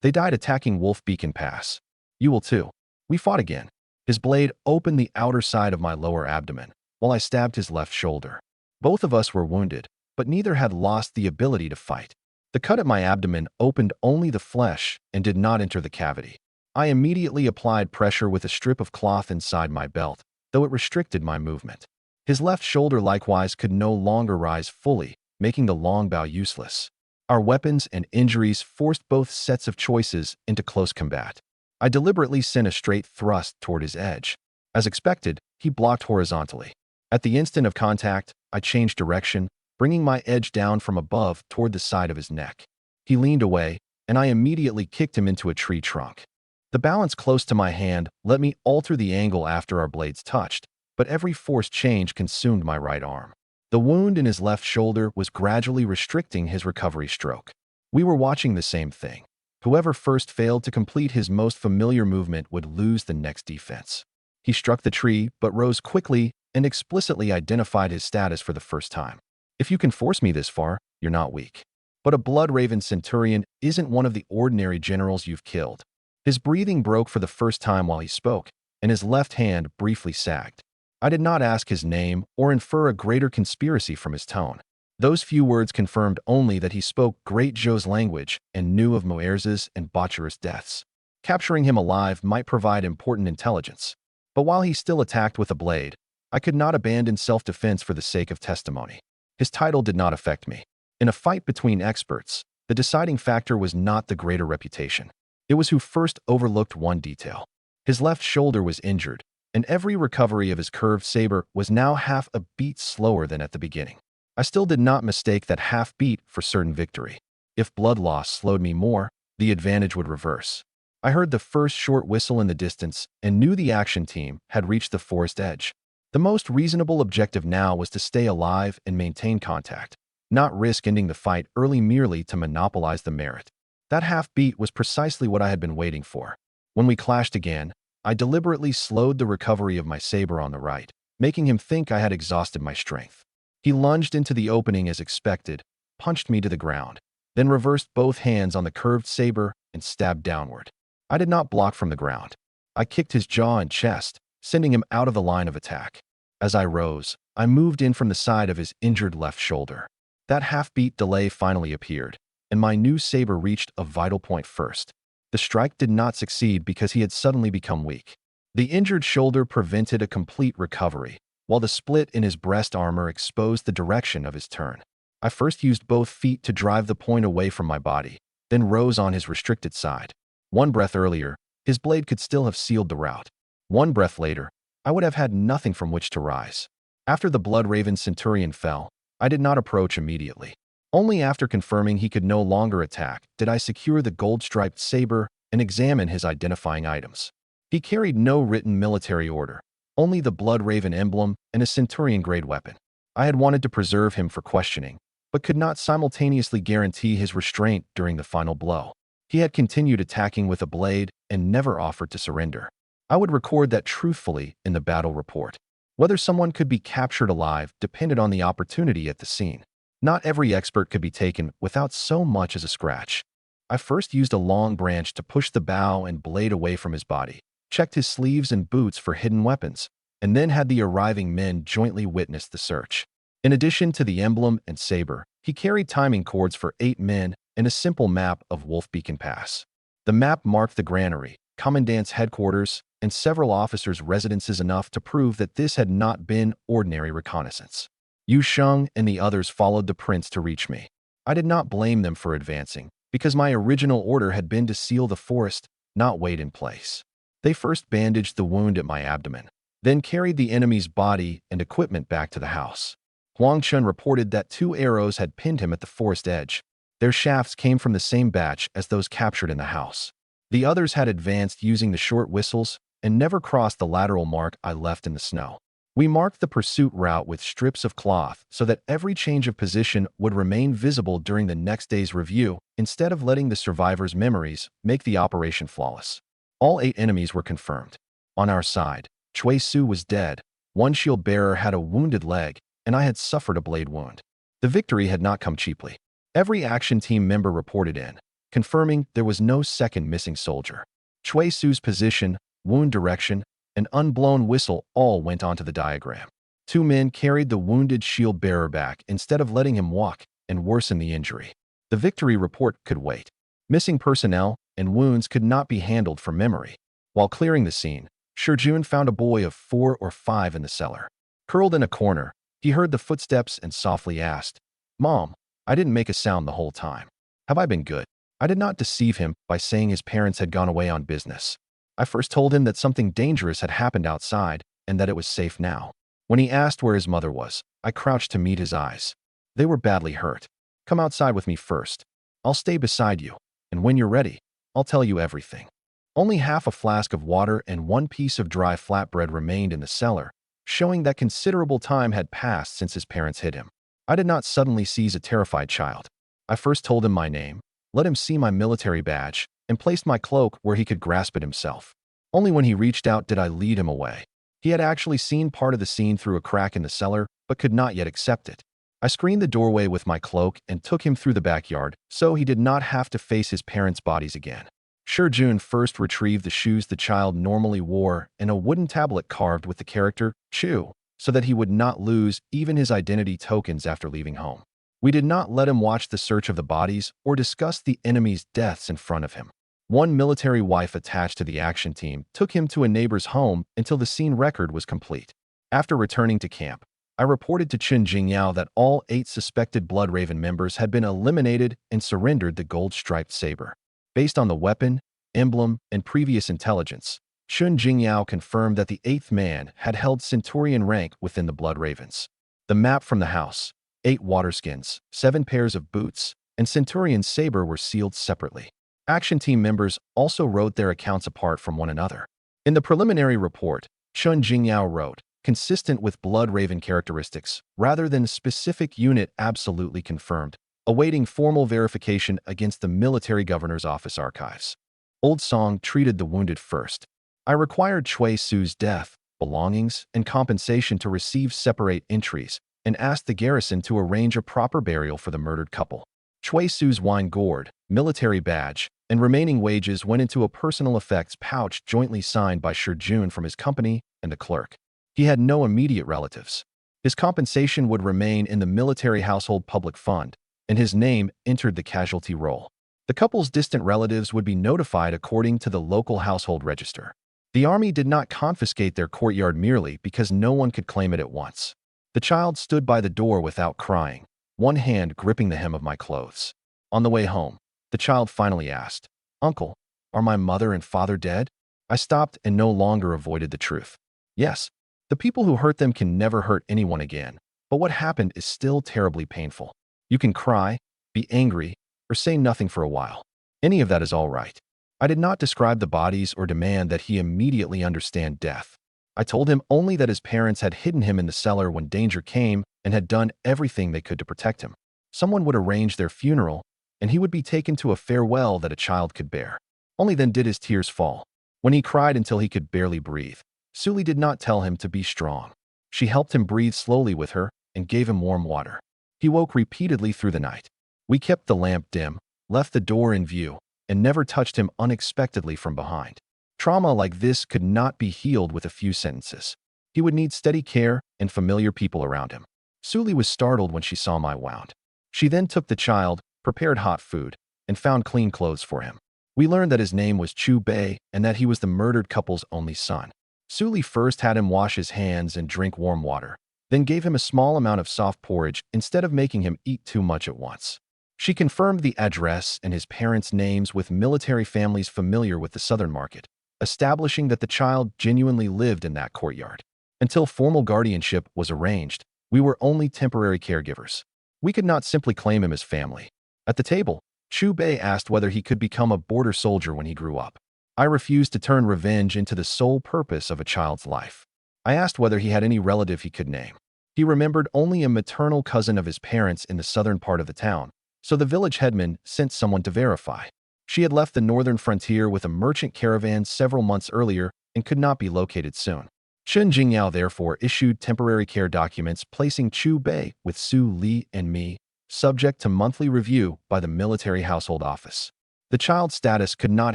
They died attacking Wolf Beacon Pass. You will too. We fought again. His blade opened the outer side of my lower abdomen, while I stabbed his left shoulder. Both of us were wounded, but neither had lost the ability to fight. The cut at my abdomen opened only the flesh and did not enter the cavity. I immediately applied pressure with a strip of cloth inside my belt, though it restricted my movement. His left shoulder likewise could no longer rise fully, making the long bow useless. Our weapons and injuries forced both sets of choices into close combat. I deliberately sent a straight thrust toward his edge. As expected, he blocked horizontally. At the instant of contact, I changed direction, bringing my edge down from above toward the side of his neck. He leaned away, and I immediately kicked him into a tree trunk. The balance close to my hand let me alter the angle after our blades touched, but every forced change consumed my right arm. The wound in his left shoulder was gradually restricting his recovery stroke. We were watching the same thing. Whoever first failed to complete his most familiar movement would lose the next defense. He struck the tree, but rose quickly and explicitly identified his status for the first time. If you can force me this far, you're not weak. But a Blood Raven Centurion isn't one of the ordinary generals you've killed. His breathing broke for the first time while he spoke, and his left hand briefly sagged. I did not ask his name or infer a greater conspiracy from his tone. Those few words confirmed only that he spoke Great Zhou's language and knew of Muerza's and Botcher's deaths. Capturing him alive might provide important intelligence. But while he still attacked with a blade, I could not abandon self-defense for the sake of testimony. His title did not affect me. In a fight between experts, the deciding factor was not the greater reputation. It was who first overlooked one detail. His left shoulder was injured, and every recovery of his curved saber was now half a beat slower than at the beginning. I still did not mistake that half beat for certain victory. If blood loss slowed me more, the advantage would reverse. I heard the first short whistle in the distance and knew the action team had reached the forest edge. The most reasonable objective now was to stay alive and maintain contact, not risk ending the fight early merely to monopolize the merit. That half beat was precisely what I had been waiting for. When we clashed again, I deliberately slowed the recovery of my saber on the right, making him think I had exhausted my strength. He lunged into the opening as expected, punched me to the ground, then reversed both hands on the curved saber and stabbed downward. I did not block from the ground. I kicked his jaw and chest, sending him out of the line of attack. As I rose, I moved in from the side of his injured left shoulder. That half-beat delay finally appeared, and my new saber reached a vital point first. The strike did not succeed because he had suddenly become weak. The injured shoulder prevented a complete recovery, while the split in his breast armor exposed the direction of his turn. I first used both feet to drive the point away from my body, then rose on his restricted side. One breath earlier, his blade could still have sealed the route. One breath later, I would have had nothing from which to rise. After the Blood-Raven Centurion fell, I did not approach immediately. Only after confirming he could no longer attack did I secure the gold-striped saber and examine his identifying items. He carried no written military order, only the Blood-Raven emblem and a Centurion-grade weapon. I had wanted to preserve him for questioning, but could not simultaneously guarantee his restraint during the final blow. He had continued attacking with a blade and never offered to surrender. I would record that truthfully in the battle report. Whether someone could be captured alive depended on the opportunity at the scene. Not every expert could be taken without so much as a scratch. I first used a long branch to push the bow and blade away from his body, checked his sleeves and boots for hidden weapons, and then had the arriving men jointly witness the search. In addition to the emblem and saber, he carried timing cords for 8 men and a simple map of Wolf Beacon Pass. The map marked the granary, commandant's headquarters, and several officers' residences enough to prove that this had not been ordinary reconnaissance. Yu Sheng and the others followed the prince to reach me. I did not blame them for advancing, because my original order had been to seal the forest, not wait in place. They first bandaged the wound at my abdomen, then carried the enemy's body and equipment back to the house. Huang Chun reported that 2 arrows had pinned him at the forest edge. Their shafts came from the same batch as those captured in the house. The others had advanced using the short whistles and never crossed the lateral mark I left in the snow. We marked the pursuit route with strips of cloth so that every change of position would remain visible during the next day's review, instead of letting the survivors' memories make the operation flawless. All 8 enemies were confirmed. On our side, Chui Su was dead, one shield bearer had a wounded leg, and I had suffered a blade wound. The victory had not come cheaply. Every action team member reported in, confirming there was no second missing soldier. Chui Su's position, wound direction, and unblown whistle all went onto the diagram. 2 men carried the wounded shield bearer back instead of letting him walk and worsen the injury. The victory report could wait. Missing personnel and wounds could not be handled from memory. While clearing the scene, Shijun found a boy of 4 or 5 in the cellar. Curled in a corner, he heard the footsteps and softly asked, "Mom, I didn't make a sound the whole time. Have I been good?" I did not deceive him by saying his parents had gone away on business. I first told him that something dangerous had happened outside and that it was safe now. When he asked where his mother was, I crouched to meet his eyes. They were badly hurt. "Come outside with me first. I'll stay beside you, and when you're ready, I'll tell you everything." Only half a flask of water and 1 piece of dry flatbread remained in the cellar, showing that considerable time had passed since his parents hid him. I did not suddenly seize a terrified child. I first told him my name, let him see my military badge, and placed my cloak where he could grasp it himself. Only when he reached out did I lead him away. He had actually seen part of the scene through a crack in the cellar, but could not yet accept it. I screened the doorway with my cloak and took him through the backyard, so he did not have to face his parents' bodies again. Shijun first retrieved the shoes the child normally wore and a wooden tablet carved with the character Chu, so that he would not lose even his identity tokens after leaving home. We did not let him watch the search of the bodies or discuss the enemy's deaths in front of him. One military wife attached to the action team took him to a neighbor's home until the scene record was complete. After returning to camp, I reported to Chen Jingyao that all 8 suspected Blood-Raven members had been eliminated and surrendered the gold-striped saber. Based on the weapon, emblem, and previous intelligence, Chen Jingyao confirmed that the 8th man had held Centurion rank within the Blood-Ravens. The map from the house, 8 waterskins, 7 pairs of boots, and Centurion's saber were sealed separately. Action team members also wrote their accounts apart from one another. In the preliminary report, Chen Jingyao wrote, "Consistent with Blood-Raven characteristics, rather than specific unit absolutely confirmed, awaiting formal verification against the military governor's office archives." Old Song treated the wounded first. I required Chui Su's death, belongings, and compensation to receive separate entries, and asked the garrison to arrange a proper burial for the murdered couple. Chui Su's wine gourd, military badge, and remaining wages went into a personal effects pouch jointly signed by Shijun from his company and the clerk. He had no immediate relatives. His compensation would remain in the military household public fund, and his name entered the casualty roll. The couple's distant relatives would be notified according to the local household register. The army did not confiscate their courtyard merely because no one could claim it at once. The child stood by the door without crying, one hand gripping the hem of my clothes. On the way home, the child finally asked, "Uncle, are my mother and father dead?" I stopped and no longer avoided the truth. Yes, the people who hurt them can never hurt anyone again, but what happened is still terribly painful. You can cry, be angry, or say nothing for a while. Any of that is all right. I did not describe the bodies or demand that he immediately understand death. I told him only that his parents had hidden him in the cellar when danger came and had done everything they could to protect him. Someone would arrange their funeral, and he would be taken to a farewell that a child could bear. Only then did his tears fall. When he cried until he could barely breathe, Suli did not tell him to be strong. She helped him breathe slowly with her and gave him warm water. He woke repeatedly through the night. We kept the lamp dim, left the door in view, and never touched him unexpectedly from behind. Trauma like this could not be healed with a few sentences. He would need steady care and familiar people around him. Suli was startled when she saw my wound. She then took the child, prepared hot food, and found clean clothes for him. We learned that his name was Chu Bei and that he was the murdered couple's only son. Suli first had him wash his hands and drink warm water, then gave him a small amount of soft porridge instead of making him eat too much at once. She confirmed the address and his parents' names with military families familiar with the southern market, establishing that the child genuinely lived in that courtyard. Until formal guardianship was arranged, we were only temporary caregivers. We could not simply claim him as family. At the table, Chu Bei asked whether he could become a border soldier when he grew up. I refused to turn revenge into the sole purpose of a child's life. I asked whether he had any relative he could name. He remembered only a maternal cousin of his parents in the southern part of the town, so the village headman sent someone to verify. She had left the northern frontier with a merchant caravan several months earlier and could not be located soon. Chen Jingyao therefore issued temporary care documents placing Chu Bei with Su Li and me, subject to monthly review by the military household office. The child's status could not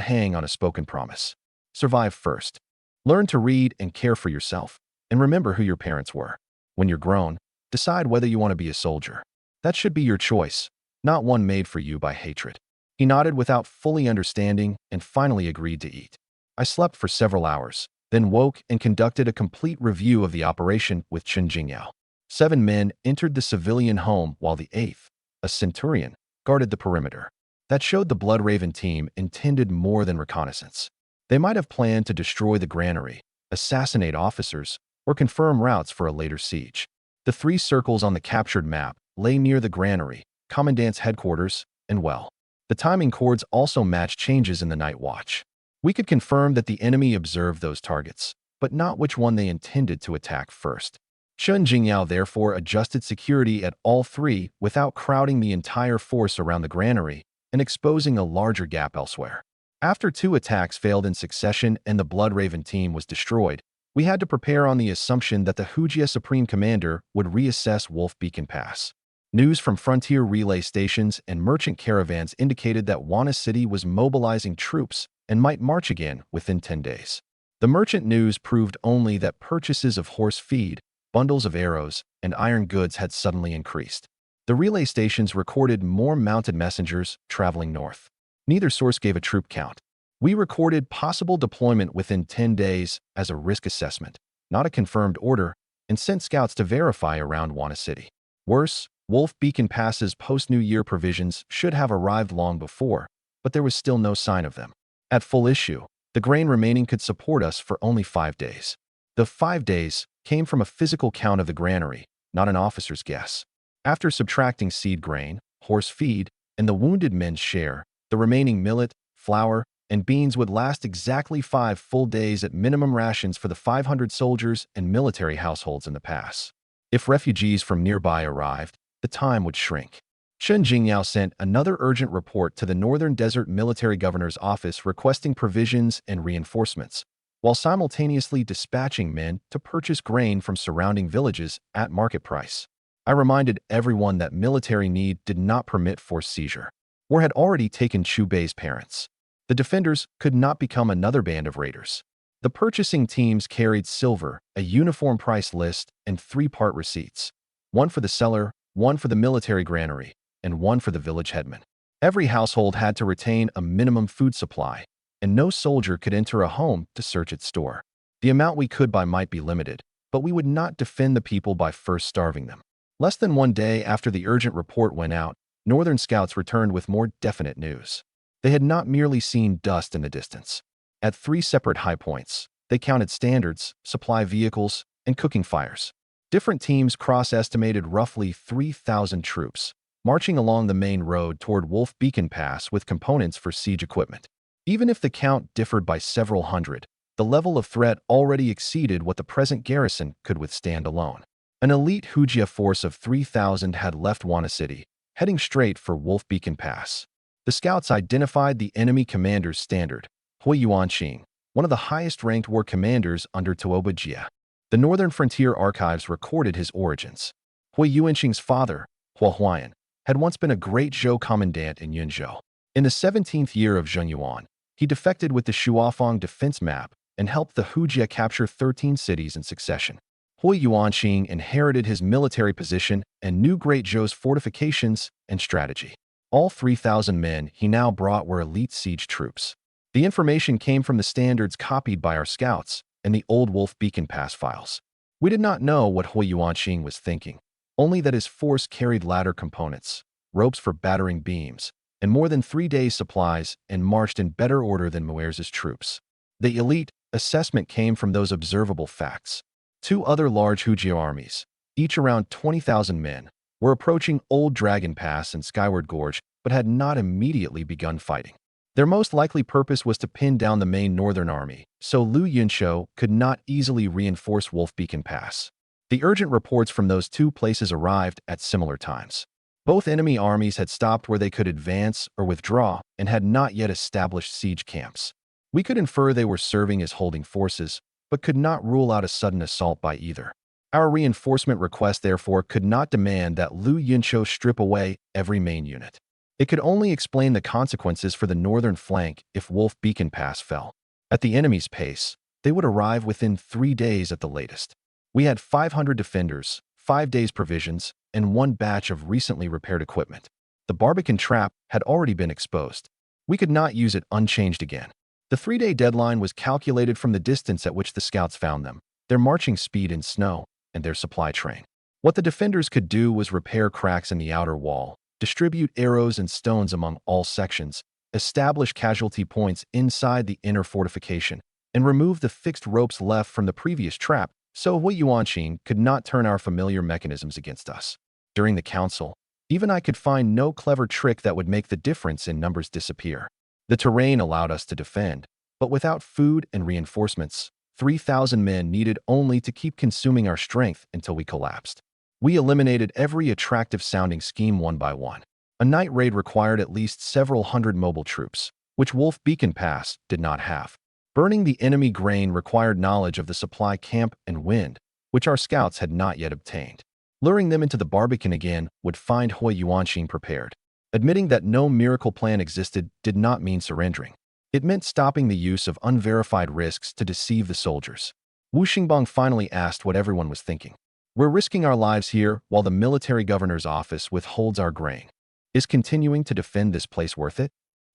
hang on a spoken promise. Survive first. Learn to read and care for yourself, and remember who your parents were. When you're grown, decide whether you want to be a soldier. That should be your choice, not one made for you by hatred. He nodded without fully understanding and finally agreed to eat. I slept for several hours, then woke and conducted a complete review of the operation with Chen Jingyao. 7 men entered the civilian home while the 8th, a centurion, guarded the perimeter. That showed the Blood Raven team intended more than reconnaissance. They might have planned to destroy the granary, assassinate officers, or confirm routes for a later siege. The 3 circles on the captured map lay near the granary, commandant's headquarters, and well. The timing cords also matched changes in the night watch. We could confirm that the enemy observed those targets, but not which one they intended to attack first. Chen Jingyao therefore adjusted security at all 3 without crowding the entire force around the granary and exposing a larger gap elsewhere. After 2 attacks failed in succession and the Blood Raven team was destroyed, we had to prepare on the assumption that the Hujia Supreme Commander would reassess Wolf Beacon Pass. News from frontier relay stations and merchant caravans indicated that Wana City was mobilizing troops and might march again within 10 days. The merchant news proved only that purchases of horse feed, bundles of arrows, and iron goods had suddenly increased. The relay stations recorded more mounted messengers traveling north. Neither source gave a troop count. We recorded possible deployment within 10 days as a risk assessment, not a confirmed order, and sent scouts to verify around Wana City. Worse, Wolf Beacon Pass's post-New Year provisions should have arrived long before, but there was still no sign of them. At full issue, the grain remaining could support us for only 5 days. The 5 days came from a physical count of the granary, not an officer's guess. After subtracting seed grain, horse feed, and the wounded men's share, the remaining millet, flour, and beans would last exactly 5 full days at minimum rations for the 500 soldiers and military households in the pass. If refugees from nearby arrived, the time would shrink. Chen Jingyao sent another urgent report to the Northern Desert Military Governor's office requesting provisions and reinforcements, while simultaneously dispatching men to purchase grain from surrounding villages at market price. I reminded everyone that military need did not permit forced seizure. War had already taken Chu Bei's parents. The defenders could not become another band of raiders. The purchasing teams carried silver, a uniform price list, and 3-part receipts. One for the seller, one for the military granary, and one for the village headman. Every household had to retain a minimum food supply, and no soldier could enter a home to search its store. The amount we could buy might be limited, but we would not defend the people by first starving them. Less than one day after the urgent report went out, Northern scouts returned with more definite news. They had not merely seen dust in the distance. At 3 separate high points, they counted standards, supply vehicles, and cooking fires. Different teams cross-estimated roughly 3,000 troops, marching along the main road toward Wolf Beacon Pass with components for siege equipment. Even if the count differed by several hundred, the level of threat already exceeded what the present garrison could withstand alone. An elite Hujia force of 3,000 had left Wana City, heading straight for Wolf Beacon Pass. The scouts identified the enemy commander's standard, Hui Yuanqing, one of the highest-ranked war commanders under Tuoba Jia. The Northern Frontier Archives recorded his origins. Hui Yuanqing's father, Hua Huayan, had once been a great Zhou commandant in Yunzhou. In the 17th year of Zhengyuan, he defected with the Shuafang defense map and helped the Hujia capture 13 cities in succession. Hui Yuanqing inherited his military position and knew Great Zhou's fortifications and strategy. All 3,000 men he now brought were elite siege troops. The information came from the standards copied by our scouts and the old Wolf Beacon Pass files. We did not know what Hui Yuanqing was thinking, only that his force carried ladder components, ropes for battering beams, and more than 3 days' supplies and marched in better order than Muer's troops. The elite assessment came from those observable facts. 2 other large Hujia armies, each around 20,000 men, were approaching Old Dragon Pass and Skyward Gorge but had not immediately begun fighting. Their most likely purpose was to pin down the main northern army, so Lu Yunshou could not easily reinforce Wolf Beacon Pass. The urgent reports from those 2 places arrived at similar times. Both enemy armies had stopped where they could advance or withdraw and had not yet established siege camps. We could infer they were serving as holding forces, but could not rule out a sudden assault by either. Our reinforcement request, therefore, could not demand that Lu Yunshou strip away every main unit. It could only explain the consequences for the northern flank if Wolf Beacon Pass fell. At the enemy's pace, they would arrive within 3 days at the latest. We had 500 defenders, 5 days' provisions, and 1 batch of recently repaired equipment. The Barbican trap had already been exposed. We could not use it unchanged again. The 3-day deadline was calculated from the distance at which the scouts found them, their marching speed in snow, and their supply train. What the defenders could do was repair cracks in the outer wall, distribute arrows and stones among all sections, establish casualty points inside the inner fortification, and remove the fixed ropes left from the previous trap so Hui Yuanqing could not turn our familiar mechanisms against us. During the council, even I could find no clever trick that would make the difference in numbers disappear. The terrain allowed us to defend, but without food and reinforcements, 3,000 men needed only to keep consuming our strength until we collapsed. We eliminated every attractive-sounding scheme one by one. A night raid required at least several hundred mobile troops, which Wolf Beacon Pass did not have. Burning the enemy grain required knowledge of the supply camp and wind, which our scouts had not yet obtained. Luring them into the Barbican again would find Hui Yuanqing prepared. Admitting that no miracle plan existed did not mean surrendering. It meant stopping the use of unverified risks to deceive the soldiers. Wu Xingbang finally asked what everyone was thinking. We're risking our lives here while the military governor's office withholds our grain. Is continuing to defend this place worth it?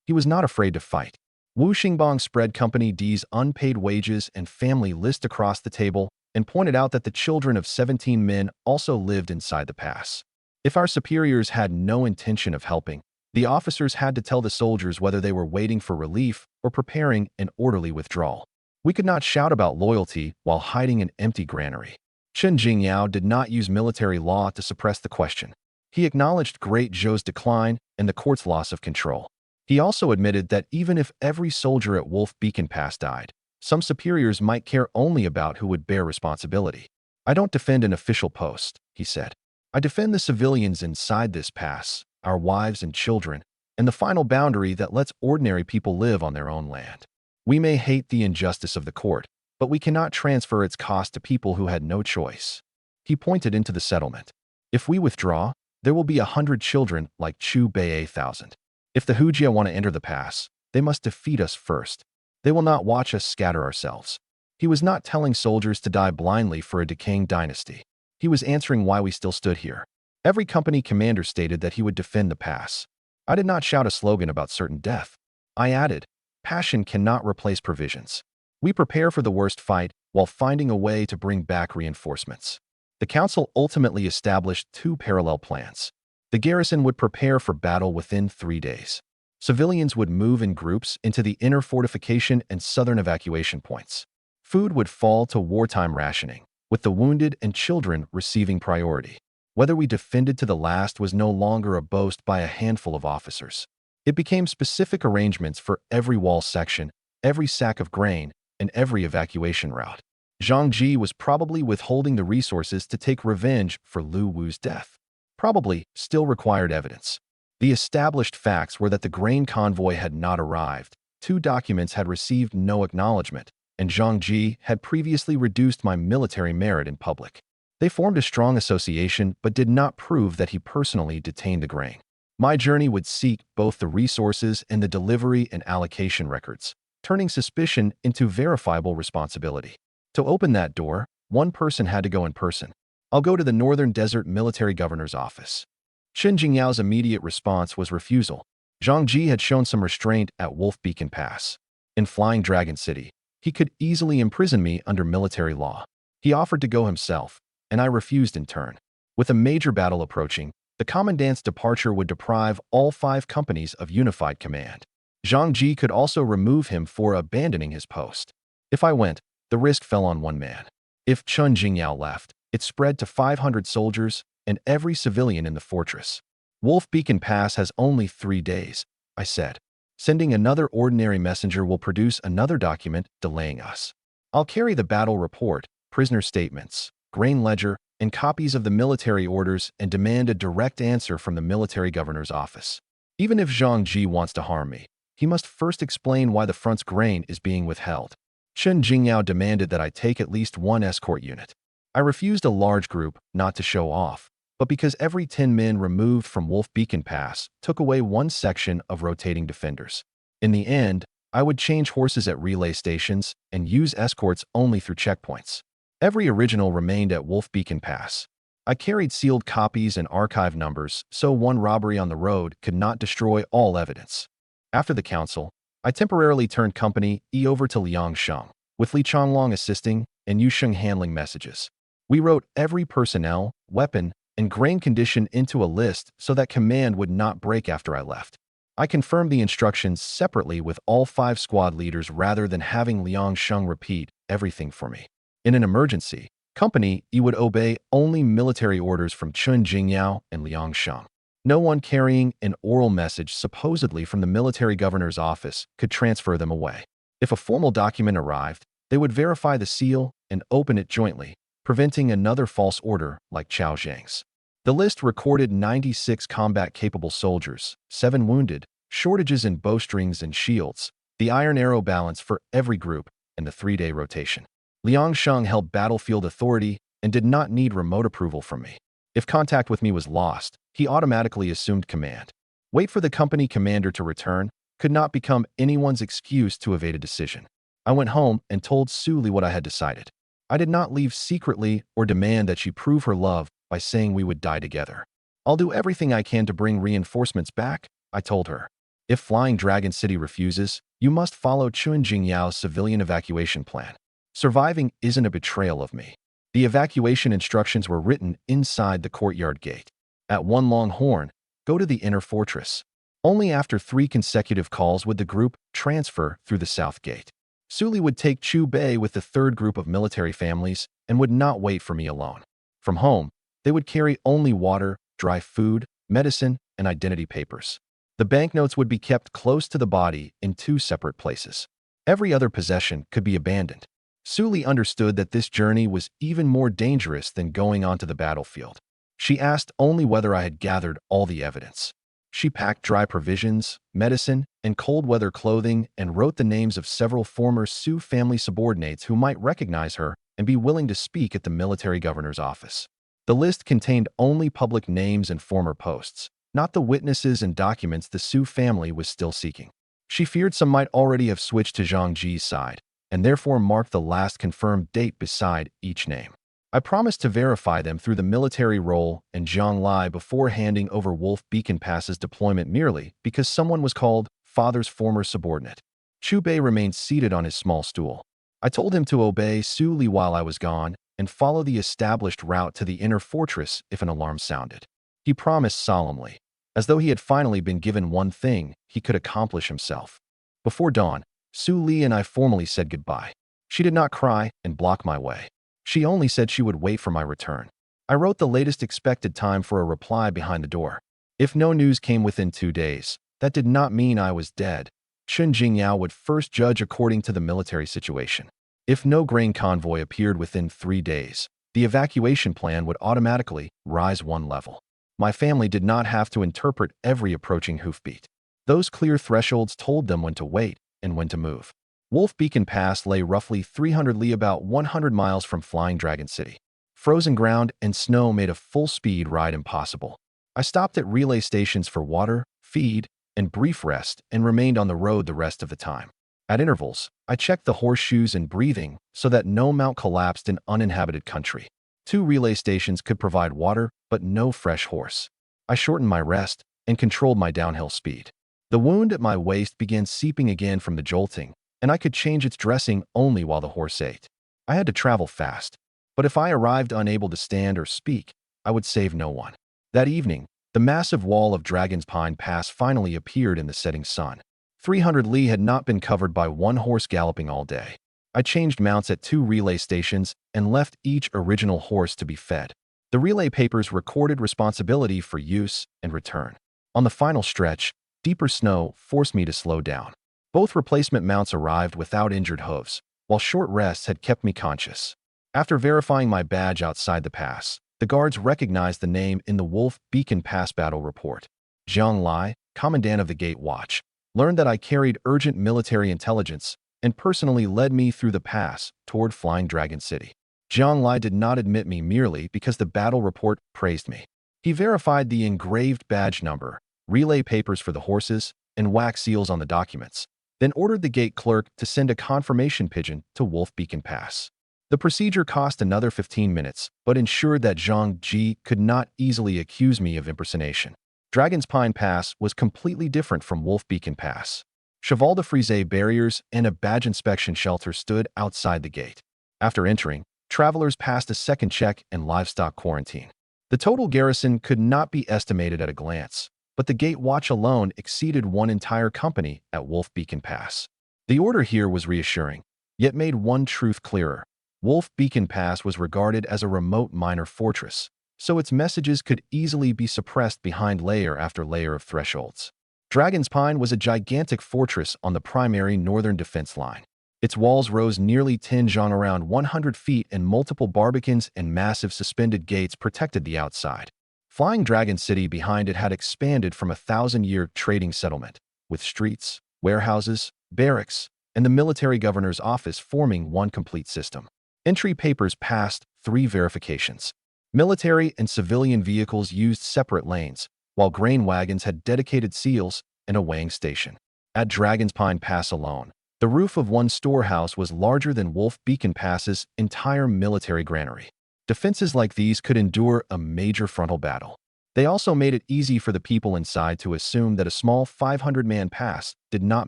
He was not afraid to fight. Wu Xingbang spread Company D's unpaid wages and family list across the table and pointed out that the children of 17 men also lived inside the pass. If our superiors had no intention of helping, the officers had to tell the soldiers whether they were waiting for relief or preparing an orderly withdrawal. We could not shout about loyalty while hiding an empty granary. Chen Jingyao did not use military law to suppress the question. He acknowledged Great Zhou's decline and the court's loss of control. He also admitted that even if every soldier at Wolf Beacon Pass died, some superiors might care only about who would bear responsibility. I don't defend an official post, he said. I defend the civilians inside this pass, our wives and children, and the final boundary that lets ordinary people live on their own land. We may hate the injustice of the court, but we cannot transfer its cost to people who had no choice. He pointed into the settlement. If we withdraw, there will be 100 children like Chu Bei 1,000. If the Hujia want to enter the pass, they must defeat us first. They will not watch us scatter ourselves. He was not telling soldiers to die blindly for a decaying dynasty. He was answering why we still stood here. Every company commander stated that he would defend the pass. I did not shout a slogan about certain death. I added, passion cannot replace provisions. We prepare for the worst fight while finding a way to bring back reinforcements. The council ultimately established two parallel plans. The garrison would prepare for battle within 3 days. Civilians would move in groups into the inner fortification and southern evacuation points. Food would fall to wartime rationing, with the wounded and children receiving priority. Whether we defended to the last was no longer a boast by a handful of officers. It became specific arrangements for every wall section, every sack of grain, and every evacuation route. Zhang Ji was probably withholding the resources to take revenge for Lu Wu's death. Probably still required evidence. The established facts were that the grain convoy had not arrived, 2 documents had received no acknowledgement, and Zhang Ji had previously reduced my military merit in public. They formed a strong association but did not prove that he personally detained the grain. My journey would seek both the resources and the delivery and allocation records, turning suspicion into verifiable responsibility. To open that door, one person had to go in person. I'll go to the Northern Desert Military Governor's office. Chen Jingyao's immediate response was refusal. Zhang Ji had shown some restraint at Wolf Beacon Pass. In Flying Dragon City, he could easily imprison me under military law. He offered to go himself, and I refused in turn. With a major battle approaching, the commandant's departure would deprive all 5 companies of unified command. Zhang Ji could also remove him for abandoning his post. If I went, the risk fell on one man. If Chen Jingyao left, it spread to 500 soldiers and every civilian in the fortress. Wolf Beacon Pass has only 3 days, I said. Sending another ordinary messenger will produce another document delaying us. I'll carry the battle report, prisoner statements, grain ledger, and copies of the military orders and demand a direct answer from the military governor's office. Even if Zhang Ji wants to harm me, he must first explain why the front's grain is being withheld. Chen Jingyao demanded that I take at least 1 escort unit. I refused a large group, not to show off, but because every 10 men removed from Wolf Beacon Pass took away 1 section of rotating defenders. In the end, I would change horses at relay stations and use escorts only through checkpoints. Every original remained at Wolf Beacon Pass. I carried sealed copies and archive numbers, so one robbery on the road could not destroy all evidence. After the council, I temporarily turned Company E over to Liangsheng, with Li Changlong assisting and Yusheng handling messages. We wrote every personnel, weapon, and grain condition into a list so that command would not break after I left. I confirmed the instructions separately with all 5 squad leaders rather than having Liangsheng repeat everything for me. In an emergency, Company E would obey only military orders from Chen Jingyao and Liangsheng. No one carrying an oral message supposedly from the military governor's office could transfer them away. If a formal document arrived, they would verify the seal and open it jointly, preventing another false order like Chao Zhang's. The list recorded 96 combat-capable soldiers, 7 wounded, shortages in bowstrings and shields, the iron arrow balance for every group, and the 3-day rotation. Liangsheng held battlefield authority and did not need remote approval from me. If contact with me was lost, he automatically assumed command. Wait for the company commander to return could not become anyone's excuse to evade a decision. I went home and told Suli what I had decided. I did not leave secretly or demand that she prove her love by saying we would die together. I'll do everything I can to bring reinforcements back, I told her. If Flying Dragon City refuses, you must follow Chen Jingyao's civilian evacuation plan. Surviving isn't a betrayal of me. The evacuation instructions were written inside the courtyard gate. At one long horn, go to the inner fortress. Only after 3 consecutive calls would the group transfer through the south gate. Suli would take Chu Bei with the 3rd group of military families and would not wait for me alone. From home, they would carry only water, dry food, medicine, and identity papers. The banknotes would be kept close to the body in 2 separate places. Every other possession could be abandoned. Suli understood that this journey was even more dangerous than going onto the battlefield. She asked only whether I had gathered all the evidence. She packed dry provisions, medicine, and cold weather clothing and wrote the names of several former Su family subordinates who might recognize her and be willing to speak at the military governor's office. The list contained only public names and former posts, not the witnesses and documents the Su family was still seeking. She feared some might already have switched to Zhang Ji's side, and therefore marked the last confirmed date beside each name. I promised to verify them through the military roll and Zhonglai before handing over Wolf Beacon Pass's deployment merely because someone was called father's former subordinate. Chu Bei remained seated on his small stool. I told him to obey Su Li while I was gone and follow the established route to the inner fortress if an alarm sounded. He promised solemnly, as though he had finally been given one thing he could accomplish himself. Before dawn, Su Li and I formally said goodbye. She did not cry and block my way. She only said she would wait for my return. I wrote the latest expected time for a reply behind the door. If no news came within 2 days, that did not mean I was dead. Chen Jingyao would first judge according to the military situation. If no grain convoy appeared within 3 days, the evacuation plan would automatically rise 1 level. My family did not have to interpret every approaching hoofbeat. Those clear thresholds told them when to wait and when to move. Wolf Beacon Pass lay roughly 300 li, about 100 miles from Flying Dragon City. Frozen ground and snow made a full-speed ride impossible. I stopped at relay stations for water, feed, and brief rest and remained on the road the rest of the time. At intervals, I checked the horseshoes and breathing so that no mount collapsed in uninhabited country. 2 relay stations could provide water, but no fresh horse. I shortened my rest and controlled my downhill speed. The wound at my waist began seeping again from the jolting, and I could change its dressing only while the horse ate. I had to travel fast, but if I arrived unable to stand or speak, I would save no one. That evening, the massive wall of Dragon's Pine Pass finally appeared in the setting sun. 300 li had not been covered by one horse galloping all day. I changed mounts at 2 relay stations and left each original horse to be fed. The relay papers recorded responsibility for use and return. On the final stretch, deeper snow forced me to slow down. Both replacement mounts arrived without injured hooves, while short rests had kept me conscious. After verifying my badge outside the pass, the guards recognized the name in the Wolf Beacon Pass battle report. Zhang Lai, commandant of the Gate Watch, learned that I carried urgent military intelligence and personally led me through the pass toward Flying Dragon City. Zhang Lai did not admit me merely because the battle report praised me. He verified the engraved badge number, relay papers for the horses, and wax seals on the documents, then ordered the gate clerk to send a confirmation pigeon to Wolf Beacon Pass. The procedure cost another 15 minutes, but ensured that Zhang Ji could not easily accuse me of impersonation. Dragon's Pine Pass was completely different from Wolf Beacon Pass. Cheval de Frise barriers and a badge inspection shelter stood outside the gate. After entering, travelers passed a second check and livestock quarantine. The total garrison could not be estimated at a glance, but the Gate Watch alone exceeded one entire company at Wolf Beacon Pass. The order here was reassuring, yet made one truth clearer. Wolf Beacon Pass was regarded as a remote minor fortress, so its messages could easily be suppressed behind layer after layer of thresholds. Dragon's Pine was a gigantic fortress on the primary northern defense line. Its walls rose nearly 10 zhang, around 100 feet, and multiple barbicans and massive suspended gates protected the outside. Flying Dragon City behind it had expanded from a 1,000-year trading settlement, with streets, warehouses, barracks, and the military governor's office forming one complete system. Entry papers passed 3 verifications. Military and civilian vehicles used separate lanes, while grain wagons had dedicated seals and a weighing station. At Dragon's Pine Pass alone, the roof of one storehouse was larger than Wolf Beacon Pass's entire military granary. Defenses like these could endure a major frontal battle. They also made it easy for the people inside to assume that a small 500-man pass did not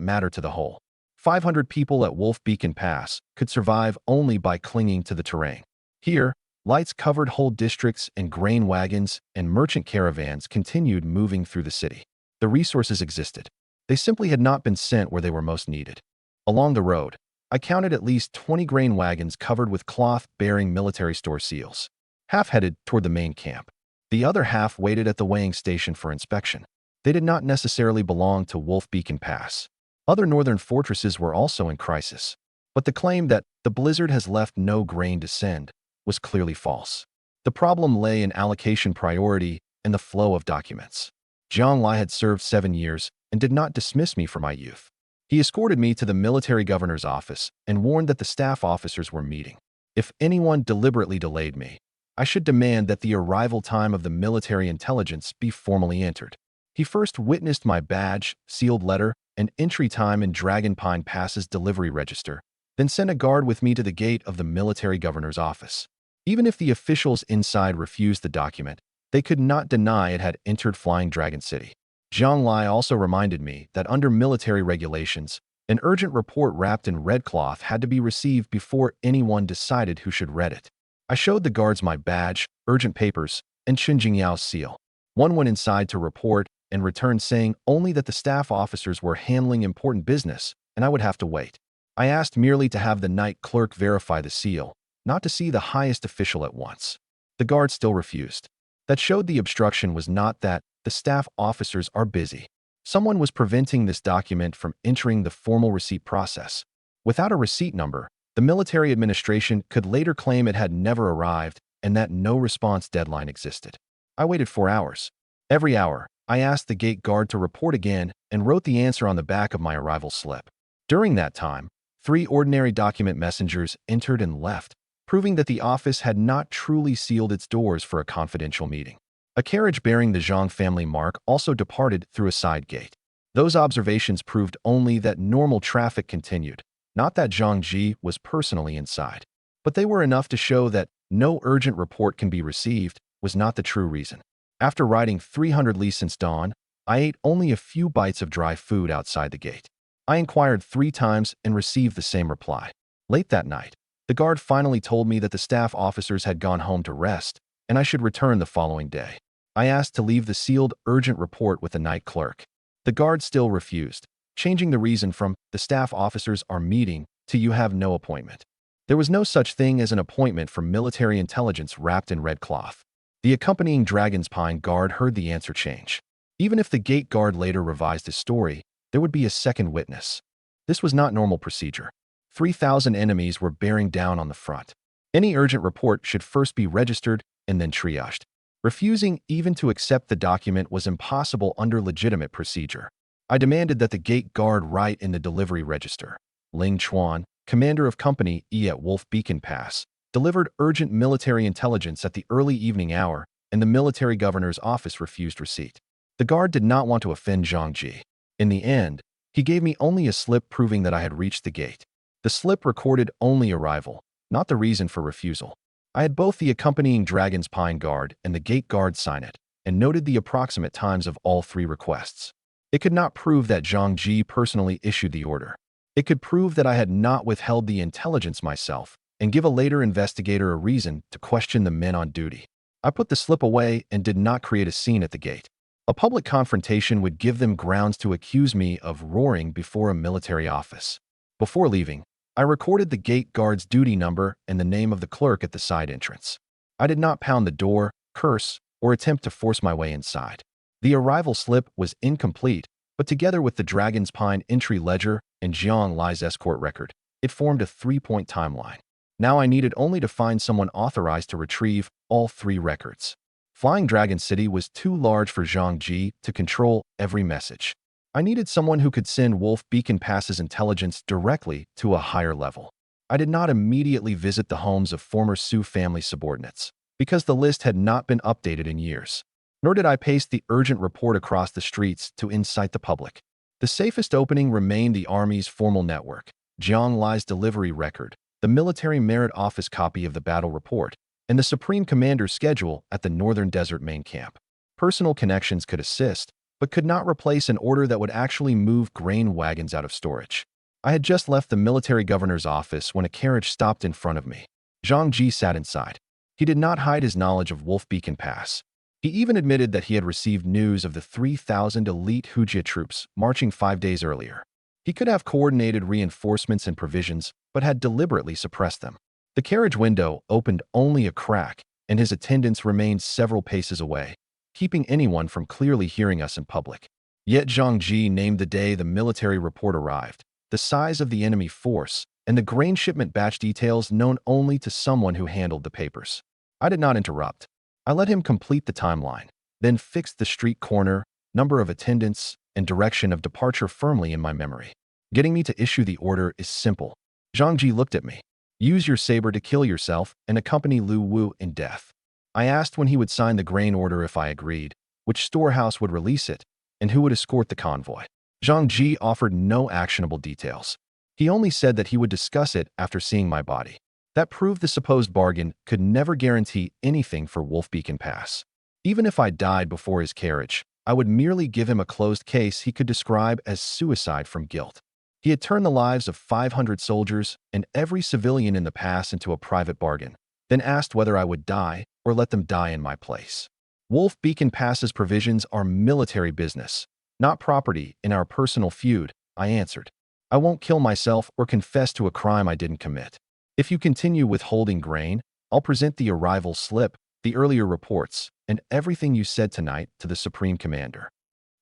matter to the whole. 500 people at Wolf Beacon Pass could survive only by clinging to the terrain. Here, lights covered whole districts, and grain wagons and merchant caravans continued moving through the city. The resources existed. They simply had not been sent where they were most needed. Along the road, I counted at least 20 grain wagons covered with cloth bearing military store seals. Half headed toward the main camp. The other half waited at the weighing station for inspection. They did not necessarily belong to Wolf Beacon Pass. Other northern fortresses were also in crisis, but the claim that the blizzard has left no grain to send was clearly false. The problem lay in allocation priority and the flow of documents. Zhang Lai had served 7 years and did not dismiss me for my youth. He escorted me to the military governor's office and warned that the staff officers were meeting. If anyone deliberately delayed me, I should demand that the arrival time of the military intelligence be formally entered. He first witnessed my badge, sealed letter, and entry time in Dragon Pine Pass's delivery register, then sent a guard with me to the gate of the military governor's office. Even if the officials inside refused the document, they could not deny it had entered Flying Dragon City. Zhang Lai also reminded me that under military regulations, an urgent report wrapped in red cloth had to be received before anyone decided who should read it. I showed the guards my badge, urgent papers, and Chen Jingyao's seal. One went inside to report and returned saying only that the staff officers were handling important business and I would have to wait. I asked merely to have the night clerk verify the seal, not to see the highest official at once. The guard still refused. That showed the obstruction was not that the staff officers are busy. Someone was preventing this document from entering the formal receipt process. Without a receipt number, the military administration could later claim it had never arrived and that no response deadline existed. I waited 4 hours. Every hour, I asked the gate guard to report again and wrote the answer on the back of my arrival slip. During that time, 3 ordinary document messengers entered and left, proving that the office had not truly sealed its doors for a confidential meeting. A carriage bearing the Zhang family mark also departed through a side gate. Those observations proved only that normal traffic continued, not that Zhang Ji was personally inside. But they were enough to show that no urgent report can be received was not the true reason. After riding 300 li since dawn, I ate only a few bites of dry food outside the gate. I inquired 3 times and received the same reply. Late that night, the guard finally told me that the staff officers had gone home to rest, and I should return the following day. I asked to leave the sealed urgent report with the night clerk. The guard still refused, changing the reason from "the staff officers are meeting" to "you have no appointment." There was no such thing as an appointment for military intelligence wrapped in red cloth. The accompanying Dragon's Pine guard heard the answer change. Even if the gate guard later revised his story, there would be a second witness. This was not normal procedure. 3,000 enemies were bearing down on the front. Any urgent report should first be registered and then triaged. Refusing even to accept the document was impossible under legitimate procedure. I demanded that the gate guard write in the delivery register. Ling Chuan, commander of Company E at Wolf Beacon Pass, delivered urgent military intelligence at the early evening hour, and the military governor's office refused receipt. The guard did not want to offend Zhang Ji. In the end, he gave me only a slip proving that I had reached the gate. The slip recorded only arrival, not the reason for refusal. I had both the accompanying Dragon's Pine guard and the gate guard sign it, and noted the approximate times of all 3 requests. It could not prove that Zhang Ji personally issued the order. It could prove that I had not withheld the intelligence myself, and give a later investigator a reason to question the men on duty. I put the slip away and did not create a scene at the gate. A public confrontation would give them grounds to accuse me of roaring before a military office. Before leaving, I recorded the gate guard's duty number and the name of the clerk at the side entrance. I did not pound the door, curse, or attempt to force my way inside. The arrival slip was incomplete, but together with the Dragon's Pine entry ledger and Jiang Lai's escort record, it formed a 3-point timeline. Now I needed only to find someone authorized to retrieve all 3 records. Flying Dragon City was too large for Zhang Ji to control every message. I needed someone who could send Wolf Beacon Pass's intelligence directly to a higher level. I did not immediately visit the homes of former Su family subordinates, because the list had not been updated in years. Nor did I paste the urgent report across the streets to incite the public. The safest opening remained the Army's formal network, Jiang Lai's delivery record, the Military Merit Office copy of the battle report, and the Supreme Commander's schedule at the Northern Desert main camp. Personal connections could assist, but could not replace an order that would actually move grain wagons out of storage. I had just left the military governor's office when a carriage stopped in front of me. Zhang Ji sat inside. He did not hide his knowledge of Wolf Beacon Pass. He even admitted that he had received news of the 3,000 elite Hujia troops marching 5 days earlier. He could have coordinated reinforcements and provisions, but had deliberately suppressed them. The carriage window opened only a crack, and his attendants remained several paces away, keeping anyone from clearly hearing us in public. Yet Zhang Ji named the day the military report arrived, the size of the enemy force, and the grain shipment batch details known only to someone who handled the papers. I did not interrupt. I let him complete the timeline, then fixed the street corner, number of attendants, and direction of departure firmly in my memory. Getting me to issue the order is simple. Zhang Ji looked at me. Use your saber to kill yourself and accompany Lu Wu in death. I asked when he would sign the grain order if I agreed, which storehouse would release it, and who would escort the convoy. Zhang Ji offered no actionable details. He only said that he would discuss it after seeing my body. That proved the supposed bargain could never guarantee anything for Wolf Beacon Pass. Even if I died before his carriage, I would merely give him a closed case he could describe as suicide from guilt. He had turned the lives of 500 soldiers and every civilian in the pass into a private bargain, then asked whether I would die or let them die in my place. Wolf Beacon Pass's provisions are military business, not property in our personal feud, I answered. I won't kill myself or confess to a crime I didn't commit. If you continue withholding grain, I'll present the arrival slip, the earlier reports, and everything you said tonight to the Supreme Commander.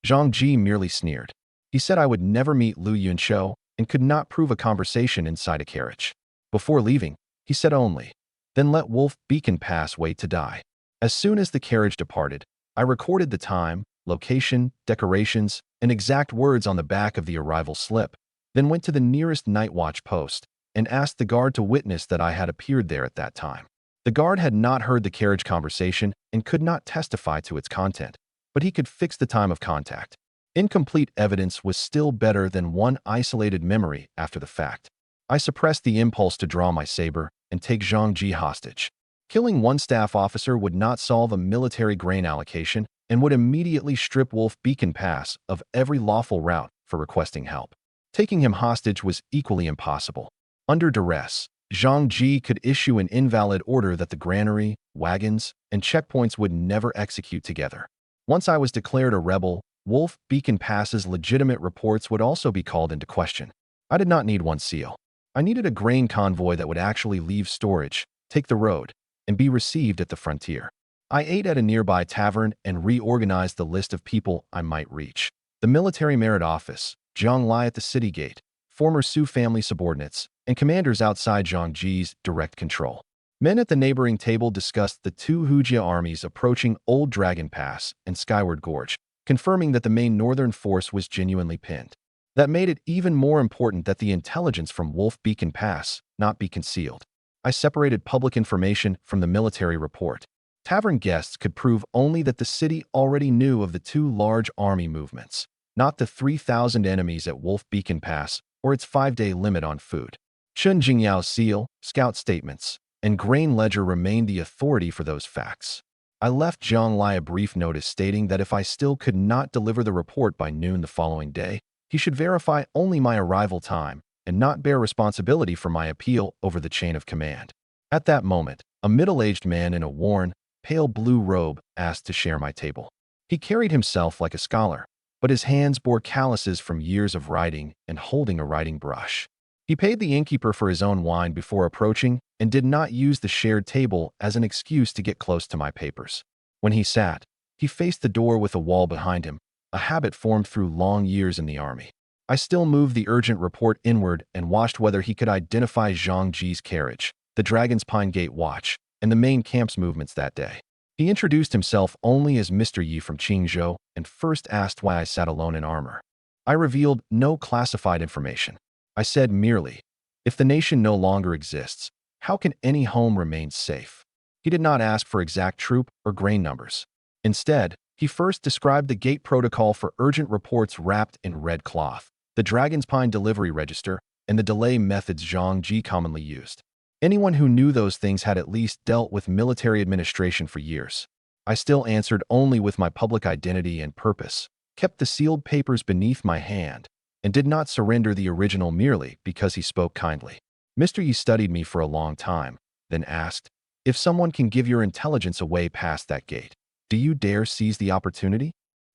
Zhang Ji merely sneered. He said I would never meet Lu Yunshou and could not prove a conversation inside a carriage. Before leaving, he said only, "Then let Wolf Beacon Pass wait to die." As soon as the carriage departed, I recorded the time, location, decorations, and exact words on the back of the arrival slip, then went to the nearest night watch post and asked the guard to witness that I had appeared there at that time. The guard had not heard the carriage conversation and could not testify to its content, but he could fix the time of contact. Incomplete evidence was still better than one isolated memory after the fact. I suppressed the impulse to draw my saber and take Zhang Ji hostage. Killing one staff officer would not solve a military grain allocation and would immediately strip Wolf Beacon Pass of every lawful route for requesting help. Taking him hostage was equally impossible. Under duress, Zhang Ji could issue an invalid order that the granary, wagons, and checkpoints would never execute together. Once I was declared a rebel, Wolf Beacon Pass's legitimate reports would also be called into question. I did not need one seal. I needed a grain convoy that would actually leave storage, take the road, and be received at the frontier. I ate at a nearby tavern and reorganized the list of people I might reach. The military merit office, Zhang Lai at the city gate, former Su family subordinates, and commanders outside Zhang Ji's direct control. Men at the neighboring table discussed the two Hujia armies approaching Old Dragon Pass and Skyward Gorge, confirming that the main northern force was genuinely pinned. That made it even more important that the intelligence from Wolf Beacon Pass not be concealed. I separated public information from the military report. Tavern guests could prove only that the city already knew of the two large army movements, not the 3,000 enemies at Wolf Beacon Pass or its 5-day limit on food. Chun Jingyao's seal, scout statements, and grain ledger remained the authority for those facts. I left Zhang Lai a brief notice stating that if I still could not deliver the report by noon the following day, he should verify only my arrival time and not bear responsibility for my appeal over the chain of command. At that moment, a middle-aged man in a worn, pale blue robe asked to share my table. He carried himself like a scholar, but his hands bore calluses from years of writing and holding a writing brush. He paid the innkeeper for his own wine before approaching and did not use the shared table as an excuse to get close to my papers. When he sat, he faced the door with a wall behind him, a habit formed through long years in the army. I still moved the urgent report inward and watched whether he could identify Zhang Ji's carriage, the Dragon's Pine Gate watch, and the main camp's movements that day. He introduced himself only as Mr. Yi from Qingzhou and first asked why I sat alone in armor. I revealed no classified information. I said merely, if the nation no longer exists, how can any home remain safe? He did not ask for exact troop or grain numbers. Instead, he first described the gate protocol for urgent reports wrapped in red cloth, the Dragon's Pine delivery register, and the delay methods Zhang Ji commonly used. Anyone who knew those things had at least dealt with military administration for years. I still answered only with my public identity and purpose, kept the sealed papers beneath my hand, and did not surrender the original merely because he spoke kindly. Mr. Yi studied me for a long time, then asked, if someone can give your intelligence away past that gate, do you dare seize the opportunity?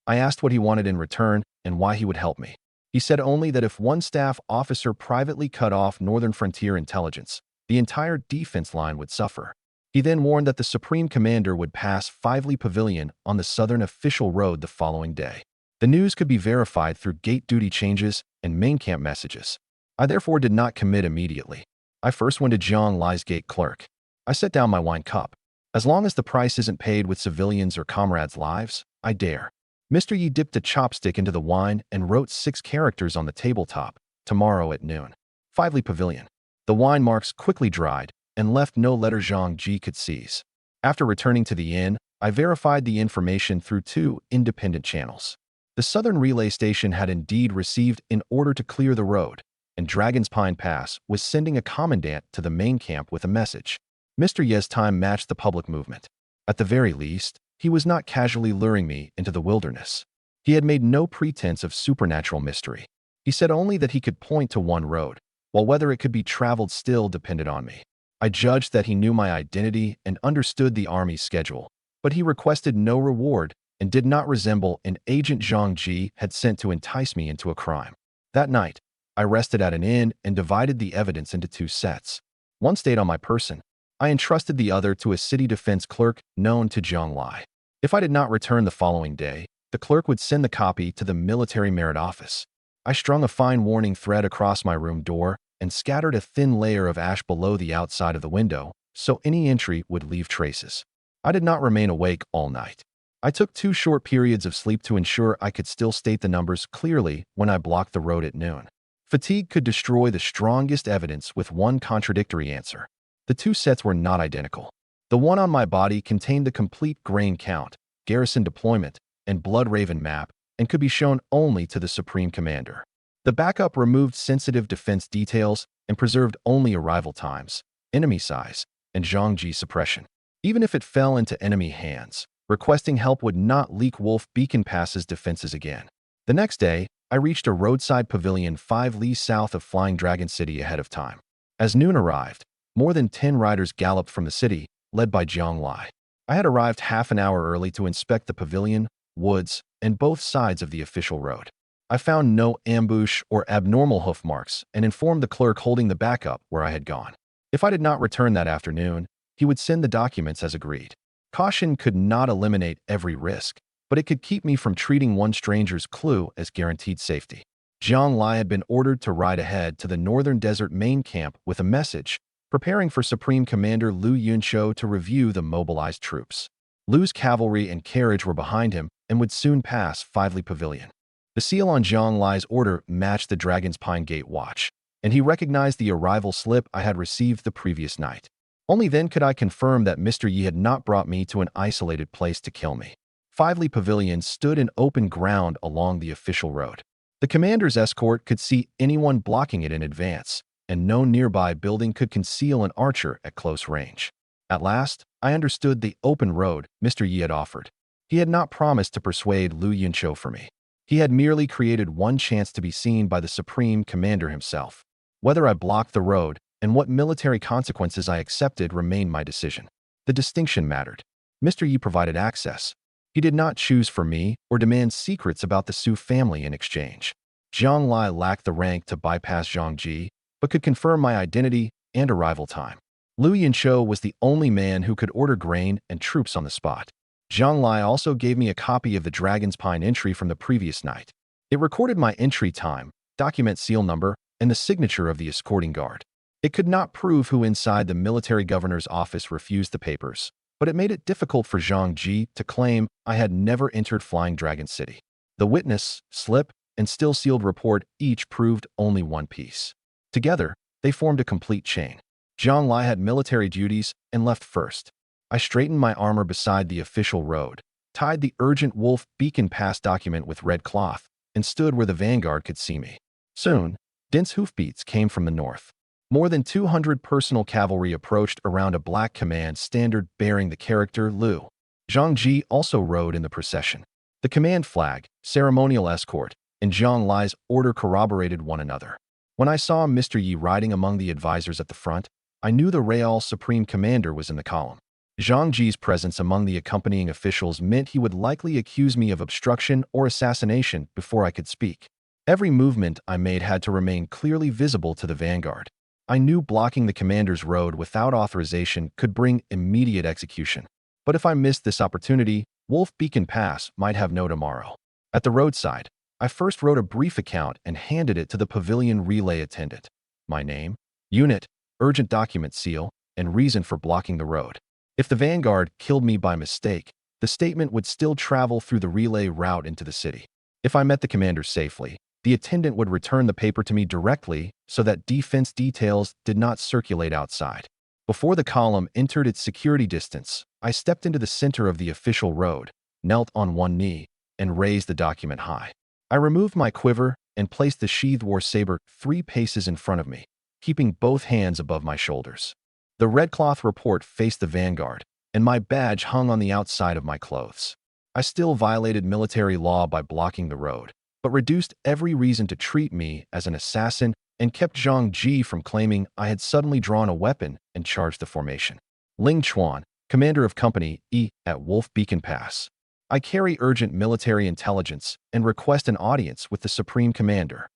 I asked what he wanted in return and why he would help me. He said only that if one staff officer privately cut off Northern Frontier intelligence, the entire defense line would suffer. He then warned that the Supreme Commander would pass Fively Pavilion on the southern official road the following day. The news could be verified through gate duty changes and main camp messages. I therefore did not commit immediately. I first went to Zhang Lai's gate clerk. I set down my wine cup. As long as the price isn't paid with civilians' or comrades' lives, I dare. Mr. Yi dipped a chopstick into the wine and wrote 6 characters on the tabletop, tomorrow at noon. Fively Pavilion. The wine marks quickly dried and left no letter Zhang Ji could seize. After returning to the inn, I verified the information through 2 independent channels. The southern relay station had indeed received an order to clear the road, and Dragon's Pine Pass was sending a commandant to the main camp with a message. Mr. Ye's time matched the public movement. At the very least, he was not casually luring me into the wilderness. He had made no pretense of supernatural mystery. He said only that he could point to one road, while whether it could be traveled still depended on me. I judged that he knew my identity and understood the army's schedule, but he requested no reward and did not resemble an agent Zhang Ji had sent to entice me into a crime. That night, I rested at an inn and divided the evidence into two sets. One stayed on my person. I entrusted the other to a city defense clerk known to Zhang Lai. If I did not return the following day, the clerk would send the copy to the military merit office. I strung a fine warning thread across my room door and scattered a thin layer of ash below the outside of the window, so any entry would leave traces. I did not remain awake all night. I took 2 short periods of sleep to ensure I could still state the numbers clearly when I blocked the road at noon. Fatigue could destroy the strongest evidence with one contradictory answer. The 2 sets were not identical. The one on my body contained the complete grain count, garrison deployment, and blood raven map, and could be shown only to the Supreme Commander. The backup removed sensitive defense details and preserved only arrival times, enemy size, and Zhang Ji suppression. Even if it fell into enemy hands, requesting help would not leak Wolf Beacon Pass's defenses again. The next day, I reached a roadside pavilion 5 li south of Flying Dragon City ahead of time. As noon arrived, more than 10 riders galloped from the city, led by Zhang Lai. I had arrived half an hour early to inspect the pavilion, woods, and both sides of the official road. I found no ambush or abnormal hoof marks and informed the clerk holding the backup where I had gone. If I did not return that afternoon, he would send the documents as agreed. Caution could not eliminate every risk, but it could keep me from treating one stranger's clue as guaranteed safety. Zhang Lai had been ordered to ride ahead to the Northern Desert main camp with a message, preparing for Supreme Commander Lu Yunqiu to review the mobilized troops. Lu's cavalry and carriage were behind him and would soon pass Five Li Pavilion. The seal on Zhang Lai's order matched the Dragon's Pine Gate watch, and he recognized the arrival slip I had received the previous night. Only then could I confirm that Mr. Yi had not brought me to an isolated place to kill me. Five Li Pavilion stood in open ground along the official road. The commander's escort could see anyone blocking it in advance, and no nearby building could conceal an archer at close range. At last, I understood the open road Mr. Yi had offered. He had not promised to persuade Lu Yunqiu for me. He had merely created one chance to be seen by the Supreme Commander himself. Whether I blocked the road and what military consequences I accepted remained my decision. The distinction mattered. Mr. Yi provided access. He did not choose for me or demand secrets about the Su family in exchange. Zhang Lai lacked the rank to bypass Zhang Ji, but could confirm my identity and arrival time. Lu Yunqiu was the only man who could order grain and troops on the spot. Zhang Lai also gave me a copy of the Dragon's Pine entry from the previous night. It recorded my entry time, document seal number, and the signature of the escorting guard. It could not prove who inside the military governor's office refused the papers, but it made it difficult for Zhang Ji to claim I had never entered Flying Dragon City. The witness, slip, and still sealed report each proved only one piece. Together, they formed a complete chain. Zhang Lai had military duties and left first. I straightened my armor beside the official road, tied the urgent Wolf Beacon Pass document with red cloth, and stood where the vanguard could see me. Soon, dense hoofbeats came from the north. More than 200 personal cavalry approached around a black command standard bearing the character Lu. Zhang Ji also rode in the procession. The command flag, ceremonial escort, and Zhang Lai's order corroborated one another. When I saw Mr. Yi riding among the advisors at the front, I knew the Real Supreme Commander was in the column. Zhang Ji's presence among the accompanying officials meant he would likely accuse me of obstruction or assassination before I could speak. Every movement I made had to remain clearly visible to the vanguard. I knew blocking the commander's road without authorization could bring immediate execution. But if I missed this opportunity, Wolf Beacon Pass might have no tomorrow. At the roadside, I first wrote a brief account and handed it to the pavilion relay attendant. My name, unit, urgent document seal, and reason for blocking the road. If the vanguard killed me by mistake, the statement would still travel through the relay route into the city. If I met the commander safely, the attendant would return the paper to me directly so that defense details did not circulate outside. Before the column entered its security distance, I stepped into the center of the official road, knelt on one knee, and raised the document high. I removed my quiver and placed the sheathed war saber 3 paces in front of me, keeping both hands above my shoulders. The red cloth report faced the vanguard, and my badge hung on the outside of my clothes. I still violated military law by blocking the road, but reduced every reason to treat me as an assassin and kept Zhang Ji from claiming I had suddenly drawn a weapon and charged the formation. Ling Chuan, commander of Company E at Wolf Beacon Pass. I carry urgent military intelligence and request an audience with the Supreme Commander.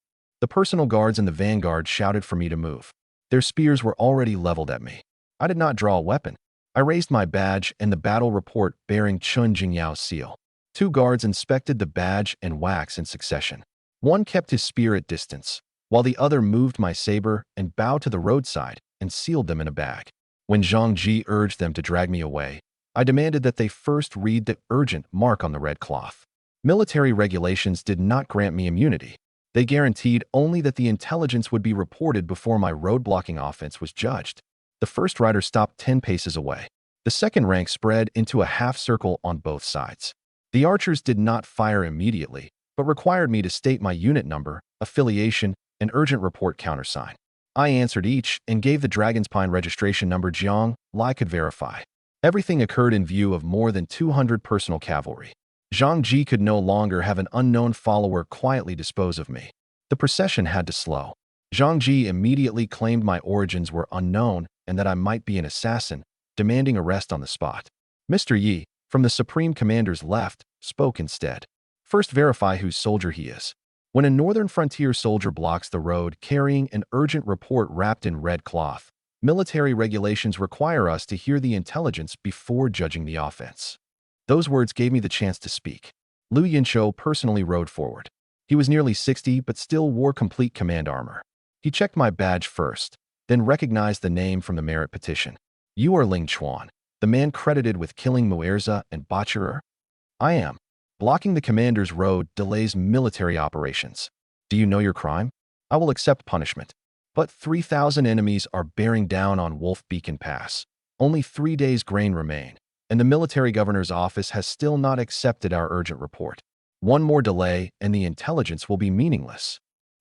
The personal guards in the vanguard shouted for me to move. Their spears were already leveled at me. I did not draw a weapon. I raised my badge and the battle report bearing Chun Jingyao's seal. 2 guards inspected the badge and wax in succession. One kept his spear at distance, while the other moved my saber and bowed to the roadside and sealed them in a bag. When Zhang Ji urged them to drag me away, I demanded that they first read the urgent mark on the red cloth. Military regulations did not grant me immunity. They guaranteed only that the intelligence would be reported before my road-blocking offense was judged. The first rider stopped 10 paces away. The second rank spread into a half circle on both sides. The archers did not fire immediately, but required me to state my unit number, affiliation, and urgent report countersign. I answered each and gave the Dragon's Pine registration number Jiang Lai could verify. Everything occurred in view of more than 200 personal cavalry. Zhang Ji could no longer have an unknown follower quietly dispose of me. The procession had to slow. Zhang Ji immediately claimed my origins were unknown and that I might be an assassin, demanding arrest on the spot. Mr. Yi, from the Supreme Commander's left, spoke instead. First verify whose soldier he is. When a northern frontier soldier blocks the road carrying an urgent report wrapped in red cloth, military regulations require us to hear the intelligence before judging the offense. Those words gave me the chance to speak. Lu Yinshou personally rode forward. He was nearly 60 but still wore complete command armor. He checked my badge first, then recognized the name from the merit petition. You are Ling Chuan, the man credited with killing Muerza and Botcherer? I am. Blocking the commander's road delays military operations. Do you know your crime? I will accept punishment. But 3,000 enemies are bearing down on Wolf Beacon Pass. Only 3 days' grain remain, and the military governor's office has still not accepted our urgent report. One more delay and the intelligence will be meaningless.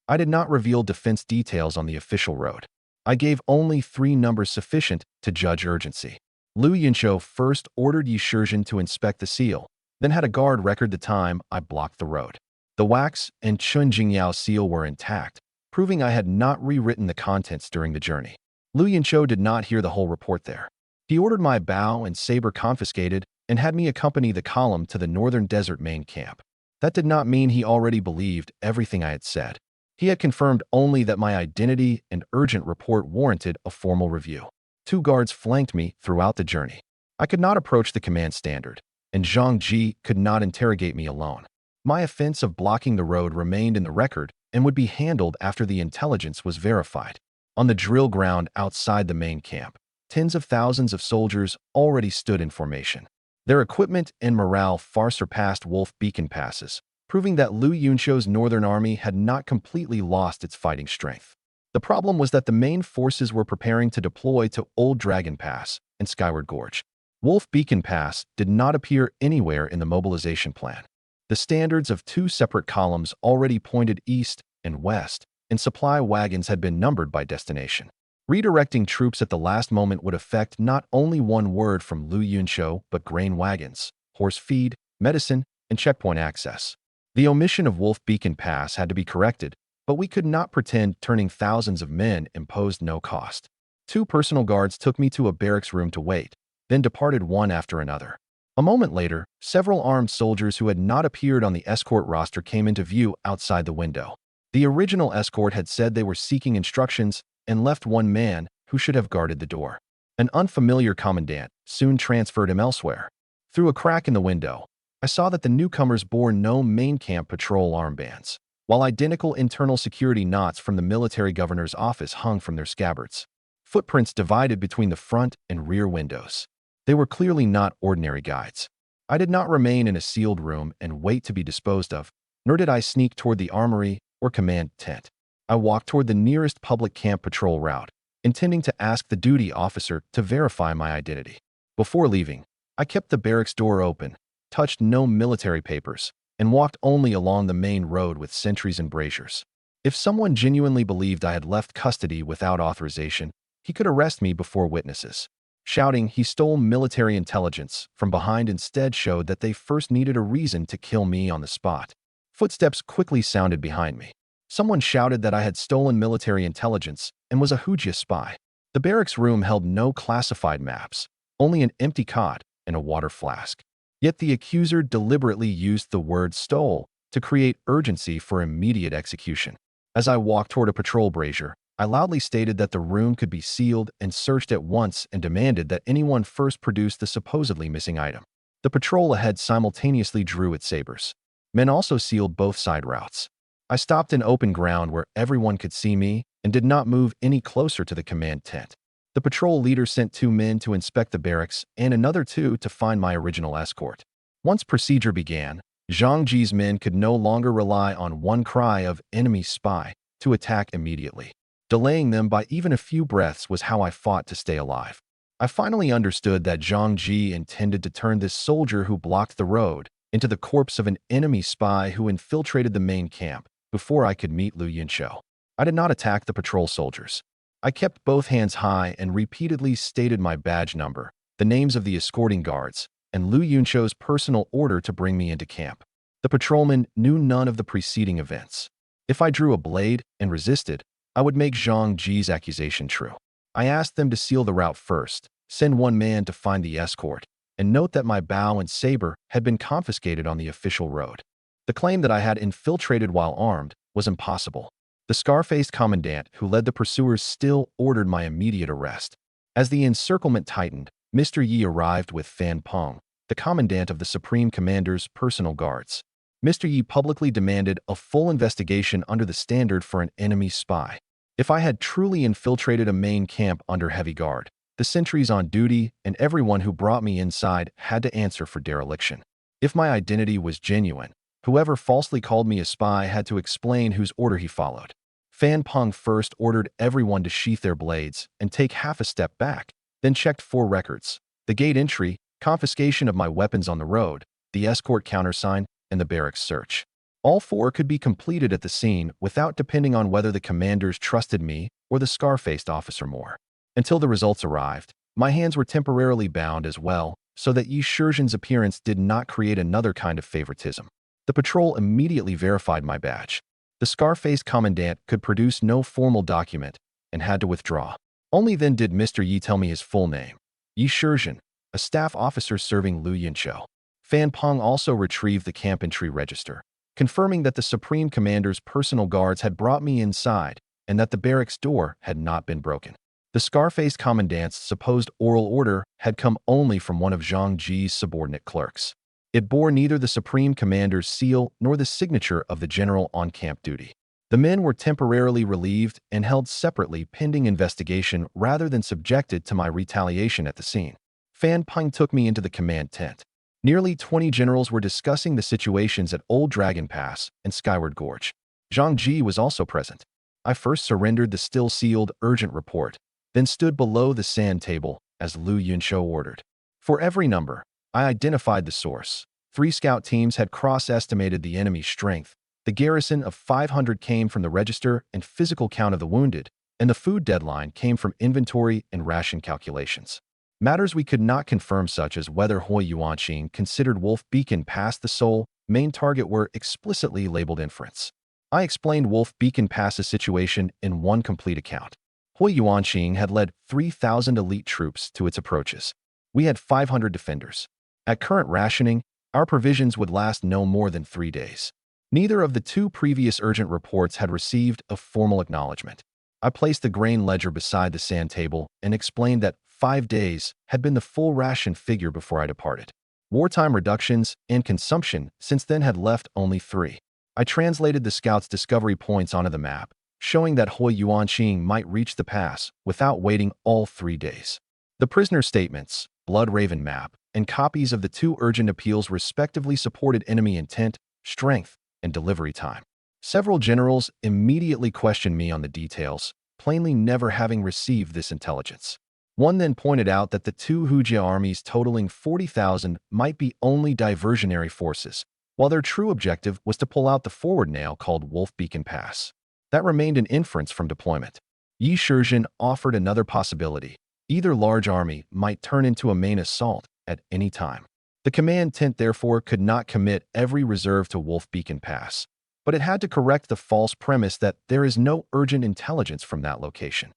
I did not reveal defense details on the official road. I gave only 3 numbers sufficient to judge urgency. Lu Yinshou first ordered Yi Shizhen to inspect the seal, then had a guard record the time I blocked the road. The wax and Chun Jingyao seal were intact, proving I had not rewritten the contents during the journey. Lu Yinshou did not hear the whole report there. He ordered my bow and saber confiscated and had me accompany the column to the northern desert main camp. That did not mean he already believed everything I had said. He had confirmed only that my identity and urgent report warranted a formal review. 2 guards flanked me throughout the journey. I could not approach the command standard, and Zhang Ji could not interrogate me alone. My offense of blocking the road remained in the record and would be handled after the intelligence was verified. On the drill ground outside the main camp, tens of thousands of soldiers already stood in formation. Their equipment and morale far surpassed Wolf Beacon Passes, proving that Lu Yunshou's northern army had not completely lost its fighting strength. The problem was that the main forces were preparing to deploy to Old Dragon Pass and Skyward Gorge. Wolf Beacon Pass did not appear anywhere in the mobilization plan. The standards of 2 separate columns already pointed east and west, and supply wagons had been numbered by destination. Redirecting troops at the last moment would affect not only one word from Lu Yunshou, but grain wagons, horse feed, medicine, and checkpoint access. The omission of Wolf Beacon Pass had to be corrected, but we could not pretend turning thousands of men imposed no cost. 2 personal guards took me to a barracks room to wait, then departed one after another. A moment later, several armed soldiers who had not appeared on the escort roster came into view outside the window. The original escort had said they were seeking instructions and left one man who should have guarded the door. An unfamiliar commandant soon transferred him elsewhere. Through a crack in the window, I saw that the newcomers bore no main camp patrol armbands, while identical internal security knots from the military governor's office hung from their scabbards. Footprints divided between the front and rear windows. They were clearly not ordinary guides. I did not remain in a sealed room and wait to be disposed of, nor did I sneak toward the armory or command tent. I walked toward the nearest public camp patrol route, intending to ask the duty officer to verify my identity. Before leaving, I kept the barracks door open, touched no military papers, and walked only along the main road with sentries and braziers. If someone genuinely believed I had left custody without authorization, he could arrest me before witnesses. Shouting he stole military intelligence from behind instead showed that they first needed a reason to kill me on the spot. Footsteps quickly sounded behind me. Someone shouted that I had stolen military intelligence and was a Hujia spy. The barracks room held no classified maps, only an empty cot and a water flask. Yet the accuser deliberately used the word stole to create urgency for immediate execution. As I walked toward a patrol brazier, I loudly stated that the room could be sealed and searched at once and demanded that anyone first produce the supposedly missing item. The patrol ahead simultaneously drew its sabers. Men also sealed both side routes. I stopped in open ground where everyone could see me and did not move any closer to the command tent. The patrol leader sent 2 men to inspect the barracks and another 2 to find my original escort. Once procedure began, Zhang Ji's men could no longer rely on one cry of enemy spy to attack immediately. Delaying them by even a few breaths was how I fought to stay alive. I finally understood that Zhang Ji intended to turn this soldier who blocked the road into the corpse of an enemy spy who infiltrated the main camp before I could meet Lu Yunqiu. I did not attack the patrol soldiers. I kept both hands high and repeatedly stated my badge number, the names of the escorting guards, and Lu Yunqiu's personal order to bring me into camp. The patrolman knew none of the preceding events. If I drew a blade and resisted, I would make Zhang Ji's accusation true. I asked them to seal the route first, send 1 man to find the escort, and note that my bow and saber had been confiscated on the official road. The claim that I had infiltrated while armed was impossible. The scar-faced commandant who led the pursuers still ordered my immediate arrest. As the encirclement tightened, Mr. Yi arrived with Fan Peng, the commandant of the Supreme Commander's personal guards. Mr. Yi publicly demanded a full investigation under the standard for an enemy spy. If I had truly infiltrated a main camp under heavy guard, the sentries on duty and everyone who brought me inside had to answer for dereliction. If my identity was genuine, whoever falsely called me a spy had to explain whose order he followed. Fan Peng first ordered everyone to sheath their blades and take half a step back, then checked 4 records: the gate entry, confiscation of my weapons on the road, the escort countersign, and the barracks search. All 4 could be completed at the scene without depending on whether the commanders trusted me or the scar-faced officer more. Until the results arrived, my hands were temporarily bound as well, so that Yi Shizhen's appearance did not create another kind of favoritism. The patrol immediately verified my badge. The scar-faced commandant could produce no formal document and had to withdraw. Only then did Mr. Yi tell me his full name: Yi Shizhen, a staff officer serving Lu Yunqiu. Fan Peng also retrieved the camp entry register, confirming that the Supreme Commander's personal guards had brought me inside and that the barracks door had not been broken. The scar-faced commandant's supposed oral order had come only from one of Zhang Ji's subordinate clerks. It bore neither the Supreme Commander's seal nor the signature of the general on camp duty. The men were temporarily relieved and held separately pending investigation rather than subjected to my retaliation at the scene. Fan Peng took me into the command tent. Nearly 20 generals were discussing the situations at Old Dragon Pass and Skyward Gorge. Zhang Ji was also present. I first surrendered the still-sealed urgent report, then stood below the sand table as Lu Yunqiu ordered. For every number, I identified the source. 3 scout teams had cross-estimated the enemy's strength. The garrison of 500 came from the register and physical count of the wounded, and the food deadline came from inventory and ration calculations. Matters we could not confirm, such as whether Hui Yuanqing considered Wolf Beacon Pass the sole main target, were explicitly labeled inference. I explained Wolf Beacon Pass's situation in one complete account. Hui Yuanqing had led 3,000 elite troops to its approaches. We had 500 defenders. At current rationing, our provisions would last no more than 3 days. Neither of the 2 previous urgent reports had received a formal acknowledgement. I placed the grain ledger beside the sand table and explained that 5 days had been the full ration figure before I departed. Wartime reductions and consumption since then had left only 3. I translated the scouts' discovery points onto the map, showing that Hui Yuanqing might reach the pass without waiting all 3 days. The prisoner statements, Blood Raven map, and copies of the 2 urgent appeals respectively supported enemy intent, strength, and delivery time. Several generals immediately questioned me on the details, plainly never having received this intelligence. One then pointed out that the 2 Hujia armies totaling 40,000 might be only diversionary forces, while their true objective was to pull out the forward nail called Wolf Beacon Pass. That remained an inference from deployment. Yi Shizhen offered another possibility. Either large army might turn into a main assault at any time. The command tent therefore could not commit every reserve to Wolf Beacon Pass, but it had to correct the false premise that there is no urgent intelligence from that location.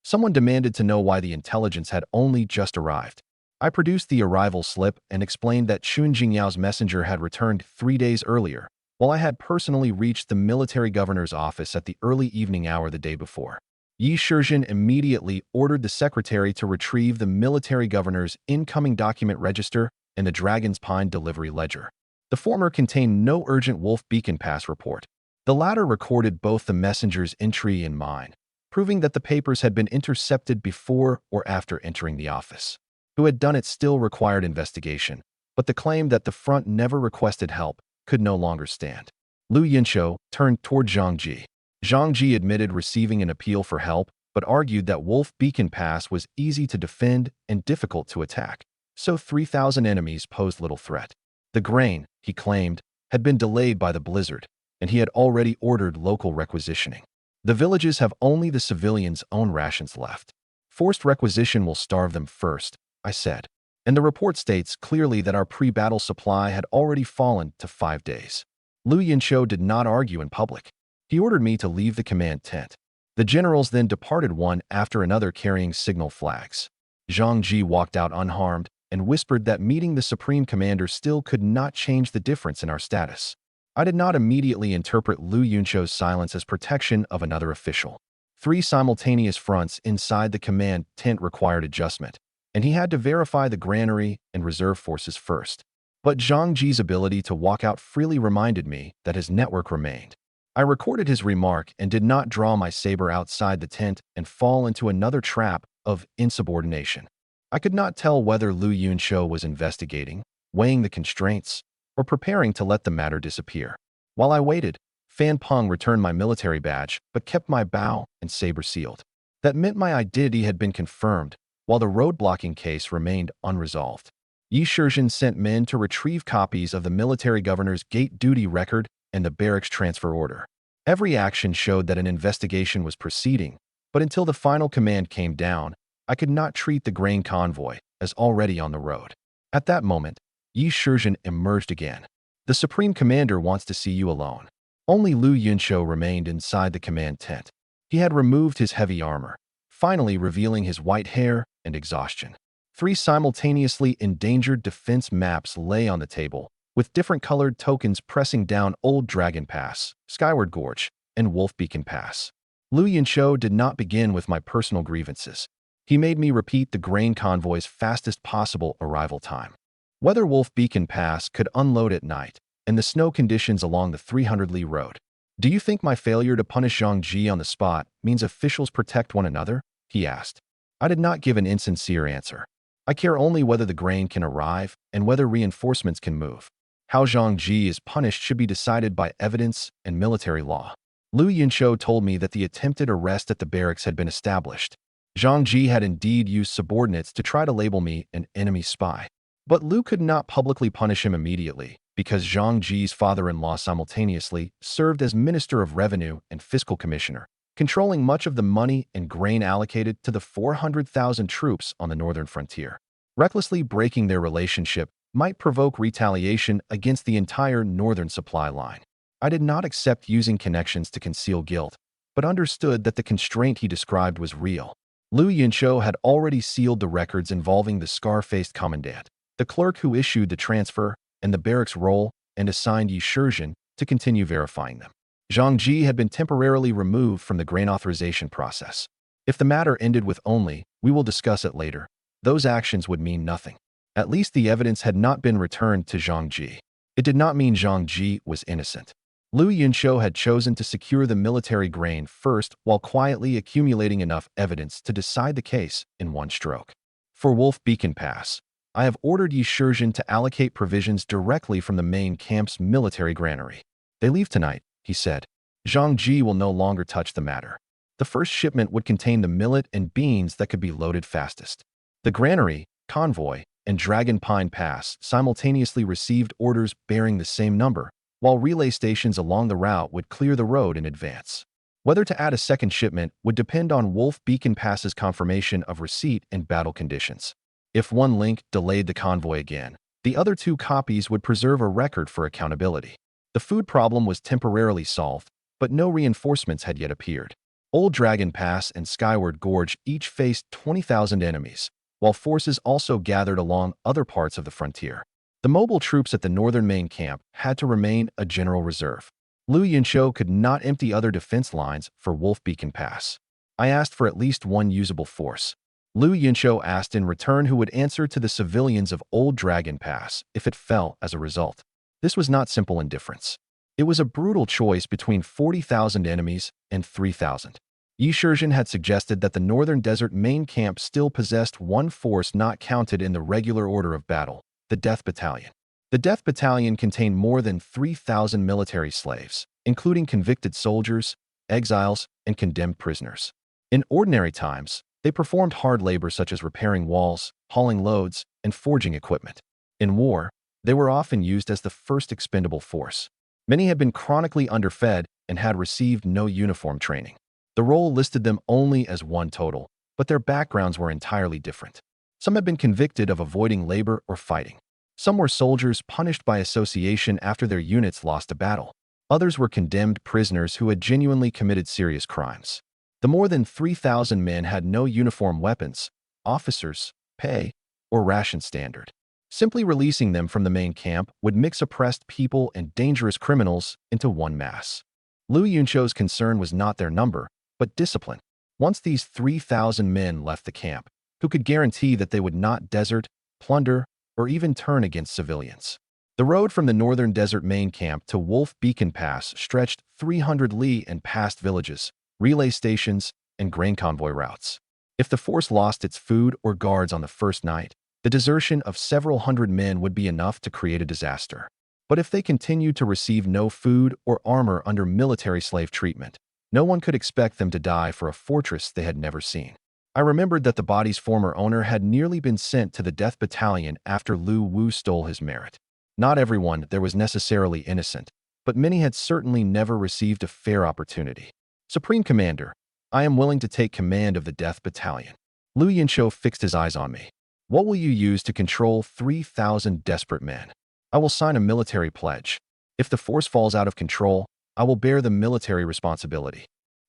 Someone demanded to know why the intelligence had only just arrived. I produced the arrival slip and explained that Chun Jingyao's messenger had returned 3 days earlier, while I had personally reached the military governor's office at the early evening hour the day before. Yi Shizhen immediately ordered the secretary to retrieve the military governor's incoming document register and the Dragon's Pine delivery ledger. The former contained no urgent Wolf Beacon Pass report. The latter recorded both the messenger's entry and mine, proving that the papers had been intercepted before or after entering the office. Who had done it still required investigation, but the claim that the front never requested help could no longer stand. Lu Yinshou turned toward Zhang Ji. Zhang Ji admitted receiving an appeal for help, but argued that Wolf Beacon Pass was easy to defend and difficult to attack, so 3,000 enemies posed little threat. The grain, he claimed, had been delayed by the blizzard, and he had already ordered local requisitioning. The villages have only the civilians' own rations left. Forced requisition will starve them first, I said. And the report states clearly that our pre-battle supply had already fallen to 5 days. Lu Yinshou did not argue in public. He ordered me to leave the command tent. The generals then departed one after another carrying signal flags. Zhang Ji walked out unharmed and whispered that meeting the Supreme Commander still could not change the difference in our status. I did not immediately interpret Lu Yinshou's silence as protection of another official. 3 simultaneous fronts inside the command tent required adjustment, and he had to verify the granary and reserve forces first. But Zhang Ji's ability to walk out freely reminded me that his network remained. I recorded his remark and did not draw my saber outside the tent and fall into another trap of insubordination. I could not tell whether Lu Yinshou was investigating, weighing the constraints, or preparing to let the matter disappear. While I waited, Fan Peng returned my military badge but kept my bow and saber sealed. That meant my identity had been confirmed, while the road-blocking case remained unresolved. Yi Shizhen sent men to retrieve copies of the military governor's gate duty record and the barracks transfer order. Every action showed that an investigation was proceeding, but until the final command came down, I could not treat the grain convoy as already on the road. At that moment, Yi Shizhen emerged again. The Supreme Commander wants to see you alone. Only Lu Yinshou remained inside the command tent. He had removed his heavy armor, finally revealing his white hair and exhaustion. 3 simultaneously endangered defense maps lay on the table, with different colored tokens pressing down Old Dragon Pass, Skyward Gorge, and Wolf Beacon Pass. Lu Yinshou did not begin with my personal grievances. He made me repeat the grain convoy's fastest possible arrival time. Whether Wolf Beacon Pass could unload at night, and the snow conditions along the 300-li road. Do you think my failure to punish Zhang Ji on the spot means officials protect one another? He asked. I did not give an insincere answer. I care only whether the grain can arrive and whether reinforcements can move. How Zhang Ji is punished should be decided by evidence and military law. Lu Yinshou told me that the attempted arrest at the barracks had been established. Zhang Ji had indeed used subordinates to try to label me an enemy spy. But Lu could not publicly punish him immediately because Zhang Ji's father-in-law simultaneously served as Minister of Revenue and Fiscal Commissioner, controlling much of the money and grain allocated to the 400,000 troops on the northern frontier. Recklessly breaking their relationship might provoke retaliation against the entire northern supply line. I did not accept using connections to conceal guilt, but understood that the constraint he described was real. Lu Yinshou had already sealed the records involving the scar-faced commandant, the clerk who issued the transfer, and the barracks roll, and assigned Yi Shizhen to continue verifying them. Zhang Ji had been temporarily removed from the grain authorization process. If the matter ended with only, "We will discuss it later," those actions would mean nothing. At least the evidence had not been returned to Zhang Ji. It did not mean Zhang Ji was innocent. Lu Yinshou had chosen to secure the military grain first while quietly accumulating enough evidence to decide the case in one stroke. For Wolf Beacon Pass, I have ordered Yi Shizhen to allocate provisions directly from the main camp's military granary. They leave tonight, he said. Zhang Ji will no longer touch the matter. The first shipment would contain the millet and beans that could be loaded fastest. The granary, convoy, and Dragon Pine Pass simultaneously received orders bearing the same number, while relay stations along the route would clear the road in advance. Whether to add a second shipment would depend on Wolf Beacon Pass's confirmation of receipt and battle conditions. If one link delayed the convoy again, the other 2 copies would preserve a record for accountability. The food problem was temporarily solved, but no reinforcements had yet appeared. Old Dragon Pass and Skyward Gorge each faced 20,000 enemies, while forces also gathered along other parts of the frontier. The mobile troops at the northern main camp had to remain a general reserve. Liu Yunqiu could not empty other defense lines for Wolf Beacon Pass. I asked for at least one usable force. Liu Yunqiu asked in return who would answer to the civilians of Old Dragon Pass if it fell as a result. This was not simple indifference. It was a brutal choice between 40,000 enemies and 3,000. Yi Shizhen had suggested that the Northern Desert main camp still possessed one force not counted in the regular order of battle, the Death Battalion. The Death Battalion contained more than 3,000 military slaves, including convicted soldiers, exiles, and condemned prisoners. In ordinary times, they performed hard labor such as repairing walls, hauling loads, and forging equipment. In war, they were often used as the first expendable force. Many had been chronically underfed and had received no uniform training. The roll listed them only as one total, but their backgrounds were entirely different. Some had been convicted of avoiding labor or fighting. Some were soldiers punished by association after their units lost a battle. Others were condemned prisoners who had genuinely committed serious crimes. The more than 3,000 men had no uniform weapons, officers, pay, or ration standard. Simply releasing them from the main camp would mix oppressed people and dangerous criminals into one mass. Liu Yunqiu's concern was not their number, but discipline. Once these 3,000 men left the camp, who could guarantee that they would not desert, plunder, or even turn against civilians? The road from the Northern Desert main camp to Wolf Beacon Pass stretched 300 li and passed villages, relay stations, and grain convoy routes. If the force lost its food or guards on the first night, the desertion of several hundred men would be enough to create a disaster. But if they continued to receive no food or armor under military slave treatment, no one could expect them to die for a fortress they had never seen. I remembered that the body's former owner had nearly been sent to the Death Battalion after Lu Wu stole his merit. Not everyone there was necessarily innocent, but many had certainly never received a fair opportunity. Supreme Commander, I am willing to take command of the Death Battalion. Liu Yunqiu fixed his eyes on me. What will you use to control 3,000 desperate men? I will sign a military pledge. If the force falls out of control, I will bear the military responsibility.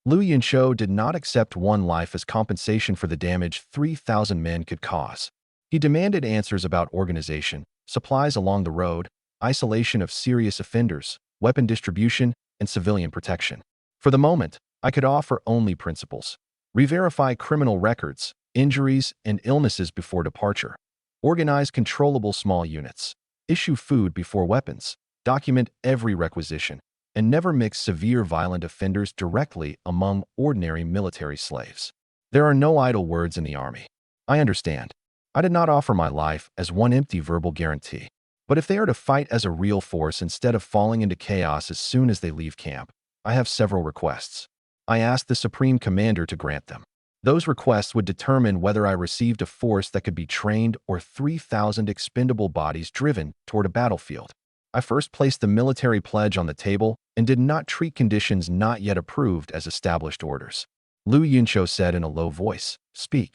Liu Yunqiu did not accept one life as compensation for the damage 3,000 men could cause. He demanded answers about organization, supplies along the road, isolation of serious offenders, weapon distribution, and civilian protection. For the moment, I could offer only principles. Re-verify criminal records, injuries, and illnesses before departure. Organize controllable small units. Issue food before weapons. Document every requisition. And never mix severe violent offenders directly among ordinary military slaves. There are no idle words in the army. I understand. I did not offer my life as one empty verbal guarantee. But if they are to fight as a real force instead of falling into chaos as soon as they leave camp, I have several requests. I asked the Supreme Commander to grant them. Those requests would determine whether I received a force that could be trained or 3,000 expendable bodies driven toward a battlefield. I first placed the military pledge on the table and did not treat conditions not yet approved as established orders. Liu Yunqiu said in a low voice, "Speak."